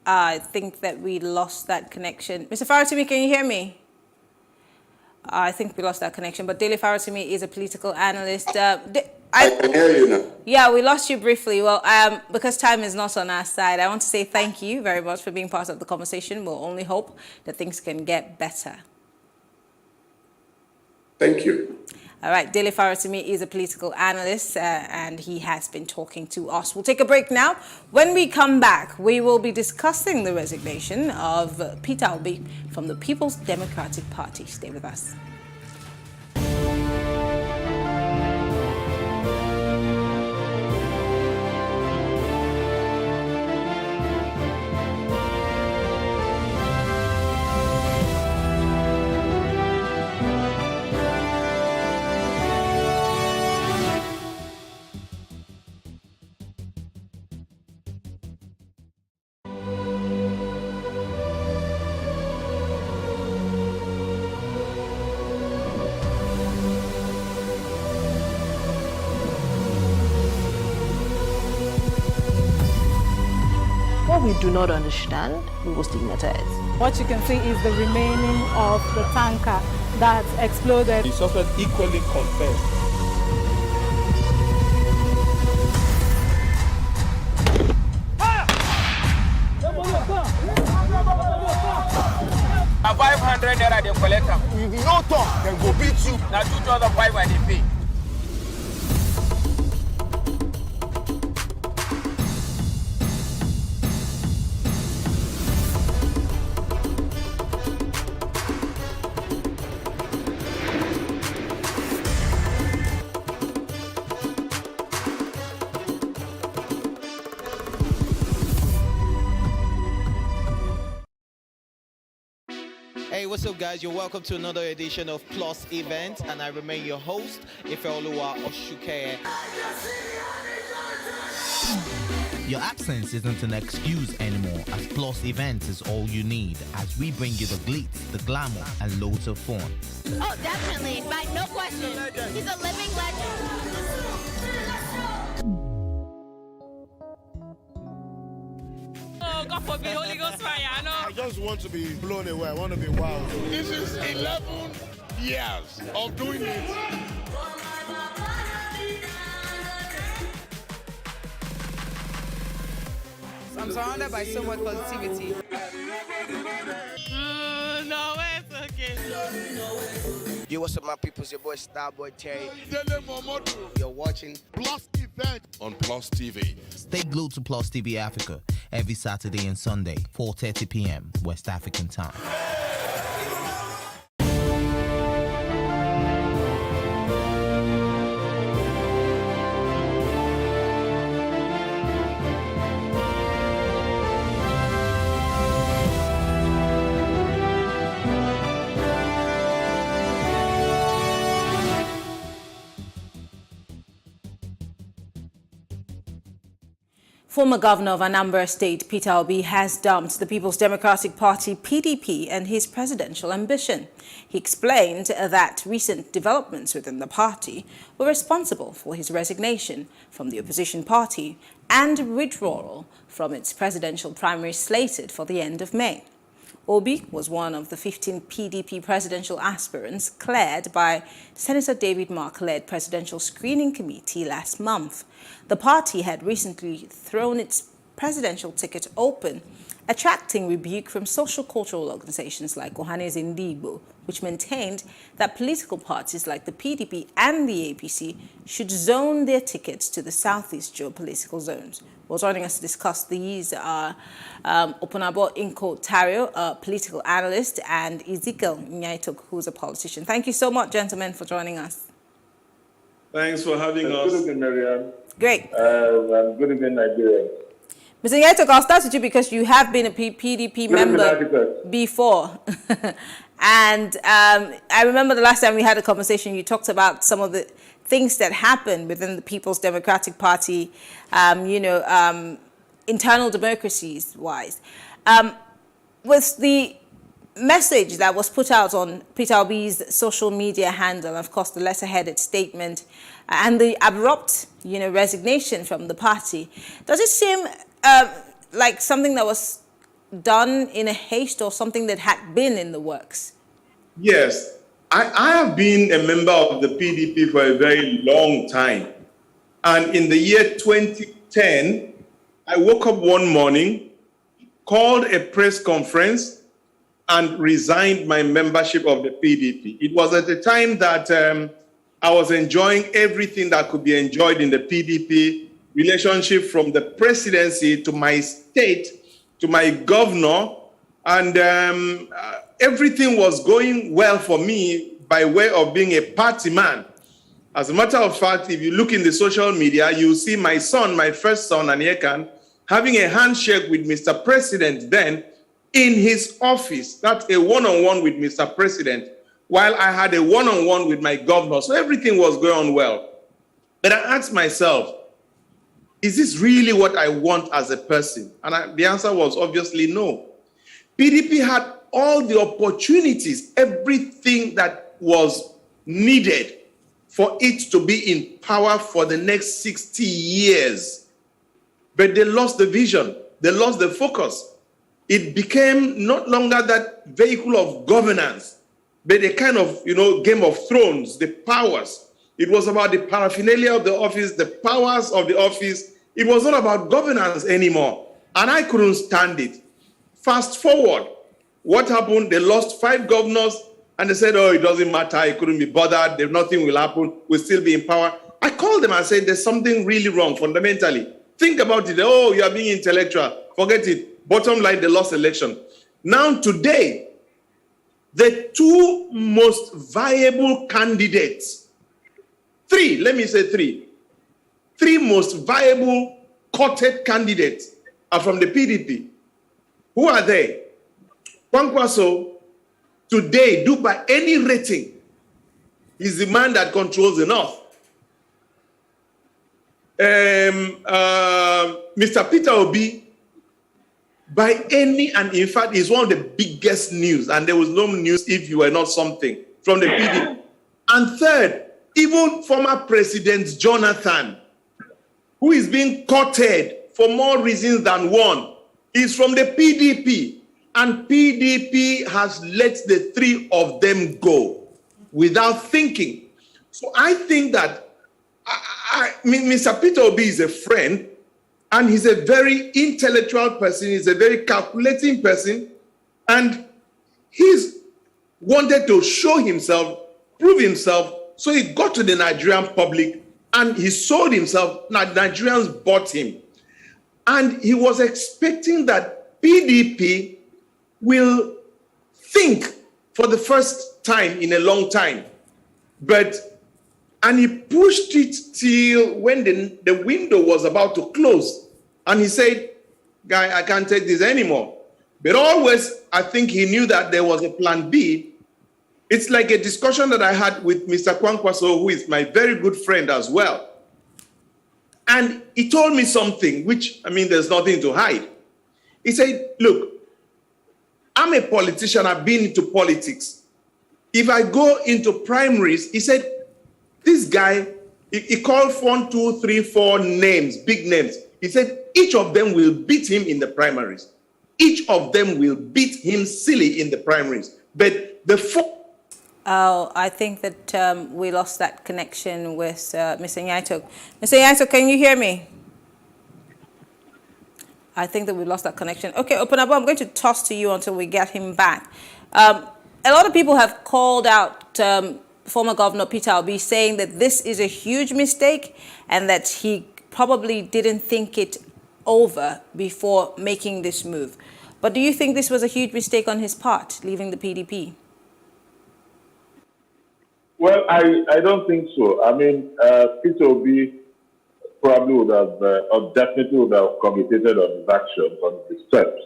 [SPEAKER 13] I think that we lost that connection. Mr. Faratimi, can you hear me? I think we lost that connection, but Dele Faratimi is a political analyst.
[SPEAKER 14] I can hear you now.
[SPEAKER 13] Yeah, we lost you briefly. Well, because time is not on our side, I want to say thank you very much for being part of the conversation. We'll only hope that things can get better.
[SPEAKER 14] Thank you.
[SPEAKER 13] All right, Dele Faratimi is a political analyst and he has been talking to us. We'll take a break now. When we come back, we will be discussing the resignation of Peter Obi from the People's Democratic Party. Stay with us.
[SPEAKER 15] What we do not understand, we will stigmatize.
[SPEAKER 16] What you can see is the remaining of the tanker that exploded.
[SPEAKER 18] The suspect equally confessed.
[SPEAKER 19] A 500 naira they collect them. If you no talk, then go beat you. Now 2,500 they pay.
[SPEAKER 1] Hey, what's up, guys? You're welcome to another edition of Plus Event, and I remain your host, Ifeoluwa Osuke. Your absence isn't an excuse anymore, as Plus Events is all you need, as we bring you the glitz, the glamour, and loads of fun.
[SPEAKER 17] Oh, definitely. Right, no question. He's a living legend.
[SPEAKER 20] Oh, God forbid, Holy Ghost fire, I know.
[SPEAKER 12] I just want to be blown away. I want to be wild. This is 11 years of doing it.
[SPEAKER 21] I'm surrounded by so much positivity.
[SPEAKER 20] No, it's okay.
[SPEAKER 10] Yo, what's up, my people? It's your boy Starboy Terry. You're watching
[SPEAKER 12] Plus Event on Plus TV.
[SPEAKER 1] Stay glued to Plus TV Africa every Saturday and Sunday, 4:30 p.m. West African time.
[SPEAKER 13] Former Governor of Anambra State, Peter Obi, has dumped the People's Democratic Party, PDP, and his presidential ambition. He explained that recent developments within the party were responsible for his resignation from the opposition party and withdrawal from its presidential primary slated for the end of May. Obi was one of the 15 PDP presidential aspirants cleared by Senator David Mark-led presidential screening committee last month. The party had recently thrown its presidential ticket open, attracting rebuke from social cultural organizations like Ohanaeze Ndigbo, which maintained that political parties like the PDP and the APC should zone their tickets to the southeast geopolitical zones. Well, joining us to discuss these are Opunabo Inko Tario, a political analyst, and Ezekiel Nyaitok, who's a politician. Thank you so much, gentlemen, for joining us.
[SPEAKER 18] Thanks for having us. Good evening, Marianne.
[SPEAKER 13] Great.
[SPEAKER 18] Good evening, Nigeria.
[SPEAKER 13] Mr. Nyaitok, I'll start with you because you have been a PDP member before. And I remember the last time we had a conversation, you talked about some of the things that happened within the People's Democratic Party, internal democracies wise. With the message that was put out on Peter Obi's social media handle, of course, the letter-headed statement, and the abrupt, resignation from the party, does it seem like something that was done in a haste or something that had been in the works?
[SPEAKER 18] Yes, I have been a member of the PDP for a very long time. And in the year 2010, I woke up one morning, called a press conference, and resigned my membership of the PDP. It was at the time that I was enjoying everything that could be enjoyed in the PDP, relationship from the presidency to my state, to my governor, and everything was going well for me by way of being a party man. As a matter of fact, if you look in the social media, you see my son, my first son, Anyekan, having a handshake with Mr. President then in his office. That's a one-on-one with Mr. President, while I had a one-on-one with my governor. So everything was going on well. But I asked myself, is this really what I want as a person? And the answer was obviously no. PDP had all the opportunities, everything that was needed for it to be in power for the next 60 years. But they lost the vision. They lost the focus. It became not longer that vehicle of governance, but a kind of, Game of Thrones, the powers. It was about the paraphernalia of the office, the powers of the office. It was not about governance anymore. And I couldn't stand it. Fast forward, what happened? They lost 5 governors and they said, oh, it doesn't matter. It couldn't be bothered. Nothing will happen. We'll still be in power. I called them and said, there's something really wrong fundamentally. Think about it. Oh, you are being intellectual. Forget it. Bottom line, they lost election. Now today, the 2 most viable candidates, 3 most viable courted candidates are from the PDP. Who are they? Kwankwaso, today, do by any rating, is the man that controls the North. Mr. Peter Obi, by any, and in fact, is one of the biggest news, and there was no news if you were not something from the PDP. And third, even former President Jonathan, who is being courted for more reasons than one, is from the PDP. And PDP has let the three of them go without thinking. So I think that Mr. Peter Obi is a friend, and he's a very intellectual person. He's a very calculating person, and he's wanted to show himself, prove himself. So he got to the Nigerian public and he sold himself. Nigerians bought him. And he was expecting that PDP will think for the first time in a long time. And he pushed it till when the window was about to close. And he said, "Guy, I can't take this anymore." But always, I think he knew that there was a plan B. It's like a discussion that I had with Mr. Kwankwaso, who is my very good friend as well. And he told me something, which, I mean, there's nothing to hide. He said, "Look, I'm a politician. I've been into politics. If I go into primaries," he said, this guy, he called 1, 2, 3, 4 names, big names. He said, each of them will beat him in the primaries. Each of them will beat him silly in the primaries. But the
[SPEAKER 13] I think that we lost that connection with Mr. Nyaito. Mr. Nyaito, can you hear me? I think that we lost that connection. Okay, Opunabo, I'm going to toss to you until we get him back. A lot of people have called out former Governor Peter Obi, saying that this is a huge mistake and that he probably didn't think it over before making this move. But do you think this was a huge mistake on his part, leaving the PDP?
[SPEAKER 2] Well, I don't think so. I mean, Peter Obi probably would have, or definitely would have communicated on his actions, on the steps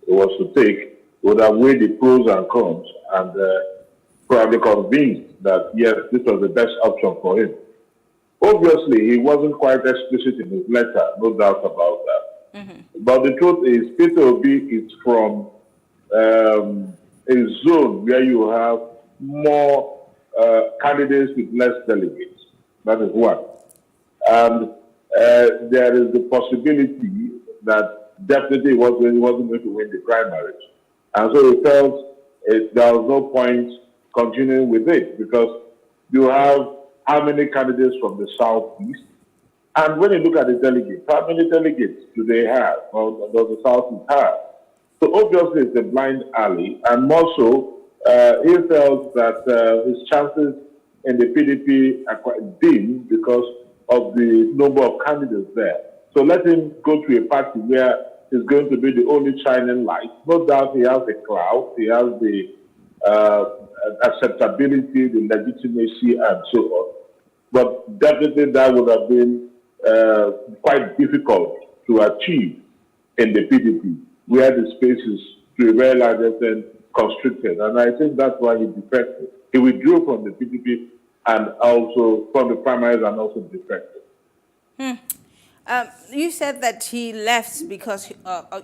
[SPEAKER 2] he was to take, would have weighed the pros and cons, and probably convinced that, yes, this was the best option for him. Obviously, he wasn't quite explicit in his letter, no doubt about that. But the truth is, Peter Obi is from a zone where you have more candidates with less delegates. That is one. And there is the possibility that definitely he wasn't going to win the primaries. And so he felt there was no point continuing with it, because you have how many candidates from the Southeast? And when you look at the delegates, how many delegates do they have, or does the Southeast have? So obviously it's a blind alley, and more so, he felt that his chances in the PDP are quite dim because of the number of candidates there. So let him go to a party where he's going to be the only shining light. No doubt he has the clout, he has the acceptability, the legitimacy, and so on. But definitely that would have been quite difficult to achieve in the PDP, where the space is to a very large extent constricted. And I think that's why he defected. He withdrew from the PDP and also from the primaries and also defected.
[SPEAKER 13] You said that he left because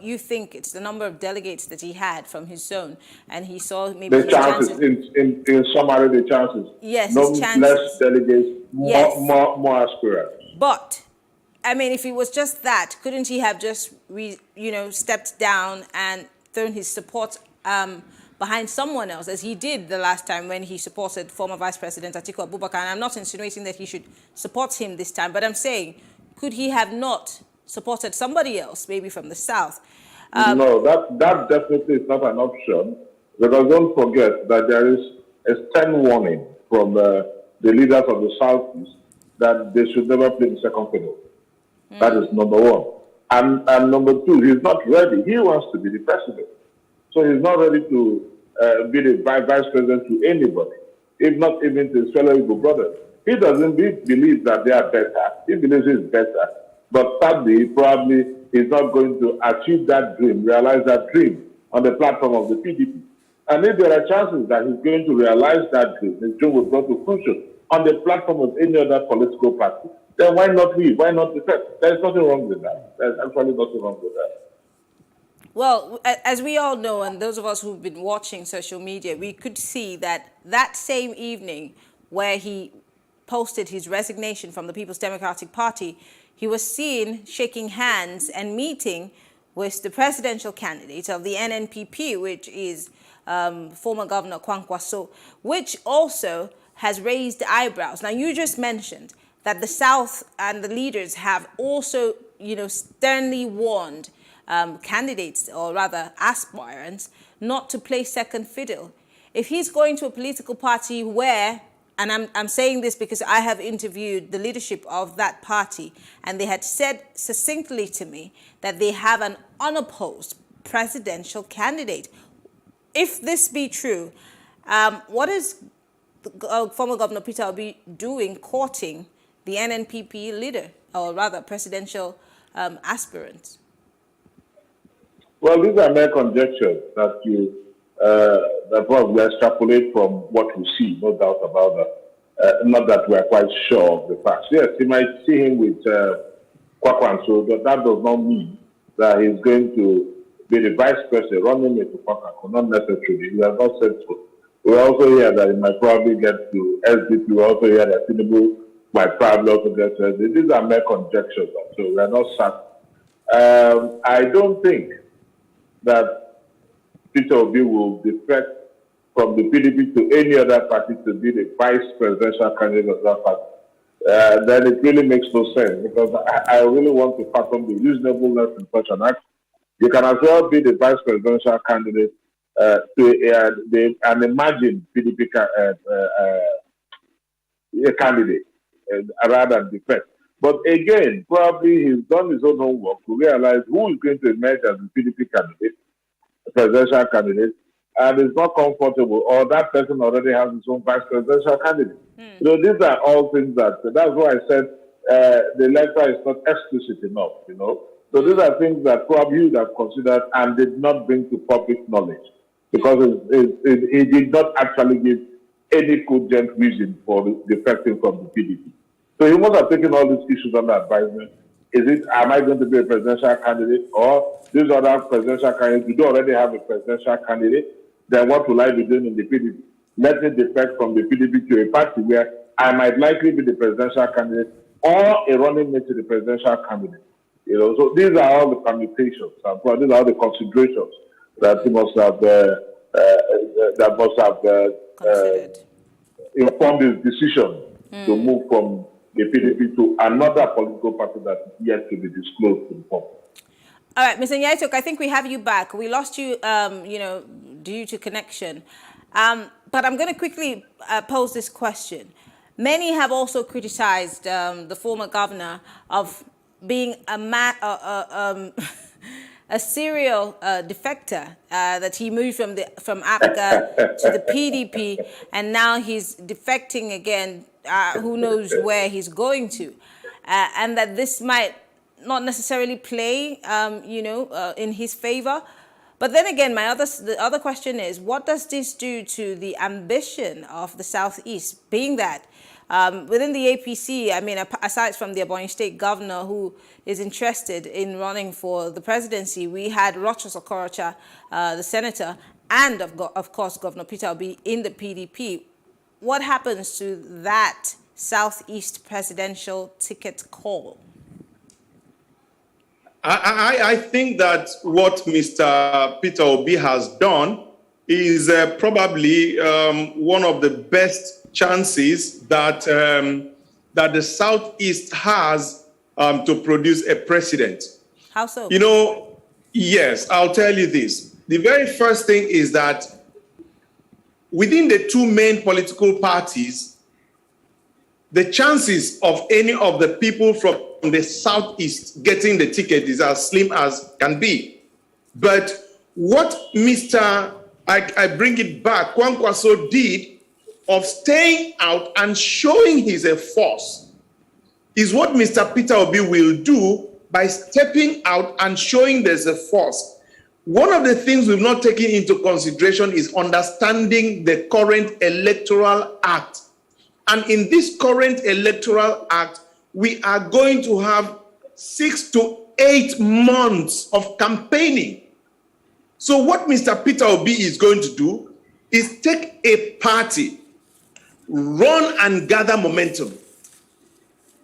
[SPEAKER 13] you think it's the number of delegates that he had from his zone, and he saw maybe
[SPEAKER 2] the chances. In summary, the chances.
[SPEAKER 13] Yes,
[SPEAKER 2] no
[SPEAKER 13] his chances.
[SPEAKER 2] Less delegates, more aspirants.
[SPEAKER 13] But I mean, if it was just that, couldn't he have just stepped down and thrown his support behind someone else, as he did the last time when he supported former Vice President Atiku Abubakar? And I'm not insinuating that he should support him this time, but I'm saying, could he have not supported somebody else, maybe from the South?
[SPEAKER 2] No, that definitely is not an option, because don't forget that there is a stern warning from the leaders of the Southeast that they should never play the second fiddle. That is number one. And number two, he's not ready. He wants to be the president. So he's not ready to be the vice president to anybody, if not even to his fellow Igbo brothers. He doesn't believe that they are better. He believes he's better. But sadly, probably he's not going to achieve that dream, realize that dream on the platform of the PDP. And if there are chances that he's going to realize that his job will go to fruition on the platform of any other political party, then why not leave? Why not defect? There's nothing wrong with that. There's actually nothing wrong with that.
[SPEAKER 13] Well, as we all know, and those of us who've been watching social media, we could see that that same evening where he posted his resignation from the People's Democratic Party, he was seen shaking hands and meeting with the presidential candidate of the NNPP, which is former Governor Kwankwaso, which also has raised eyebrows. Now, you just mentioned that the South and the leaders have also, sternly warned candidates, or rather aspirants, not to play second fiddle. If he's going to a political party where, and I'm saying this because I have interviewed the leadership of that party, and they had said succinctly to me that they have an unopposed presidential candidate. If this be true, what is former Governor Peter Obi doing courting the NNPP leader, or rather presidential aspirant?
[SPEAKER 2] Well, these are mere conjectures that that we extrapolate from what we see, no doubt about that. Not that we are quite sure of the facts. Yes, you might see him with Kwankwaso, but that does not mean that he's going to be the vice president running into Kwankwaso, not necessarily. We have not said so. We also hear that he might probably get to SDP. We also hear that Tinubu might probably also get to SDP. These are mere conjectures, so we are not certain. I don't think that Peter Obi will defect from the PDP to any other party to be the vice presidential candidate of that party. Then it really makes no sense, because I really want to fathom the reasonableness in such an act. You can as well be the vice presidential candidate to an imagined PDP candidate rather than defect. But again, probably he's done his own homework to realize who is going to emerge as the PDP candidate, presidential candidate, and is not comfortable, or that person already has his own vice presidential candidate. These are all things that's why I said the letter is not explicit enough, So these are things that probably he would have considered and did not bring to public knowledge, because it did not actually give any cogent reason for defecting from the PDP. So he must have taken all these issues under advisement. Am I going to be a presidential candidate, or these other presidential candidates? We do already have a presidential candidate. Then what will I be doing in the PDP? Let me defect from the PDP to a party where I might likely be the presidential candidate or a running mate to the presidential candidate. So these are all the permutations, and these are all the considerations that he must have informed his decision to move from the PDP to another political party that is yet to be disclosed to the public.
[SPEAKER 13] All right, Mr. Nyaitok, I think we have you back. We lost you, due to connection. But I'm going to quickly pose this question. Many have also criticized the former governor of being a serial defector, that he moved from APGA to the PDP, and now he's defecting again. Who knows where he's going to, and that this might not necessarily play, in his favor. But then again, the other question is, what does this do to the ambition of the Southeast, being that within the APC, aside from the Ebonyi State governor who is interested in running for the presidency, we had Rochas Okorocha, the senator, and of course, Governor Peter Obi in the PDP. What happens to that Southeast presidential ticket call?
[SPEAKER 18] I think that what Mr. Peter Obi has done is probably one of the best chances that the Southeast has to produce a president.
[SPEAKER 13] How so?
[SPEAKER 18] Yes, I'll tell you this. The very first thing is that within the two main political parties, the chances of any of the people from the Southeast getting the ticket is as slim as can be. But what I bring it back, Kwankwaso did of staying out and showing he's a force is what Mr. Peter Obi will do by stepping out and showing there's a force. One of the things we've not taken into consideration is understanding the current electoral act. And in this current electoral act, we are going to have 6 to 8 months of campaigning. So what Mr. Peter Obi is going to do is take a party, run and gather momentum.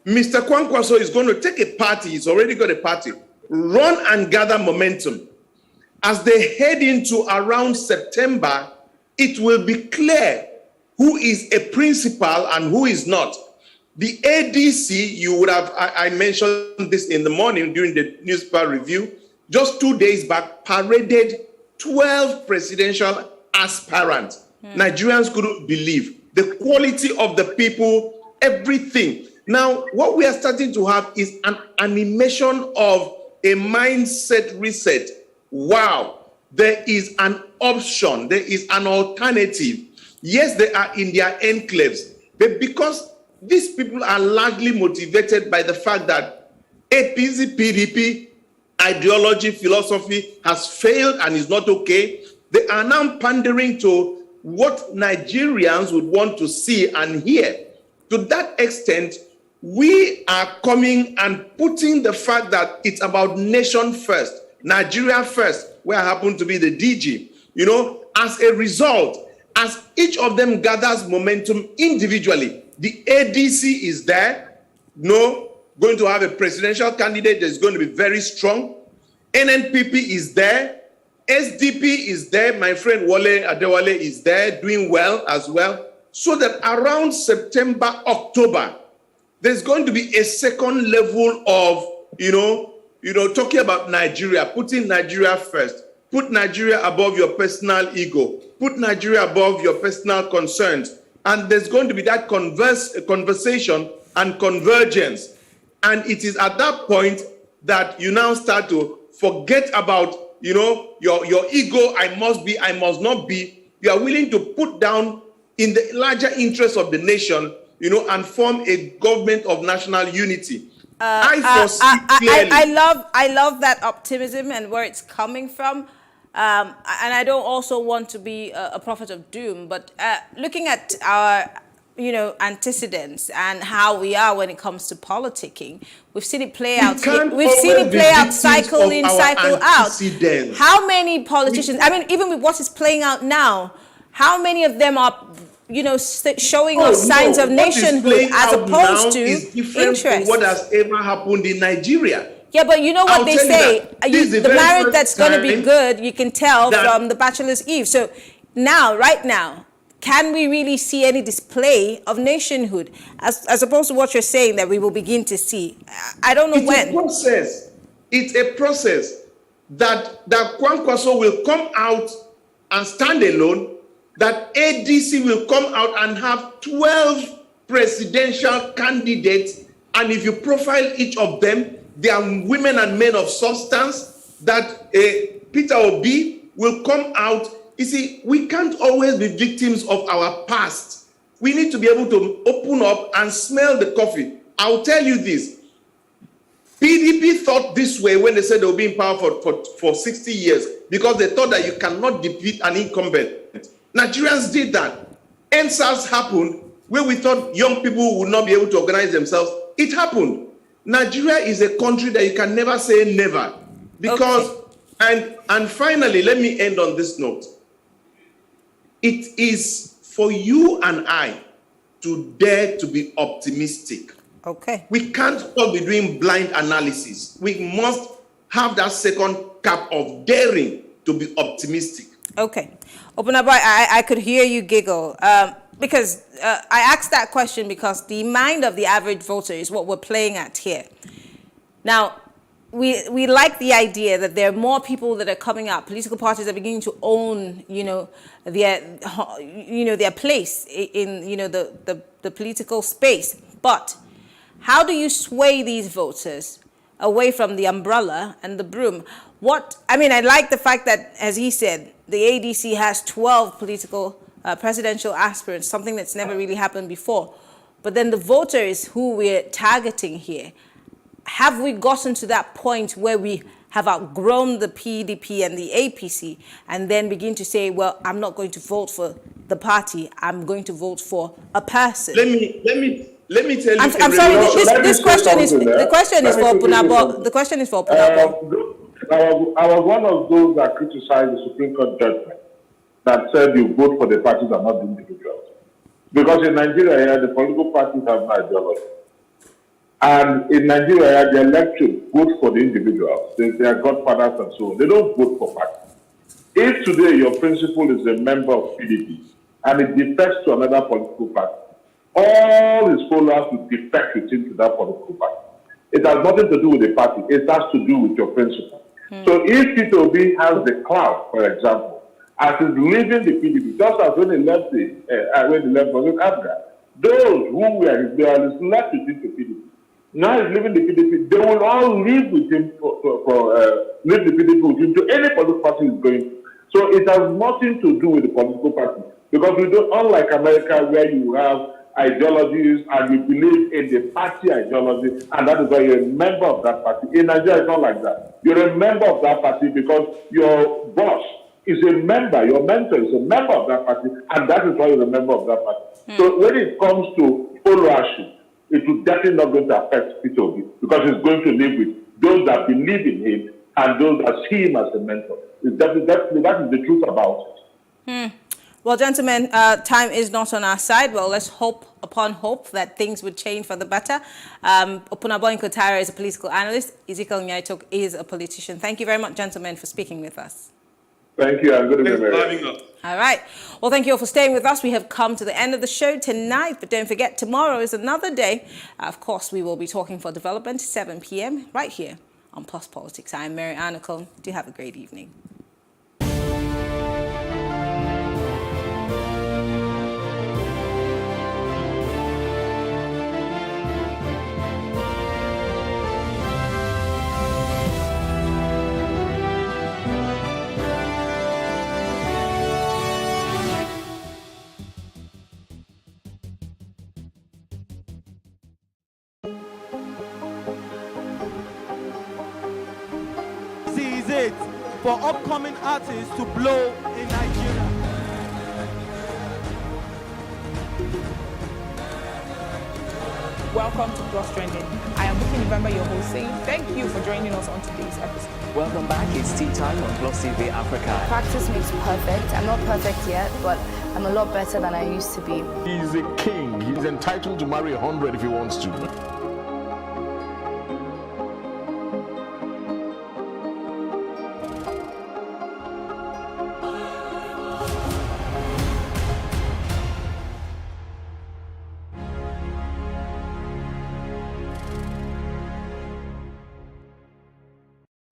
[SPEAKER 18] Mr. Kwankwaso is going to take a party, he's already got a party, run and gather momentum. As they head into around September, it will be clear who is a principal and who is not. The ADC, you would have, I mentioned this in the morning during the newspaper review, just 2 days back, paraded 12 presidential aspirants. Nigerians couldn't believe the quality of the people, everything. Now, what we are starting to have is an animation of a mindset reset. Wow, there is an option, there is an alternative. Yes, they are in their enclaves, but because these people are largely motivated by the fact that APC, PDP, ideology, philosophy has failed and is not okay, they are now pandering to what Nigerians would want to see and hear. To that extent, we are coming and putting the fact that it's about nation first, Nigeria first, where I happen to be the DG. You know, as a result, as each of them gathers momentum individually, the ADC is there, going to have a presidential candidate that's going to be very strong. NNPP is there. SDP is there. My friend Wale Adewale is there, doing well as well. So that around September, October, there's going to be a second level of, talking about Nigeria, putting Nigeria first. Put Nigeria above your personal ego. Put Nigeria above your personal concerns. And there's going to be that conversation and convergence. And it is at that point that you now start to forget about, your ego, I must be, I must not be. You are willing to put down in the larger interest of the nation, and form a government of national unity. I foresee clearly.
[SPEAKER 13] I love that optimism and where it's coming from. And I don't also want to be a prophet of doom, but looking at our, antecedents and how we are when it comes to politicking, we've seen it play out. We've seen it play out cycle in, cycle out. How many politicians, even with what is playing out now, how many of them are, showing us signs of nationhood as opposed to interest?
[SPEAKER 18] From what has ever happened in Nigeria.
[SPEAKER 13] Yeah, but you know what they say, the marriage that's going to be good, you can tell from the Bachelor's Eve. So now, right now, can we really see any display of nationhood as opposed to what you're saying that we will begin to see? I don't know when.
[SPEAKER 18] It's a process that Kwankwaso will come out and stand alone, that ADC will come out and have 12 presidential candidates, and if you profile each of them, they are women and men of substance, that Peter Obi will come out. You see, we can't always be victims of our past. We need to be able to open up and smell the coffee. I'll tell you this. PDP thought this way when they said they'll be in power for 60 years, because they thought that you cannot defeat an incumbent. Nigerians did that. NSAS happened where we thought young people would not be able to organize themselves. It happened. Nigeria is a country that you can never say never. Because, and finally, let me end on this note. It is for you and I to dare to be optimistic.
[SPEAKER 13] Okay.
[SPEAKER 18] We can't all be doing blind analysis. We must have that second cap of daring to be optimistic.
[SPEAKER 13] Okay. Openaboy, I could hear you giggle. Because I asked that question because the mind of the average voter is what we're playing at here. Now, we like the idea that there are more people that are coming out. Political parties are beginning to own, their place in, the political space. But how do you sway these voters away from the umbrella and the broom? I like the fact that, as he said, the ADC has 12 presidential aspirants, something that's never really happened before. But then the voter is who we're targeting here. Have we gotten to that point where we have outgrown the PDP and the APC and then begin to say, well, I'm not going to vote for the party, I'm going to vote for a person.
[SPEAKER 18] Let me tell you.
[SPEAKER 13] I'm sorry, this question is the question is for Punabo. The question is for Punabo.
[SPEAKER 2] I was one of those that criticized the Supreme Court judgment that said you vote for the parties and not the individuals. Because in Nigeria, the political parties have no ideology. And in Nigeria, the electorate vote for the individuals. They are godfathers and so on. They don't vote for parties. If today your principal is a member of PDP and it defects to another political party, all his followers will defect with him to that political party. It has nothing to do with the party. It has to do with your principle. So if Peter Obi has the clout, for example, as he's leaving the PDP, just as when he left Abga, those who were his loyalists left with him to PDP. Now he's leaving the PDP. They will all live with him leave the PDP with him to any political party he's going to. So it has nothing to do with the political party. Because we don't, unlike America, where you have ideologies and you believe in the party ideology, and that is why you're a member of that party. In Nigeria, it's not like that. You're a member of that party because your boss is a member, your mentor is a member of that party, and that is why you're a member of that party. So when it comes to followership, it will definitely not going to affect Peter Obi because he's going to live with those that believe in him and those that see him as a mentor. That is the truth about it.
[SPEAKER 13] Well, gentlemen, time is not on our side. Well, let's hope upon hope that things would change for the better. Opunabo Nkotare is a political analyst. Ezekiel Nyaitok is a politician. Thank you very much, gentlemen, for speaking with us.
[SPEAKER 2] Thank you. I'm good to be here.
[SPEAKER 13] All right. Well, thank you all for staying with us. We have come to the end of the show tonight, but don't forget, tomorrow is another day. Of course, we will be talking for development, 7 p.m. right here on Plus Politics. I'm Mary Anacone. Do have a great evening.
[SPEAKER 3] It for upcoming artists to blow in Nigeria.
[SPEAKER 21] Welcome to Plus Trending. I am Buki November, your host, saying thank you for joining us on today's episode.
[SPEAKER 22] Welcome back. It's tea time on Plus TV Africa.
[SPEAKER 23] Practice makes perfect. I'm not perfect yet, but I'm a lot better than I used to be.
[SPEAKER 12] He's a king. He's entitled to marry 100 if he wants to.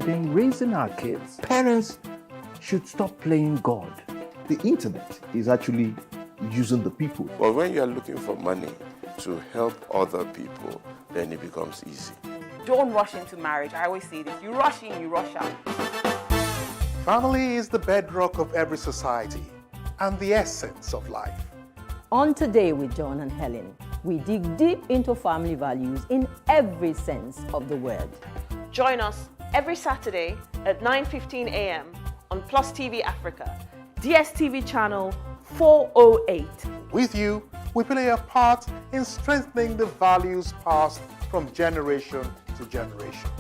[SPEAKER 24] In raising our kids, parents should stop playing God.
[SPEAKER 25] The internet is actually using the people.
[SPEAKER 26] But when you're looking for money to help other people, then it becomes easy.
[SPEAKER 21] Don't rush into marriage. I always say this. You rush in, you rush out.
[SPEAKER 27] Family is the bedrock of every society and the essence of life.
[SPEAKER 4] On Today with John and Helen, we dig deep into family values in every sense of the word.
[SPEAKER 15] Join us every Saturday at 9:15 a.m. on Plus TV Africa, DSTV channel 408.
[SPEAKER 27] With you, we play a part in strengthening the values passed from generation to generation.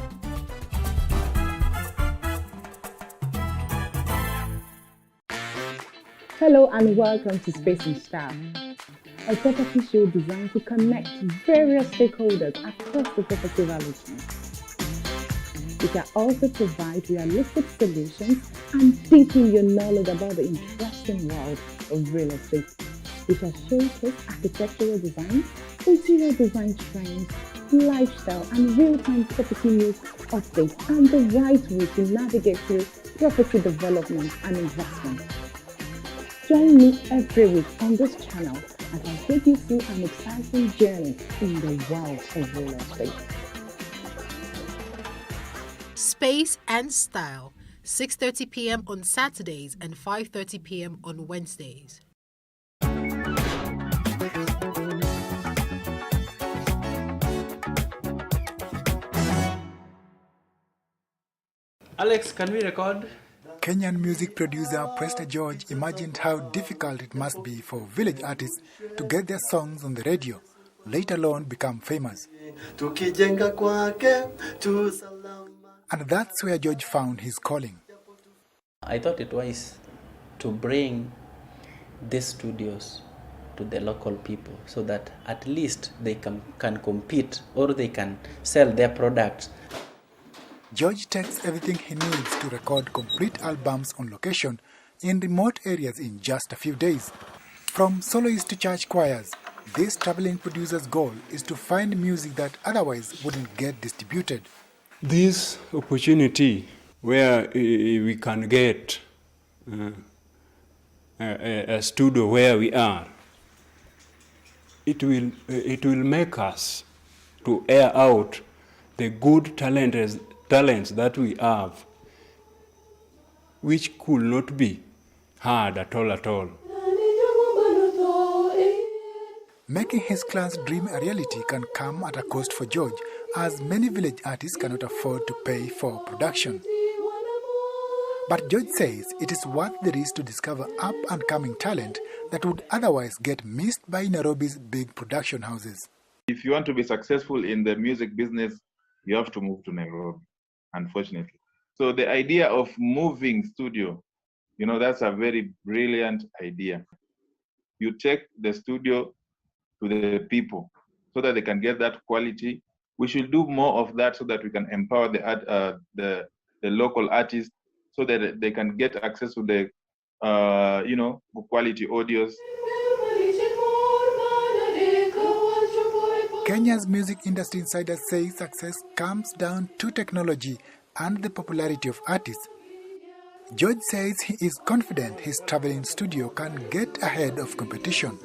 [SPEAKER 28] Hello and welcome to Space and Style, a property show designed to connect various stakeholders across the property value chain. We can also provide realistic solutions and deepen your knowledge about the interesting world of real estate. We shall showcase architectural design, interior design trends, lifestyle and real-time property news updates, and the right way to navigate through property development and investment. Join me every week on this channel as I take you through an exciting journey in the world of real estate.
[SPEAKER 29] Space and Style, 6:30 p.m. on Saturdays and 5:30 p.m. on Wednesdays.
[SPEAKER 5] Alex, can we record?
[SPEAKER 6] Kenyan music producer Presta George imagined how difficult it must be for village artists to get their songs on the radio, let alone become famous. And that's where George found his calling.
[SPEAKER 7] I thought it wise to bring these studios to the local people so that at least they can compete or they can sell their products.
[SPEAKER 6] George takes everything he needs to record complete albums on location in remote areas in just a few days. From soloists to church choirs, this traveling producer's goal is to find music that otherwise wouldn't get distributed.
[SPEAKER 8] This opportunity where we can get a studio where we are, it will make us to air out the good talents that we have, which could not be heard at all.
[SPEAKER 6] Making his clan's dream a reality can come at a cost for George, as many village artists cannot afford to pay for production. But George says it is worth the risk to discover up-and-coming talent that would otherwise get missed by Nairobi's big production houses.
[SPEAKER 9] If you want to be successful in the music business, you have to move to Nairobi, unfortunately. So the idea of moving studio, that's a very brilliant idea. You take the studio to the people so that they can get that quality. We should do more of that so that we can empower the local artists so that they can get access to the quality audios.
[SPEAKER 6] Kenya's music industry insider says success comes down to technology and the popularity of artists. George says he is confident his traveling studio can get ahead of competition.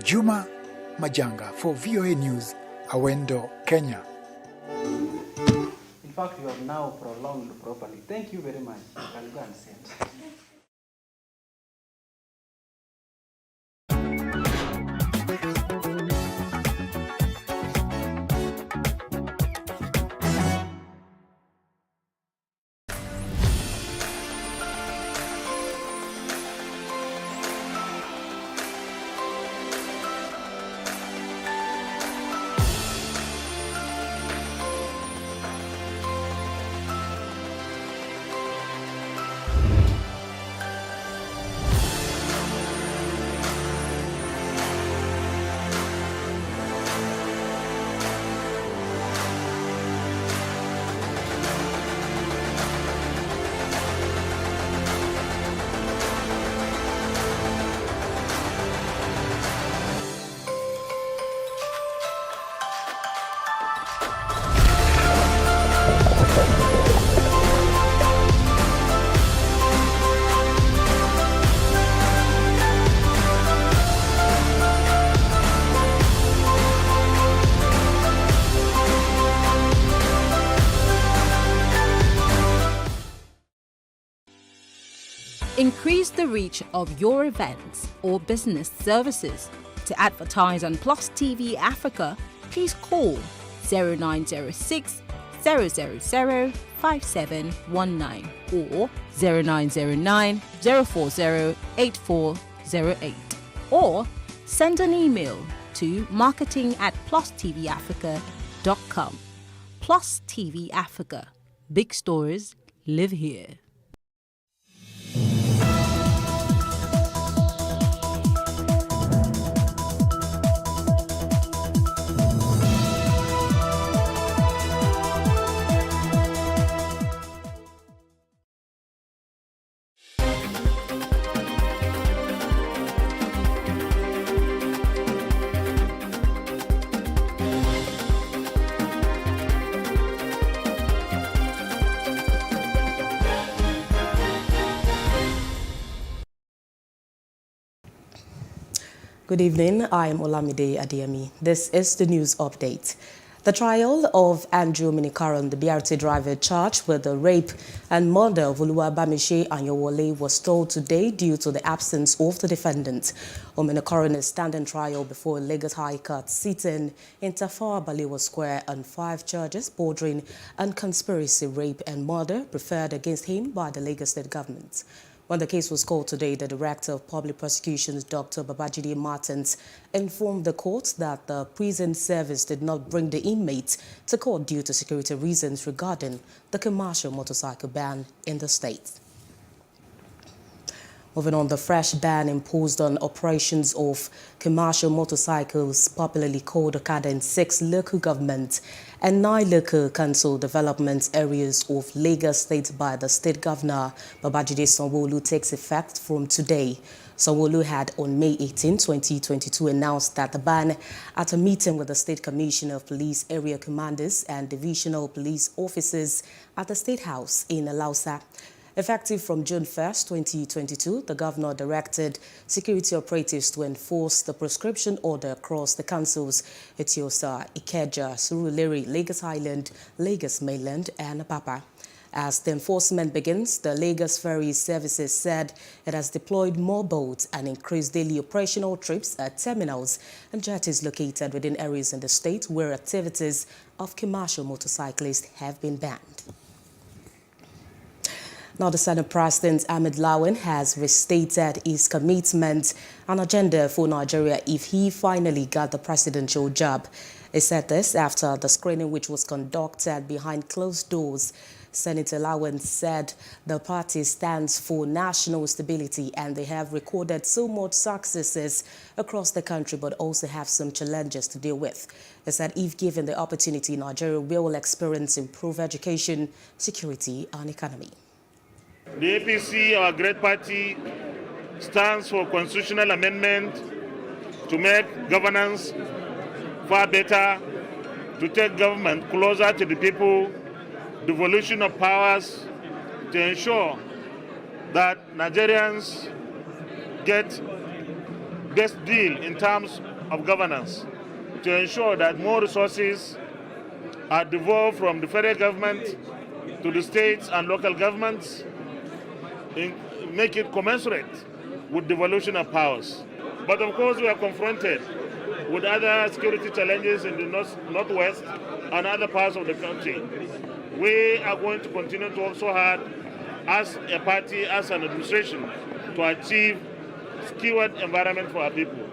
[SPEAKER 6] Juma Majanga for VOA News, Awendo, Kenya.
[SPEAKER 5] In fact, you have now prolonged properly. Thank you very much. You can go and sit.
[SPEAKER 4] Increase the reach of your events or business services. To advertise on Plus TV Africa, please call 0906 000 5719 or 0909 040 8408, or send an email to marketing@plustvafrica.com. Plus TV Africa. Big stories live here.
[SPEAKER 11] Good evening, I am Olamide Adeyemi. This is the news update.
[SPEAKER 1] The trial of Andrew Minikaran, the BRT driver charged with the rape and murder of Oluwabamiche Anyewole, was stalled today due to the absence of the defendant. Minikaran is standing trial before Lagos High Court sitting in Tafawa Balewa Square on 5 charges bordering on conspiracy, rape and murder preferred against him by the Lagos State government. When the case was called today, the Director of Public Prosecutions, Dr. Babajide Martins, informed the court that the prison service did not bring the inmates to court due to security reasons regarding the commercial motorcycle ban in the state. Moving on, the fresh ban imposed on operations of commercial motorcycles, popularly called Okada, in 6 local governments and 9 local council development areas of Lagos State by the State Governor Babajide Sanwo-Olu takes effect from today. Sanwo-Olu had on May 18, 2022 announced that the ban at a meeting with the State Commissioner of Police Area Commanders and Divisional Police Officers at the State House in Alausa. Effective from June 1, 2022, the governor directed security operatives to enforce the prescription order across the councils Etiosa, Ikeja, Surulere, Lagos Island, Lagos Mainland, and Apapa. As the enforcement begins, the Lagos Ferry Services said it has deployed more boats and increased daily operational trips at terminals and jetties located within areas in the state where activities of commercial motorcyclists have been banned. Now, the Senate President Ahmed Lawan has restated his commitment and agenda for Nigeria if he finally got the presidential job. He said this after the screening which was conducted behind closed doors. Senator Lawan said the party stands for national stability and they have recorded so much successes across the country but also have some challenges to deal with. He said if given the opportunity, Nigeria will experience improved education, security and economy.
[SPEAKER 10] The APC, our great party, stands for constitutional amendment to make governance far better, to take government closer to the people, devolution of powers, to ensure that Nigerians get best deal in terms of governance, to ensure that more resources are devolved from the federal government to the states and local governments, make it commensurate with devolution of powers. But of course, we are confronted with other security challenges in the northwest and other parts of the country. We are going to continue to work so hard as a party, as an administration, to achieve secured environment for our people.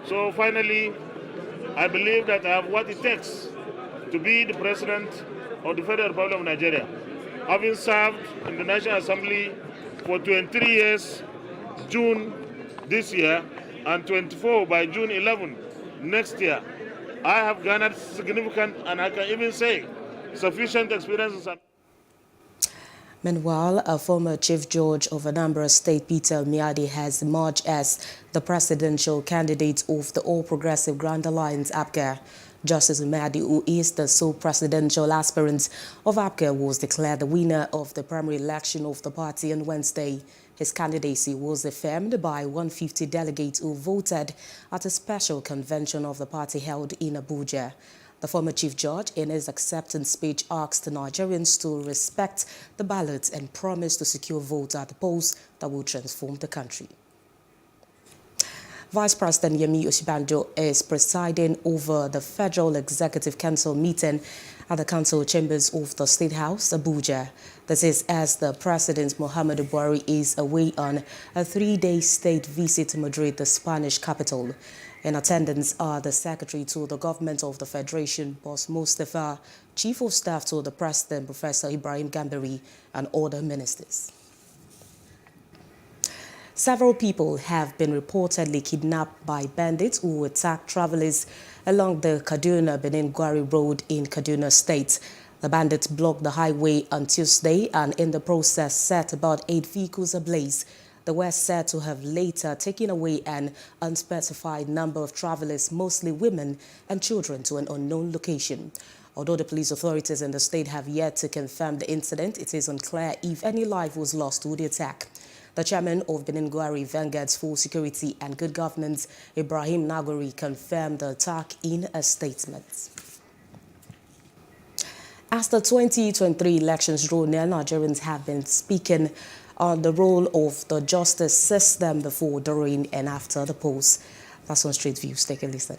[SPEAKER 10] So finally, I believe that I have what it takes to be the president of the Federal Republic of Nigeria. Having served in the National Assembly for 23 years, June this year, and 24 by June 11 next year, I have garnered significant, and I can even say, sufficient experience.
[SPEAKER 1] Meanwhile, a former Chief Judge of Anambra State, Peter Miadi, has emerged as the presidential candidate of the All Progressive Grand Alliance, APGA. Justice Miadi, who is the sole presidential aspirant of APGA, was declared the winner of the primary election of the party on Wednesday. His candidacy was affirmed by 150 delegates who voted at a special convention of the party held in Abuja. The former chief judge, in his acceptance speech, asked the Nigerians to respect the ballot and promise to secure votes at the polls that will transform the country. Vice President Yemi Osinbajo is presiding over the Federal Executive Council meeting at the council chambers of the State House, Abuja. This is as the President Muhammadu Buhari is away on a 3-day state visit to Madrid, the Spanish capital. In attendance are the Secretary to the Government of the Federation, Boss Mustafa, Chief of Staff to the President, Professor Ibrahim Gambari, and other ministers. Several people have been reportedly kidnapped by bandits who attacked travelers along the Kaduna-Benin-Gwari Road in Kaduna State. The bandits blocked the highway on Tuesday and in the process set about 8 vehicles ablaze. They were said to have later taken away an unspecified number of travelers, mostly women and children, to an unknown location. Although the police authorities in the state have yet to confirm the incident, it is unclear if any life was lost to the attack. The chairman of Benin-Gwari Vanguards for Security and Good Governance, Ibrahim Nagori, confirmed the attack in a statement. As the 2023 elections draw near, Nigerians have been speaking on the role of the justice system before, during, and after the polls. That's on Street Views. Take a listen.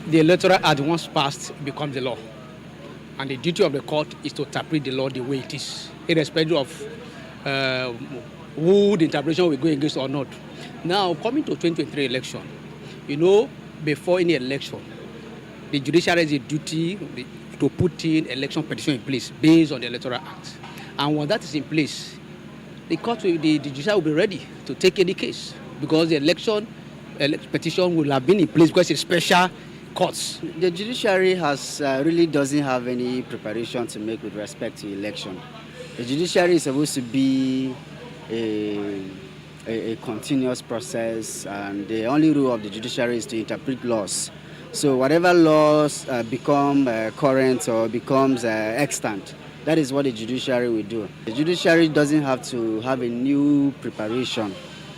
[SPEAKER 2] The Electoral Act, once passed, becomes the law. And the duty of the court is to interpret the law the way it is, irrespective of who the interpretation will go against or not. Now, coming to 2023 election, you know, before any election, the judiciary has a duty to put in election petition in place based on the Electoral Act. And when that is in place, the court, the judiciary will be ready to take any case, because the election petition will have been in place because it's special courts.
[SPEAKER 11] The judiciary really doesn't have any preparation to make with respect to election. The judiciary is supposed to be a continuous process, and the only role of the judiciary is to interpret laws. So whatever laws become current or becomes extant, that is what the judiciary will do. The judiciary doesn't have to have a new preparation.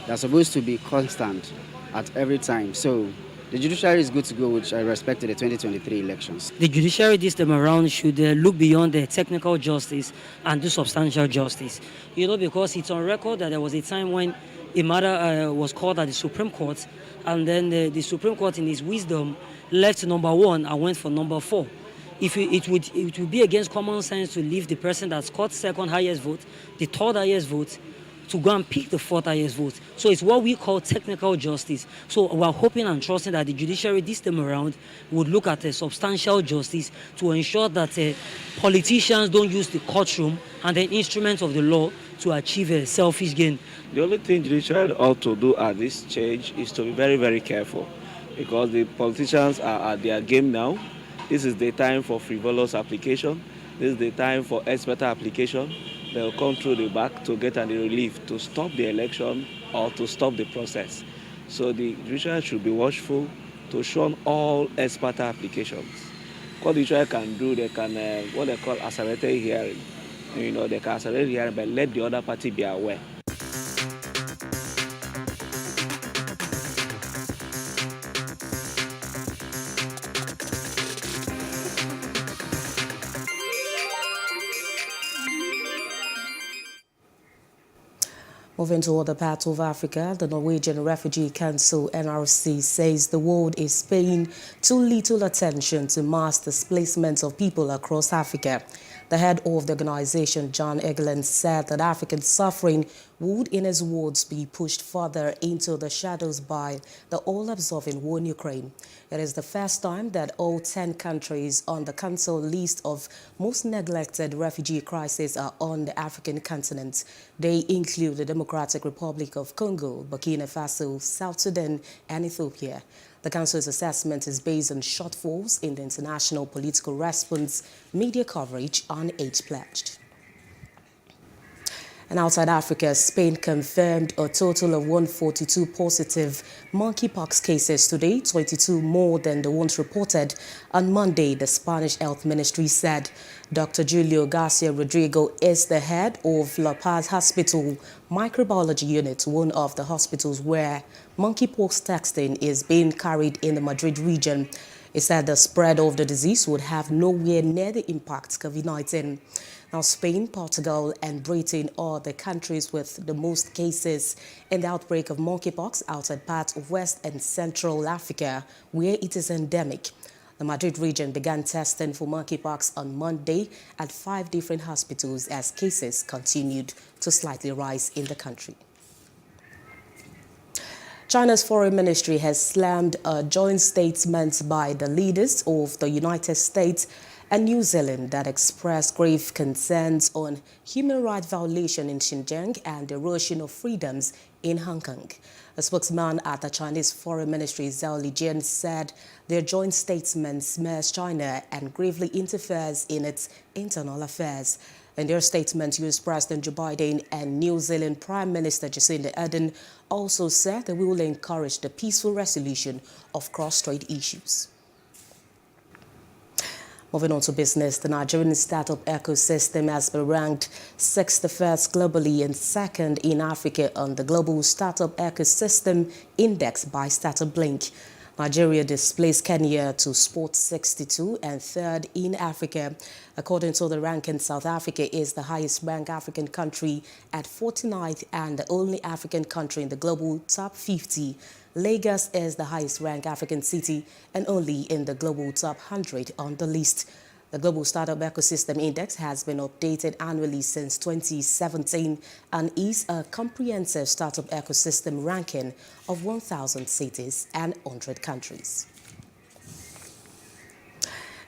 [SPEAKER 11] They're supposed to be constant at every time. So the judiciary is good to go with respect to the 2023 elections.
[SPEAKER 13] The judiciary this time around should look beyond the technical justice and do substantial justice. You know, because it's on record that there was a time when a matter was called at the Supreme Court, and then the Supreme Court, in its wisdom, left number 1 and went for number 4. It would be against common sense to leave the person that scored second highest vote, the third highest vote, to go and pick the 4th highest vote. So it's what we call technical justice. So we're hoping and trusting that the judiciary this time around would look at a substantial justice to ensure that politicians don't use the courtroom and the instruments of the law to achieve a selfish gain.
[SPEAKER 14] The only thing judiciary ought to do at this stage is to be very, very careful, because the politicians are at their game now. This is the time for frivolous application. This is the time for expert application. They'll come through the back to get any relief to stop the election or to stop the process. So the judiciary should be watchful to shun all expert applications. What the judiciary can do, they can, what they call accelerated hearing. You know, they can accelerate hearing, but let the other party be aware.
[SPEAKER 1] Moving to other parts of Africa, the Norwegian Refugee Council, NRC, says the world is paying too little attention to mass displacement of people across Africa. The head of the organization, John Egeland, said that African suffering would, in his words, be pushed further into the shadows by the all-absorbing war in Ukraine. It is the first time that all 10 countries on the Council list of most neglected refugee crises are on the African continent. They include the Democratic Republic of Congo, Burkina Faso, South Sudan, and Ethiopia. The Council's assessment is based on shortfalls in the international political response, media coverage, and aid pledged. And outside Africa, Spain confirmed a total of 142 positive monkeypox cases today, 22 more than the ones reported on Monday, the Spanish Health Ministry said. Dr. Julio Garcia Rodrigo is the head of La Paz Hospital Microbiology Unit, one of the hospitals where monkeypox testing is being carried in the Madrid region. He said the spread of the disease would have nowhere near the impact COVID-19. Now, Spain, Portugal, and Britain are the countries with the most cases in the outbreak of monkeypox outside parts of West and Central Africa, where it is endemic. The Madrid region began testing for monkeypox on Monday at 5 different hospitals as cases continued to slightly rise in the country. China's foreign ministry has slammed a joint statement by the leaders of the United States and New Zealand that expressed grave concerns on human rights violation in Xinjiang and the erosion of freedoms in Hong Kong. A spokesman at the Chinese Foreign Ministry, Zhao Lijian, said their joint statement smears China and gravely interferes in its internal affairs. In their statement, US President Joe Biden and New Zealand Prime Minister Jacinda Ardern also said that we will encourage the peaceful resolution of cross-strait issues. Moving on to business, the Nigerian startup ecosystem has been ranked 61st globally and 2nd in Africa on the Global Startup Ecosystem Index by Startup Blink. Nigeria displaced Kenya to spot 62 and 3rd in Africa. According to the ranking, South Africa is the highest ranked African country at 49th and the only African country in the global top 50. Lagos is the highest ranked African city and only in the global top 100 on the list. The Global Startup Ecosystem Index has been updated annually since 2017 and is a comprehensive startup ecosystem ranking of 1,000 cities and 100 countries.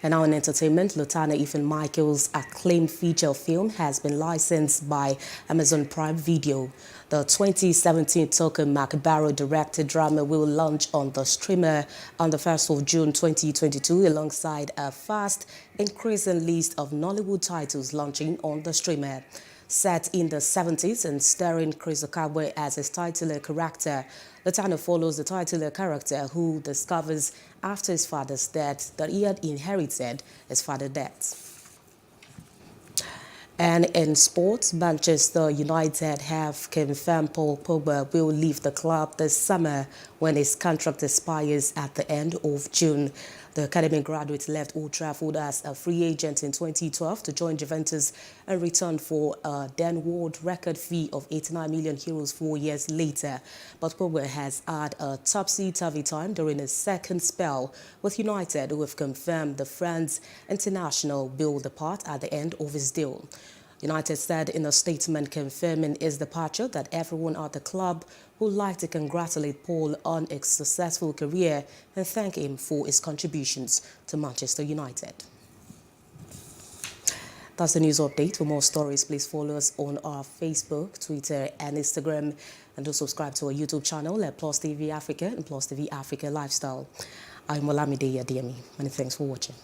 [SPEAKER 1] And now in entertainment, Lutana Ethan Michael's acclaimed feature film has been licensed by Amazon Prime Video. The 2017 Token Macbaro directed drama will launch on the streamer on the 1st of June 2022 alongside a fast increasing list of Nollywood titles launching on the streamer. Set in the 70s and starring Chris Okabwe as his titular character, Lutana follows the titular character who discovers after his father's death that he had inherited his father's debt. And in sports, Manchester United have confirmed Paul Pogba will leave the club this summer when his contract expires at the end of June. The academy graduate left Old Trafford as a free agent in 2012 to join Juventus and return for a then world record fee of €89 million 4 years later. But Pogba has had a topsy-turvy time during his second spell with United, who have confirmed the France international will depart at the end of his deal. United said in a statement confirming his departure that everyone at the club would like to congratulate Paul on his successful career and thank him for his contributions to Manchester United. That's the news update. For more stories, please follow us on our Facebook, Twitter and Instagram, and do subscribe to our YouTube channel at Plus TV Africa and Plus TV Africa Lifestyle. I'm Olamide Adeyemi. Many thanks for watching.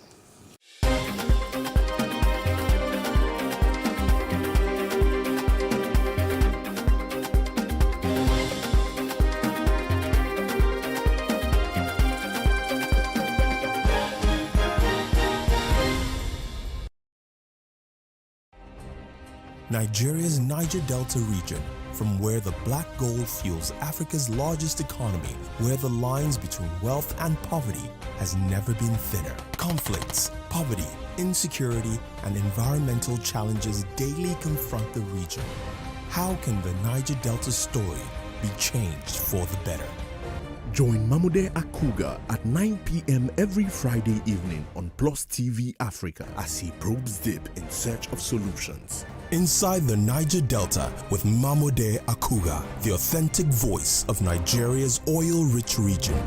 [SPEAKER 3] Nigeria's Niger Delta region, from where the black gold fuels Africa's largest economy, where the lines between wealth and poverty has never been thinner. Conflicts, poverty, insecurity, and environmental challenges daily confront the region. How can the Niger Delta story be changed for the better?
[SPEAKER 25] Join Mamude Akuga at 9 p.m. every Friday evening on Plus TV Africa as he probes deep in search of solutions.
[SPEAKER 3] Inside the Niger Delta with Mamude Akuga, the authentic voice of Nigeria's oil-rich region.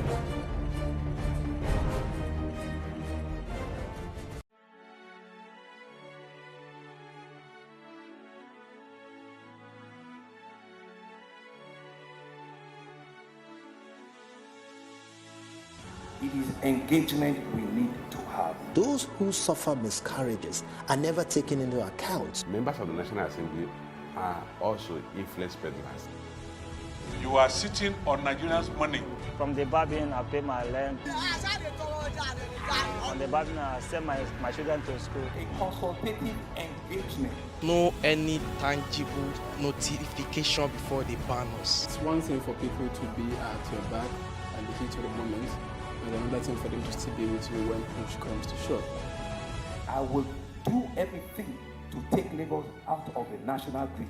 [SPEAKER 24] It is engagement we need to have.
[SPEAKER 25] Those who suffer miscarriages are never taken into account.
[SPEAKER 12] Members of the National Assembly are also influence peddlers.
[SPEAKER 16] You are sitting on Nigerians' money.
[SPEAKER 17] From the Babin, I pay my rent. On the Babin, I send my children to school.
[SPEAKER 24] A consultative engagement.
[SPEAKER 18] No any tangible notification before they ban us.
[SPEAKER 19] It's one thing for people to be at your back and the heat of the moment, and another thing for them to still be with you when push comes to shove.
[SPEAKER 24] I will do everything to take Lagos out of the national grid.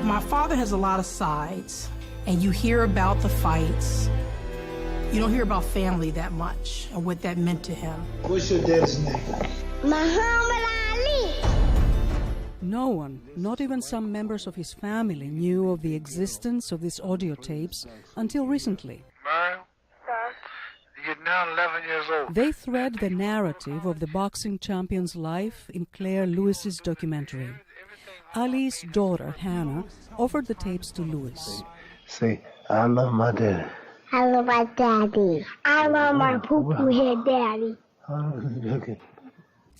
[SPEAKER 20] My father has a lot of sides, and you hear about the fights. You don't hear about family that much and what that meant to him.
[SPEAKER 22] What's your dad's name?
[SPEAKER 23] Muhammad Ali.
[SPEAKER 30] No one, not even some members of his family, knew of the existence of these audio tapes until recently.
[SPEAKER 22] Mariam, you're now 11 years old.
[SPEAKER 30] They thread the narrative of the boxing champion's life in Claire Lewis's documentary. Ali's daughter, Hannah, offered the tapes to Lewis.
[SPEAKER 22] Say, I love my daddy.
[SPEAKER 23] I love my daddy. I love my poo-poo head daddy.
[SPEAKER 24] Okay.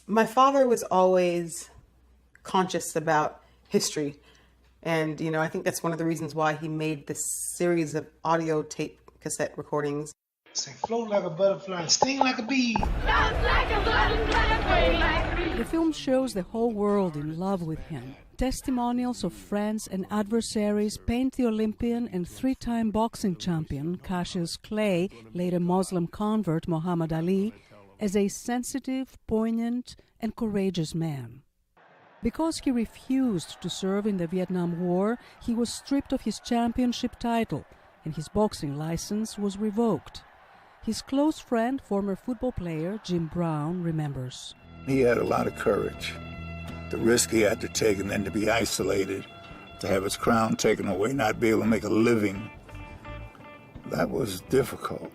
[SPEAKER 6] My father was always conscious about history. And, I think that's one of the reasons why he made this series of audio tape cassette recordings.
[SPEAKER 22] Say, float like a butterfly, sting like a bee.
[SPEAKER 30] The film shows the whole world in love with him. Testimonials of friends and adversaries paint the Olympian and three-time boxing champion Cassius Clay, later Muslim convert Muhammad Ali, as a sensitive, poignant, and courageous man. Because he refused to serve in the Vietnam War, he was stripped of his championship title, and his boxing license was revoked. His close friend, former football player Jim Brown, remembers.
[SPEAKER 7] He had a lot of courage. The risk he had to take, and then to be isolated, to have his crown taken away, not be able to make a living, that was difficult.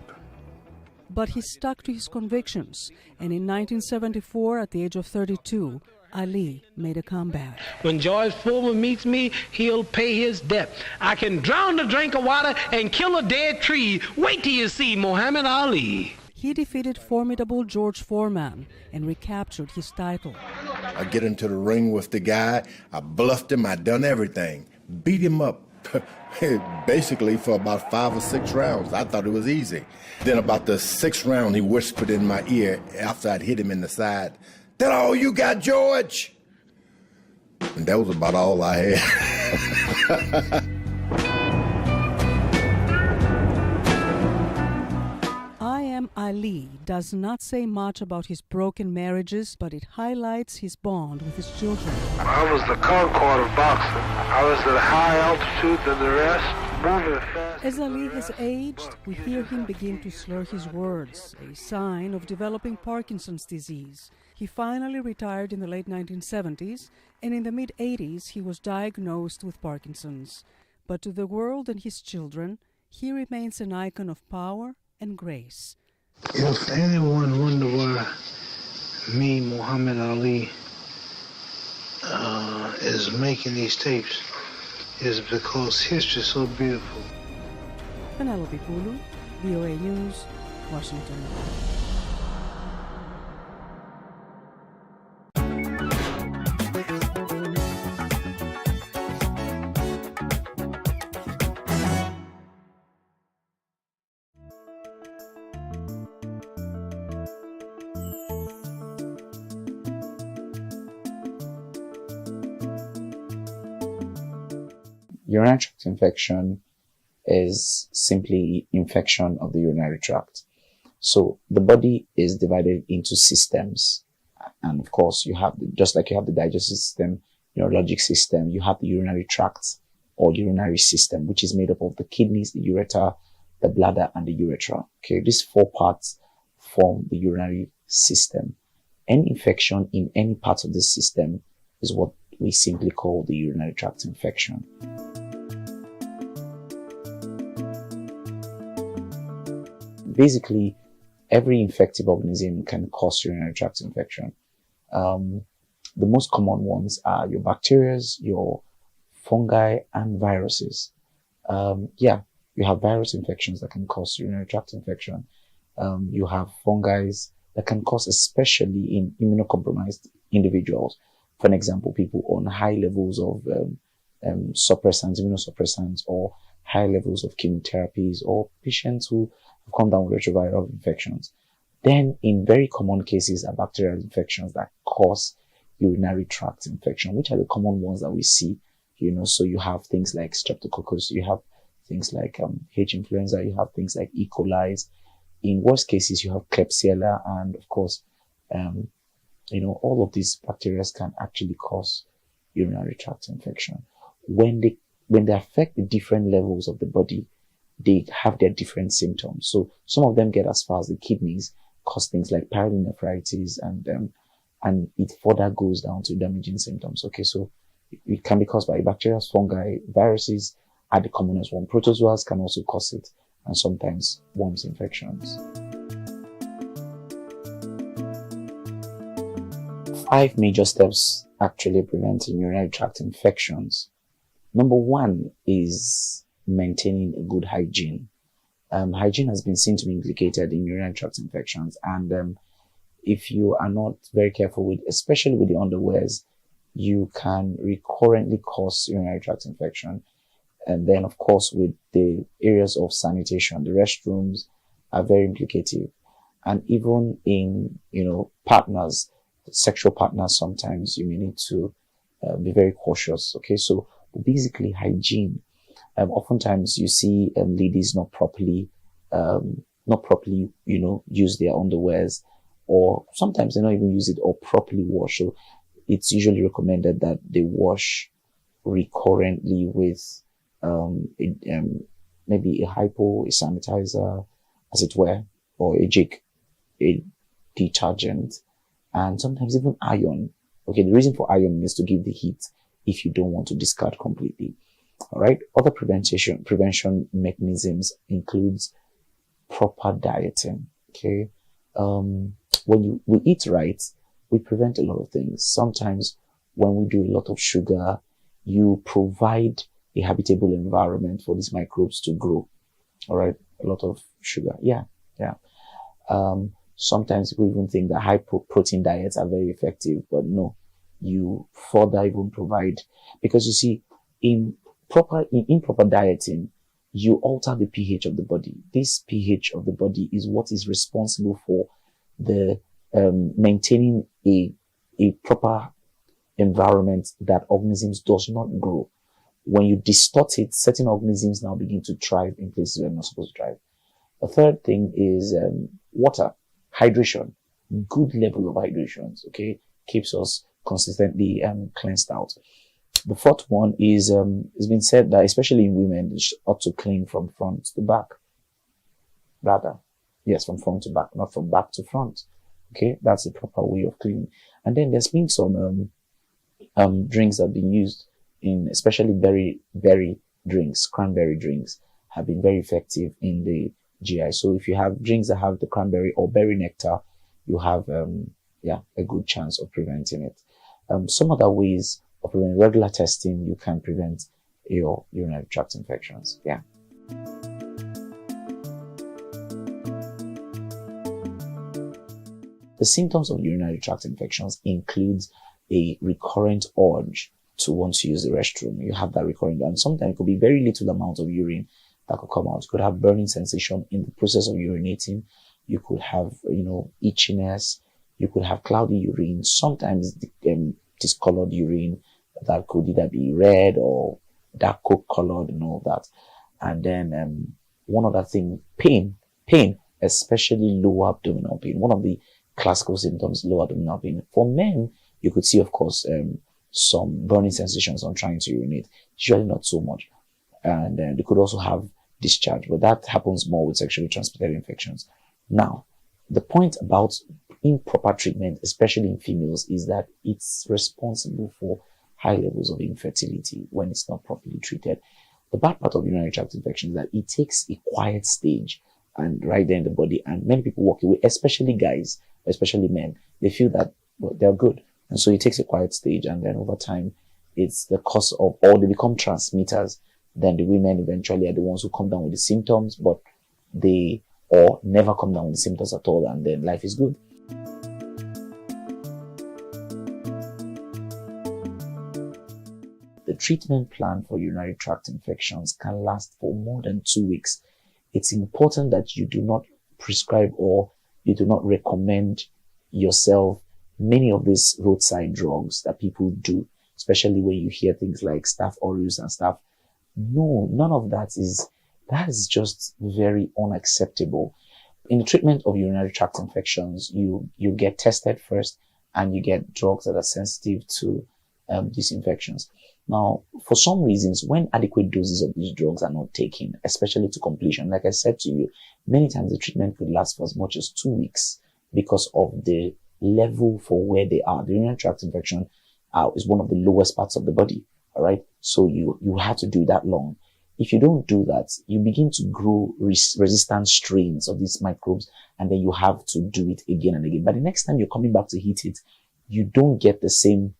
[SPEAKER 30] But he stuck to his convictions, and in 1974, at the age of 32, Ali made a comeback.
[SPEAKER 22] When George Foreman meets me, he'll pay his debt. I can drown a drink of water and kill a dead tree. Wait till you see Muhammad Ali.
[SPEAKER 30] He defeated formidable George Foreman and recaptured his title.
[SPEAKER 24] I get into the ring with the guy, I bluffed him, I done everything. Beat him up basically for about 5 or 6 rounds. I thought it was easy. Then about the 6th round, he whispered in my ear after I'd hit him in the side, "That all you got, George?" And that was about all I had.
[SPEAKER 30] I Am Ali does not say much about his broken marriages, but it highlights his bond with his children.
[SPEAKER 22] I was the Concord of boxing. I was at a high altitude than the rest, moving fast.
[SPEAKER 30] As Ali has aged, we hear him begin to slur his words, a sign of developing Parkinson's disease. He finally retired in the late 1970s, and in the mid-80s he was diagnosed with Parkinson's. But to the world and his children, he remains an icon of power and grace.
[SPEAKER 22] If anyone wonder why me, Muhammad Ali, is making these tapes, is because history is so beautiful.
[SPEAKER 30] Penelope Pulu, VOA News, Washington.
[SPEAKER 8] Urinary tract infection is simply infection of the urinary tract. So the body is divided into systems. And of course, you have, just like you have the digestive system, neurologic system, you have the urinary tract or urinary system, which is made up of the kidneys, the ureter, the bladder, and the urethra. Okay, these 4 parts form the urinary system. Any infection in any part of the system is what we simply call the urinary tract infection. Basically, every infective organism can cause urinary tract infection. The most common ones are your bacteria, your fungi, and viruses. You have virus infections that can cause urinary tract infection. You have fungi that can cause, especially in immunocompromised individuals. For an example, people on high levels of suppressants, immunosuppressants, or high levels of chemotherapies, or patients who have come down with retroviral infections. Then, in very common cases, are bacterial infections that cause urinary tract infection, which are the common ones that we see. So you have things like Streptococcus, you have things like H. influenza, you have things like E. coli. In worst cases, you have Klebsiella, and of course, all of these bacteria can actually cause urinary tract infection. When they affect the different levels of the body, they have their different symptoms. So some of them get as far as the kidneys, cause things like pyelonephritis, and it further goes down to damaging symptoms. Okay, so it can be caused by bacteria, fungi, viruses are the commonest one. Protozoas can also cause it, and sometimes worms infections. 5 major steps actually preventing urinary tract infections. Number 1 is maintaining a good hygiene. hygiene has been seen to be implicated in urinary tract infections. And if you are not very careful with, especially with the underwears, you can recurrently cause urinary tract infection. And then, of course, with the areas of sanitation, the restrooms are very implicative. And even in, partners, sexual partners, sometimes you may need to be very cautious. Okay, so basically hygiene. Oftentimes you see ladies not properly, use their underwears, or sometimes they don't even use it or properly wash. So it's usually recommended that they wash recurrently with maybe a hypo, a sanitizer, as it were, or a jig, a detergent, and sometimes even iron. Okay, the reason for iron is to give the heat if you don't want to discard completely. All right. Other prevention mechanisms includes proper dieting. Okay. When we eat right, we prevent a lot of things. Sometimes when we do a lot of sugar, you provide a habitable environment for these microbes to grow. All right. A lot of sugar. Yeah. Sometimes we even think that high protein diets are very effective, but no, you further even provide, because you see, in improper dieting, you alter the pH of the body. This pH of the body is what is responsible for the maintaining a proper environment that organisms does not grow. When you distort it, certain organisms now begin to thrive in places where they're not supposed to thrive. The third thing is water, hydration, good level of hydration, okay, keeps us consistently cleansed out. The fourth one is, it's been said that especially in women, they ought to clean from front to back. Rather, yes, from front to back, not from back to front. Okay, that's the proper way of cleaning. And then there's been some drinks that have been used in, especially berry drinks, cranberry drinks, have been very effective in the GI. So if you have drinks that have the cranberry or berry nectar, you have a good chance of preventing it. Some other ways of preventing: regular testing, you can prevent your urinary tract infections. Yeah. The symptoms of urinary tract infections includes a recurrent urge to want to use the restroom. You have that recurrent, and sometimes it could be very little amount of urine that could come out. You could have burning sensation in the process of urinating. You could have, itchiness. You could have cloudy urine. Sometimes discolored urine that could either be red or dark coke colored and all that. And then one other thing, pain, especially lower abdominal pain. One of the classical symptoms, lower abdominal pain. For men, you could see, of course, some burning sensations on trying to urinate. Usually not so much. And they could also have discharge, but that happens more with sexually transmitted infections. Now, the point about improper treatment, especially in females, is that it's responsible for high levels of infertility when it's not properly treated. The bad part of urinary tract infection is that it takes a quiet stage and right there in the body, and many people walk away, especially guys, especially men. They feel that they're good, and so it takes a quiet stage, and then over time, it's the cause of, or they become transmitters. Then the women eventually are the ones who come down with the symptoms, but they or never come down with the symptoms at all, and then life is good. The treatment plan for urinary tract infections can last for more than 2 weeks. It's important that you do not prescribe or you do not recommend yourself many of these roadside drugs that people do, especially when you hear things like Staph aureus and stuff. No, none of that is just very unacceptable. In the treatment of urinary tract infections, you get tested first and you get drugs that are sensitive to these infections. Now, for some reasons, when adequate doses of these drugs are not taken, especially to completion, like I said to you, many times the treatment could last for as much as 2 weeks because of the level for where they are. The urinary tract infection is one of the lowest parts of the body. All right. So you have to do that long. If you don't do that, you begin to grow resistant strains of these microbes, and then you have to do it again and again. But the next time you're coming back to heat it, you don't get the same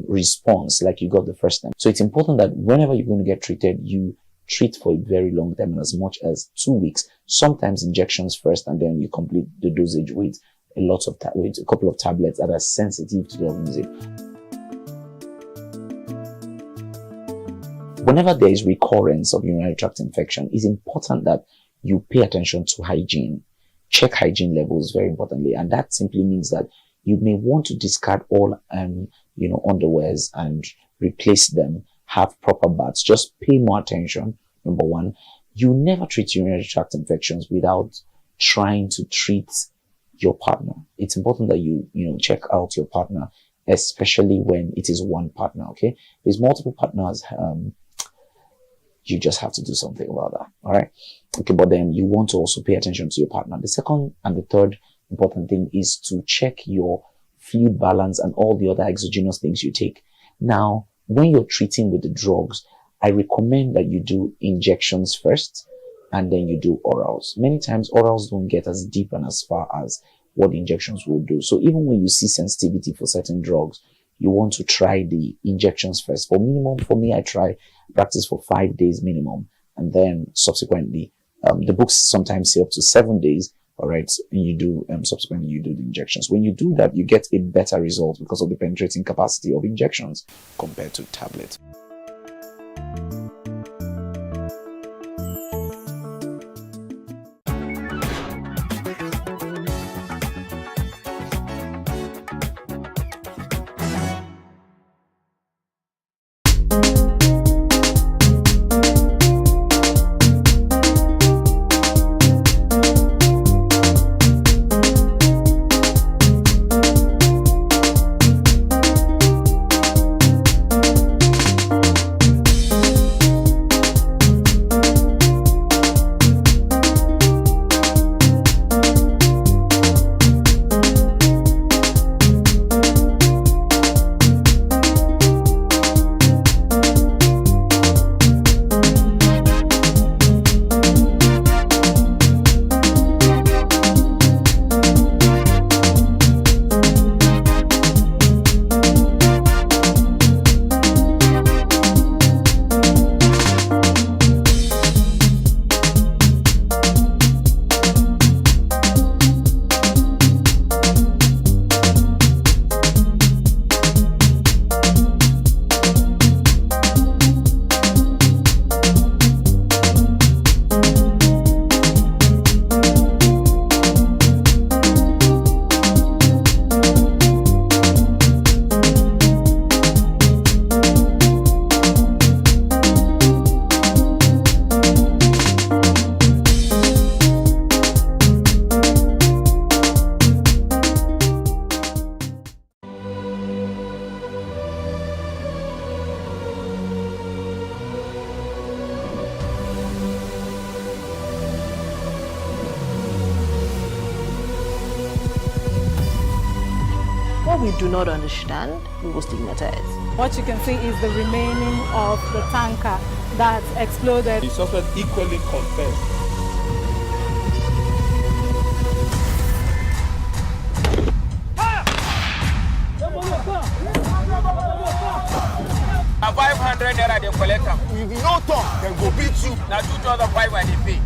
[SPEAKER 8] response like you got the first time. So it's important that whenever you're going to get treated, you treat for a very long time, as much as 2 weeks. Sometimes injections first, and then you complete the dosage with with a couple of tablets that are sensitive to the organism. Whenever there is recurrence of urinary tract infection, it's important that you pay attention to hygiene. Check hygiene levels very importantly, and that simply means that you may want to discard all underwears and replace them. Have proper baths. Just pay more attention. Number one, you never treat urinary tract infections without trying to treat your partner. It's important that you check out your partner, especially when it is one partner. Okay, if there's multiple partners, you just have to do something about that. All right. Okay, but then you want to also pay attention to your partner. The second and the third important thing is to check your fluid balance and all the other exogenous things you take. Now, when you're treating with the drugs, I recommend that you do injections first and then you do orals. Many times orals don't get as deep and as far as what injections will do. So even when you see sensitivity for certain drugs, you want to try the injections first. For me, I practice for 5 days minimum. And then subsequently, the books sometimes say up to 7 days. All right. And you do, subsequently you do the injections. When you do that, you get a better result because of the penetrating capacity of injections compared to tablets.
[SPEAKER 4] What we do not understand, we will stigmatize.
[SPEAKER 5] What you can see is the remaining of the tanker that exploded.
[SPEAKER 12] The suspect equally confessed.
[SPEAKER 9] Now 500 naira they collect them. If you no talk, then go beat you. Now 2,500 and they pay.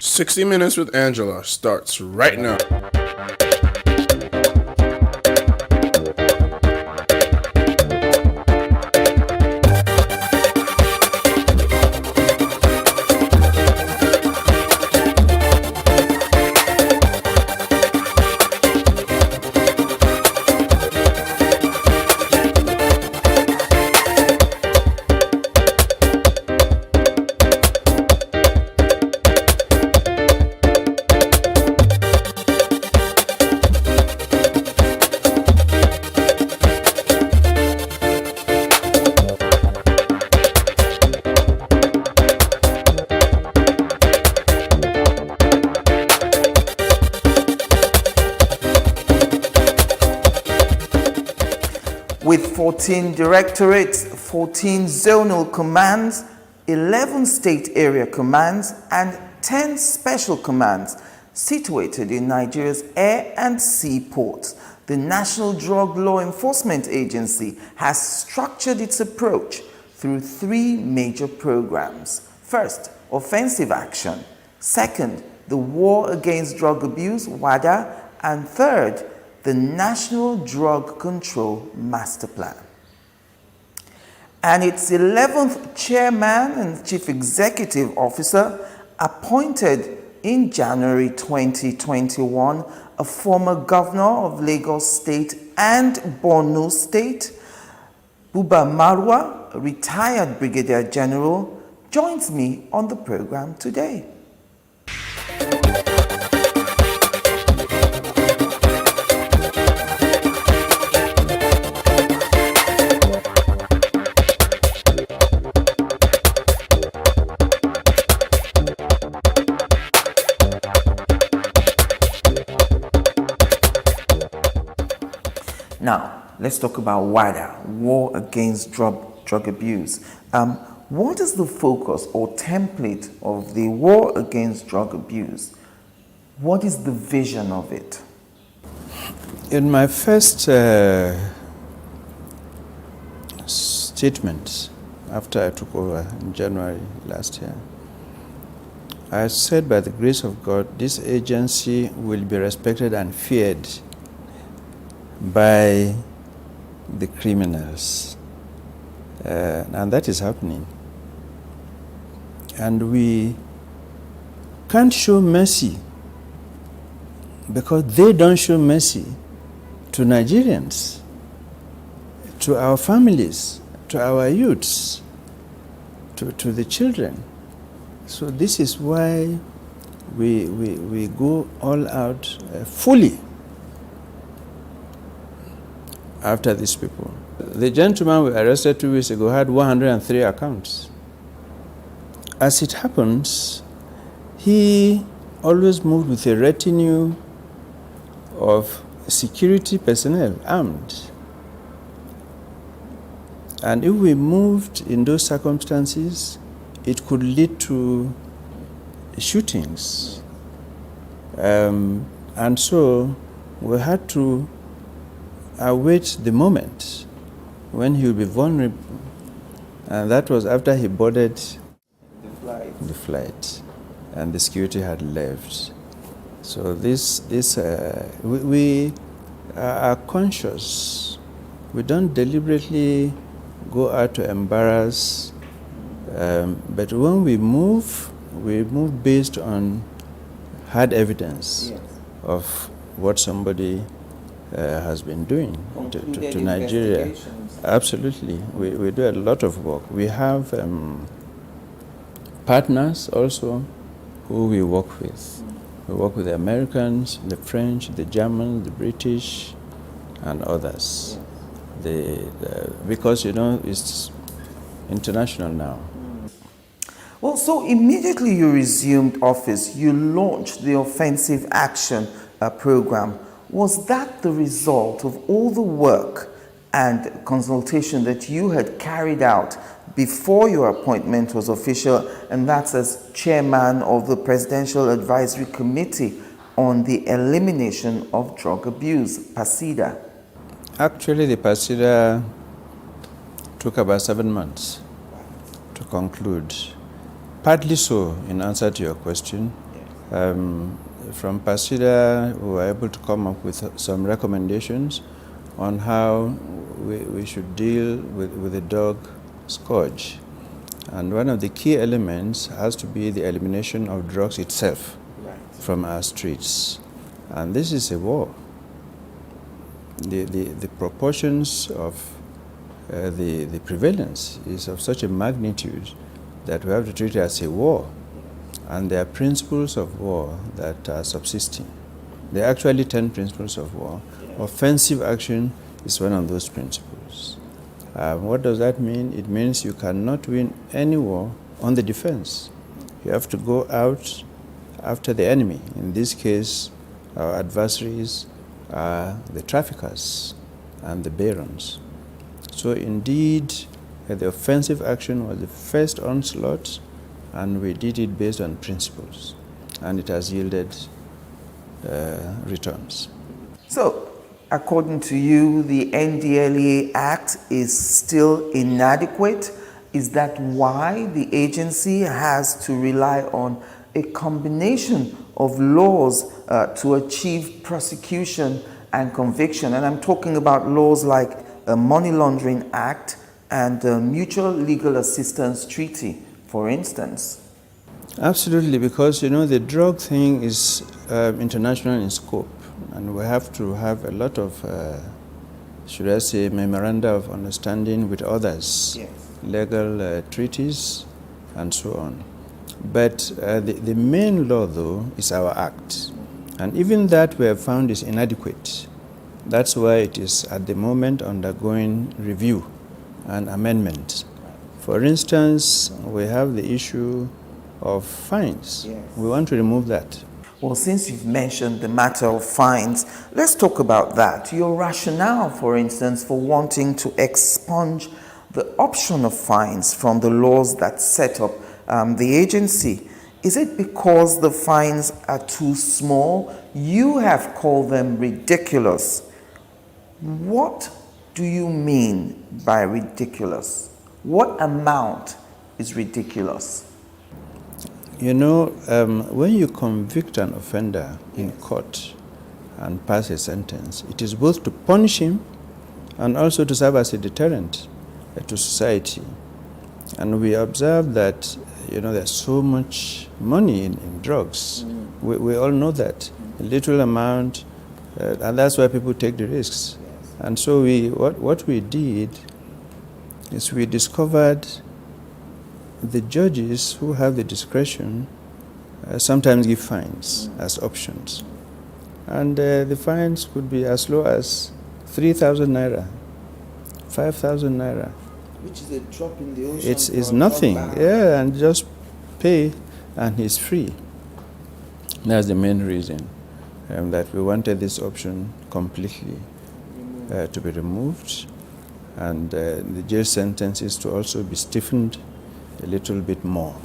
[SPEAKER 12] "60 Minutes with Angela" starts right now.
[SPEAKER 2] With 14 directorates, 14 zonal commands, 11 state area commands, and 10 special commands situated in Nigeria's air and sea ports, the National Drug Law Enforcement Agency has structured its approach through 3 major programs. First, offensive action. Second, the War Against Drug Abuse, WADA. And third, the National Drug Control Master Plan. And its 11th chairman and chief executive officer, appointed in January 2021, a former governor of Lagos State and Borno State, Buba Marwa, a retired brigadier general, joins me on the program today. Now, let's talk about WADA, War Against Drug Abuse. What is the focus or template of the War Against Drug Abuse? What is the vision of it?
[SPEAKER 10] In my first statement after I took over in January last year, I said, by the grace of God, this agency will be respected and feared by the criminals, and that is happening. And we can't show mercy because they don't show mercy to Nigerians, to our families, to our youths, to the children. So this is why we go all out fully after these people. The gentleman we arrested 2 weeks ago had 103 accounts. As it happens, he always moved with a retinue of security personnel armed. And if we moved in those circumstances, it could lead to shootings. And so we had to await the moment when he will be vulnerable. And that was after he boarded the flight and the security had left. So we are conscious. We don't deliberately go out to embarrass, but when we move based on hard evidence of what somebody has been doing to Nigeria. Absolutely. We do a lot of work. We have partners also who we work with. We work with the Americans, the French, the Germans, the British, and others. Because, it's international now.
[SPEAKER 2] Well, so immediately you resumed office, you launched the Offensive Action Program. Was that the result of all the work and consultation that you had carried out before your appointment was official, and that's as chairman of the Presidential Advisory Committee on the Elimination of Drug Abuse, PACIDA?
[SPEAKER 10] Actually, the PACIDA took about 7 months to conclude. Partly so, in answer to your question. From PACIDA, we were able to come up with some recommendations on how we should deal with the drug scourge. And one of the key elements has to be the elimination of drugs itself from our streets. And this is a war. The proportions of the prevalence is of such a magnitude that we have to treat it as a war. And there are principles of war that are subsisting. There are actually 10 principles of war. Offensive action is one of those principles. What does that mean? It means you cannot win any war on the defense. You have to go out after the enemy. In this case, our adversaries are the traffickers and the barons. So indeed, the offensive action was the first onslaught, and we did it based on principles, and it has yielded returns.
[SPEAKER 2] So, according to you, the NDLEA Act is still inadequate. Is that why the agency has to rely on a combination of laws to achieve prosecution and conviction? And I'm talking about laws like a Money Laundering Act and the Mutual Legal Assistance Treaty, for instance.
[SPEAKER 10] Absolutely, because the drug thing is international in scope, and we have to have a lot of, should I say, memoranda of understanding with others, yes, legal treaties, and so on. But the main law, though, is our act, and even that we have found is inadequate. That's why it is at the moment undergoing review and amendment. For instance, we have the issue of fines. Yes. We want to remove that.
[SPEAKER 2] Well, since you've mentioned the matter of fines, let's talk about that. Your rationale, for instance, for wanting to expunge the option of fines from the laws that set up the agency. Is it because the fines are too small? You have called them ridiculous. What do you mean by ridiculous? What amount is ridiculous?
[SPEAKER 10] When you convict an offender in court and pass a sentence, it is both to punish him and also to serve as a deterrent to society. And we observe that, there's so much money in drugs. We all know that. A little amount, and that's why people take the risks. And so what we did is we discovered the judges who have the discretion sometimes give fines as options. And the fines could be as low as 3,000 naira, 5,000 naira.
[SPEAKER 2] Which is a drop in the ocean.
[SPEAKER 10] It's nothing, yeah, and just pay and he's free. That's the main reason that we wanted this option completely to be removed, and the jail sentences to also be stiffened a little bit more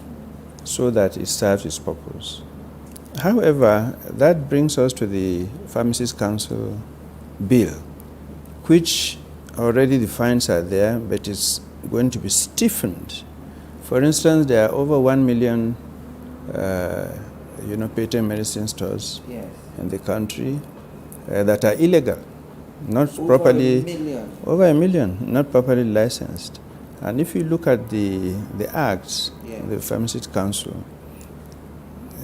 [SPEAKER 10] so that it serves its purpose. However, that brings us to the Pharmacist Council bill, which already the fines are there, but it's going to be stiffened. For instance, there are over 1 million patent medicine stores in the country that are illegal, not properly, over a million, not properly licensed. And if you look at the acts, the Pharmacist Council,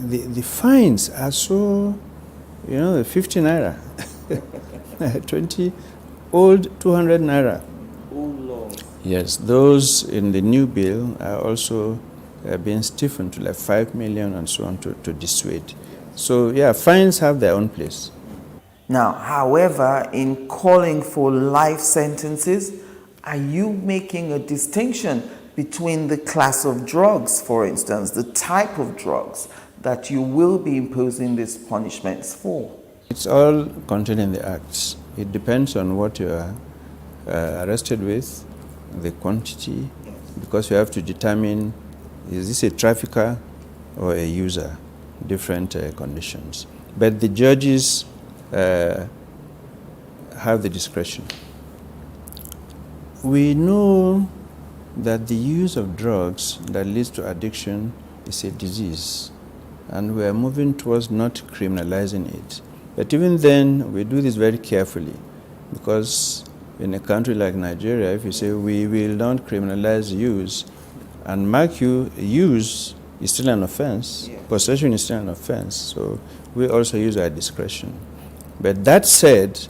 [SPEAKER 10] the fines are so, 50 naira, 20, old 200 naira.
[SPEAKER 2] Oh Lord.
[SPEAKER 10] Yes, those in the new bill are also being stiffened to like 5 million and so on to dissuade. So yeah, fines have their own place.
[SPEAKER 2] Now, however, in calling for life sentences, are you making a distinction between the class of drugs, for instance, the type of drugs that you will be imposing these punishments for?
[SPEAKER 10] It's all contained in the acts. It depends on what you are arrested with, the quantity, because you have to determine, is this a trafficker or a user, different conditions. But the judges have the discretion. We know that the use of drugs that leads to addiction is a disease, and we are moving towards not criminalizing it. But even then, we do this very carefully, because in a country like Nigeria, if you say we will not criminalize use, and mark you, use is still an offense, possession is still an offense, so we also use our discretion. But that said,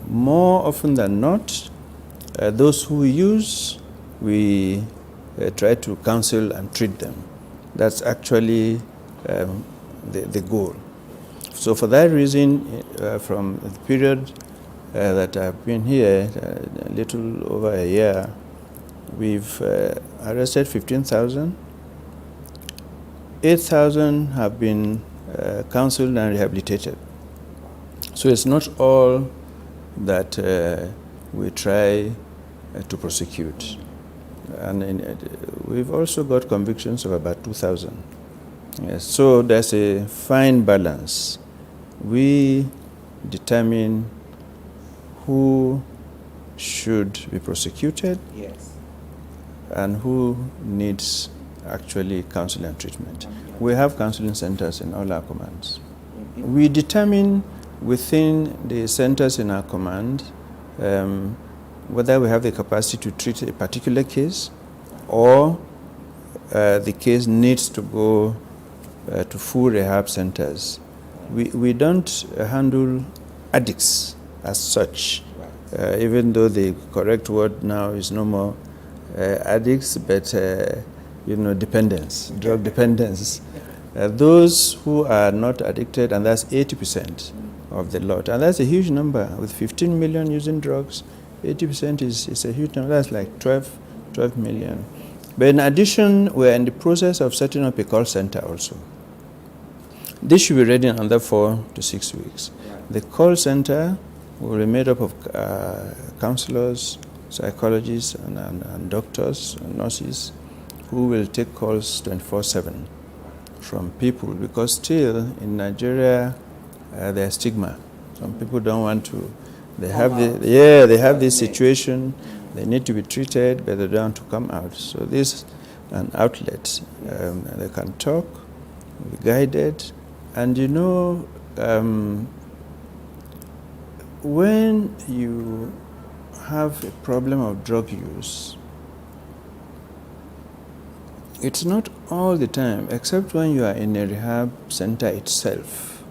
[SPEAKER 10] more often than not, those who use, we try to counsel and treat them. That's actually the goal. So for that reason, from the period that I've been here, a little over a year, we've arrested 15,000. 8,000 have been counseled and rehabilitated. So it's not all that we try to prosecute. And we've also got convictions of about 2,000. Yes, so there's a fine balance. We determine who should be prosecuted,
[SPEAKER 2] yes,
[SPEAKER 10] and who needs actually counseling and treatment. We have counseling centers in all our commands. We determine within the centers in our command whether we have the capacity to treat a particular case, or the case needs to go to full rehab centers. We don't handle addicts as such, even though the correct word now is no more addicts, but dependence, drug dependence. Those who are not addicted, and that's 80% of the lot, and that's a huge number. With 15 million using drugs, 80% is a huge number. That's like 12 million. But in addition, we're in the process of setting up a call center also. This should be ready in under 4 to 6 weeks. The call center will be made up of counselors, psychologists, and doctors and nurses who will take calls 24/7 from people, because still in Nigeria there's stigma. Some people don't want to. They have this situation. They need to be treated, but they don't want to come out. So this is an outlet. They can talk, be guided, and when you have a problem of drug use, it's not all the time, except when you are in a rehab center itself,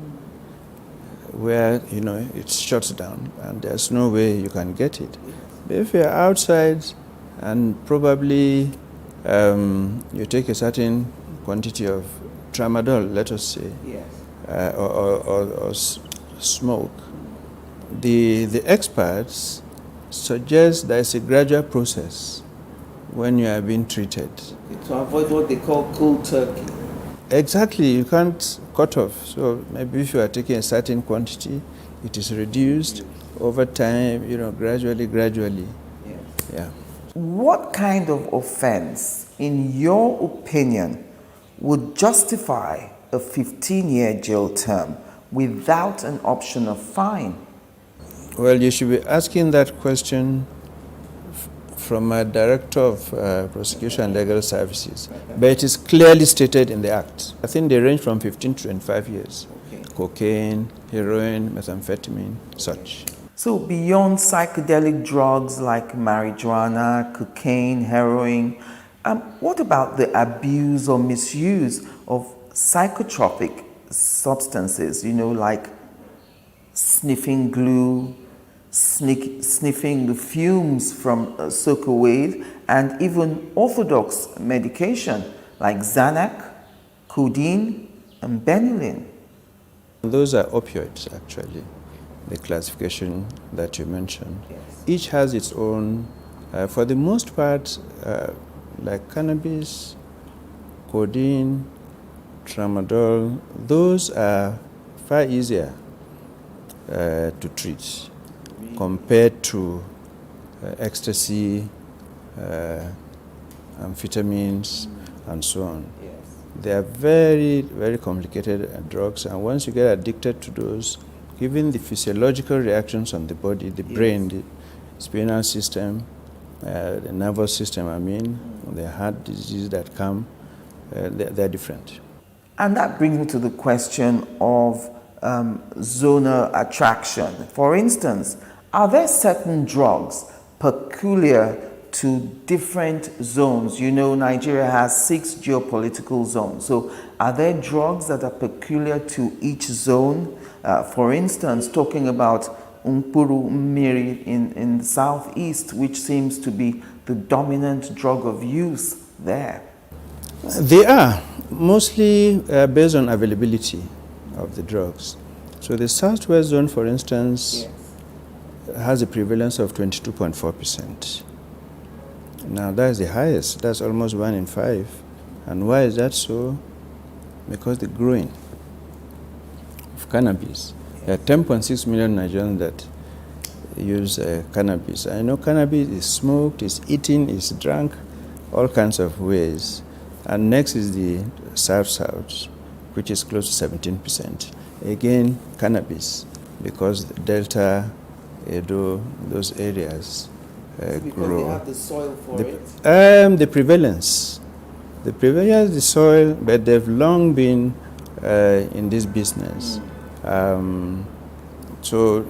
[SPEAKER 10] where it shuts down and there's no way you can get it. But if you're outside and probably you take a certain quantity of tramadol, let us say,
[SPEAKER 2] yes,
[SPEAKER 10] or smoke, the experts suggest there's a gradual process when you are being treated.
[SPEAKER 2] To avoid what they call cold turkey.
[SPEAKER 10] Exactly, you can't cut off. So maybe if you are taking a certain quantity, it is reduced over time, gradually.
[SPEAKER 2] Yes.
[SPEAKER 10] Yeah.
[SPEAKER 2] What kind of offense, in your opinion, would justify a 15-year jail term without an option of fine?
[SPEAKER 10] Well, you should be asking that question from a director of prosecution and legal services. But it is clearly stated in the Act. I think they range from 15 to 25 years. Okay. Cocaine, heroin, methamphetamine, such.
[SPEAKER 2] So beyond psychedelic drugs like marijuana, cocaine, heroin, what about the abuse or misuse of psychotropic substances, like sniffing glue, sniffing the fumes from Socoweed, and even orthodox medication like Xanax, codeine, and Benylin?
[SPEAKER 10] Those are opioids, actually, the classification that you mentioned. Yes. Each has its own, for the most part, like cannabis, codeine, tramadol, those are far easier to treat compared to ecstasy, amphetamines, and so on.
[SPEAKER 2] Yes.
[SPEAKER 10] They are very, very complicated drugs, and once you get addicted to those, given the physiological reactions on the body, the brain, the spinal system, the nervous system, the heart disease that come, they're different.
[SPEAKER 2] And that brings me to the question of zonal attraction. For instance, are there certain drugs peculiar to different zones? Nigeria has 6 geopolitical zones. So are there drugs that are peculiar to each zone? For instance, talking about Umpuru Mmiri in the southeast, which seems to be the dominant drug of use there.
[SPEAKER 10] They are mostly based on availability of the drugs. So the southwest zone, for instance, has a prevalence of 22.4%. Now that is the highest. That's almost 1 in 5. And why is that so? Because the growing of cannabis. There are 10.6 million Nigerians that use cannabis. I know cannabis is smoked, is eaten, is drunk, all kinds of ways. And next is the South, which is close to 17%. Again, cannabis, because Delta, Edo, those areas
[SPEAKER 2] because
[SPEAKER 10] grow.
[SPEAKER 2] they have the soil for it?
[SPEAKER 10] The prevalence. The prevalence of the soil, but they've long been in this business. So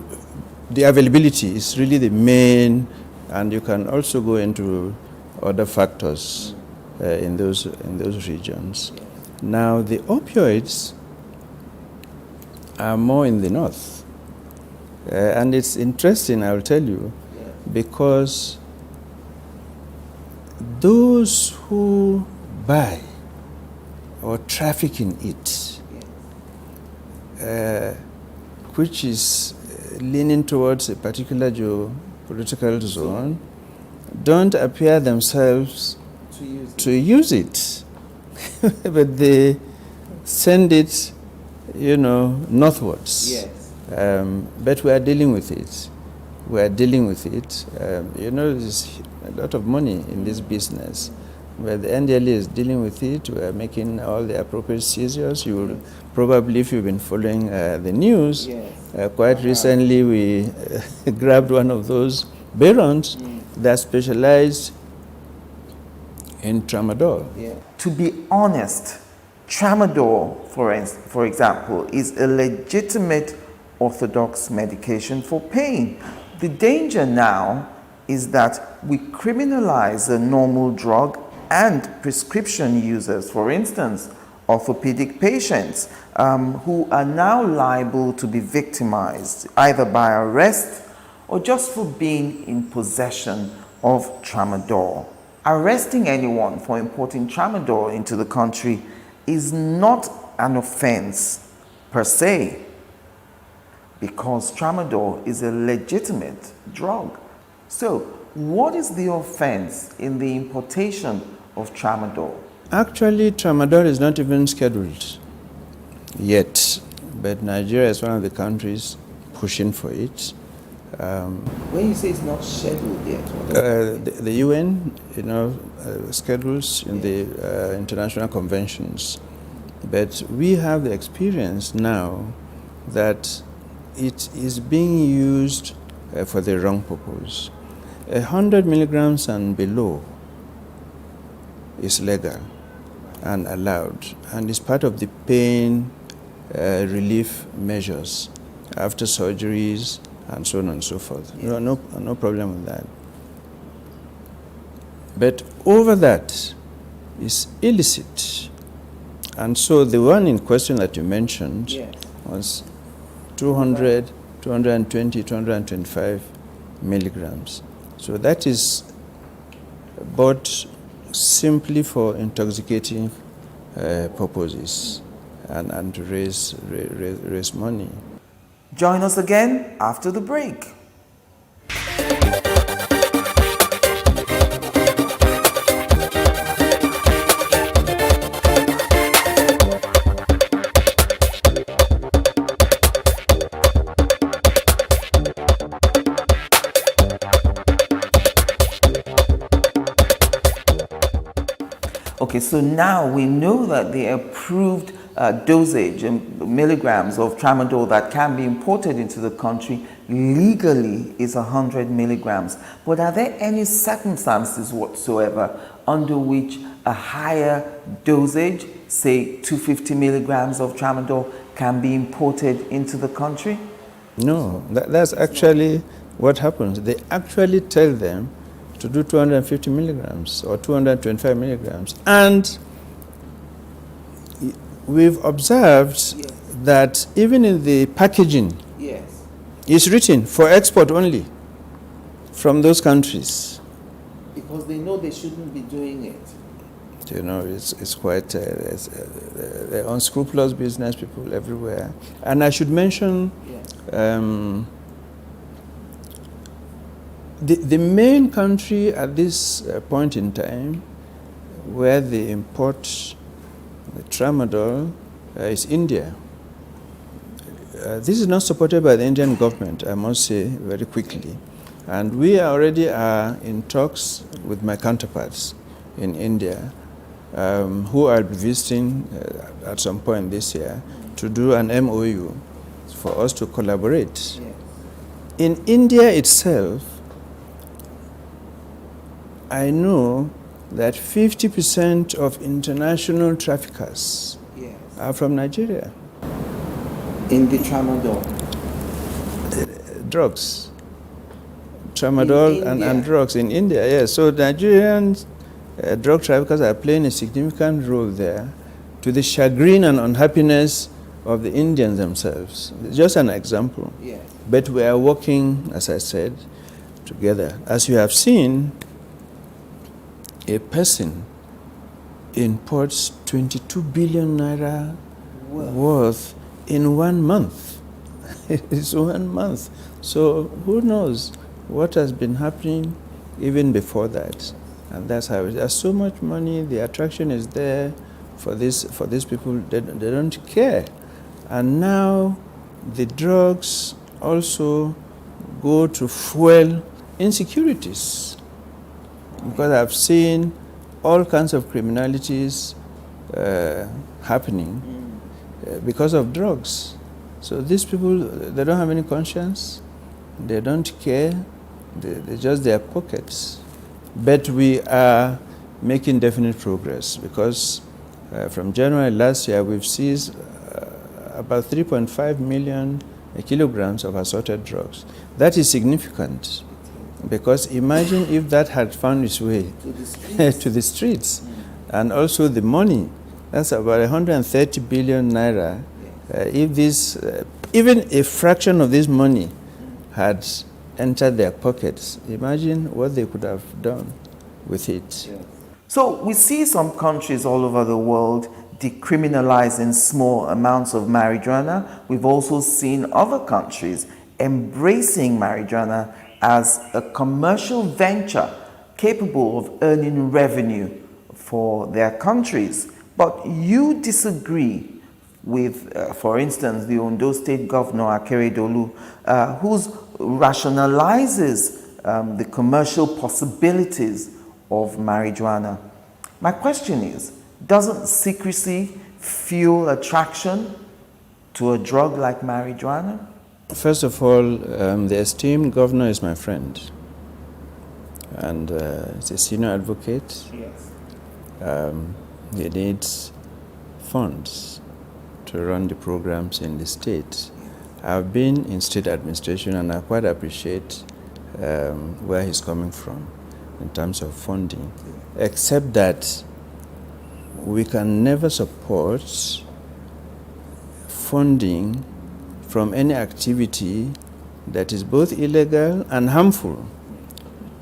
[SPEAKER 10] the availability is really the main, and you can also go into other factors in those regions. Now the opioids are more in the north, and it's interesting, I will tell you, because those who buy or traffic in it, which is leaning towards a particular geopolitical zone, don't appear themselves to use it, but they send it, northwards.
[SPEAKER 2] Yes.
[SPEAKER 10] But we are dealing with it. There's a lot of money in this business. But the NDLA is dealing with it. We are making all the appropriate seizures. You will probably, if you've been following the news, quite recently we grabbed one of those barons that specialized in tramadol.
[SPEAKER 2] To be honest, tramadol, for example, is a legitimate orthodox medication for pain. The danger now is that we criminalize a normal drug and prescription users, for instance, orthopedic patients, who are now liable to be victimized either by arrest or just for being in possession of tramadol. Arresting anyone for importing tramadol into the country is not an offense per se, because tramadol is a legitimate drug. So, what is the offense in the importation of tramadol?
[SPEAKER 10] Actually, tramadol is not even scheduled yet, but Nigeria is one of the countries pushing for it.
[SPEAKER 2] When you say it's not scheduled yet,
[SPEAKER 10] the UN, schedules in the international conventions, but we have the experience now that it is being used for the wrong purpose. 100 milligrams and below is legal and allowed, and is part of the pain relief measures after surgeries and so on and so forth. No problem with that. But over that is illicit. And so the one in question that you mentioned was 200, 220, 225 milligrams. So that is bought simply for intoxicating purposes and to raise money.
[SPEAKER 2] Join us again after the break. Okay, so now we know that the approved dosage in milligrams of tramadol that can be imported into the country legally is 100 milligrams. But are there any circumstances whatsoever under which a higher dosage, say 250 milligrams of tramadol, can be imported into the country?
[SPEAKER 10] No, that's actually what happens. They actually tell them to do 250 milligrams or 225 milligrams. And we've observed that even in the packaging, it's written for export only from those countries.
[SPEAKER 2] Because they know they shouldn't be doing it.
[SPEAKER 10] It's quite they're unscrupulous business people everywhere. And I should mention the main country at this point in time where they import the tramadol is India. This is not supported by the Indian government, I must say very quickly. And we already are in talks with my counterparts in India, who I'll be visiting at some point this year, to do an MOU for us to collaborate. In India itself, I know that 50% of international traffickers are from Nigeria.
[SPEAKER 2] In the tramadol?
[SPEAKER 10] Drugs. Tramadol and drugs in India, yes. So Nigerian drug traffickers are playing a significant role there, to the chagrin and unhappiness of the Indians themselves. Just an example.
[SPEAKER 2] Yes.
[SPEAKER 10] But we are working, as I said, together. As you have seen, a person imports 22 billion naira worth in 1 month. It's 1 month. So who knows what has been happening even before that. And that's how it is. There's so much money, the attraction is there for these people, they don't care. And now the drugs also go to fuel insecurities. Because I've seen all kinds of criminalities happening because of drugs. So these people, they don't have any conscience, they don't care, they just their pockets. But we are making definite progress, because from January last year, we've seized about 3.5 million kilograms of assorted drugs. That is significant, because imagine if that had found its way to the streets. And also the money, that's about 130 billion naira. If this, even a fraction of this money had entered their pockets, imagine what they could have done with it.
[SPEAKER 2] So we see some countries all over the world decriminalizing small amounts of marijuana. We've also seen other countries embracing marijuana as a commercial venture capable of earning revenue for their countries. But you disagree with, for instance, the Ondo State Governor, Akeredolu, who rationalizes the commercial possibilities of marijuana. My question is, doesn't secrecy fuel attraction to a drug like marijuana?
[SPEAKER 10] First of all, the esteemed governor is my friend, and he's a senior advocate.
[SPEAKER 2] Yes.
[SPEAKER 10] He needs funds to run the programs in the state. I've been in state administration, and I quite appreciate where he's coming from in terms of funding, except that we can never support funding from any activity that is both illegal and harmful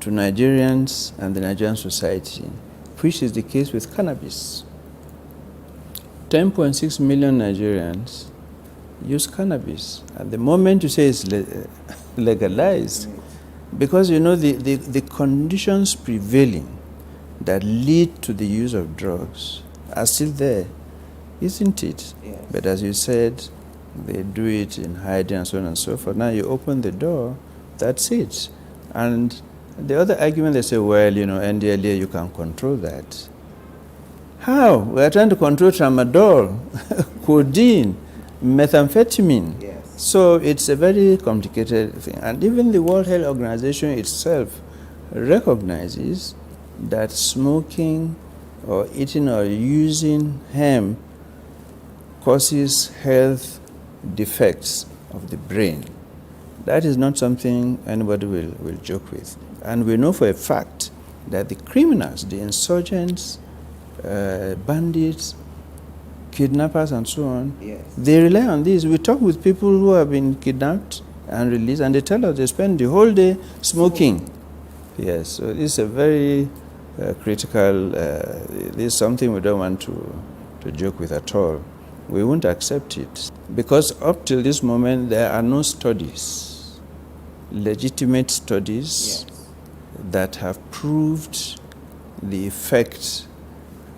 [SPEAKER 10] to Nigerians and the Nigerian society, which is the case with cannabis. 10.6 million Nigerians use cannabis. At the moment you say it's legalized, because you know the conditions prevailing that lead to the use of drugs are still there, isn't it?
[SPEAKER 2] Yes.
[SPEAKER 10] But as you said, they do it in hiding and so on and so forth. Now you open the door, that's it. And the other argument, they say, well, you know, NDLEA, you can control that. How? We are trying to control tramadol, codeine, methamphetamine.
[SPEAKER 2] Yes.
[SPEAKER 10] So it's a very complicated thing. And even the World Health Organization itself recognizes that smoking or eating or using hemp causes health defects of the brain. That is not something anybody will joke with. And we know for a fact that the criminals, the insurgents, bandits, kidnappers and so on,
[SPEAKER 2] yes,
[SPEAKER 10] they rely on this. We talk with people who have been kidnapped and released, and they tell us they spend the whole day smoking. Yes, so this is a very critical, this is something we don't want to joke with at all. We won't accept it, because up till this moment there are no studies, legitimate studies,
[SPEAKER 2] yes,
[SPEAKER 10] that have proved the effect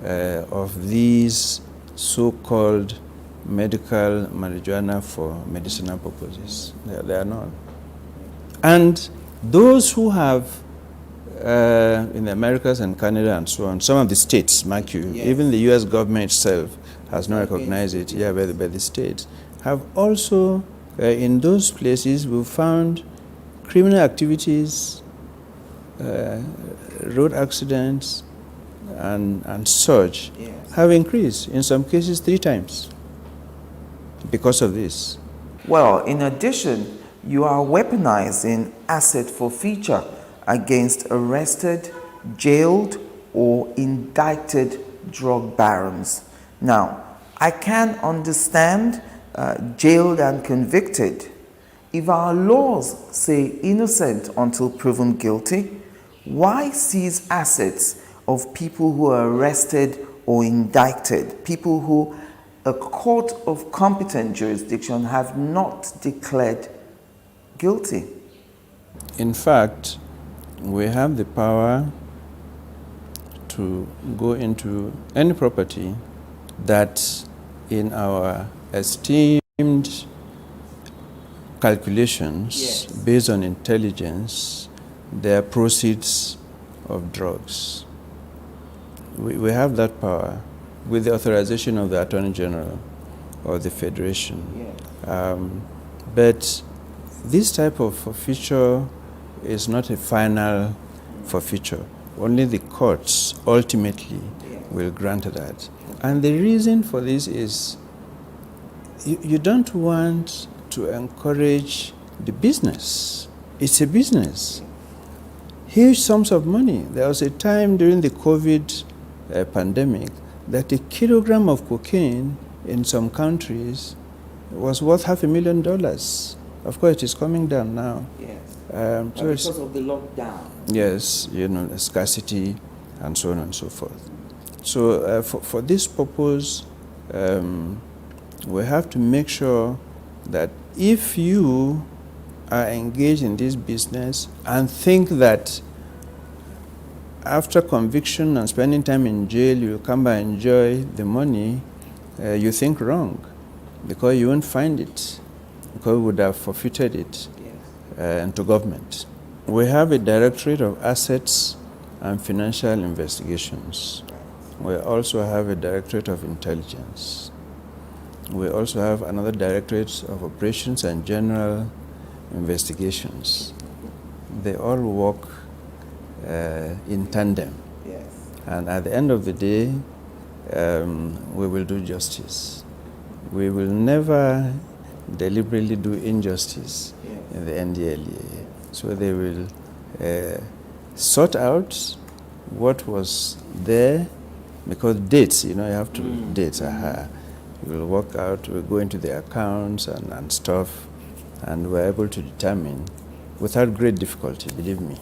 [SPEAKER 10] of these so-called medical marijuana for medicinal purposes. They are not. And those who have, in the Americas and Canada and so on, some of the states, mark you, even the US government itself has not recognized it, by the states, have also, in those places, we found criminal activities, road accidents, and such have increased, in some cases 3 times, because of this.
[SPEAKER 2] Well, in addition, you are weaponizing asset forfeiture against arrested, jailed, or indicted drug barons. Now, I can understand jailed and convicted. If our laws say innocent until proven guilty, why seize assets of people who are arrested or indicted, people who a court of competent jurisdiction have not declared guilty?
[SPEAKER 10] In fact, we have the power to go into any property that, in our esteemed calculations, based on intelligence, they are proceeds of drugs. We have that power with the authorization of the Attorney General or the Federation. But this type of forfeiture is not a final forfeiture. Only the courts ultimately will grant that. And the reason for this is you don't want to encourage the business. It's a business. Huge sums of money. There was a time during the COVID pandemic that a kilogram of cocaine in some countries was worth $500,000. Of course, it is coming down now.
[SPEAKER 2] So because of the lockdown.
[SPEAKER 10] Yes, the scarcity and so on and so forth. So for this purpose, we have to make sure that if you are engaged in this business and think that after conviction and spending time in jail, you come and enjoy the money, you think wrong, because you won't find it, because we would have forfeited it to government. We have a Directorate of Assets and Financial Investigations. We also have a Directorate of Intelligence. We also have another Directorate of Operations and General Investigations. They all work in tandem. And at the end of the day, we will do justice. We will never deliberately do injustice in the NDLEA. So they will sort out what was there, because dates, you have to dates. We'll work out, we'll go into the accounts and stuff, and we're able to determine without great difficulty, believe me.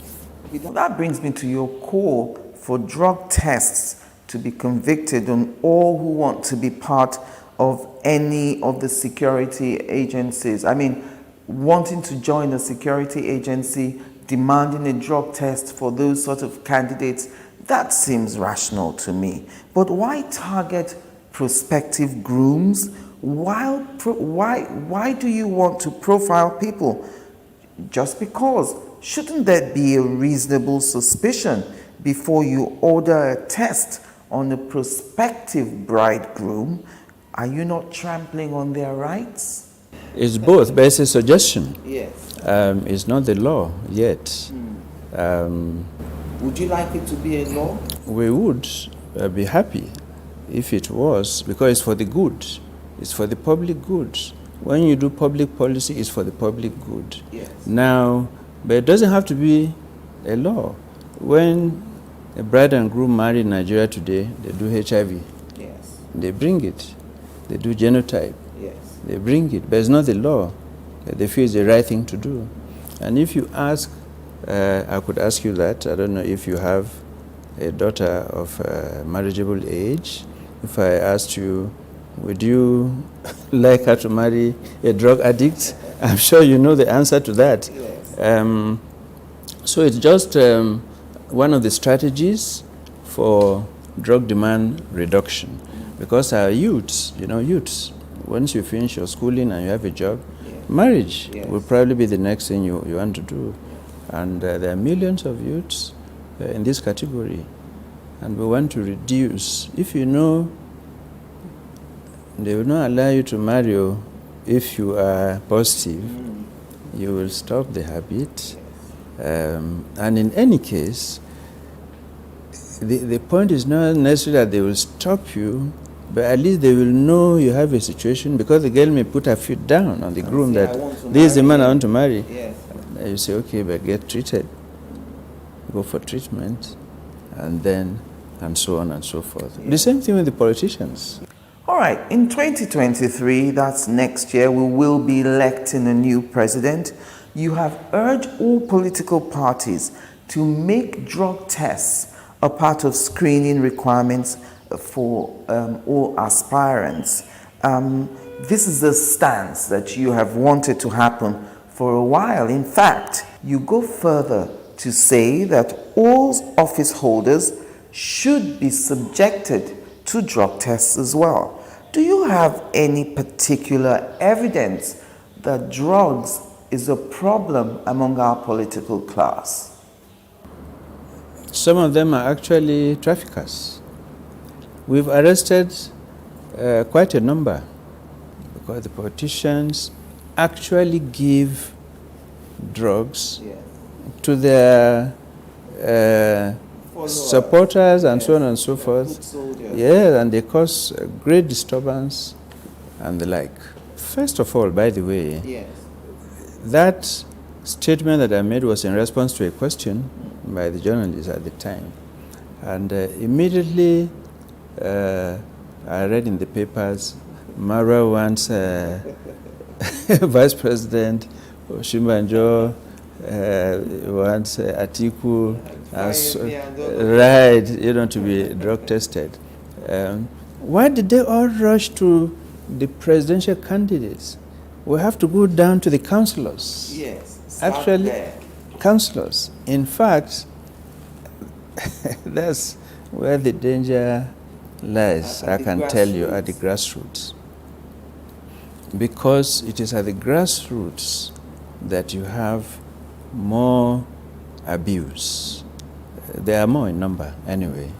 [SPEAKER 2] That brings me to your call for drug tests to be convicted on all who want to be part of any of the security agencies. I mean, wanting to join a security agency, demanding a drug test for those sort of candidates, that seems rational to me. But why target prospective grooms? Why do you want to profile people? Just because. Shouldn't there be a reasonable suspicion before you order a test on a prospective bridegroom? Are you not trampling on their rights?
[SPEAKER 10] It's both, but it's a suggestion.
[SPEAKER 2] Yes.
[SPEAKER 10] It's not the law yet.
[SPEAKER 2] Would you like it to be a law?
[SPEAKER 10] We would be happy if it was, because it's for the good. It's for the public good. When you do public policy, it's for the public good.
[SPEAKER 2] Yes.
[SPEAKER 10] Now, but it doesn't have to be a law. When a bride and groom marry in Nigeria today, they do HIV.
[SPEAKER 2] Yes.
[SPEAKER 10] They bring it. They do genotype.
[SPEAKER 2] Yes.
[SPEAKER 10] They bring it, but it's not the law. They feel it's the right thing to do. And if you ask, I could ask you that, I don't know if you have a daughter of marriageable age. If I asked you, would you like her to marry a drug addict? I'm sure you know the answer to that.
[SPEAKER 2] Yes.
[SPEAKER 10] So it's just one of the strategies for drug demand reduction, because our youths, once you finish your schooling and you have a job, marriage will probably be the next thing you want to do. And there are millions of youths in this category. And we want to reduce. If you know they will not allow you to marry you if you are positive, you will stop the habit. And in any case, the point is not necessarily that they will stop you, but at least they will know you have a situation, because the girl may put her feet down on the groom that this is the man I want to marry.
[SPEAKER 2] Yes.
[SPEAKER 10] And you say, okay, but get treated. Go for treatment, and then, and so on and so forth. The same thing with the politicians.
[SPEAKER 2] All right, in 2023, that's next year, we will be electing a new president. You have urged all political parties to make drug tests a part of screening requirements for all aspirants. This is the stance that you have wanted to happen for a while. In fact, you go further to say that all office holders should be subjected to drug tests as well. Do you have any particular evidence that drugs is a problem among our political class?
[SPEAKER 10] Some of them are actually traffickers. We've arrested quite a number, because the politicians actually give drugs to their supporters and so on and so forth. Yeah, and they cause great disturbance and the like. First of all, by the way, that statement that I made was in response to a question by the journalist at the time. And immediately I read in the papers, Mara wants Vice President Osinbajo, wants Atiku, right, to be drug tested. Why did they all rush to the presidential candidates? We have to go down to the councillors.
[SPEAKER 2] Yes.
[SPEAKER 10] Actually, councillors. In fact, that's where the danger lies, I can tell you, at the grassroots. Because it is at the grassroots that you have more abuse. They are more in number anyway.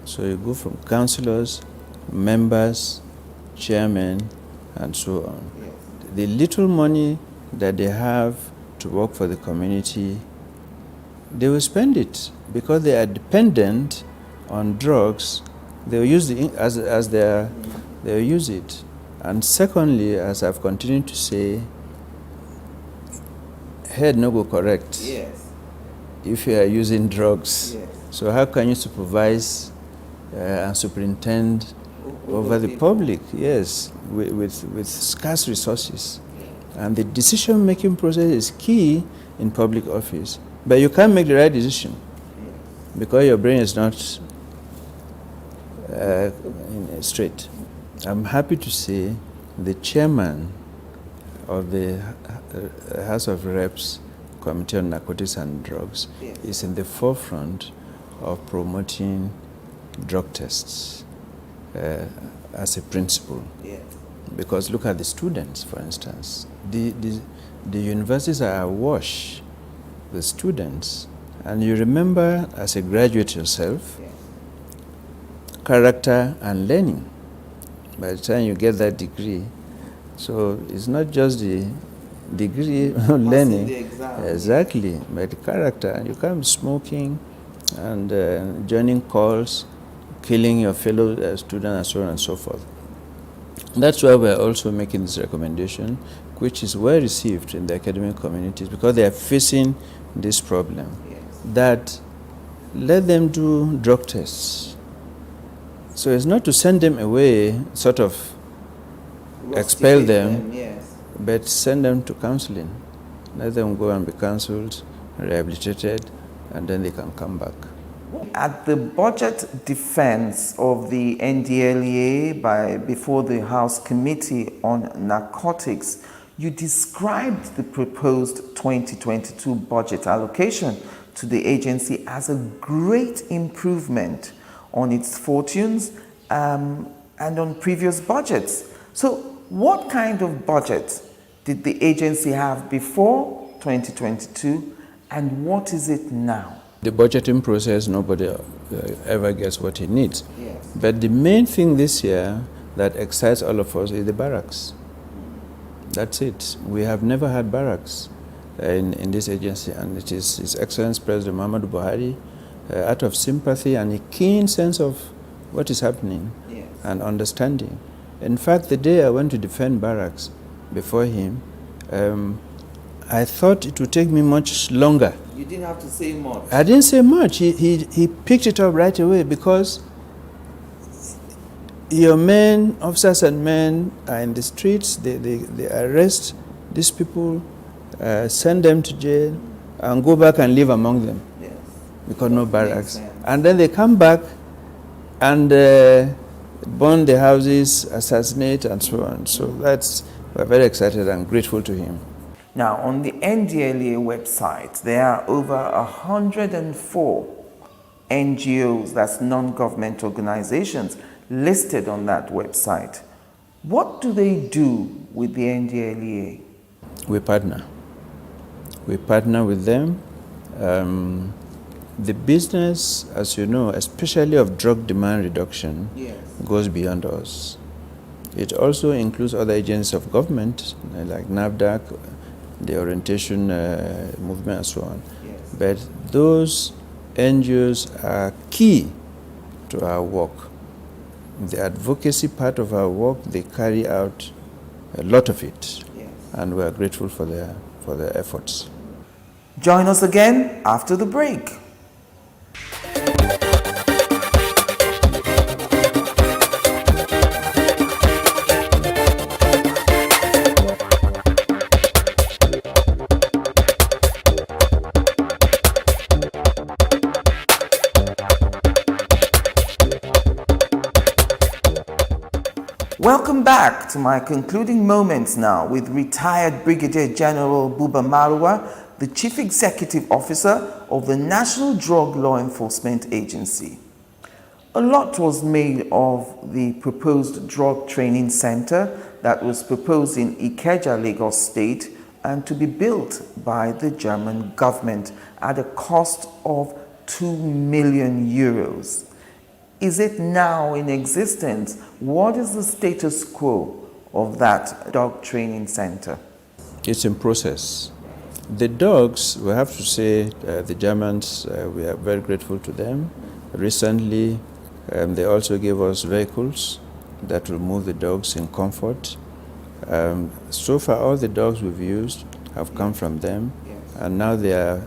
[SPEAKER 10] So you go from councillors, members, chairmen, and so on. The little money that they have to work for the community, they will spend it because they are dependent on drugs. They will use they will use it. And secondly, as I've continued to say, head no go correct. If you are using drugs. So how can you supervise and superintend over the public? With scarce resources. And the decision-making process is key in public office. But you can't make the right decision because your brain is not straight. I'm happy to say the chairman of the House of Reps Committee on Narcotics and Drugs is in the forefront of promoting drug tests as a principle. Because look at the students, for instance. The universities are awash with students. And you remember, as a graduate yourself, character and learning. By the time you get that degree, so it's not just the degree learning, exactly, but the character. You can't be smoking and joining calls, killing your fellow student, and so on and so forth. That's why we're also making this recommendation, which is well received in the academic communities because they are facing this problem. That let them do drug tests. So it's not to send them away, sort of expel them, but send them to counseling. Let them go and be counseled, rehabilitated, and then they can come back.
[SPEAKER 2] At the budget defense of the NDLEA before the House Committee on Narcotics, you described the proposed 2022 budget allocation to the agency as a great improvement on its fortunes and and on previous budgets. So what kind of budget did the agency have before 2022 and what is it now?
[SPEAKER 10] The budgeting process, nobody ever gets what he needs.
[SPEAKER 2] Yes.
[SPEAKER 10] But the main thing this year that excites all of us is the barracks. That's it. We have never had barracks in this agency, and it is His Excellency President Muhammadu Buhari, out of sympathy and a keen sense of what is happening and understanding. In fact, the day I went to defend barracks before him, I thought it would take me much longer.
[SPEAKER 2] You didn't have to say much.
[SPEAKER 10] I didn't say much. He picked it up right away because your men, officers and men, are in the streets. They arrest these people, send them to jail, and go back and live among them.
[SPEAKER 2] Yes.
[SPEAKER 10] Because no barracks. And then they come back and burn the houses, assassinate, and so on. So we're very excited and grateful to him.
[SPEAKER 2] Now, on the NDLEA website, there are over 104 NGOs, that's non-government organizations, listed on that website. What do they do with the NDLEA?
[SPEAKER 10] We partner. We partner with them. The business, as you know, especially of drug demand reduction, goes beyond us. It also includes other agencies of government, like NAFDAC, the orientation movement and so on. But those NGOs are key to our work. The advocacy part of our work, they carry out a lot of it, and we are grateful for their efforts.
[SPEAKER 2] Join us again after the break. Welcome back to my concluding moments now with retired Brigadier General Buba Marwa, the Chief Executive Officer of the National Drug Law Enforcement Agency. A lot was made of the proposed drug training center that was proposed in Ikeja, Lagos State, and to be built by the German government at a cost of 2 million euros. Is it now in existence? What is the status quo of that dog training center?
[SPEAKER 10] It's in process. The dogs, we have to say, the Germans, we are very grateful to them. Recently, they also gave us vehicles that will move the dogs in comfort. So far, all the dogs we've used have come from them, and now they are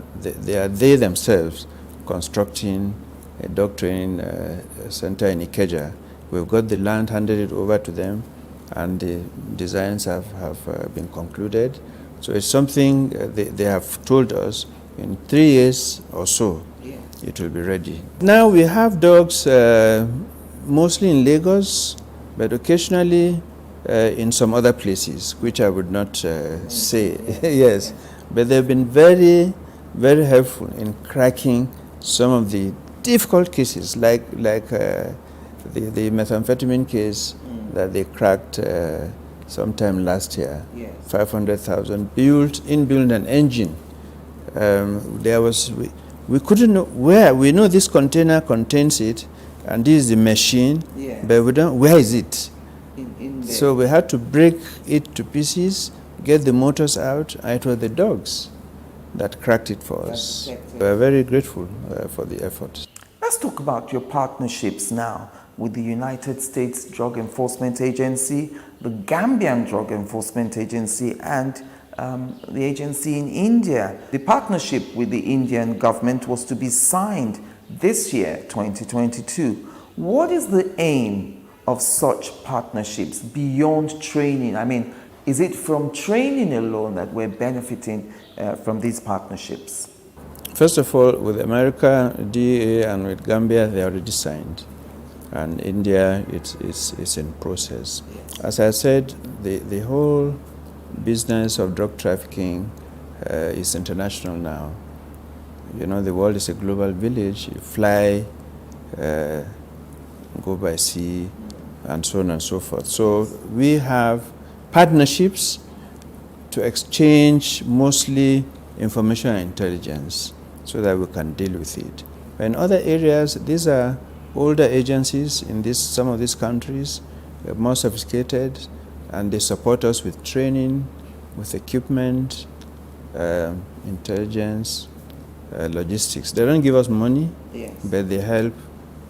[SPEAKER 10] themselves constructing a dog training center in Ikeja. We've got the land, handed it over to them, and the designs have been concluded. So it's something they have told us in 3 years or so it will be ready. Now we have dogs mostly in Lagos, but occasionally in some other places, which I would not say. Yes, but they've been very, very helpful in cracking some of the difficult cases, like the methamphetamine case that they cracked sometime last year. 500,000 inbuilt an engine. We couldn't know where. We know this container contains it, and this is the machine, but we don't. Where is it? So we had to break it to pieces, get the motors out, and it was the dogs that cracked it for us. We are very grateful for the effort.
[SPEAKER 2] Let's talk about your partnerships now with the United States Drug Enforcement Agency, the Gambian Drug Enforcement Agency, and the agency in India. The partnership with the Indian government was to be signed this year, 2022. What is the aim of such partnerships beyond training? I mean, is it from training alone that we're benefiting from these partnerships?
[SPEAKER 10] First of all, with America, DEA, and with Gambia, they already signed. And India, it's in process. As I said, the whole business of drug trafficking is international now. You know, the world is a global village. You fly, go by sea, and so on and so forth. So we have partnerships to exchange mostly information and intelligence so that we can deal with it. In other areas, these are older agencies in some of these countries, more sophisticated, and they support us with training, with equipment, intelligence, logistics. They don't give us money,
[SPEAKER 2] Yes.
[SPEAKER 10] but they help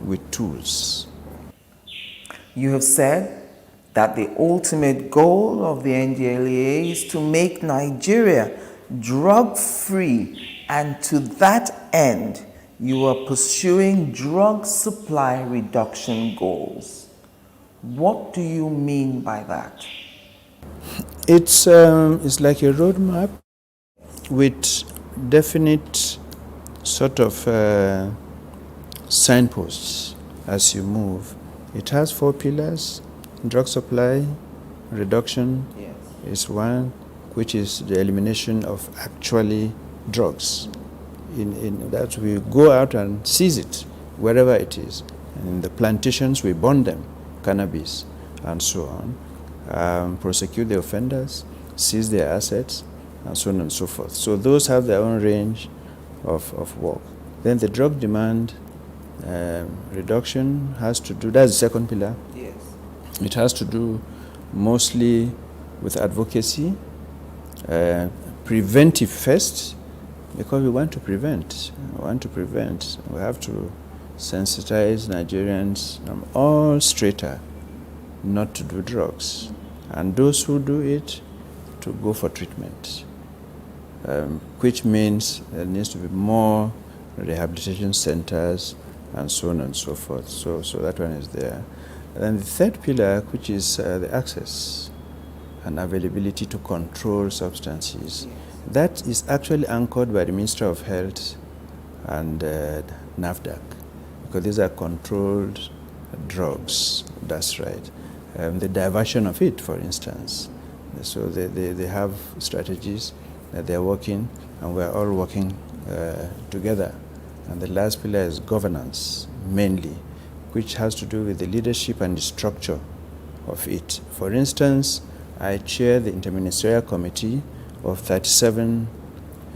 [SPEAKER 10] with tools.
[SPEAKER 2] You have said that the ultimate goal of the NDLEA is to make Nigeria drug-free, and to that end, you are pursuing drug supply reduction goals. What do you mean by that?
[SPEAKER 10] It's like a roadmap with definite sort of signposts as you move. It has 4 pillars. Drug supply reduction is one, which is the elimination of actually drugs. In that we go out and seize it wherever it is. And in the plantations we burn them, cannabis and so on. Prosecute the offenders, seize their assets, and so on and so forth. So those have their own range of work. Then the drug demand reduction has to do, that's the second pillar.
[SPEAKER 2] Yes.
[SPEAKER 10] It has to do mostly with advocacy, preventive first, because we want to prevent. We have to sensitize Nigerians all straighter not to do drugs. And those who do it, to go for treatment, which means there needs to be more rehabilitation centers and so on and so forth. So that one is there. And then the third pillar, which is the access and availability to control substances. That is actually anchored by the Ministry of Health and NAFDAC, because these are controlled drugs, that's right. The diversion of it, for instance. So they have strategies that they're working, and we're all working together. And the last pillar is governance, mainly, which has to do with the leadership and the structure of it. For instance, I chair the Interministerial Committee of 37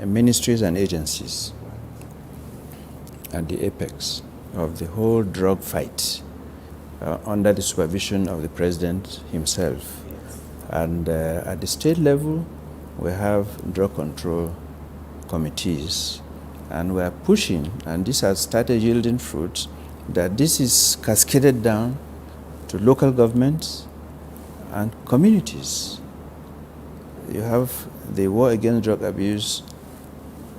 [SPEAKER 10] ministries and agencies at the apex of the whole drug fight under the supervision of the President himself. And at the state level, we have drug control committees, and we are pushing, and this has started yielding fruits, that this is cascaded down to local governments and communities. You have the War Against Drug Abuse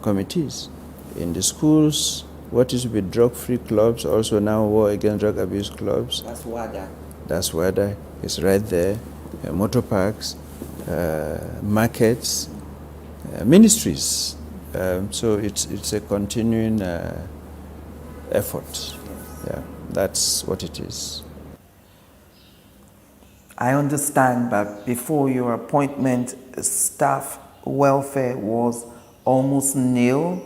[SPEAKER 10] committees. In the schools, what used to be drug-free clubs, also now War Against Drug Abuse clubs.
[SPEAKER 2] That's WADA.
[SPEAKER 10] That's WADA. It's right there. Motor parks, markets, ministries. So it's a continuing effort. Yeah, that's what it is.
[SPEAKER 2] I understand that before your appointment, staff welfare was almost nil.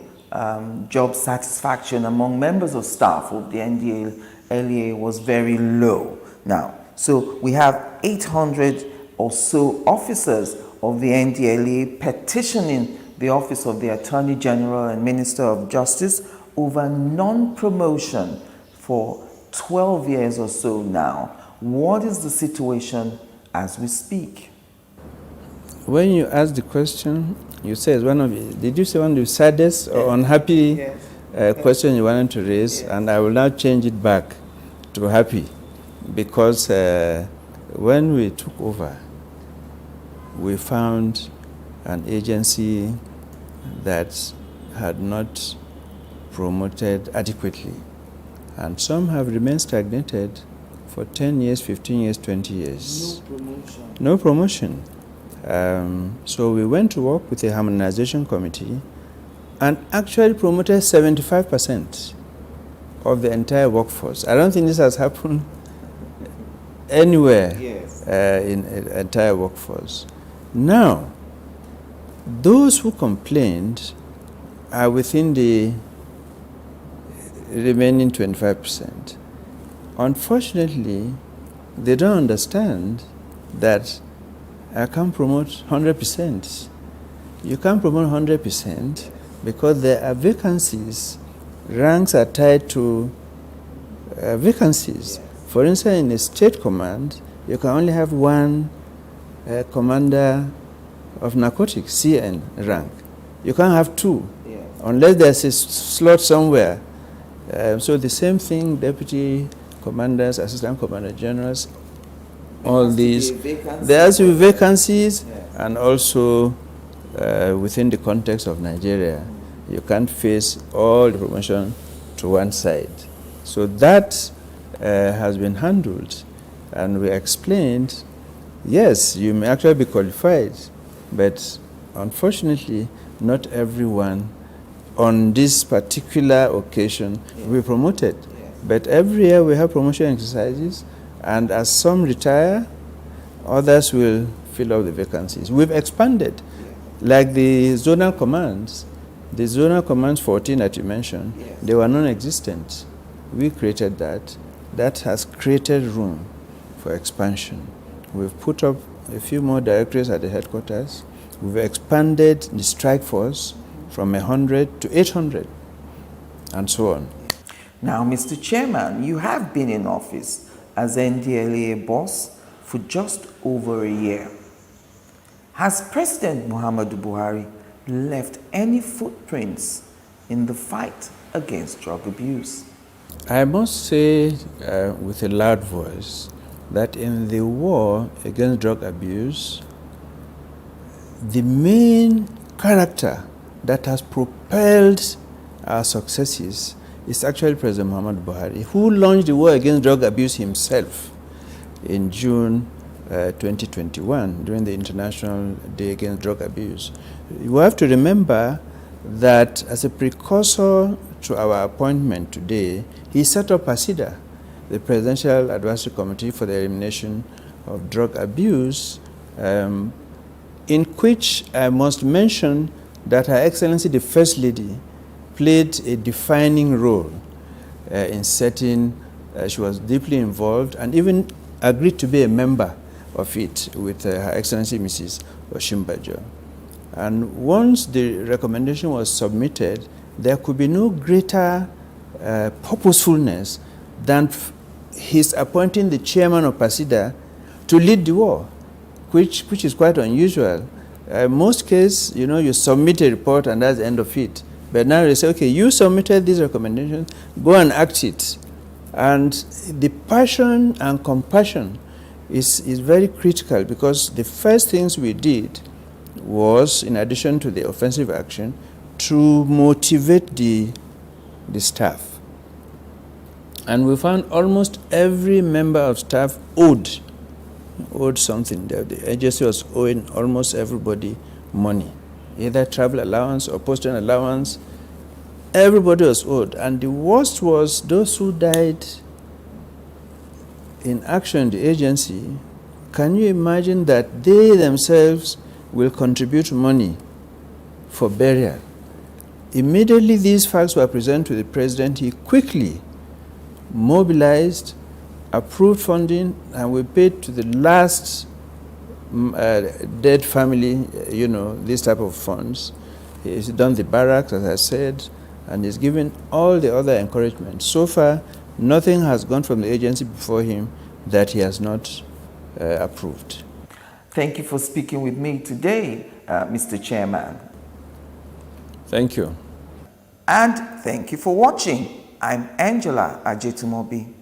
[SPEAKER 2] Job satisfaction among members of staff of the NDLEA was very low. Now, so we have 800 or so officers of the NDLEA petitioning the Office of the Attorney General and Minister of Justice over non-promotion for 12 years or so now. What is the situation as we speak?
[SPEAKER 10] When you ask the question, you say did you say one of the saddest or unhappy question you wanted to raise? Yes. And I will now change it back to happy, because when we took over, we found an agency that had not promoted adequately. And some have remained stagnated for 10 years, 15 years, 20 years. No promotion. So we went to work with a harmonization committee and actually promoted 75% of the entire workforce. I don't think this has happened anywhere in the entire workforce. Now, those who complained are within the remaining 25%. Unfortunately, they don't understand that I can't promote 100%. You can't promote 100% because there are vacancies. Ranks are tied to vacancies. For instance, in a state command, you can only have one commander of narcotics, CN rank. You can't have two, unless there's a slot somewhere. So the same thing, deputy commanders, assistant commander generals, all these. There has to be vacancies, and also within the context of Nigeria, you can't face all the promotion to one side. So that has been handled, and we explained, yes, you may actually be qualified, but unfortunately, not everyone on this particular occasion will be promoted. But every year we have promotion exercises, and as some retire, others will fill up the vacancies. We've expanded, like the zonal commands. The zonal commands 14 that you mentioned, they were non-existent. We created that. That has created room for expansion. We've put up a few more directorates at the headquarters. We've expanded the strike force from 100 to 800, and so on.
[SPEAKER 2] Now, Mr. Chairman, you have been in office as NDLEA boss for just over a year. Has President Muhammadu Buhari left any footprints in the fight against drug abuse?
[SPEAKER 10] I must say with a loud voice that in the war against drug abuse, the main character that has propelled our successes is actually President Muhammadu Buhari, who launched the war against drug abuse himself in June 2021 during the International Day Against Drug Abuse. You have to remember that as a precursor to our appointment today, he set up PACIDA, the Presidential Advisory Committee for the Elimination of Drug Abuse, in which I must mention that Her Excellency the First Lady played a defining role in setting, she was deeply involved and even agreed to be a member of it with Her Excellency Mrs. Oshimbajo. And once the recommendation was submitted, there could be no greater purposefulness than his appointing the chairman of PACIDA to lead the war, which is quite unusual. Most cases, you know, you submit a report and that's the end of it. But now they say, okay, you submitted these recommendations, go and act it. And the passion and compassion is very critical, because the first things we did was, in addition to the offensive action, to motivate the staff. And we found almost every member of staff owed something. The agency was owing almost everybody money, either travel allowance or posting allowance. Everybody was owed. And the worst was those who died in action in the agency. Can you imagine that they themselves will contribute money for burial? Immediately these facts were presented to the president, he quickly mobilized, approved funding, and we paid to the last dead family, you know, this type of funds. He's done the barracks, as I said, and he's given all the other encouragement. So far, nothing has gone from the agency before him that he has not approved.
[SPEAKER 2] Thank you for speaking with me today, Mr. Chairman.
[SPEAKER 10] Thank you.
[SPEAKER 2] And thank you for watching. I'm Angela Ajetumobi.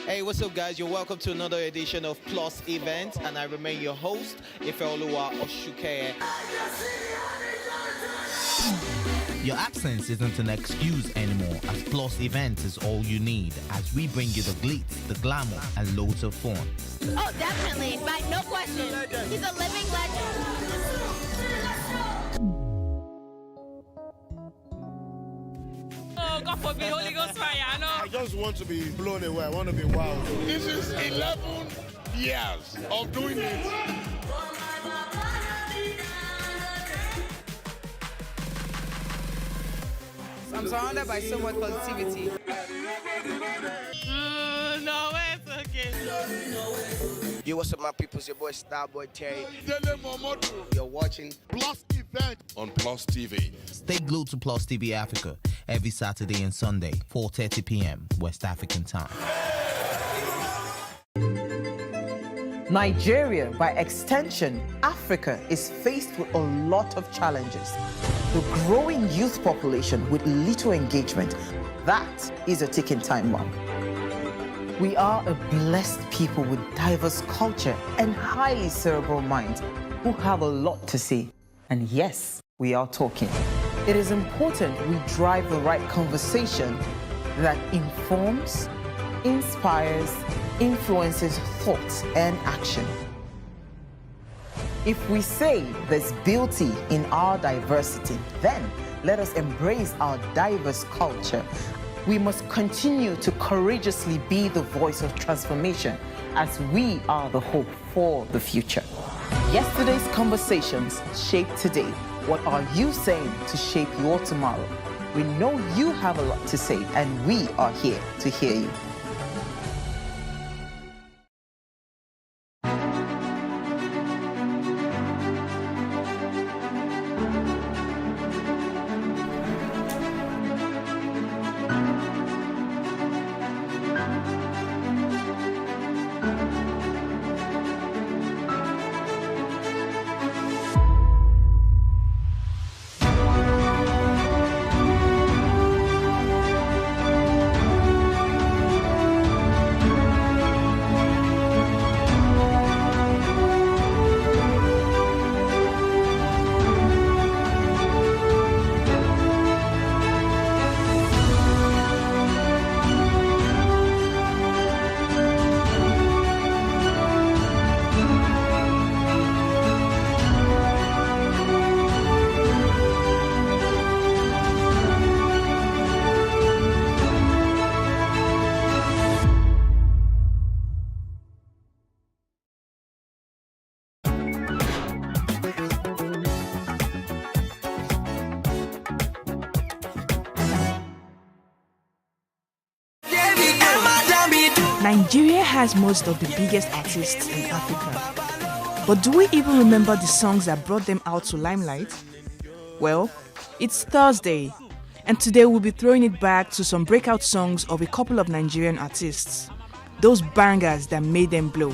[SPEAKER 18] Hey, what's up, guys? You're welcome to another edition of Plus Events, and I remain your host, Ifeoluwa Oshukeye.
[SPEAKER 1] Your absence isn't an excuse anymore, as Plus Events is all you need, as we bring you the glitz, the glamour, and loads of fun.
[SPEAKER 11] Oh, definitely, no question. He's a living legend.
[SPEAKER 3] God forbid, Holy Ghost fire, I know.
[SPEAKER 24] I just want to be blown away. I want to be wild. This is 11 years of doing it.
[SPEAKER 11] I'm surrounded by so much positivity.
[SPEAKER 3] No, it's okay.
[SPEAKER 13] Yo, what's up, my people? It's your boy Starboy Terry. You're watching
[SPEAKER 24] Plus Event on Plus TV.
[SPEAKER 1] Stay glued to Plus TV Africa every Saturday and Sunday, 4:30 p.m. West African time.
[SPEAKER 2] Nigeria, by extension, Africa, is faced with a lot of challenges. The growing youth population with little engagement, that is a ticking time bomb. We are a blessed people with diverse culture and highly cerebral minds who have a lot to say. And yes, we are talking. It is important we drive the right conversation that informs, inspires, influences thought and action. If we say there's beauty in our diversity, then let us embrace our diverse culture. We must continue to courageously be the voice of transformation as we are the hope for the future. Yesterday's conversations shape today. What are you saying to shape your tomorrow? We know you have a lot to say, and we are here to hear you.
[SPEAKER 14] Nigeria has most of the biggest artists in Africa. But do we even remember the songs that brought them out to limelight? Well, it's Thursday, and today we'll be throwing it back to some breakout songs of a couple of Nigerian artists. Those bangers that made them blow.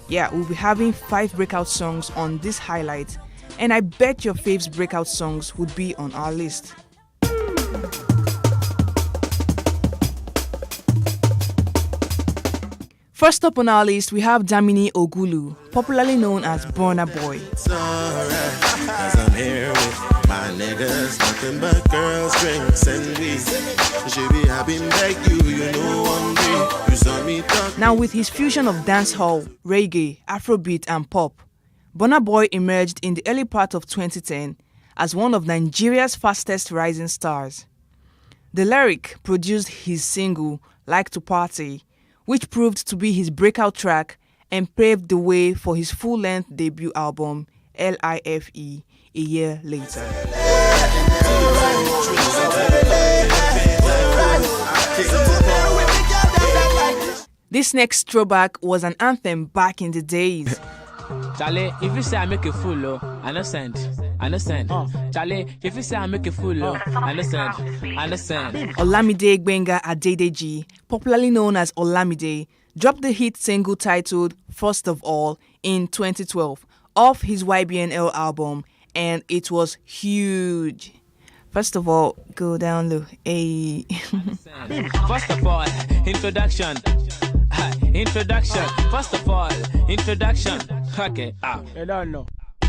[SPEAKER 14] Yeah, we'll be having 5 breakout songs on this highlight, and I bet your faves breakout songs would be on our list. First up on our list, we have Damini Ogulu, popularly known as Burna Boy.
[SPEAKER 15] It's alright, 'cause I'm here with my niggas, nothing but girls, drinks, and weed. She be happy like you know one day. You saw me talk.
[SPEAKER 14] Now with his fusion of dancehall, reggae, Afrobeat, and pop, Burna Boy emerged in the early part of 2010 as one of Nigeria's fastest rising stars. The Lyric produced his single, Like to Party, which proved to be his breakout track and paved the way for his full-length debut album, LIFE, a year later. This next throwback was an anthem back in the days.
[SPEAKER 21] Charlie, if you say I make a fool, I understand. Charlie, if you say I make a fool, I understand.
[SPEAKER 14] Olamide Gbenga Adedeji, popularly known as Olamide, dropped the hit single titled First of All in 2012 off his YBNL album, and it was huge. First of all, go down low. Hey.
[SPEAKER 21] First of all, introduction. First of all, introduction. Okay, I don't know.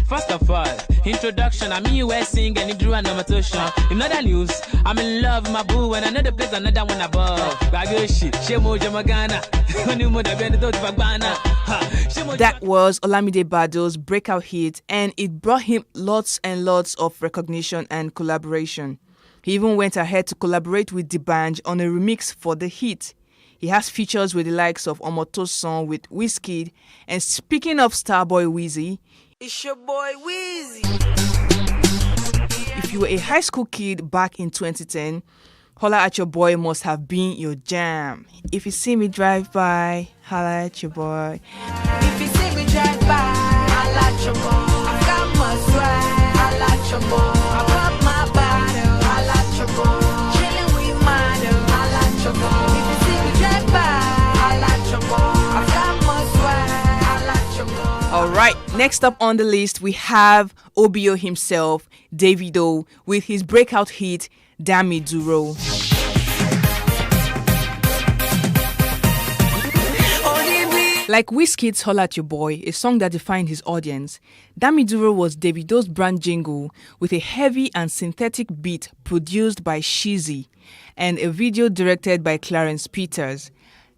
[SPEAKER 21] First of all, introduction. I mean, you were singing and you drew an amateur. In other news, I'm in love with my boo and another place, another one above.
[SPEAKER 14] That was Olamide Baddo's breakout hit, and it brought him lots and lots of recognition and collaboration. He even went ahead to collaborate with D'banj on a remix for the hit. He has features with the likes of Omotosan with Wizkid. And speaking of Starboy Wheezy,
[SPEAKER 11] It's your boy Wheezy.
[SPEAKER 14] if you were a high school kid back in 2010, Holla at Your Boy must have been your jam. If you see me drive by, holla at your boy.
[SPEAKER 11] If you see me drive by, I like your boy. I got my swag, I like your boy. I pop my bottle, I like your boy. Chillin' with model, I like your boy. If you see me drive by, I like your boy. I got my swag, I like your boy.
[SPEAKER 14] Alright, next up on the list we have OBO himself, Davido, with his breakout hit, Dami Duro. Like Wizkid's Holla at Your Boy, a song that defined his audience, Dami Duro was Davido's brand jingle with a heavy and synthetic beat produced by Sheezy and a video directed by Clarence Peters.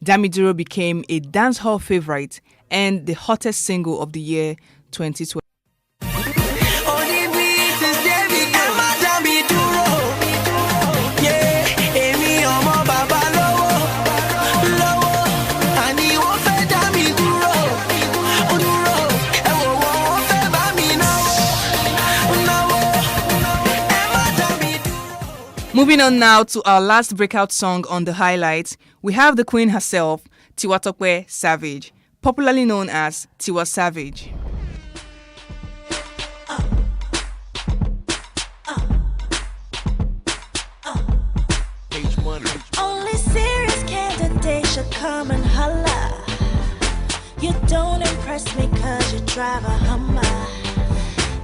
[SPEAKER 14] Dami Duro became a dancehall favorite and the hottest single of the year 2020. Moving on now to our last breakout song on the highlights, we have the queen herself, Tiwa Tope Savage, popularly known as Tiwa Savage.
[SPEAKER 16] Only serious candidates should come and holla. You don't impress me cause you drive a Hummer.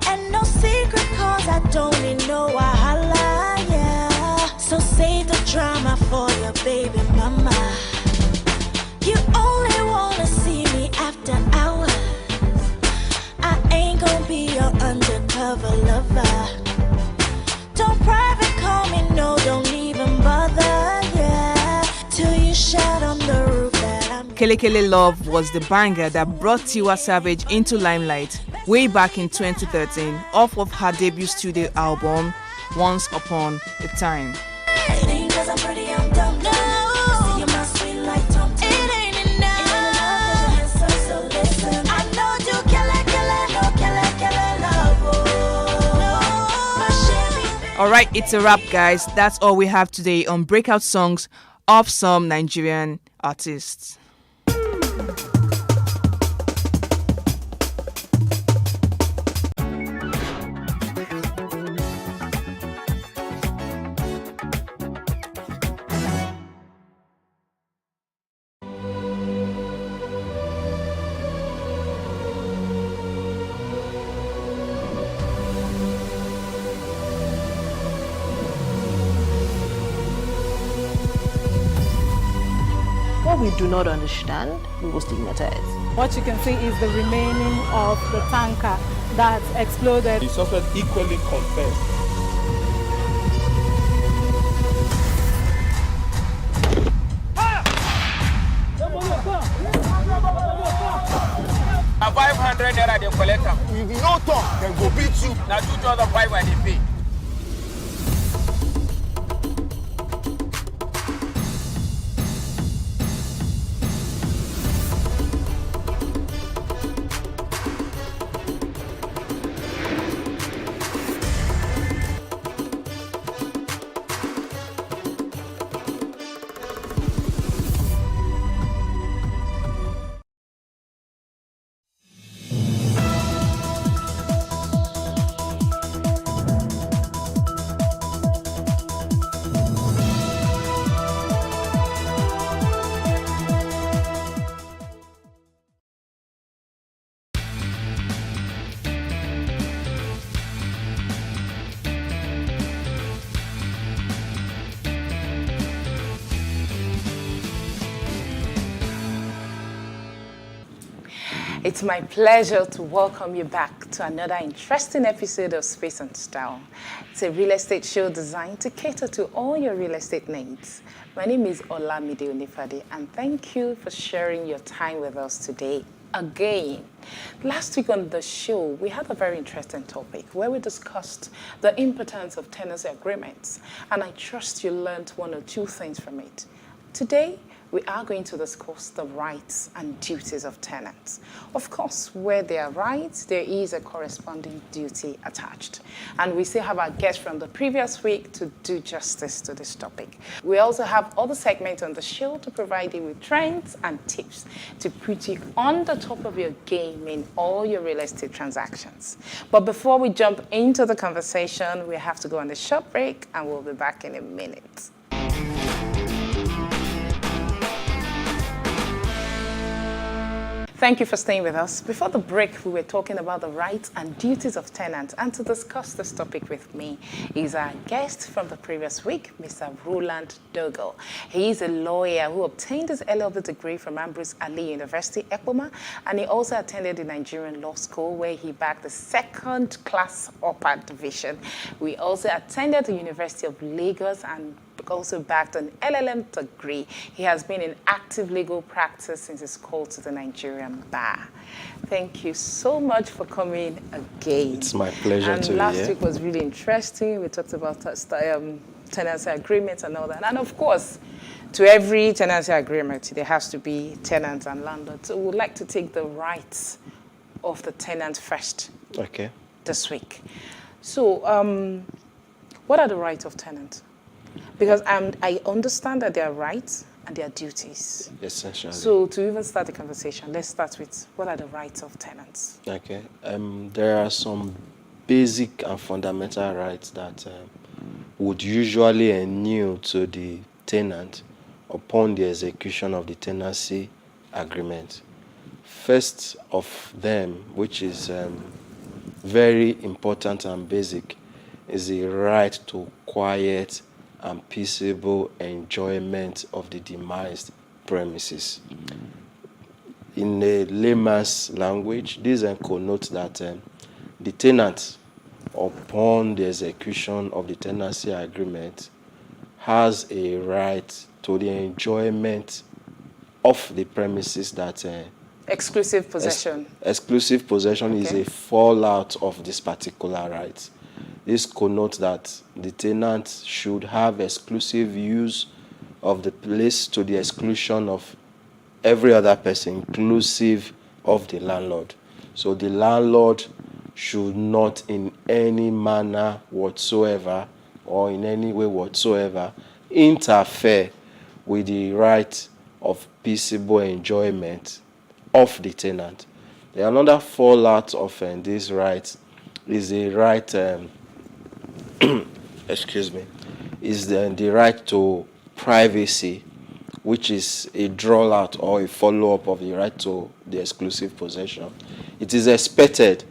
[SPEAKER 16] And no secret cause I don't need no wahala, yeah. So save the drama for your baby mama. You only wanna see me after hours. I ain't gonna be your undercover lover. Don't private call me, no, don't even bother, yeah. Till you shout on the roof that I'm
[SPEAKER 14] Kele Kele Love was the banger that brought Tiwa Savage into limelight way back in 2013 off of her debut studio album, Once Upon a Time.
[SPEAKER 16] It ain't 'cause I'm pretty, I'm dumb, no. See you my sweet like Tom Tom. It ain't enough. So listen. I know you kele no kele love, oh. My Chevy.
[SPEAKER 14] Alright, it's a wrap, guys. That's all we have today on breakout songs of some Nigerian artists.
[SPEAKER 4] What we do not understand, we will stigmatize.
[SPEAKER 5] What you can see is the remaining of the tanker that exploded.
[SPEAKER 9] The suspect equally confessed. A 500 naira they collect am. If you no talk, dem go beat you. Na 2,500 they pay.
[SPEAKER 6] It's my pleasure to welcome you back to another interesting episode of Space and Style. It's a real estate show designed to cater to all your real estate needs. My name is Olamide Onifade, and thank you for sharing your time with us today. Again, last week on the show, we had a very interesting topic where we discussed the importance of tenancy agreements, and I trust you learned one or two things from it. Today, we are going to discuss the rights and duties of tenants. Of course, where there are rights, there is a corresponding duty attached. And we still have our guest from the previous week to do justice to this topic. We also have other segments on the show to provide you with trends and tips to put you on the top of your game in all your real estate transactions. But before we jump into the conversation, we have to go on a short break, and we'll be back in a minute. Thank you for staying with us. Before the break, we were talking about the rights and duties of tenants, and to discuss this topic with me is our guest from the previous week, Mr. Roland Dogo. He is a lawyer who obtained his LLB degree from Ambrose Ali University, Ekpoma, and he also attended the Nigerian Law School, where he bagged the second-class upper division. We also attended the University of Lagos and also backed an LLM degree. He has been in active legal practice since his call to the Nigerian bar. Thank you so much for coming again.
[SPEAKER 17] It's my pleasure to be here.
[SPEAKER 6] Last week was really interesting. We talked about tenancy agreements and all that. And of course, to every tenancy agreement, there has to be tenants and landlords. So we would like to take the rights of the tenant first.
[SPEAKER 17] Okay.
[SPEAKER 6] This week. So, what are the rights of tenants? Because I understand that there are rights and there are duties.
[SPEAKER 17] Essentially.
[SPEAKER 6] So to even start the conversation, let's start with what are the rights of tenants?
[SPEAKER 17] Okay. There are some basic and fundamental rights that would usually inure to the tenant upon the execution of the tenancy agreement. First of them, which is very important and basic, is the right to quiet and peaceable enjoyment of the demised premises. In a layman's language, this connotes that the tenant, upon the execution of the tenancy agreement, has a right to the enjoyment of the premises that
[SPEAKER 6] exclusive possession.
[SPEAKER 17] Exclusive possession is a fallout of this particular right. This connotes that the tenant should have exclusive use of the place to the exclusion of every other person, inclusive of the landlord. So the landlord should not in any manner whatsoever or in any way whatsoever interfere with the right of peaceable enjoyment of the tenant. Another fallout of this right is a right is the right to privacy, which is a draw-out or a follow-up of the right to the exclusive possession. It is expected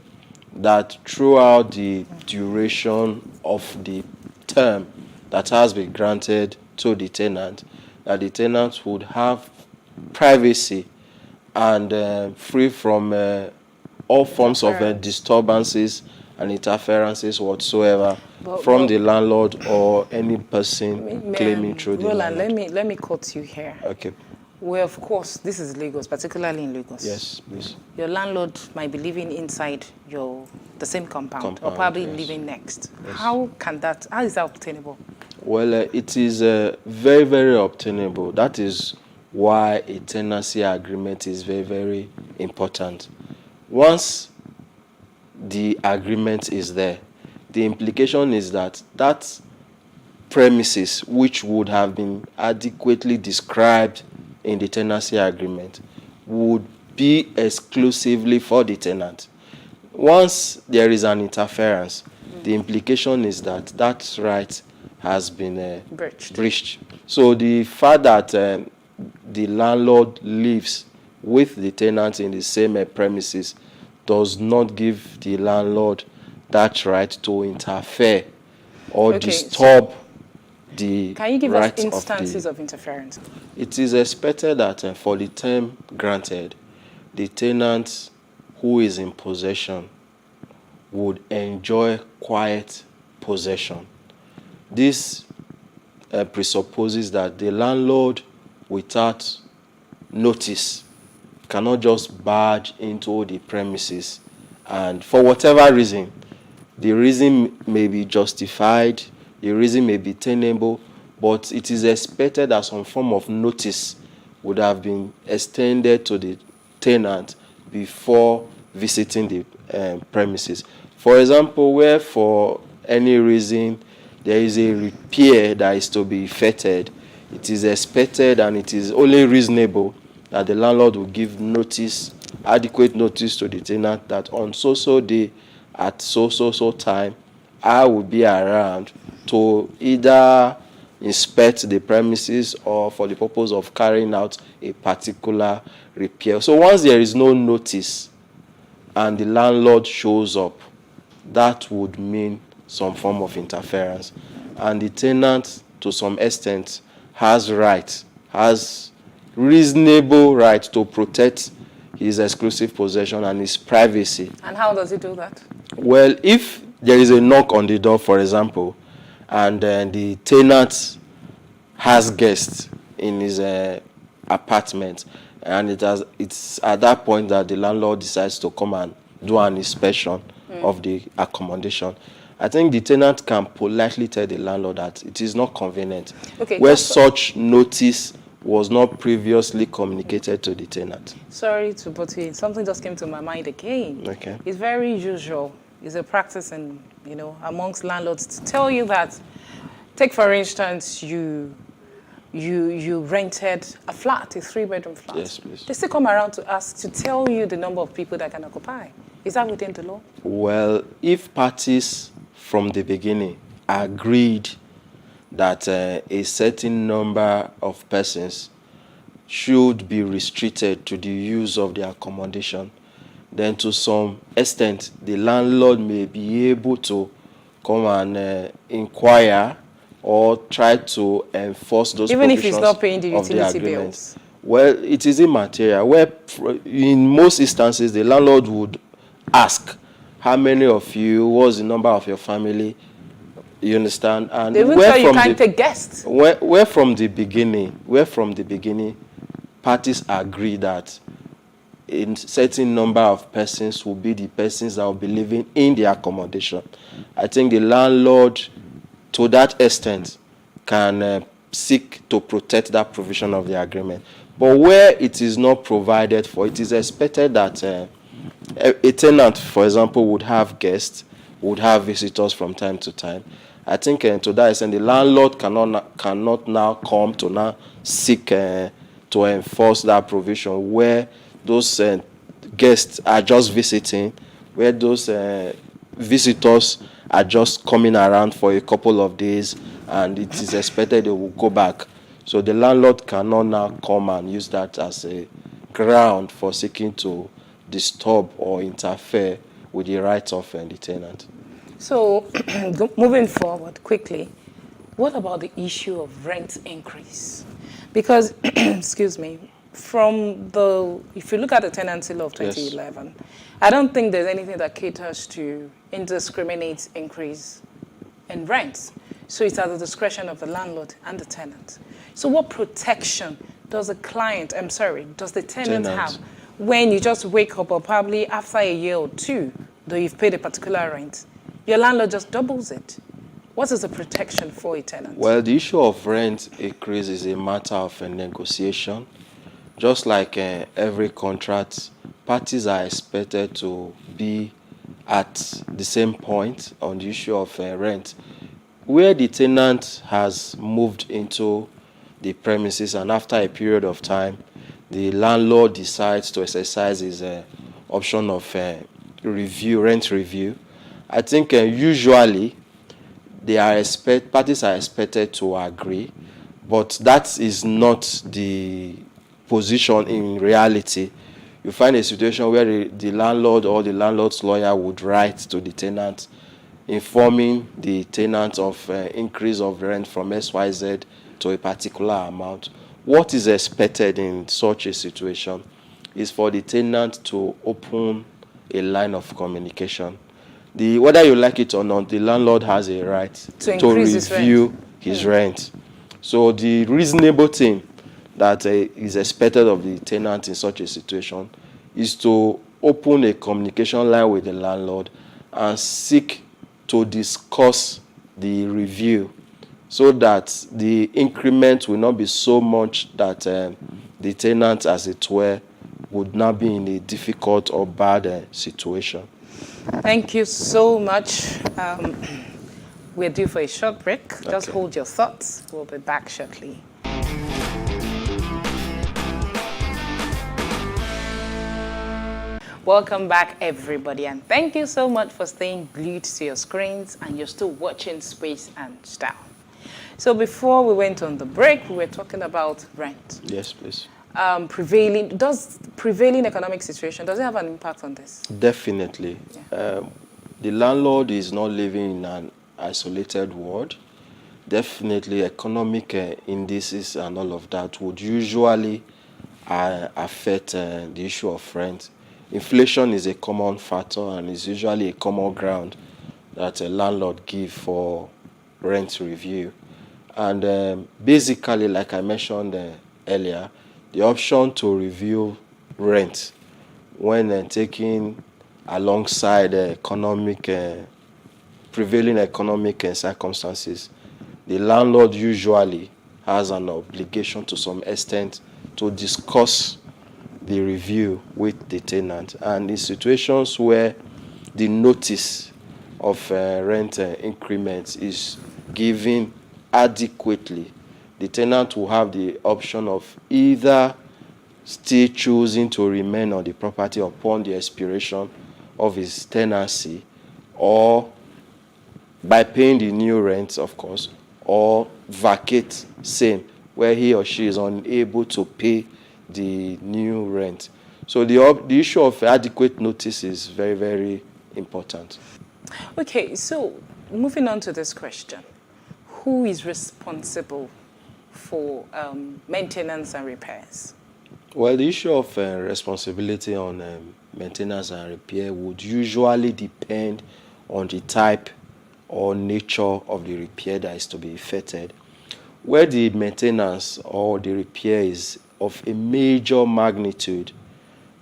[SPEAKER 17] that throughout the duration of the term that has been granted to the tenant, that the tenant would have privacy and free from all forms of disturbances and interferences whatsoever from the landlord or any person claiming through the landlord.
[SPEAKER 6] Let me cut you here.
[SPEAKER 17] Okay.
[SPEAKER 6] Well, of course, this is Lagos, particularly in Lagos.
[SPEAKER 17] Yes, please.
[SPEAKER 6] Your landlord might be living inside the same compound or probably living next.
[SPEAKER 17] Yes.
[SPEAKER 6] How is that obtainable?
[SPEAKER 17] Well, it is very, very obtainable. That is why a tenancy agreement is very, very important. Once the agreement is there, the implication is that that premises, which would have been adequately described in the tenancy agreement, would be exclusively for the tenant. Once there is an interference, the implication is that that right has been breached. So the fact that the landlord lives with the tenant in the same premises does not give the landlord that right to interfere or disturb the
[SPEAKER 6] Can you give
[SPEAKER 17] right
[SPEAKER 6] us instances of interference?
[SPEAKER 17] It is expected that for the term granted, the tenant who is in possession would enjoy quiet possession. This presupposes that the landlord, without notice, cannot just barge into the premises, and for whatever reason, the reason may be justified, the reason may be tenable, but it is expected that some form of notice would have been extended to the tenant before visiting the premises. For example, where for any reason there is a repair that is to be effected, it is expected and it is only reasonable that the landlord will give notice, adequate notice to the tenant that on so day at so time I will be around to either inspect the premises or for the purpose of carrying out a particular repair. So once there is no notice and the landlord shows up, that would mean some form of interference. And the tenant, to some extent, has reasonable right to protect his exclusive possession and his privacy.
[SPEAKER 6] And how does he do that?
[SPEAKER 17] Well, if there is a knock on the door, for example, and the tenant has guests in his apartment, and it's at that point that the landlord decides to come and do an inspection of the accommodation, I think the tenant can politely tell the landlord that it is not convenient, where such notice was not previously communicated to the tenant.
[SPEAKER 6] Sorry to put in, something just came to my mind again.
[SPEAKER 17] Okay.
[SPEAKER 6] It's very usual. It's a practice amongst landlords to tell you that, take for instance, you rented a flat, a 3-bedroom flat.
[SPEAKER 17] Yes, please.
[SPEAKER 6] They still come around to ask to tell you the number of people that can occupy. Is that within the law?
[SPEAKER 17] Well, if parties from the beginning agreed that a certain number of persons should be restricted to the use of the accommodation, then to some extent the landlord may be able to come and inquire or try to enforce those
[SPEAKER 6] even
[SPEAKER 17] provisions
[SPEAKER 6] if he's not paying the utility
[SPEAKER 17] agreement.
[SPEAKER 6] bills.
[SPEAKER 17] Well, it is immaterial. Where in most instances the landlord would ask, how many of you, what's the number of your family, you understand? And
[SPEAKER 6] they will tell you can't take guests.
[SPEAKER 17] Where from the beginning, parties agree that a certain number of persons will be the persons that will be living in the accommodation. I think the landlord, to that extent, can seek to protect that provision of the agreement. But where it is not provided for, it is expected that a tenant, for example, would have guests, would have visitors from time to time. I think to that extent, the landlord cannot now come to now seek to enforce that provision where those guests are just visiting, where those visitors are just coming around for a couple of days and it is expected they will go back. So the landlord cannot now come and use that as a ground for seeking to disturb or interfere with the rights of the tenant.
[SPEAKER 6] So, moving forward quickly, what about the issue of rent increase? Because, excuse me, if you look at the tenancy law of 2011, yes, I don't think there's anything that caters to indiscriminate increase in rents. So it's at the discretion of the landlord and the tenant. So what protection does the tenant have when you just wake up, or probably after a year or two, though you've paid a particular rent, your landlord just doubles it? What is the protection for a tenant?
[SPEAKER 17] Well, the issue of rent increase is a matter of a negotiation. Just like every contract, parties are expected to be at the same point on the issue of rent. Where the tenant has moved into the premises and after a period of time, the landlord decides to exercise his option of rent review, I think usually parties are expected to agree, but that is not the position in reality. You find a situation where the landlord or the landlord's lawyer would write to the tenant informing the tenant of increase of rent from XYZ to a particular amount. What is expected in such a situation is for the tenant to open a line of communication. Whether you like it or not, the landlord has a right to review his rent. So the reasonable thing that is expected of the tenant in such a situation is to open a communication line with the landlord and seek to discuss the review so that the increment will not be so much that the tenant, as it were, would not be in a difficult or bad situation.
[SPEAKER 6] Thank you so much. We're due for a short break. Just hold your thoughts. We'll be back shortly. Welcome back, everybody, and thank you so much for staying glued to your screens, and you're still watching Space and Style. So before we went on the break, we were talking about rent.
[SPEAKER 17] Yes, please.
[SPEAKER 6] Prevailing economic situation, does it have an impact on this?
[SPEAKER 17] Definitely. Yeah. The landlord is not living in an isolated world. Definitely economic indices and all of that would usually affect the issue of rent. Inflation is a common factor and is usually a common ground that a landlord gives for rent review. And basically, like I mentioned earlier, the option to review rent when taking alongside prevailing economic circumstances, the landlord usually has an obligation to some extent to discuss the review with the tenant. And in situations where the notice of rent increments is given adequately, the tenant will have the option of either still choosing to remain on the property upon the expiration of his tenancy, or by paying the new rent, of course, or vacate same, where he or she is unable to pay the new rent. So the issue of adequate notice is very, very important.
[SPEAKER 6] Okay, so moving on to this question. Who is responsible for maintenance and repairs?
[SPEAKER 17] Well, the issue of responsibility on maintenance and repair would usually depend on the type or nature of the repair that is to be effected. Where the maintenance or the repair is of a major magnitude,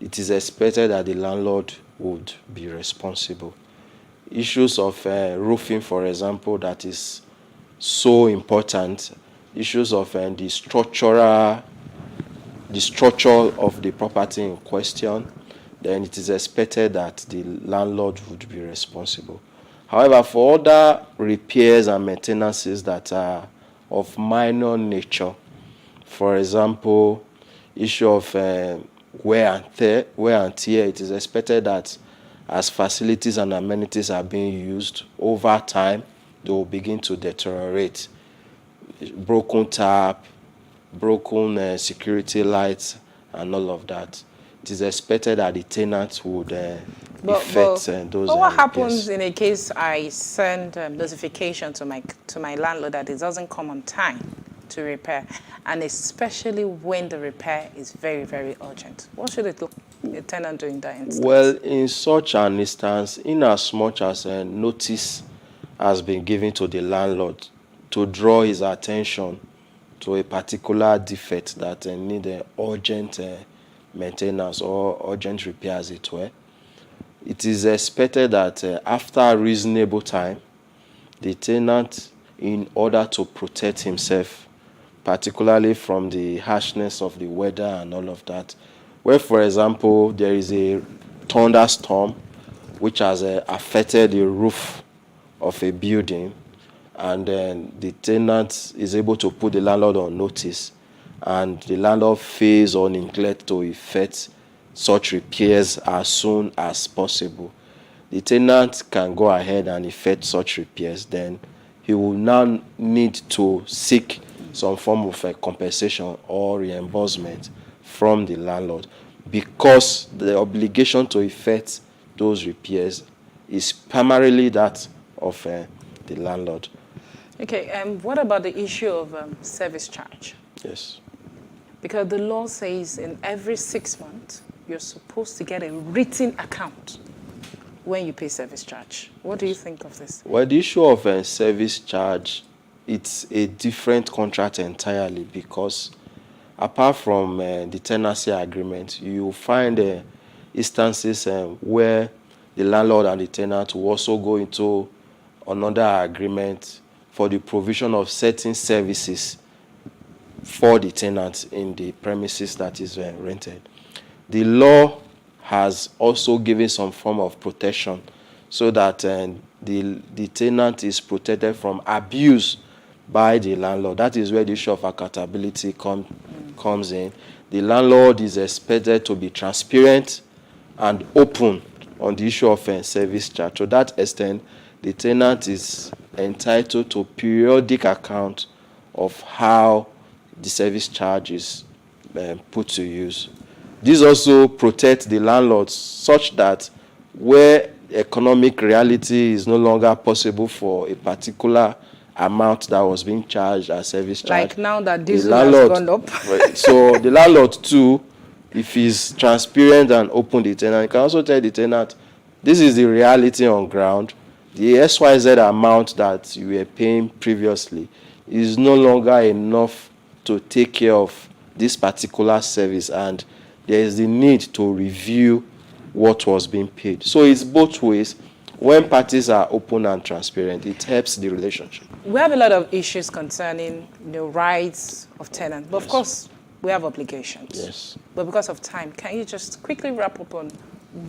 [SPEAKER 17] it is expected that the landlord would be responsible. Issues of roofing, for example, that is so important. Issues of the structure of the property in question, then it is expected that the landlord would be responsible. However, for other repairs and maintenances that are of minor nature, for example, issue of wear and tear, it is expected that as facilities and amenities are being used over time, they will begin to deteriorate. Broken tap, broken security lights, and all of that. It is expected that the tenant would effect those.
[SPEAKER 6] But what happens in a case I send notification to my landlord that it doesn't come on time to repair, and especially when the repair is very, very urgent? What should the tenant do in that instance?
[SPEAKER 17] Well, in such an instance, in as much as a notice has been given to the landlord to draw his attention to a particular defect that need urgent maintenance or urgent repair, as it were, it is expected that after a reasonable time, the tenant, in order to protect himself, particularly from the harshness of the weather and all of that, where, for example, there is a thunderstorm which has affected the roof of a building, and then the tenant is able to put the landlord on notice, and the landlord fails or neglects to effect such repairs as soon as possible, the tenant can go ahead and effect such repairs. Then he will now need to seek some form of a compensation or reimbursement from the landlord, because the obligation to effect those repairs is primarily that of the landlord.
[SPEAKER 6] Okay, what about the issue of service charge?
[SPEAKER 17] Yes.
[SPEAKER 6] Because the law says in every 6 months, you're supposed to get a written account when you pay service charge. What do you think of this?
[SPEAKER 17] Well, the issue of service charge, it's a different contract entirely, because apart from the tenancy agreement, you find instances where the landlord and the tenant will also go into another agreement for the provision of certain services for the tenant in the premises that is rented. The law has also given some form of protection so that the tenant is protected from abuse by the landlord. That is where the issue of accountability comes in. The landlord is expected to be transparent and open on the issue of service charge. To that extent, the tenant is entitled to periodic account of how the service charge is put to use. This also protects the landlord such that where economic reality is no longer possible for a particular amount that was being charged as service charge.
[SPEAKER 6] Like now that diesel has gone up.
[SPEAKER 17] So the landlord too, if he's transparent and open the tenant, he can also tell the tenant, this is the reality on ground. The XYZ amount that you were paying previously is no longer enough to take care of this particular service, and there is the need to review what was being paid. So it's both ways. When parties are open and transparent, it helps the relationship.
[SPEAKER 6] We have a lot of issues concerning the rights of tenants, but of course, we have obligations.
[SPEAKER 17] Yes.
[SPEAKER 6] But because of time, can you just quickly wrap up on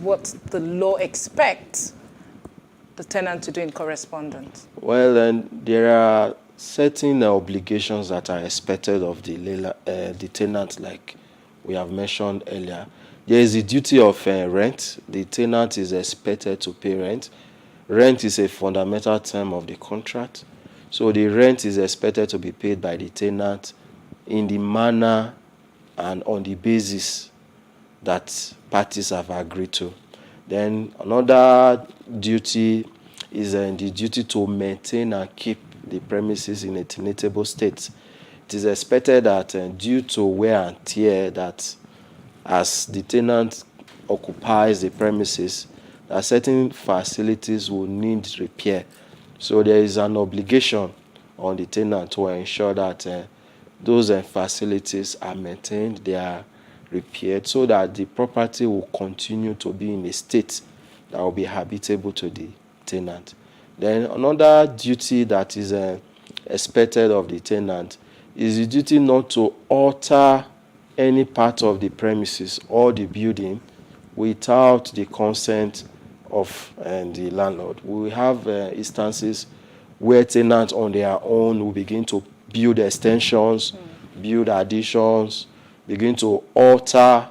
[SPEAKER 6] what the law expects the tenant to do in correspondence?
[SPEAKER 17] Well, there are certain obligations that are expected of the tenant, like we have mentioned earlier. There is the duty of rent. The tenant is expected to pay rent. Rent is a fundamental term of the contract. So the rent is expected to be paid by the tenant in the manner and on the basis that parties have agreed to. Then another duty is the duty to maintain and keep the premises in a tenantable state. It is expected that due to wear and tear, that as the tenant occupies the premises, that certain facilities will need repair. So there is an obligation on the tenant to ensure that those facilities are maintained, they are repaired, so that the property will continue to be in a state that will be habitable to the tenant. Then another duty that is expected of the tenant is the duty not to alter any part of the premises or the building without the consent of the landlord. We have instances where tenants on their own will begin to build extensions, build additions, begin to alter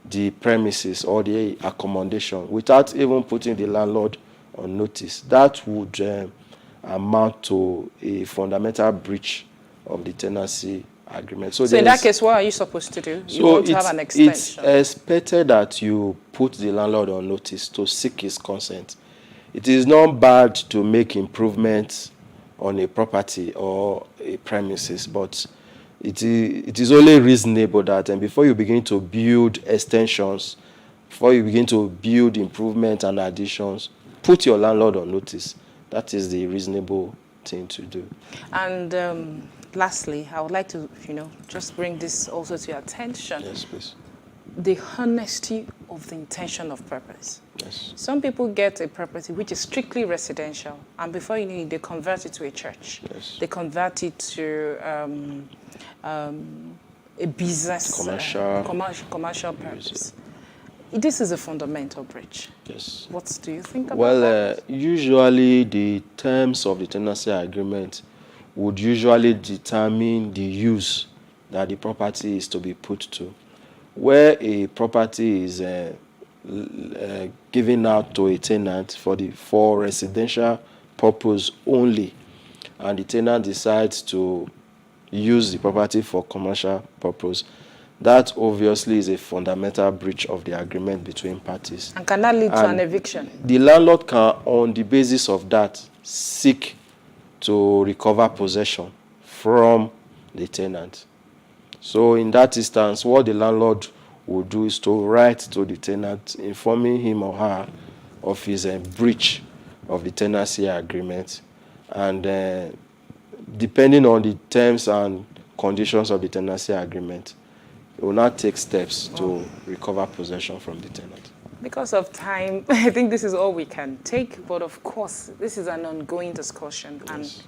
[SPEAKER 17] the premises or the accommodation without even putting the landlord on notice. That would amount to a fundamental breach of the tenancy agreement.
[SPEAKER 6] So in that case, what are you supposed to do? You want to have an extension?
[SPEAKER 17] It's expected that you put the landlord on notice to seek his consent. It is not bad to make improvements on a property or a premises, but it is only reasonable that before you begin to build extensions, before you begin to build improvements and additions, put your landlord on notice. That is the reasonable thing to do.
[SPEAKER 6] And lastly, I would like to, just bring this also to your attention.
[SPEAKER 17] Yes, please.
[SPEAKER 6] The honesty of the intention of purpose.
[SPEAKER 17] Yes.
[SPEAKER 6] Some people get a property which is strictly residential, and before you know it, they convert it to a church.
[SPEAKER 17] Yes.
[SPEAKER 6] They convert it to a business, commercial purpose. This is a fundamental breach.
[SPEAKER 17] Yes.
[SPEAKER 6] What do you think about
[SPEAKER 17] that? Usually the terms of the tenancy agreement would usually determine the use that the property is to be put to. Where a property is given out to a tenant for residential purpose only, and the tenant decides to use the property for commercial purpose, that obviously is a fundamental breach of the agreement between parties.
[SPEAKER 6] And can that lead to an eviction?
[SPEAKER 17] The landlord can, on the basis of that, seek to recover possession from the tenant. So in that instance, what the landlord will do is to write to the tenant, informing him or her of his breach of the tenancy agreement, and depending on the terms and conditions of the tenancy agreement, he will not take steps to recover possession from the tenant.
[SPEAKER 6] Because of time, I think this is all we can take, but of course, this is an ongoing discussion, and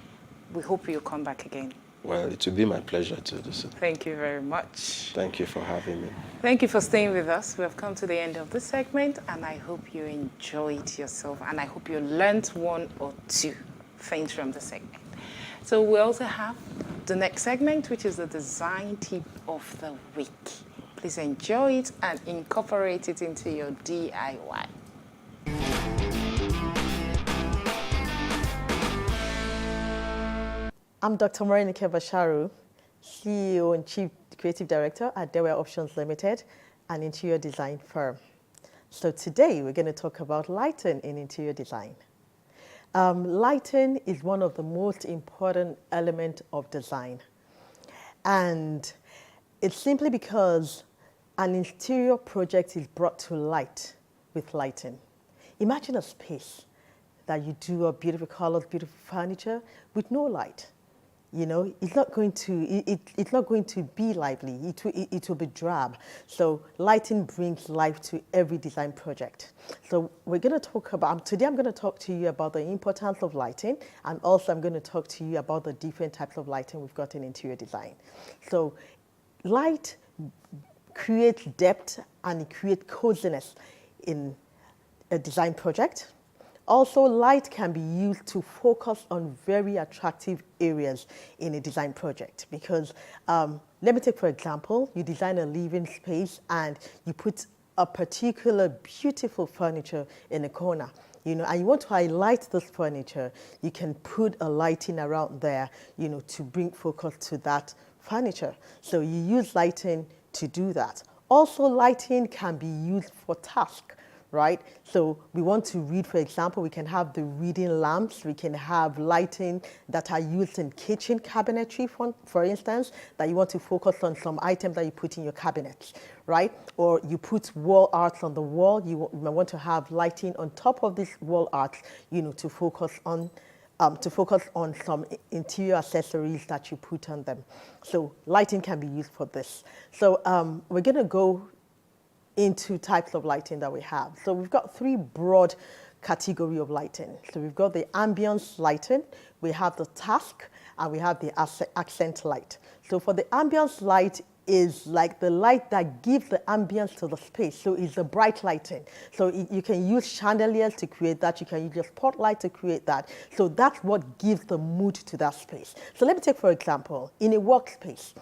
[SPEAKER 6] we hope you'll come back again.
[SPEAKER 17] Well, it will be my pleasure to do so.
[SPEAKER 6] Thank you very much.
[SPEAKER 17] Thank you for having me.
[SPEAKER 6] Thank you for staying with us. We have come to the end of this segment, and I hope you enjoyed yourself, and I hope you learned one or two things from the segment. So we also have the next segment, which is the design tip of the week. Please enjoy it and incorporate it into your DIY.
[SPEAKER 7] I'm Dr. Morenike Basharu, CEO and Chief Creative Director at Dewey Options Limited, an interior design firm. So today we're going to talk about lighting in interior design. Lighting is one of the most important elements of design. And it's simply because an interior project is brought to light with lighting. Imagine a space that you do a beautiful colors, beautiful furniture with no light. You know, it's not going to be lively. It will be drab. So lighting brings life to every design project. So we're going to talk about, today I'm going to talk to you about the importance of lighting, and also I'm going to talk to you about the different types of lighting we've got in interior design. So light creates depth and it creates coziness in a design project. Also, light can be used to focus on very attractive areas in a design project because, let me take for example, you design a living space and you put a particular beautiful furniture in a corner, you know, and you want to highlight this furniture, you can put a lighting around there, you know, to bring focus to that furniture. So you use lighting to do that. Also, lighting can be used for tasks. Right? So we want to read, for example, we can have the reading lamps, we can have lighting that are used in kitchen cabinetry, for instance, that you want to focus on some items that you put in your cabinets, right? Or you put wall art on the wall, you might want to have lighting on top of this wall art, you know, to focus on some interior accessories that you put on them. So lighting can be used for this. So we're going to go into types of lighting that we have. So we've got three broad categories of lighting. So we've got the ambience lighting, we have the task, and we have the accent light. So for the ambience light is like the light that gives the ambience to the space. So it's the bright lighting. So you can use chandeliers to create that. You can use your spotlight to create that. So that's what gives the mood to that space. So let me take, for example, in a workspace,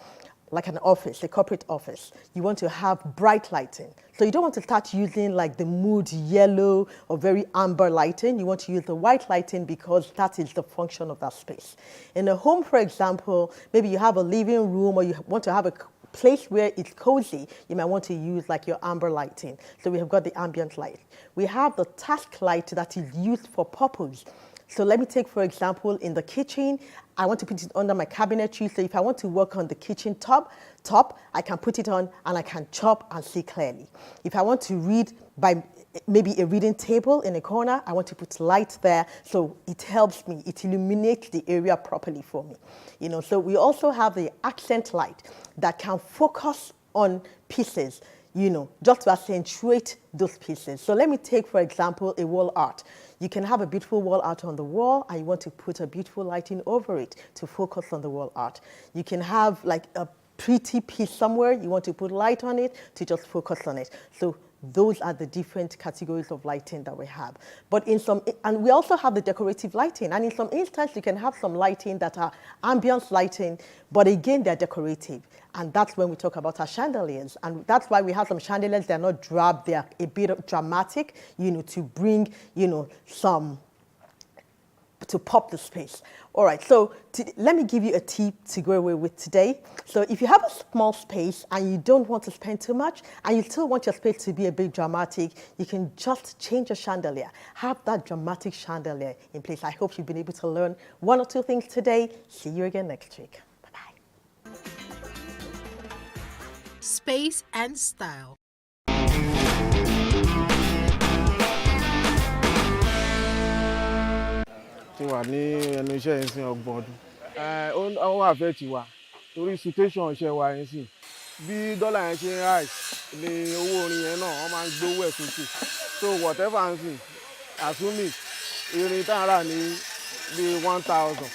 [SPEAKER 7] like an office, a corporate office, you want to have bright lighting. So you don't want to start using like the mood yellow or very amber lighting. You want to use the white lighting because that is the function of that space. In a home, for example, maybe you have a living room or you want to have a place where it's cozy, you might want to use like your amber lighting. So we have got the ambient light. We have the task light that is used for purpose. So let me take, for example, in the kitchen, I want to put it under my cabinetry. So if I want to work on the kitchen top, I can put it on and I can chop and see clearly. If I want to read by maybe a reading table in a corner, I want to put light there so it helps me, it illuminates the area properly for me. You know, so we also have the accent light that can focus on pieces, you know, just to accentuate those pieces. So let me take, for example, a wall art. You can have a beautiful wall art on the wall and you want to put a beautiful lighting over it to focus on the wall art. You can have like a pretty piece somewhere, you want to put light on it to just focus on it. So those are the different categories of lighting that we have. But and we also have the decorative lighting. And in some instances, you can have some lighting that are ambience lighting, but again, they're decorative. And that's when we talk about our chandeliers. And that's why we have some chandeliers, they're not drab, they're a bit dramatic, you know, to bring, you know, to pop the space. All right, so let me give you a tip to go away with today. So if you have a small space and you don't want to spend too much and you still want your space to be a bit dramatic, you can just change your chandelier. Have that dramatic chandelier in place. I hope you've been able to learn one or two things today. See you again next week. Bye-bye.
[SPEAKER 19] Space and style. ti wà ní ẹnu iṣẹ́ yẹn sí ọgbọ̀n ọdún. Ó wà fẹ́ ti wà torí situation iṣẹ́ wa yẹn sì bí dọ́là yẹn ṣe ń rise ni owó orin yẹn náà wọ́n máa ń gbówó ẹ̀ sókè so whatever ń sìn assuming irin tá à ń rà ní bí 1,000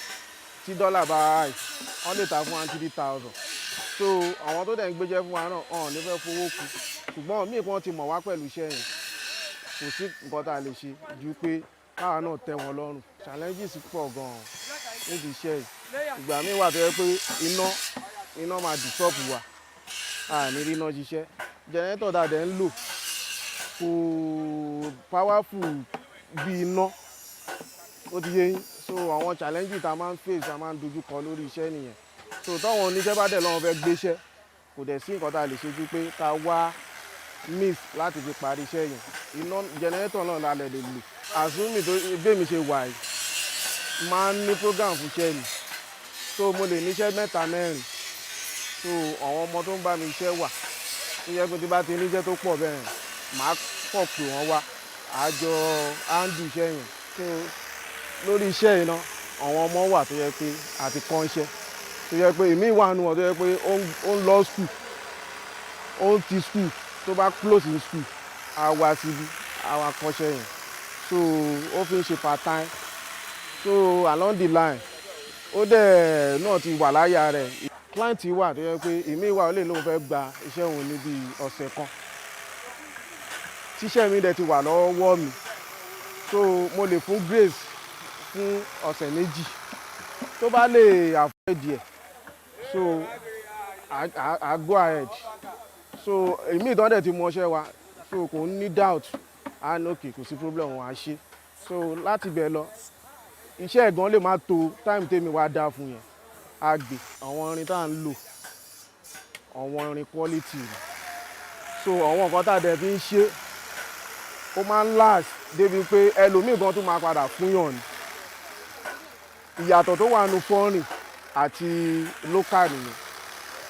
[SPEAKER 19] tí dọ́là bá rise wọ́n lè ta fún wa 3,000 so àwọn tó dẹ̀ ń gbéjẹ́ fún wa náà ọ̀hún ní fẹ́ fowó kù ṣùgbọ́n míì kan ti mọ̀ wá pẹ̀lú iṣẹ́ yẹn kò sí nǹkan tá a lè ṣe ju pé káwa náà tẹ́ wọn lọ́rùn challenges pọ̀ gan-an níbi iṣẹ́ yìí ìgbà míì wà tó yẹ pé iná máa disturb wa àní rí iná ṣiṣẹ́ generator tá a dẹ̀ ń lò kò powerful bí iná ó ti yé yín so àwọn challenges tá a máa ń face tá a máa ń dojú kọ lórí iṣẹ́ nìyẹn so táwọn oníṣẹ́ bá dẹ̀ lọ́wọ́ fẹ́ gbéṣẹ́ kò dẹ̀ sí nǹkan tá a lè ṣe ju pé ká wá means láti fi parí iṣẹ́ yẹn iná generator náà lálẹ́ lè lò àsúnmì tó gbé mi ṣe wà yìí máa ń ní program fún iṣẹ́ mi so mo lè níṣẹ́ 3 4 so àwọn ọmọ tó ń bá mi iṣẹ́ wà tó yẹ pé tí bá ti níṣẹ́ tó pọ̀ bẹ́ẹ̀ màá pọ̀ pé wọ́n wá àjọ áńdù iṣẹ́ yẹn so lórí iṣẹ́ yìí náà àwọn ọmọ wà tó yẹ pé àti kọ́ iṣẹ́ tó yẹ pé èmi wà nù wọn tó yẹ pé ó ń lọ school ó ń ti school tó bá close in school á wá síbi á wá kọ́ṣẹ́ yẹn so ó fi ń ṣe part time so along the line ó dẹ̀ náà ti wà láyà rẹ̀ client wà tó yẹ pé èmi wà ó lè lóun fẹ́ gba iṣẹ́ òun níbi ọ̀sẹ̀ kan tíṣẹ́ mi dẹ̀ ti wà lọ́wọ́ mi so mo lè fún grace fún ọ̀sẹ̀ 2 tó bá lè afford ẹ̀ so I go ahead so èmi ìtàn dẹ̀ ti mọ iṣẹ́ wa so kò ní doubt and okay kò sí problem wọn á ṣe so láti bẹ̀ lọ iṣẹ́ ẹ̀gán lè má tó time tèmi wá dá fún yẹn á gbé àwọn irin tá à ń lò àwọn irin quality so àwọn nǹkan tá a dẹ̀ fi ń ṣe ó máa ń last débi pé ẹlòmíì gan tún máa padà fún yàn ni ìyàtọ̀ tó wà nù foreign àti local nìyẹn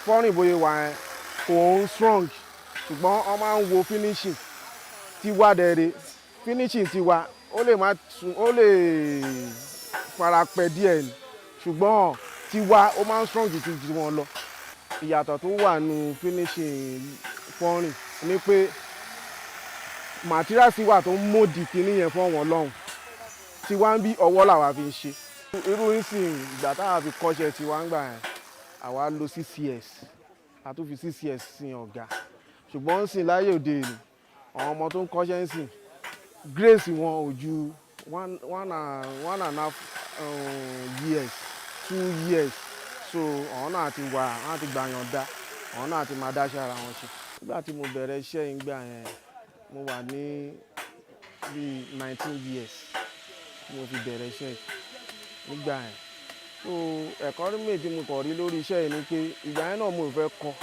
[SPEAKER 19] foreign bóyá wà yẹn kò ń strong ṣùgbọ́n wọ́n máa ń wo finishing tiwa dẹ̀rẹ̀ finishing tiwa ó lè farapẹ́ díẹ̀ ni ṣùgbọ́n tiwa ó máa ń strong ju wọn lọ ìyàtọ̀ tó wà nù finishing foreign ni pé materials wà tó ń mòdì kíní yẹn fún wọn lọ́hùn tiwa ń bí ọwọ́ làwa fi ń ṣe irú ìsìn ìgbà táwa fi kọ́ṣẹ́ tiwa ń gbà yẹn àwa lo CCS a tún fi CCS sin ọ̀gá ṣùgbọ́n ń sìn láyé òde ìlú àwọn ọmọ tó ń kọ́ṣẹ́ ń sìn grace wọn ò ju 1.5 years 2 years so àwọn náà ti wà wọ́n ti gbàyàn dá àwọn náà ti máa dáṣẹ́ ara wọn ṣe nígbà tí mo bẹ̀rẹ̀ iṣẹ́ yìí gbà yẹn mo wà ní bíi 19 years mo fi bẹ̀rẹ̀ iṣẹ́ yìí nígbà yẹn so ẹ̀kọ́ méjì mo kọ̀ rí lórí iṣẹ́ yìí ni pé ìgbà yẹn náà mo fẹ́ kọ́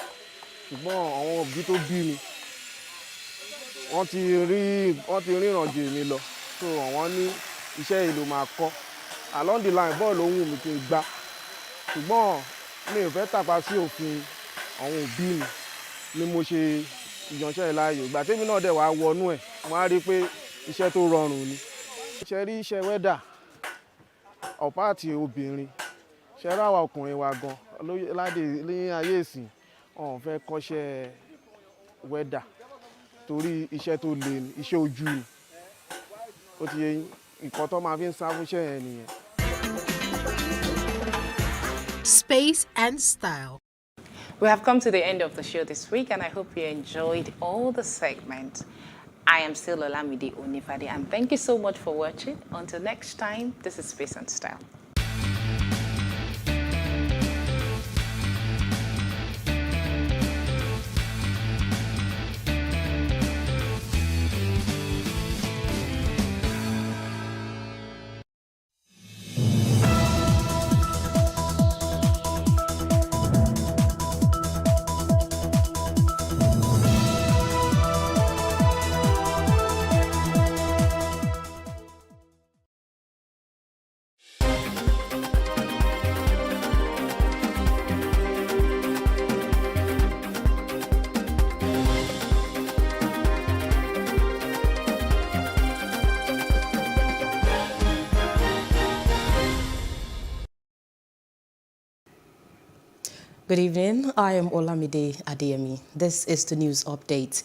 [SPEAKER 19] ṣùgbọ́n àwọn òbí tó bí mi wọ́n ti ríran jù mí lọ so àwọn ní iṣẹ́ yìí ló máa kọ́ along the line bọ́ọ̀lù ohun mi kì í gbá ṣùgbọ́n mi ò fẹ́ tàpá sí òfin àwọn òbí mi ni mo ṣe ìyànṣẹ́ ìláyò ìgbà tèmi náà dẹ̀ wá wọnú ẹ̀ mo á rí i pé iṣẹ́ tó rọrùn ni ṣe rí iṣẹ́ wẹ́dà ọ̀pá àti obìnrin ṣe rá wa ọkùnrin wa gan ládé ní ayé ìsìn ọ̀hún fẹ́ kọ́ṣẹ́ wẹ́dà torí iṣẹ́ tó le ni iṣẹ́ ojú ni ó ti yẹ nǹkan tó máa fi ń sá fúnṣẹ́ yẹn nìyẹn.
[SPEAKER 20] Space and style.
[SPEAKER 6] We have come to the end of the show this week, and I hope you enjoyed all the segments. I am still Olamide Onifade, and thank you so much for watching. Until next time, this is Space and Style.
[SPEAKER 8] Good evening. I am Olamide Adeyemi. This is the news update.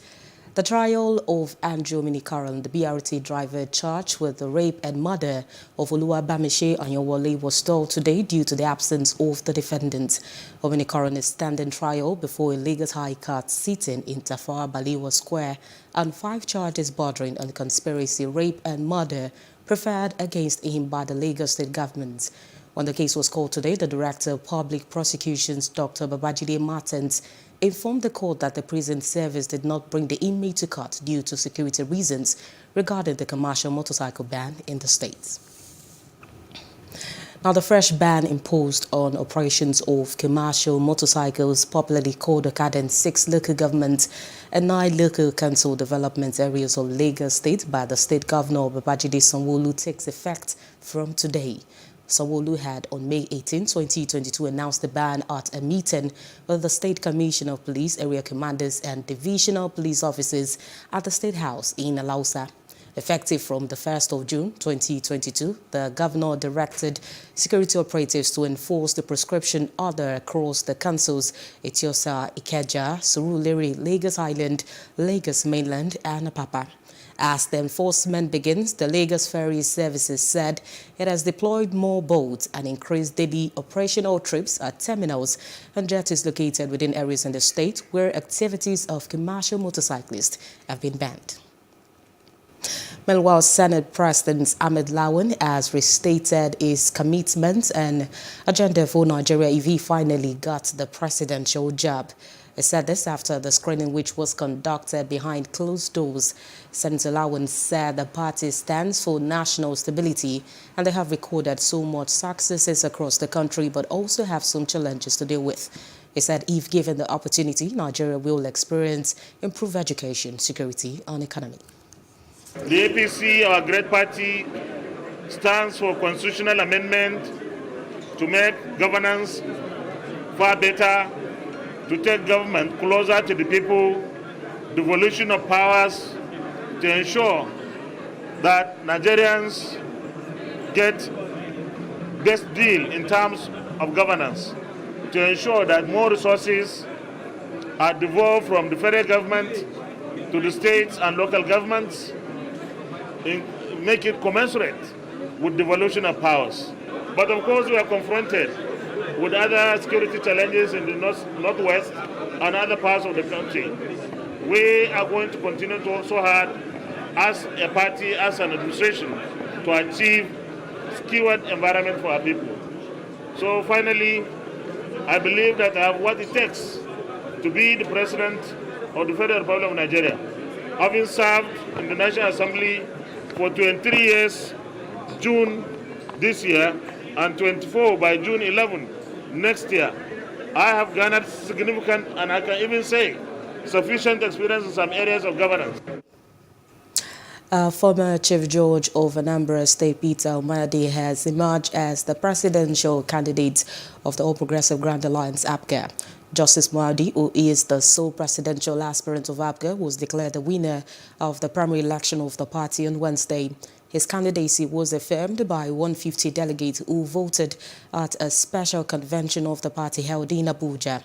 [SPEAKER 8] The trial of Andrew Minikaran, the BRT driver charged with the rape and murder of Oluwabamiche Anyawole, was stalled today due to the absence of the defendant. Minikaran is standing trial before a Lagos High Court sitting in Tafawa Balewa Square, and 5 charges bordering on conspiracy, rape and murder preferred against him by the Lagos State government. When the case was called today, the Director of Public Prosecutions, Dr. Babajide Martins, informed the court that the prison service did not bring the inmate to court due to security reasons regarding the commercial motorcycle ban in the state. Now, the fresh ban imposed on operations of commercial motorcycles, popularly called Okada, in 6 local governments and 9 local council development areas of Lagos State by the State Governor Babajide Sanwo-Olu takes effect from today. Sanwo-Olu had on May 18, 2022 announced the ban at a meeting with the State Commissioner of Police, area commanders and divisional police officers at the State House in Alausa. Effective from the 1st of June 2022, the governor directed security operatives to enforce the prescription order across the councils Etiosa, Ikeja, Surulere, Lagos Island, Lagos Mainland and Apapa. As the enforcement begins, the Lagos Ferry Services said it has deployed more boats and increased daily operational trips at terminals and jetties located within areas in the state where activities of commercial motorcyclists have been banned. Meanwhile, Senate President Ahmed Lawan has restated his commitment and agenda for Nigeria if he finally got the presidential job. He said this after the screening, which was conducted behind closed doors. Senator Lawan said the party stands for national stability and they have recorded so much successes across the country, but also have some challenges to deal with. He said if given the opportunity, Nigeria will experience improved education, security and economy.
[SPEAKER 12] The APC, our great party, stands for constitutional amendment to make governance far better, to take government closer to the people, devolution of powers, to ensure that Nigerians get best deal in terms of governance, to ensure that more resources are devolved from the federal government to the states and local governments, make it commensurate with devolution of powers. But of course we are confronted with other security challenges in the northwest and other parts of the country. We are going to continue to work so hard as a party, as an administration, to achieve secured environment for our people. So finally, I believe that I have what it takes to be the President of the Federal Republic of Nigeria, having served in the National Assembly for 23 years, June this year, and 24 by June 11 next year. I have garnered significant, and I can even say, sufficient experience in some areas of governance.
[SPEAKER 8] Former Chief Judge of Anambra State, Peter Umayade, has emerged as the presidential candidate of the All Progressive Grand Alliance, APGA. Justice Muadi, who is the sole presidential aspirant of APGA, was declared the winner of the primary election of the party on Wednesday. His candidacy was affirmed by 150 delegates who voted at a special convention of the party held in Abuja.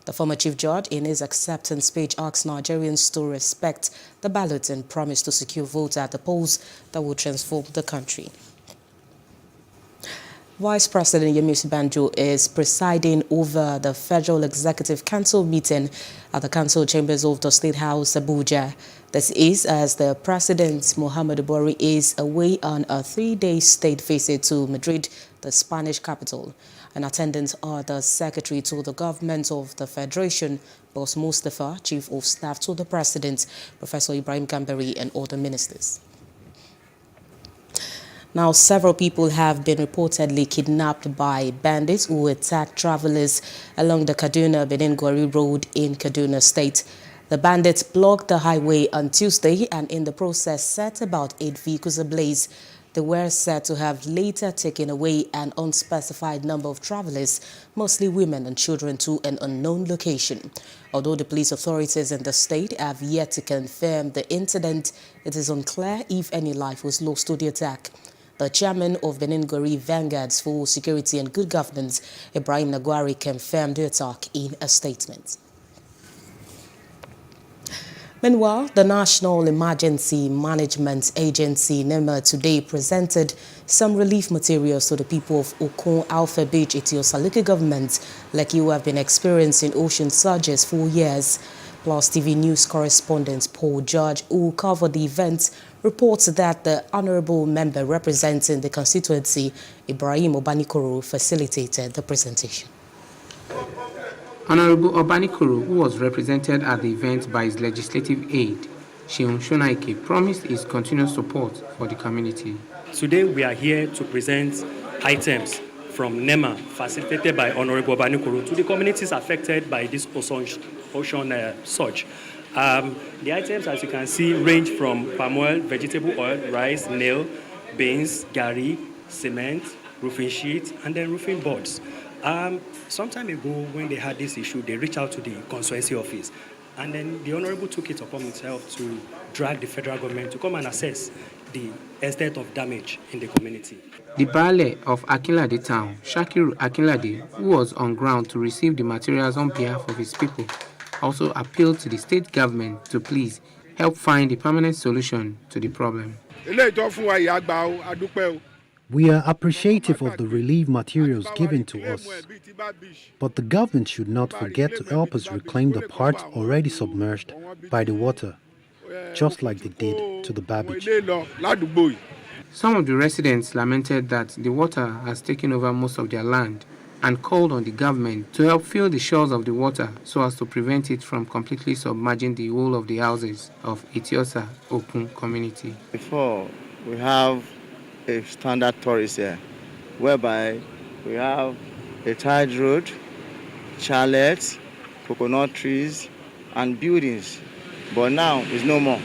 [SPEAKER 8] The former chief judge, in his acceptance speech, asked Nigerians to respect the ballot and promised to secure votes at the polls that will transform the country. Vice President Yemi Osinbajo is presiding over the Federal Executive Council meeting at the Council Chambers of the State House, Abuja. This is as the President Muhammadu Buhari is away on a 3-day state visit to Madrid, the Spanish capital. In attendance are the Secretary to the Government of the Federation, Boss Mustafa, Chief of Staff to the President, Professor Ibrahim Gambari, and other ministers. Now, several people have been reportedly kidnapped by bandits who attacked travelers along the Kaduna-Benin-Gwari Road in Kaduna State. The bandits blocked the highway on Tuesday and in the process set about 8 vehicles ablaze. They were said to have later taken away an unspecified number of travelers, mostly women and children, to an unknown location. Although the police authorities in the state have yet to confirm the incident, it is unclear if any life was lost to the attack. The chairman of Benin Gori Vanguards for Security and Good Governance, Ibrahim Nagwari, confirmed the attack in a statement. Meanwhile, the National Emergency Management Agency, NEMA, today presented some relief materials to the people of Okon Alpha Beach, Etiosa local government, like you have been experiencing ocean surges for years. Plus TV News correspondent Paul George, who covered the event, reports that the honorable member representing the constituency, Ibrahim Obanikoro, facilitated the presentation.
[SPEAKER 10] Honorable Obanikoro, who was represented at the event by his legislative aide, Sheon Shonaike, promised his continuous support for the community.
[SPEAKER 18] Today we are here to present items from NEMA, facilitated by Honorable Obanikoro, to the communities affected by this ocean surge. The items, as you can see, range from palm oil, vegetable oil, rice, nail, beans, gari, cement, roofing sheet, and then roofing boards. Some time ago, when they had this issue, they reached out to the constituency office, and then the Honorable took it upon himself to drag the federal government to come and assess the extent of damage in the community.
[SPEAKER 10] The Baale of Akinlade town, Shakiru Akinlade, who was on ground to receive the materials on behalf of his people, also appealed to the state government to please help find a permanent solution to the problem.
[SPEAKER 22] We are appreciative of the relief materials given to us, but the government should not forget to help us reclaim the parts already submerged by the water, just like they did to the Babich.
[SPEAKER 10] Some of the residents lamented that the water has taken over most of their land and called on the government to help fill the shores of the water so as to prevent it from completely submerging the whole of the houses of Etiosa Okun community.
[SPEAKER 23] Before, we have a standard tourist here, whereby we have a tide road, chalets, coconut trees, and buildings. But now it's no more.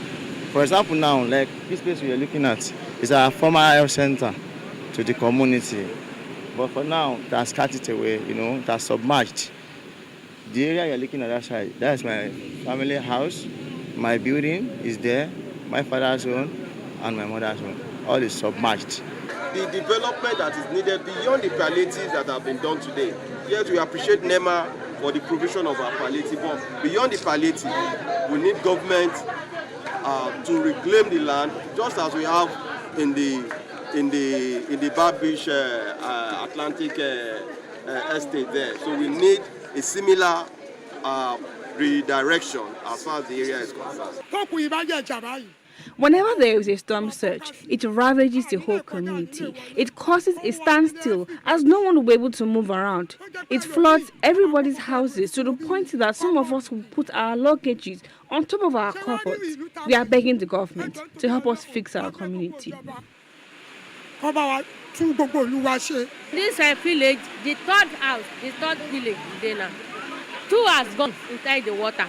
[SPEAKER 23] For example, now, like this place we are looking at is our former health center to the community. But for now, that's cut it away, that's submerged. The area you're looking at that side, that's my family house. My building is there, my father's home, and my mother's home. All is submerged.
[SPEAKER 25] The development that is needed beyond the palliatives that have been done today. Yes, we appreciate NEMA for the provision of our palliative, but beyond the palliative, we need government to reclaim the land, just as we have in the Babich Atlantic estate there. So we need a similar redirection as far as the area is concerned.
[SPEAKER 26] Whenever there is a storm surge, it ravages the whole community. It causes a standstill as no one will be able to move around. It floods everybody's houses to the point that some of us will put our luggages on top of our cupboards. We are begging the government to help us fix our community.
[SPEAKER 27] This village, the third village, two has gone inside the water.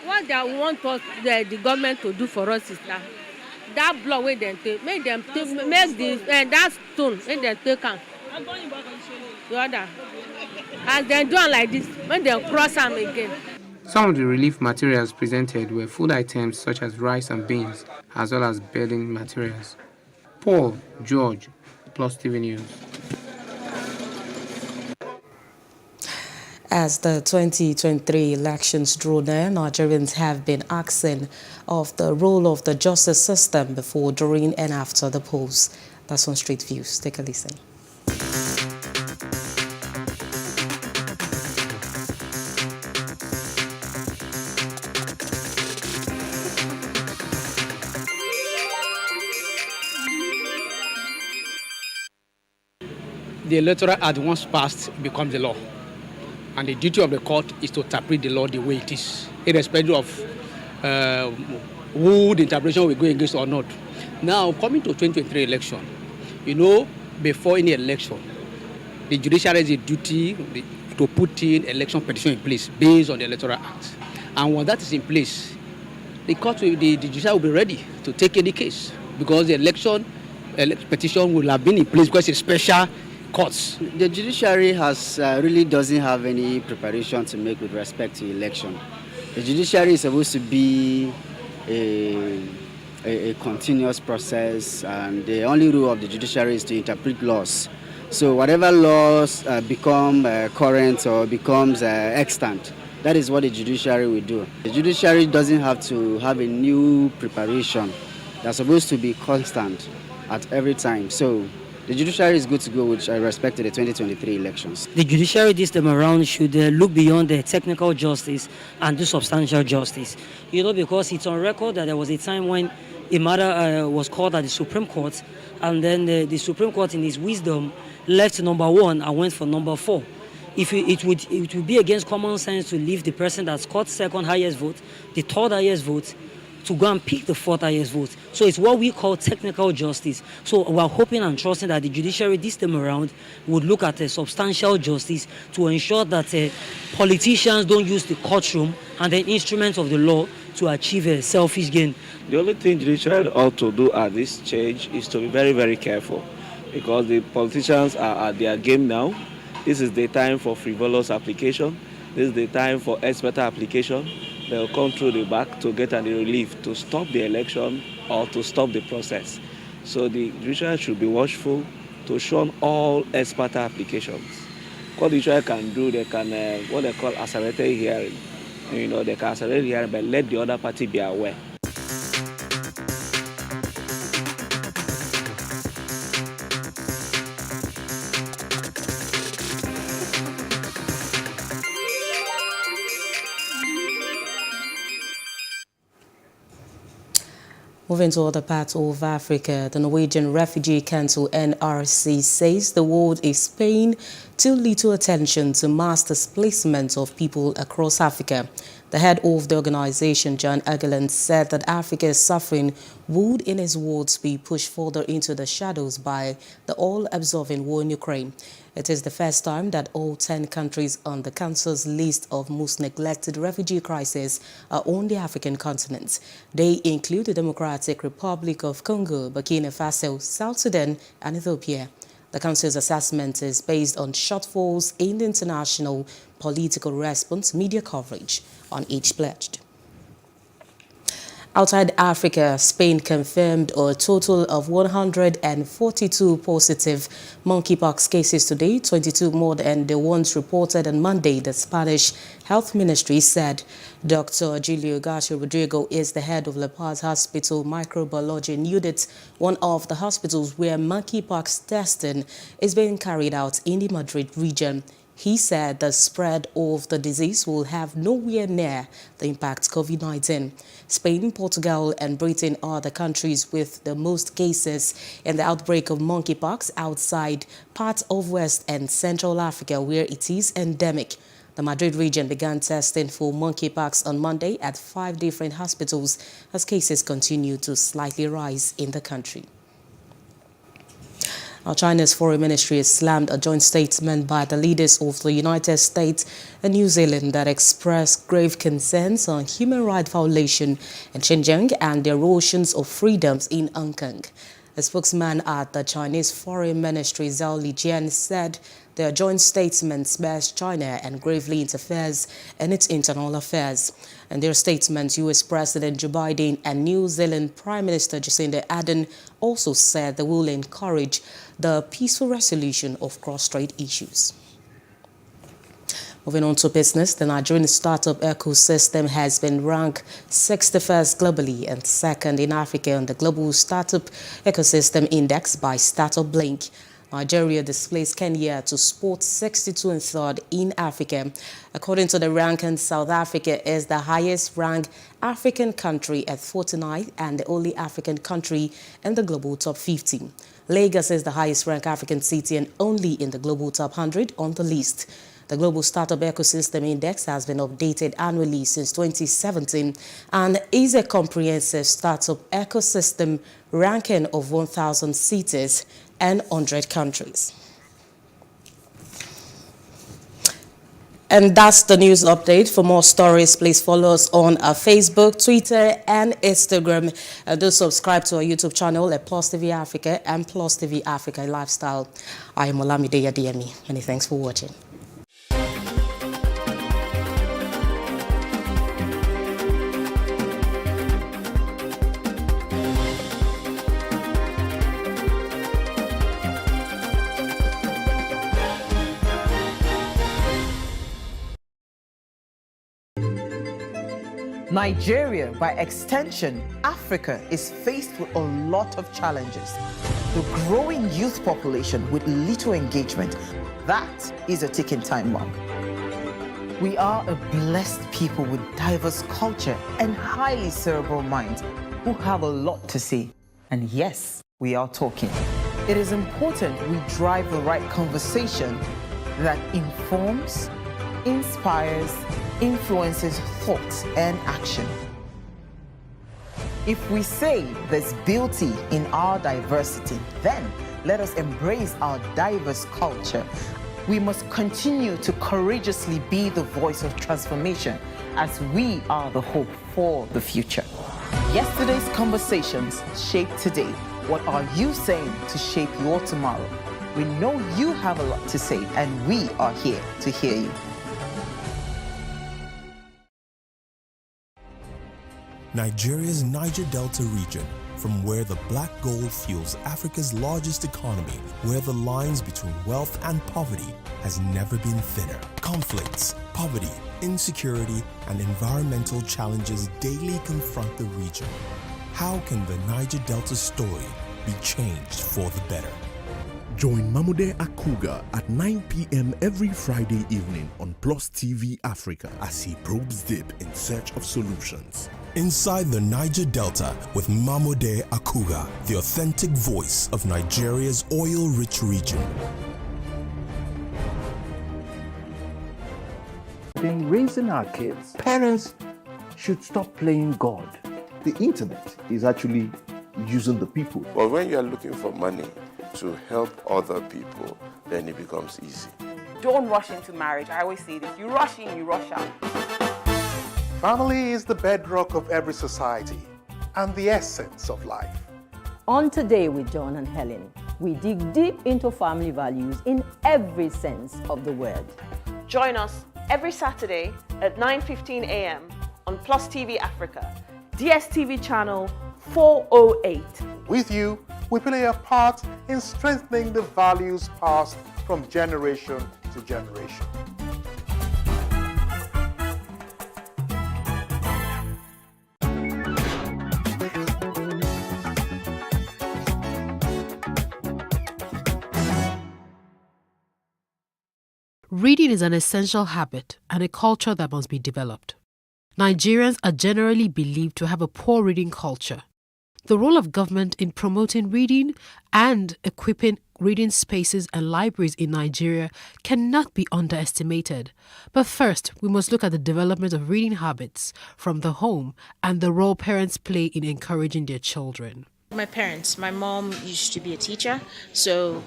[SPEAKER 27] What they want us, the government to do for us is that block where they take, make that stone when they take out. The other, as they do like this, when they cross them again.
[SPEAKER 10] Some of the relief materials presented were food items such as rice and beans, as well as bedding materials. Paul George, Plus TV News.
[SPEAKER 8] As the 2023 elections draw near, Nigerians have been asking of the role of the justice system before, during, and after the polls. That's on Street Views. Take a listen.
[SPEAKER 28] The electoral act once passed becomes the law. And the duty of the court is to interpret the law the way it is, irrespective of who the interpretation will go against or not. Now, coming to 2023 election, before any election, the judiciary has a duty to put in election petition in place based on the Electoral Act. And when that is in place, the judiciary will be ready to take any case, because the election petition will have been in place because it's special courts.
[SPEAKER 29] The judiciary really doesn't have any preparation to make with respect to election. The judiciary is supposed to be a continuous process, and the only role of the judiciary is to interpret laws. So whatever laws become current or becomes extant, that is what the judiciary will do. The judiciary doesn't have to have a new preparation. They're supposed to be constant at every time. So the judiciary is good to go with respect to the 2023 elections.
[SPEAKER 1] The judiciary this time around should look beyond the technical justice and do substantial justice. You know, because it's on record that there was a time when a matter was called at the Supreme Court, and then the Supreme Court in its wisdom left number 1 and went for number 4. It would be against common sense to leave the person that scored second highest vote, the third highest vote, to go and pick the fourth highest vote. So it's what we call technical justice. So we're hoping and trusting that the judiciary this time around would look at substantial justice to ensure that politicians don't use the courtroom and the instruments of the law to achieve a selfish gain.
[SPEAKER 2] The only thing the judiciary ought to do at this stage is to be very, very careful, because the politicians are at their game now. This is the time for frivolous application. This is the time for expert application. They'll come through the back to get any relief to stop the election or to stop the process. So the judiciary should be watchful to shun all expert applications. What the judiciary can do, they can what they call accelerated hearing. You know, they can accelerate hearing, but let the other party be aware.
[SPEAKER 8] Moving to other parts of Africa, the Norwegian Refugee Council NRC says the world is paying too little attention to mass displacement of people across Africa. The head of the organization, Jan Egeland, said that Africa's suffering would, in his words, be pushed further into the shadows by the all-absorbing war in Ukraine. It is the first time that all 10 countries on the Council's list of most neglected refugee crises are on the African continent. They include the Democratic Republic of Congo, Burkina Faso, South Sudan, and Ethiopia. The Council's assessment is based on shortfalls in the international political response media coverage on each pledged. Outside Africa, Spain confirmed a total of 142 positive monkeypox cases today, 22 more than the ones reported on Monday, the Spanish Health Ministry said. Dr. Julio Garcia Rodrigo is the head of La Paz Hospital Microbiology Unit, one of the hospitals where monkeypox testing is being carried out in the Madrid region. He said the spread of the disease will have nowhere near the impact COVID-19. Spain, Portugal, and Britain are the countries with the most cases in the outbreak of monkeypox outside parts of West and Central Africa, where it is endemic. The Madrid region began testing for monkeypox on Monday at 5 different hospitals as cases continue to slightly rise in the country. Now, China's foreign ministry has slammed a joint statement by the leaders of the United States and New Zealand that expressed grave concerns on human rights violation in Xinjiang and the erosions of freedoms in Hong Kong. A spokesman at the Chinese Foreign Ministry, Zhao Lijian, said their joint statement smears China and gravely interferes in its internal affairs. In their statement, U.S. President Joe Biden and New Zealand Prime Minister Jacinda Ardern also said they will encourage the peaceful resolution of cross-strait issues. Moving on to business, the Nigerian startup ecosystem has been ranked 61st globally and 2nd in Africa on the Global Startup Ecosystem Index by Startup Blink. Nigeria displaced Kenya to spot 62 and 3rd in Africa. According to the ranking, South Africa is the highest-ranked African country at 49th and the only African country in the global top 50. Lagos is the highest-ranked African city and only in the global top 100 on the list. The Global Startup Ecosystem Index has been updated annually since 2017 and is a comprehensive startup ecosystem ranking of 1,000 cities and 100 countries. And that's the news update. For more stories, please follow us on our Facebook, Twitter, and Instagram. Do subscribe to our YouTube channel at Plus TV Africa and Plus TV Africa Lifestyle. I am Olamide Adeyemi. Many thanks for watching.
[SPEAKER 3] Nigeria, by extension, Africa, is faced with a lot of challenges. The growing youth population with little engagement, that is a ticking time bomb. We are a blessed people with diverse culture and highly cerebral minds who have a lot to say. And yes, we are talking. It is important we drive the right conversation that informs, inspires, influences thought and action. If we say there's beauty in our diversity, then let us embrace our diverse culture. We must continue to courageously be the voice of transformation as we are the hope for the future. Yesterday's conversations shape today. What are you saying to shape your tomorrow? We know you have a lot to say, and we are here to hear you.
[SPEAKER 4] Nigeria's Niger Delta region, from where the black gold fuels Africa's largest economy, where the lines between wealth and poverty has never been thinner. Conflicts, poverty, insecurity, and environmental challenges daily confront the region. How can the Niger Delta story be changed for the better?
[SPEAKER 11] Join Mamude Akuga at 9 p.m. every Friday evening on Plus TV Africa as he probes deep in search of solutions.
[SPEAKER 4] Inside the Niger Delta with Mamude Akuga, the authentic voice of Nigeria's oil-rich region.
[SPEAKER 13] In raising our kids, parents should stop playing God.
[SPEAKER 14] The internet is actually using the people.
[SPEAKER 15] But when you are looking for money to help other people, then it becomes easy.
[SPEAKER 16] Don't rush into marriage. I always say this. You rush in, you rush out.
[SPEAKER 21] Family is the bedrock of every society and the essence of life.
[SPEAKER 24] On Today with John and Helen, we dig deep into family values in every sense of the word.
[SPEAKER 30] Join us every Saturday at 9:15 a.m. on Plus TV Africa, DSTV channel 408.
[SPEAKER 21] With you, we play a part in strengthening the values passed from generation to generation.
[SPEAKER 20] Reading is an essential habit and a culture that must be developed. Nigerians are generally believed to have a poor reading culture. The role of government in promoting reading and equipping reading spaces and libraries in Nigeria cannot be underestimated. But first, we must look at the development of reading habits from the home and the role parents play in encouraging their children.
[SPEAKER 31] My parents, my mom used to be a teacher, so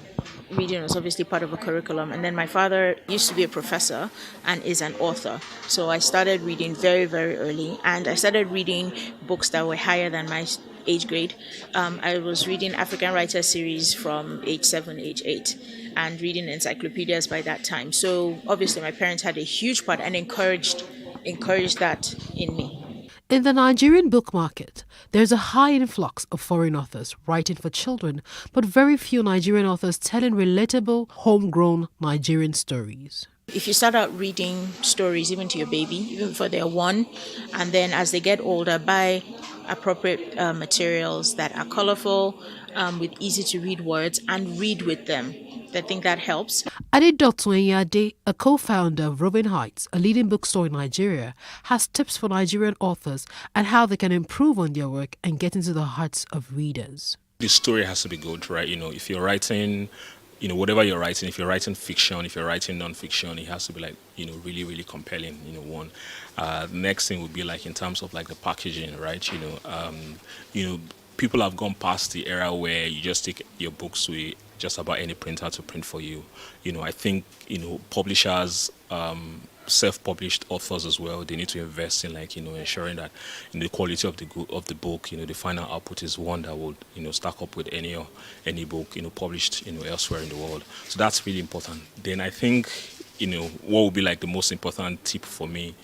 [SPEAKER 31] reading was obviously part of a curriculum. And then my father used to be a professor and is an author. So I started reading very, very early, and I started reading books that were higher than my age grade. I was reading African Writer series from age 7, age 8, and reading encyclopedias by that time. So obviously my parents had a huge part and encouraged that in me.
[SPEAKER 20] In the Nigerian book market, there's a high influx of foreign authors writing for children, but very few Nigerian authors telling relatable, homegrown Nigerian stories.
[SPEAKER 31] If you start out reading stories even to your baby, even before they're 1, and then as they get older, buy appropriate materials that are colorful, with easy to read words, and read with them. I think that helps.
[SPEAKER 20] Adedotun Enyade, a co-founder of Robin Heights, a leading bookstore in Nigeria, has tips for Nigerian authors and how they can improve on their work and get into the hearts of readers.
[SPEAKER 32] The story has to be good, right? If you're writing, whatever you're writing, if you're writing fiction, if you're writing non-fiction, it has to be really, really compelling, one. Next thing would be in terms of the packaging, right? People have gone past the era where you just take your books to just about any printer to print for you. I think, publishers, self-published authors as well, they need to invest in ensuring that the quality of the book, the final output is one that would, stack up with any book, published, elsewhere in the world. So that's really important. Then I think, what would be the most important tip for me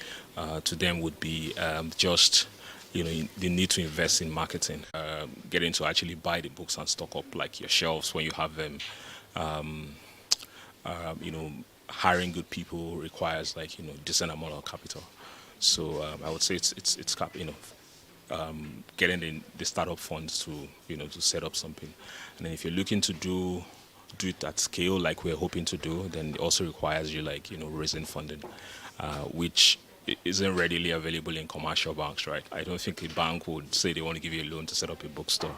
[SPEAKER 32] to them would be just, they need to invest in marketing, getting to actually buy the books and stock up your shelves when you have them. Hiring good people requires decent amount of capital. So I would say it's getting the startup funds to to set up something, and then if you're looking to do it at scale like we're hoping to do, then it also requires you raising funding, which isn't readily available in commercial banks, right? I don't think a bank would say they want to give you a loan to set up a bookstore.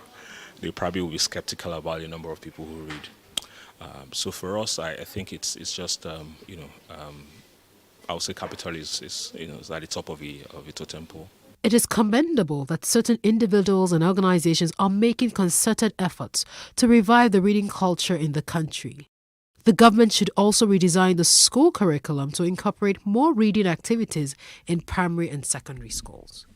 [SPEAKER 32] They probably will be skeptical about the number of people who read. So for us, I think it's just I would say capital is at the top of a totem pole.
[SPEAKER 20] It is commendable that certain individuals and organizations are making concerted efforts to revive the reading culture in the country. The government should also redesign the school curriculum to incorporate more reading activities in primary and secondary schools.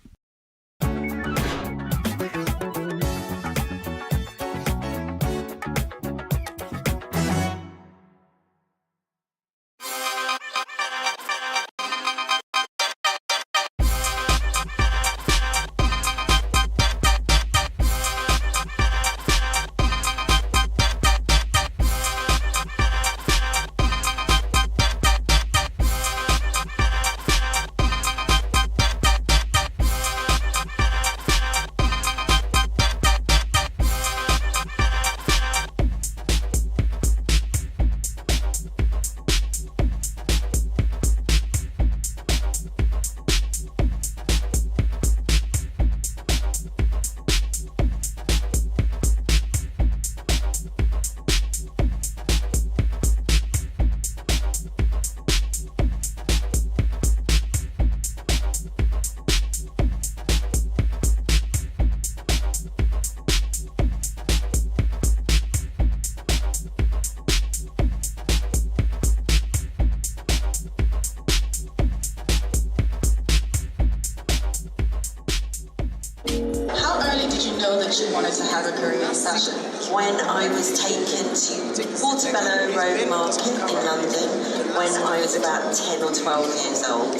[SPEAKER 5] That you wanted to have a career fashion. When I was taken to Portobello Road Market in London when I was about 10 or 12 years old,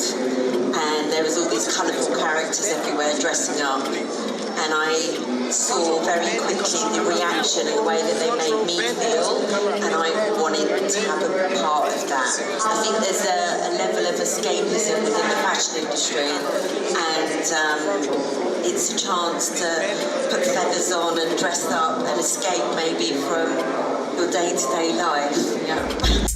[SPEAKER 5] and there was all these colourful characters everywhere dressing up, and I saw very quickly the reaction and the way that they made me feel, and I wanted to have a part of that. I think there's a level of escapism within the fashion industry, and it's a chance to put feathers on and dress up and escape maybe from your day-to-day life. Yeah.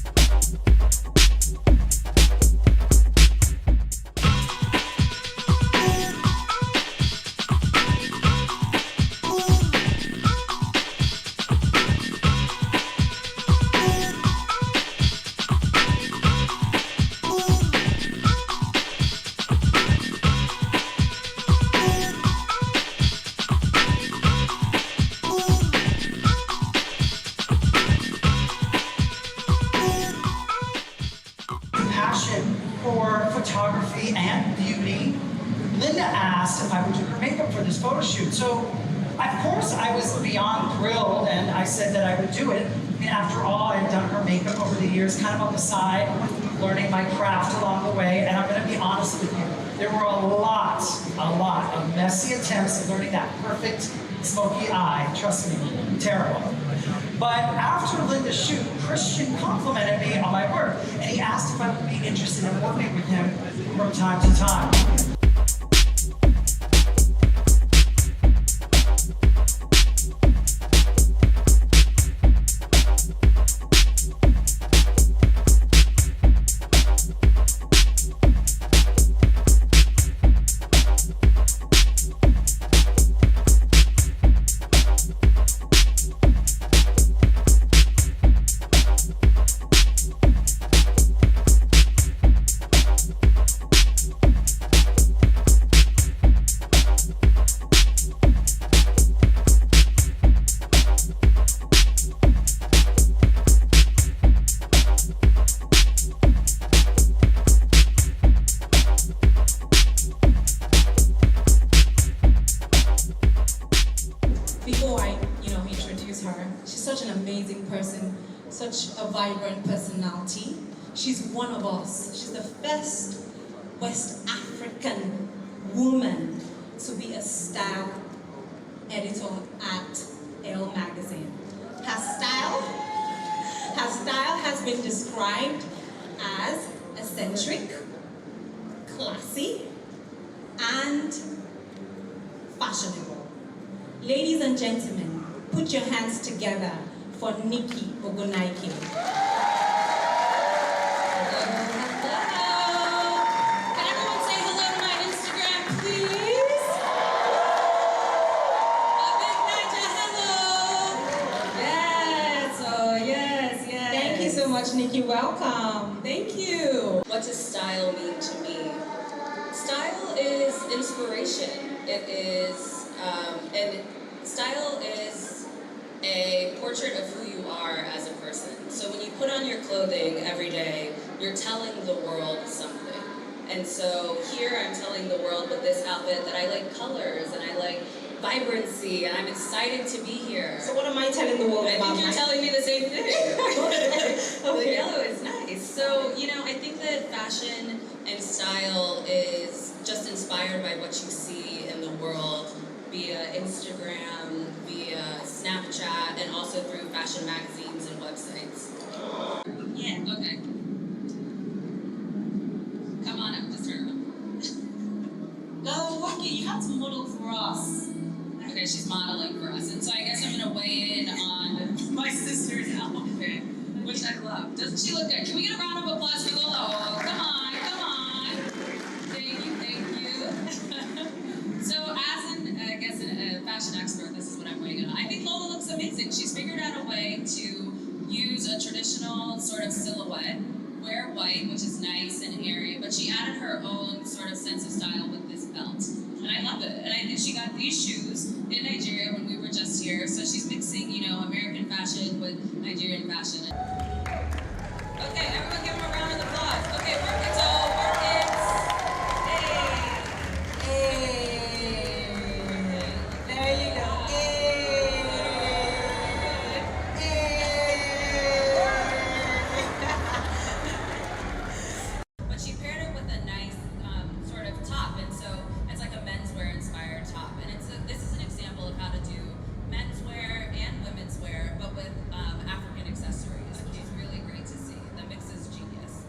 [SPEAKER 6] So, of course, I was beyond thrilled, and I said that I would do it. I mean, after all, I've done her makeup over the years, kind of on the side, learning my craft along the way, and I'm going to be honest with you. There were a lot of messy attempts at learning that perfect smoky eye. Trust me, terrible. But after Linda's shoot, Christian complimented me on my work, and he asked if I would be interested in working with him from time to time.
[SPEAKER 7] Such a vibrant personality. She's one of us. She's the first West African woman to be a style editor at Elle magazine. Her style has been described as eccentric, classy, and fashionable. Ladies and gentlemen, put your hands together for Nikki Ogonaike. Nikki, welcome. Thank you.
[SPEAKER 9] What does style mean to me? Style is inspiration. It is, and style is a portrait of who you are as a person. So when you put on your clothing every day, you're telling the world something. And so here I'm telling the world with this outfit that I like colors and I like vibrancy, and I'm excited to be here.
[SPEAKER 7] So what am I telling the world about?
[SPEAKER 9] I think you're telling me the same thing.
[SPEAKER 7] Okay.
[SPEAKER 9] The yellow is nice. So, I think that fashion and style is just inspired by what you see in the world via Instagram, via Snapchat, and also through fashion magazines and websites. Yeah, okay. Come on up, just turn around.
[SPEAKER 7] Go, okay, you have to model for us.
[SPEAKER 9] Okay, she's modeling for us, and so I guess I'm gonna weigh in on my sister's outfit, which I love. Doesn't she look good? Can we get a round of applause for Lola? Come on. Thank you. So as a fashion expert, this is what I'm weighing in on. I think Lola looks amazing. She's figured out a way to use a traditional sort of silhouette, wear white, which is nice and airy, but she added her own sort of sense of style with this belt. And I love it. And I think she got these shoes in Nigeria when we were just here. So she's mixing, American fashion with Nigerian fashion. Okay, everyone give them a round of applause. Okay, work it all, work it. Hey. There you go. But she paired it with a nice sort of top, and so it's like a menswear inspired top. And this is an example of how to do menswear and womenswear, but with African accessories, which is really great to see. The mix is genius.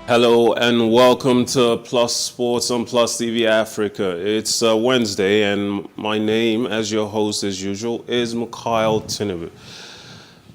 [SPEAKER 10] Hello and welcome to Plus Sports on Plus TV Africa. It's Wednesday and my name, as your host as usual, is Mikhail Tinubu.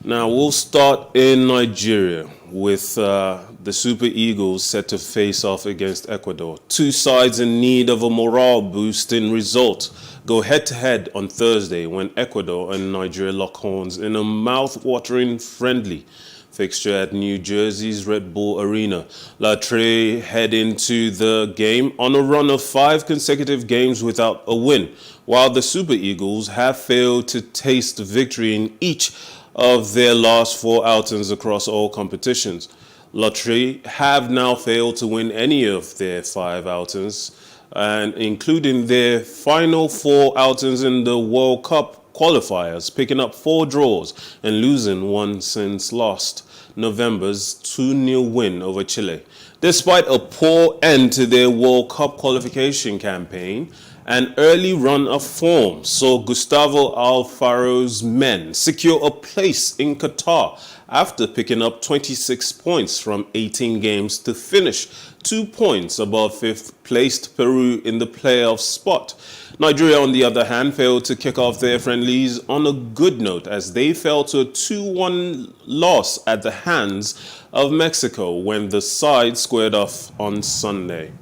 [SPEAKER 10] Now we'll start in Nigeria with the Super Eagles set to face off against Ecuador. Two sides in need of a morale-boosting result go head-to-head on Thursday when Ecuador and Nigeria lock horns in a mouth-watering friendly fixture at New Jersey's Red Bull Arena. Latre head into the game on a run of 5 consecutive games without a win, while the Super Eagles have failed to taste victory in each of their last 4 outings across all competitions. Latre have now failed to win any of their 5 outings, and including their final 4 outings in the World Cup qualifiers, picking up 4 draws and losing 1 since last November's 2-0 win over Chile. Despite a poor end to their World Cup qualification campaign, an early run of form saw Gustavo Alfaro's men secure a place in Qatar after picking up 26 points from 18 games to finish 2 points above 5th-placed Peru in the playoff spot. Nigeria, on the other hand, failed to kick off their friendlies on a good note as they fell to a 2-1 loss at the hands of Mexico when the side squared off on Sunday.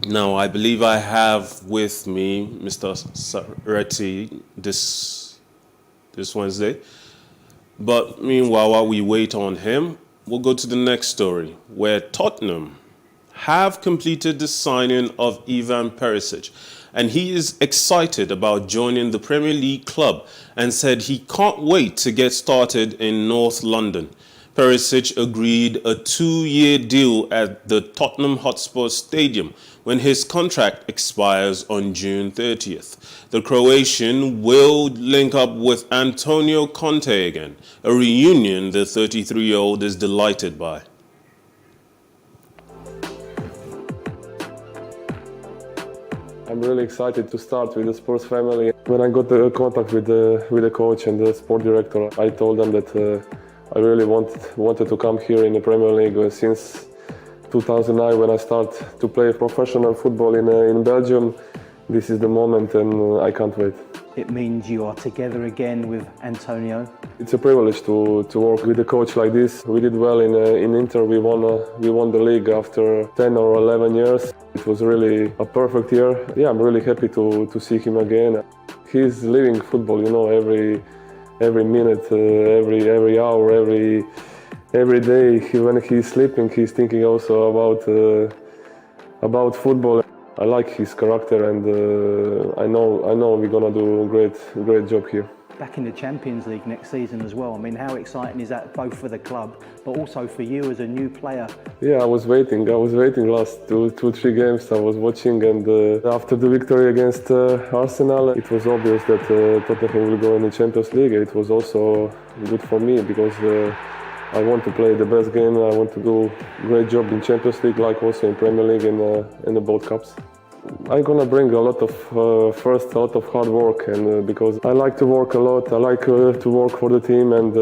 [SPEAKER 10] Now, I believe I have with me Mr. Saretti this Wednesday. But meanwhile, while we wait on him, we'll go to the next story, where Tottenham have completed the signing of Ivan Perisic, and he is excited about joining the Premier League club and said he can't wait to get started in North London. Perisic agreed a 2-year deal at the Tottenham Hotspur Stadium when his contract expires on June 30th. The Croatian will link up with Antonio Conte again, a reunion the 33-year-old is delighted by.
[SPEAKER 1] I'm really excited to start with the Spurs family. When I got the contact with the coach and the sport director, I told them that I really wanted to come here in the Premier League since 2009 when I started to play professional football in Belgium. This is the moment and I can't wait.
[SPEAKER 12] It means you are together again with Antonio.
[SPEAKER 1] It's a privilege to work with a coach like this. We did well in Inter. We won the league after 10 or 11 years. It was really a perfect year. Yeah, I'm really happy to see him again. He's living football, you know, every minute, every hour, every day. When he's sleeping, he's thinking also about football. I like his character, and I know we're gonna do a great job here.
[SPEAKER 12] Back in the Champions League next season as well. I mean, how exciting is that both for the club, but also for you as a new player?
[SPEAKER 1] Yeah, I was waiting last 2-3 games. I was watching, and after the victory against Arsenal, it was obvious that Tottenham will go in the Champions League. It was also good for me because I want to play the best game. I want to do a great job in Champions League, like also in Premier League and in the both cups. I'm gonna bring a lot of hard work, and because I like to work a lot, I like to work for the team, and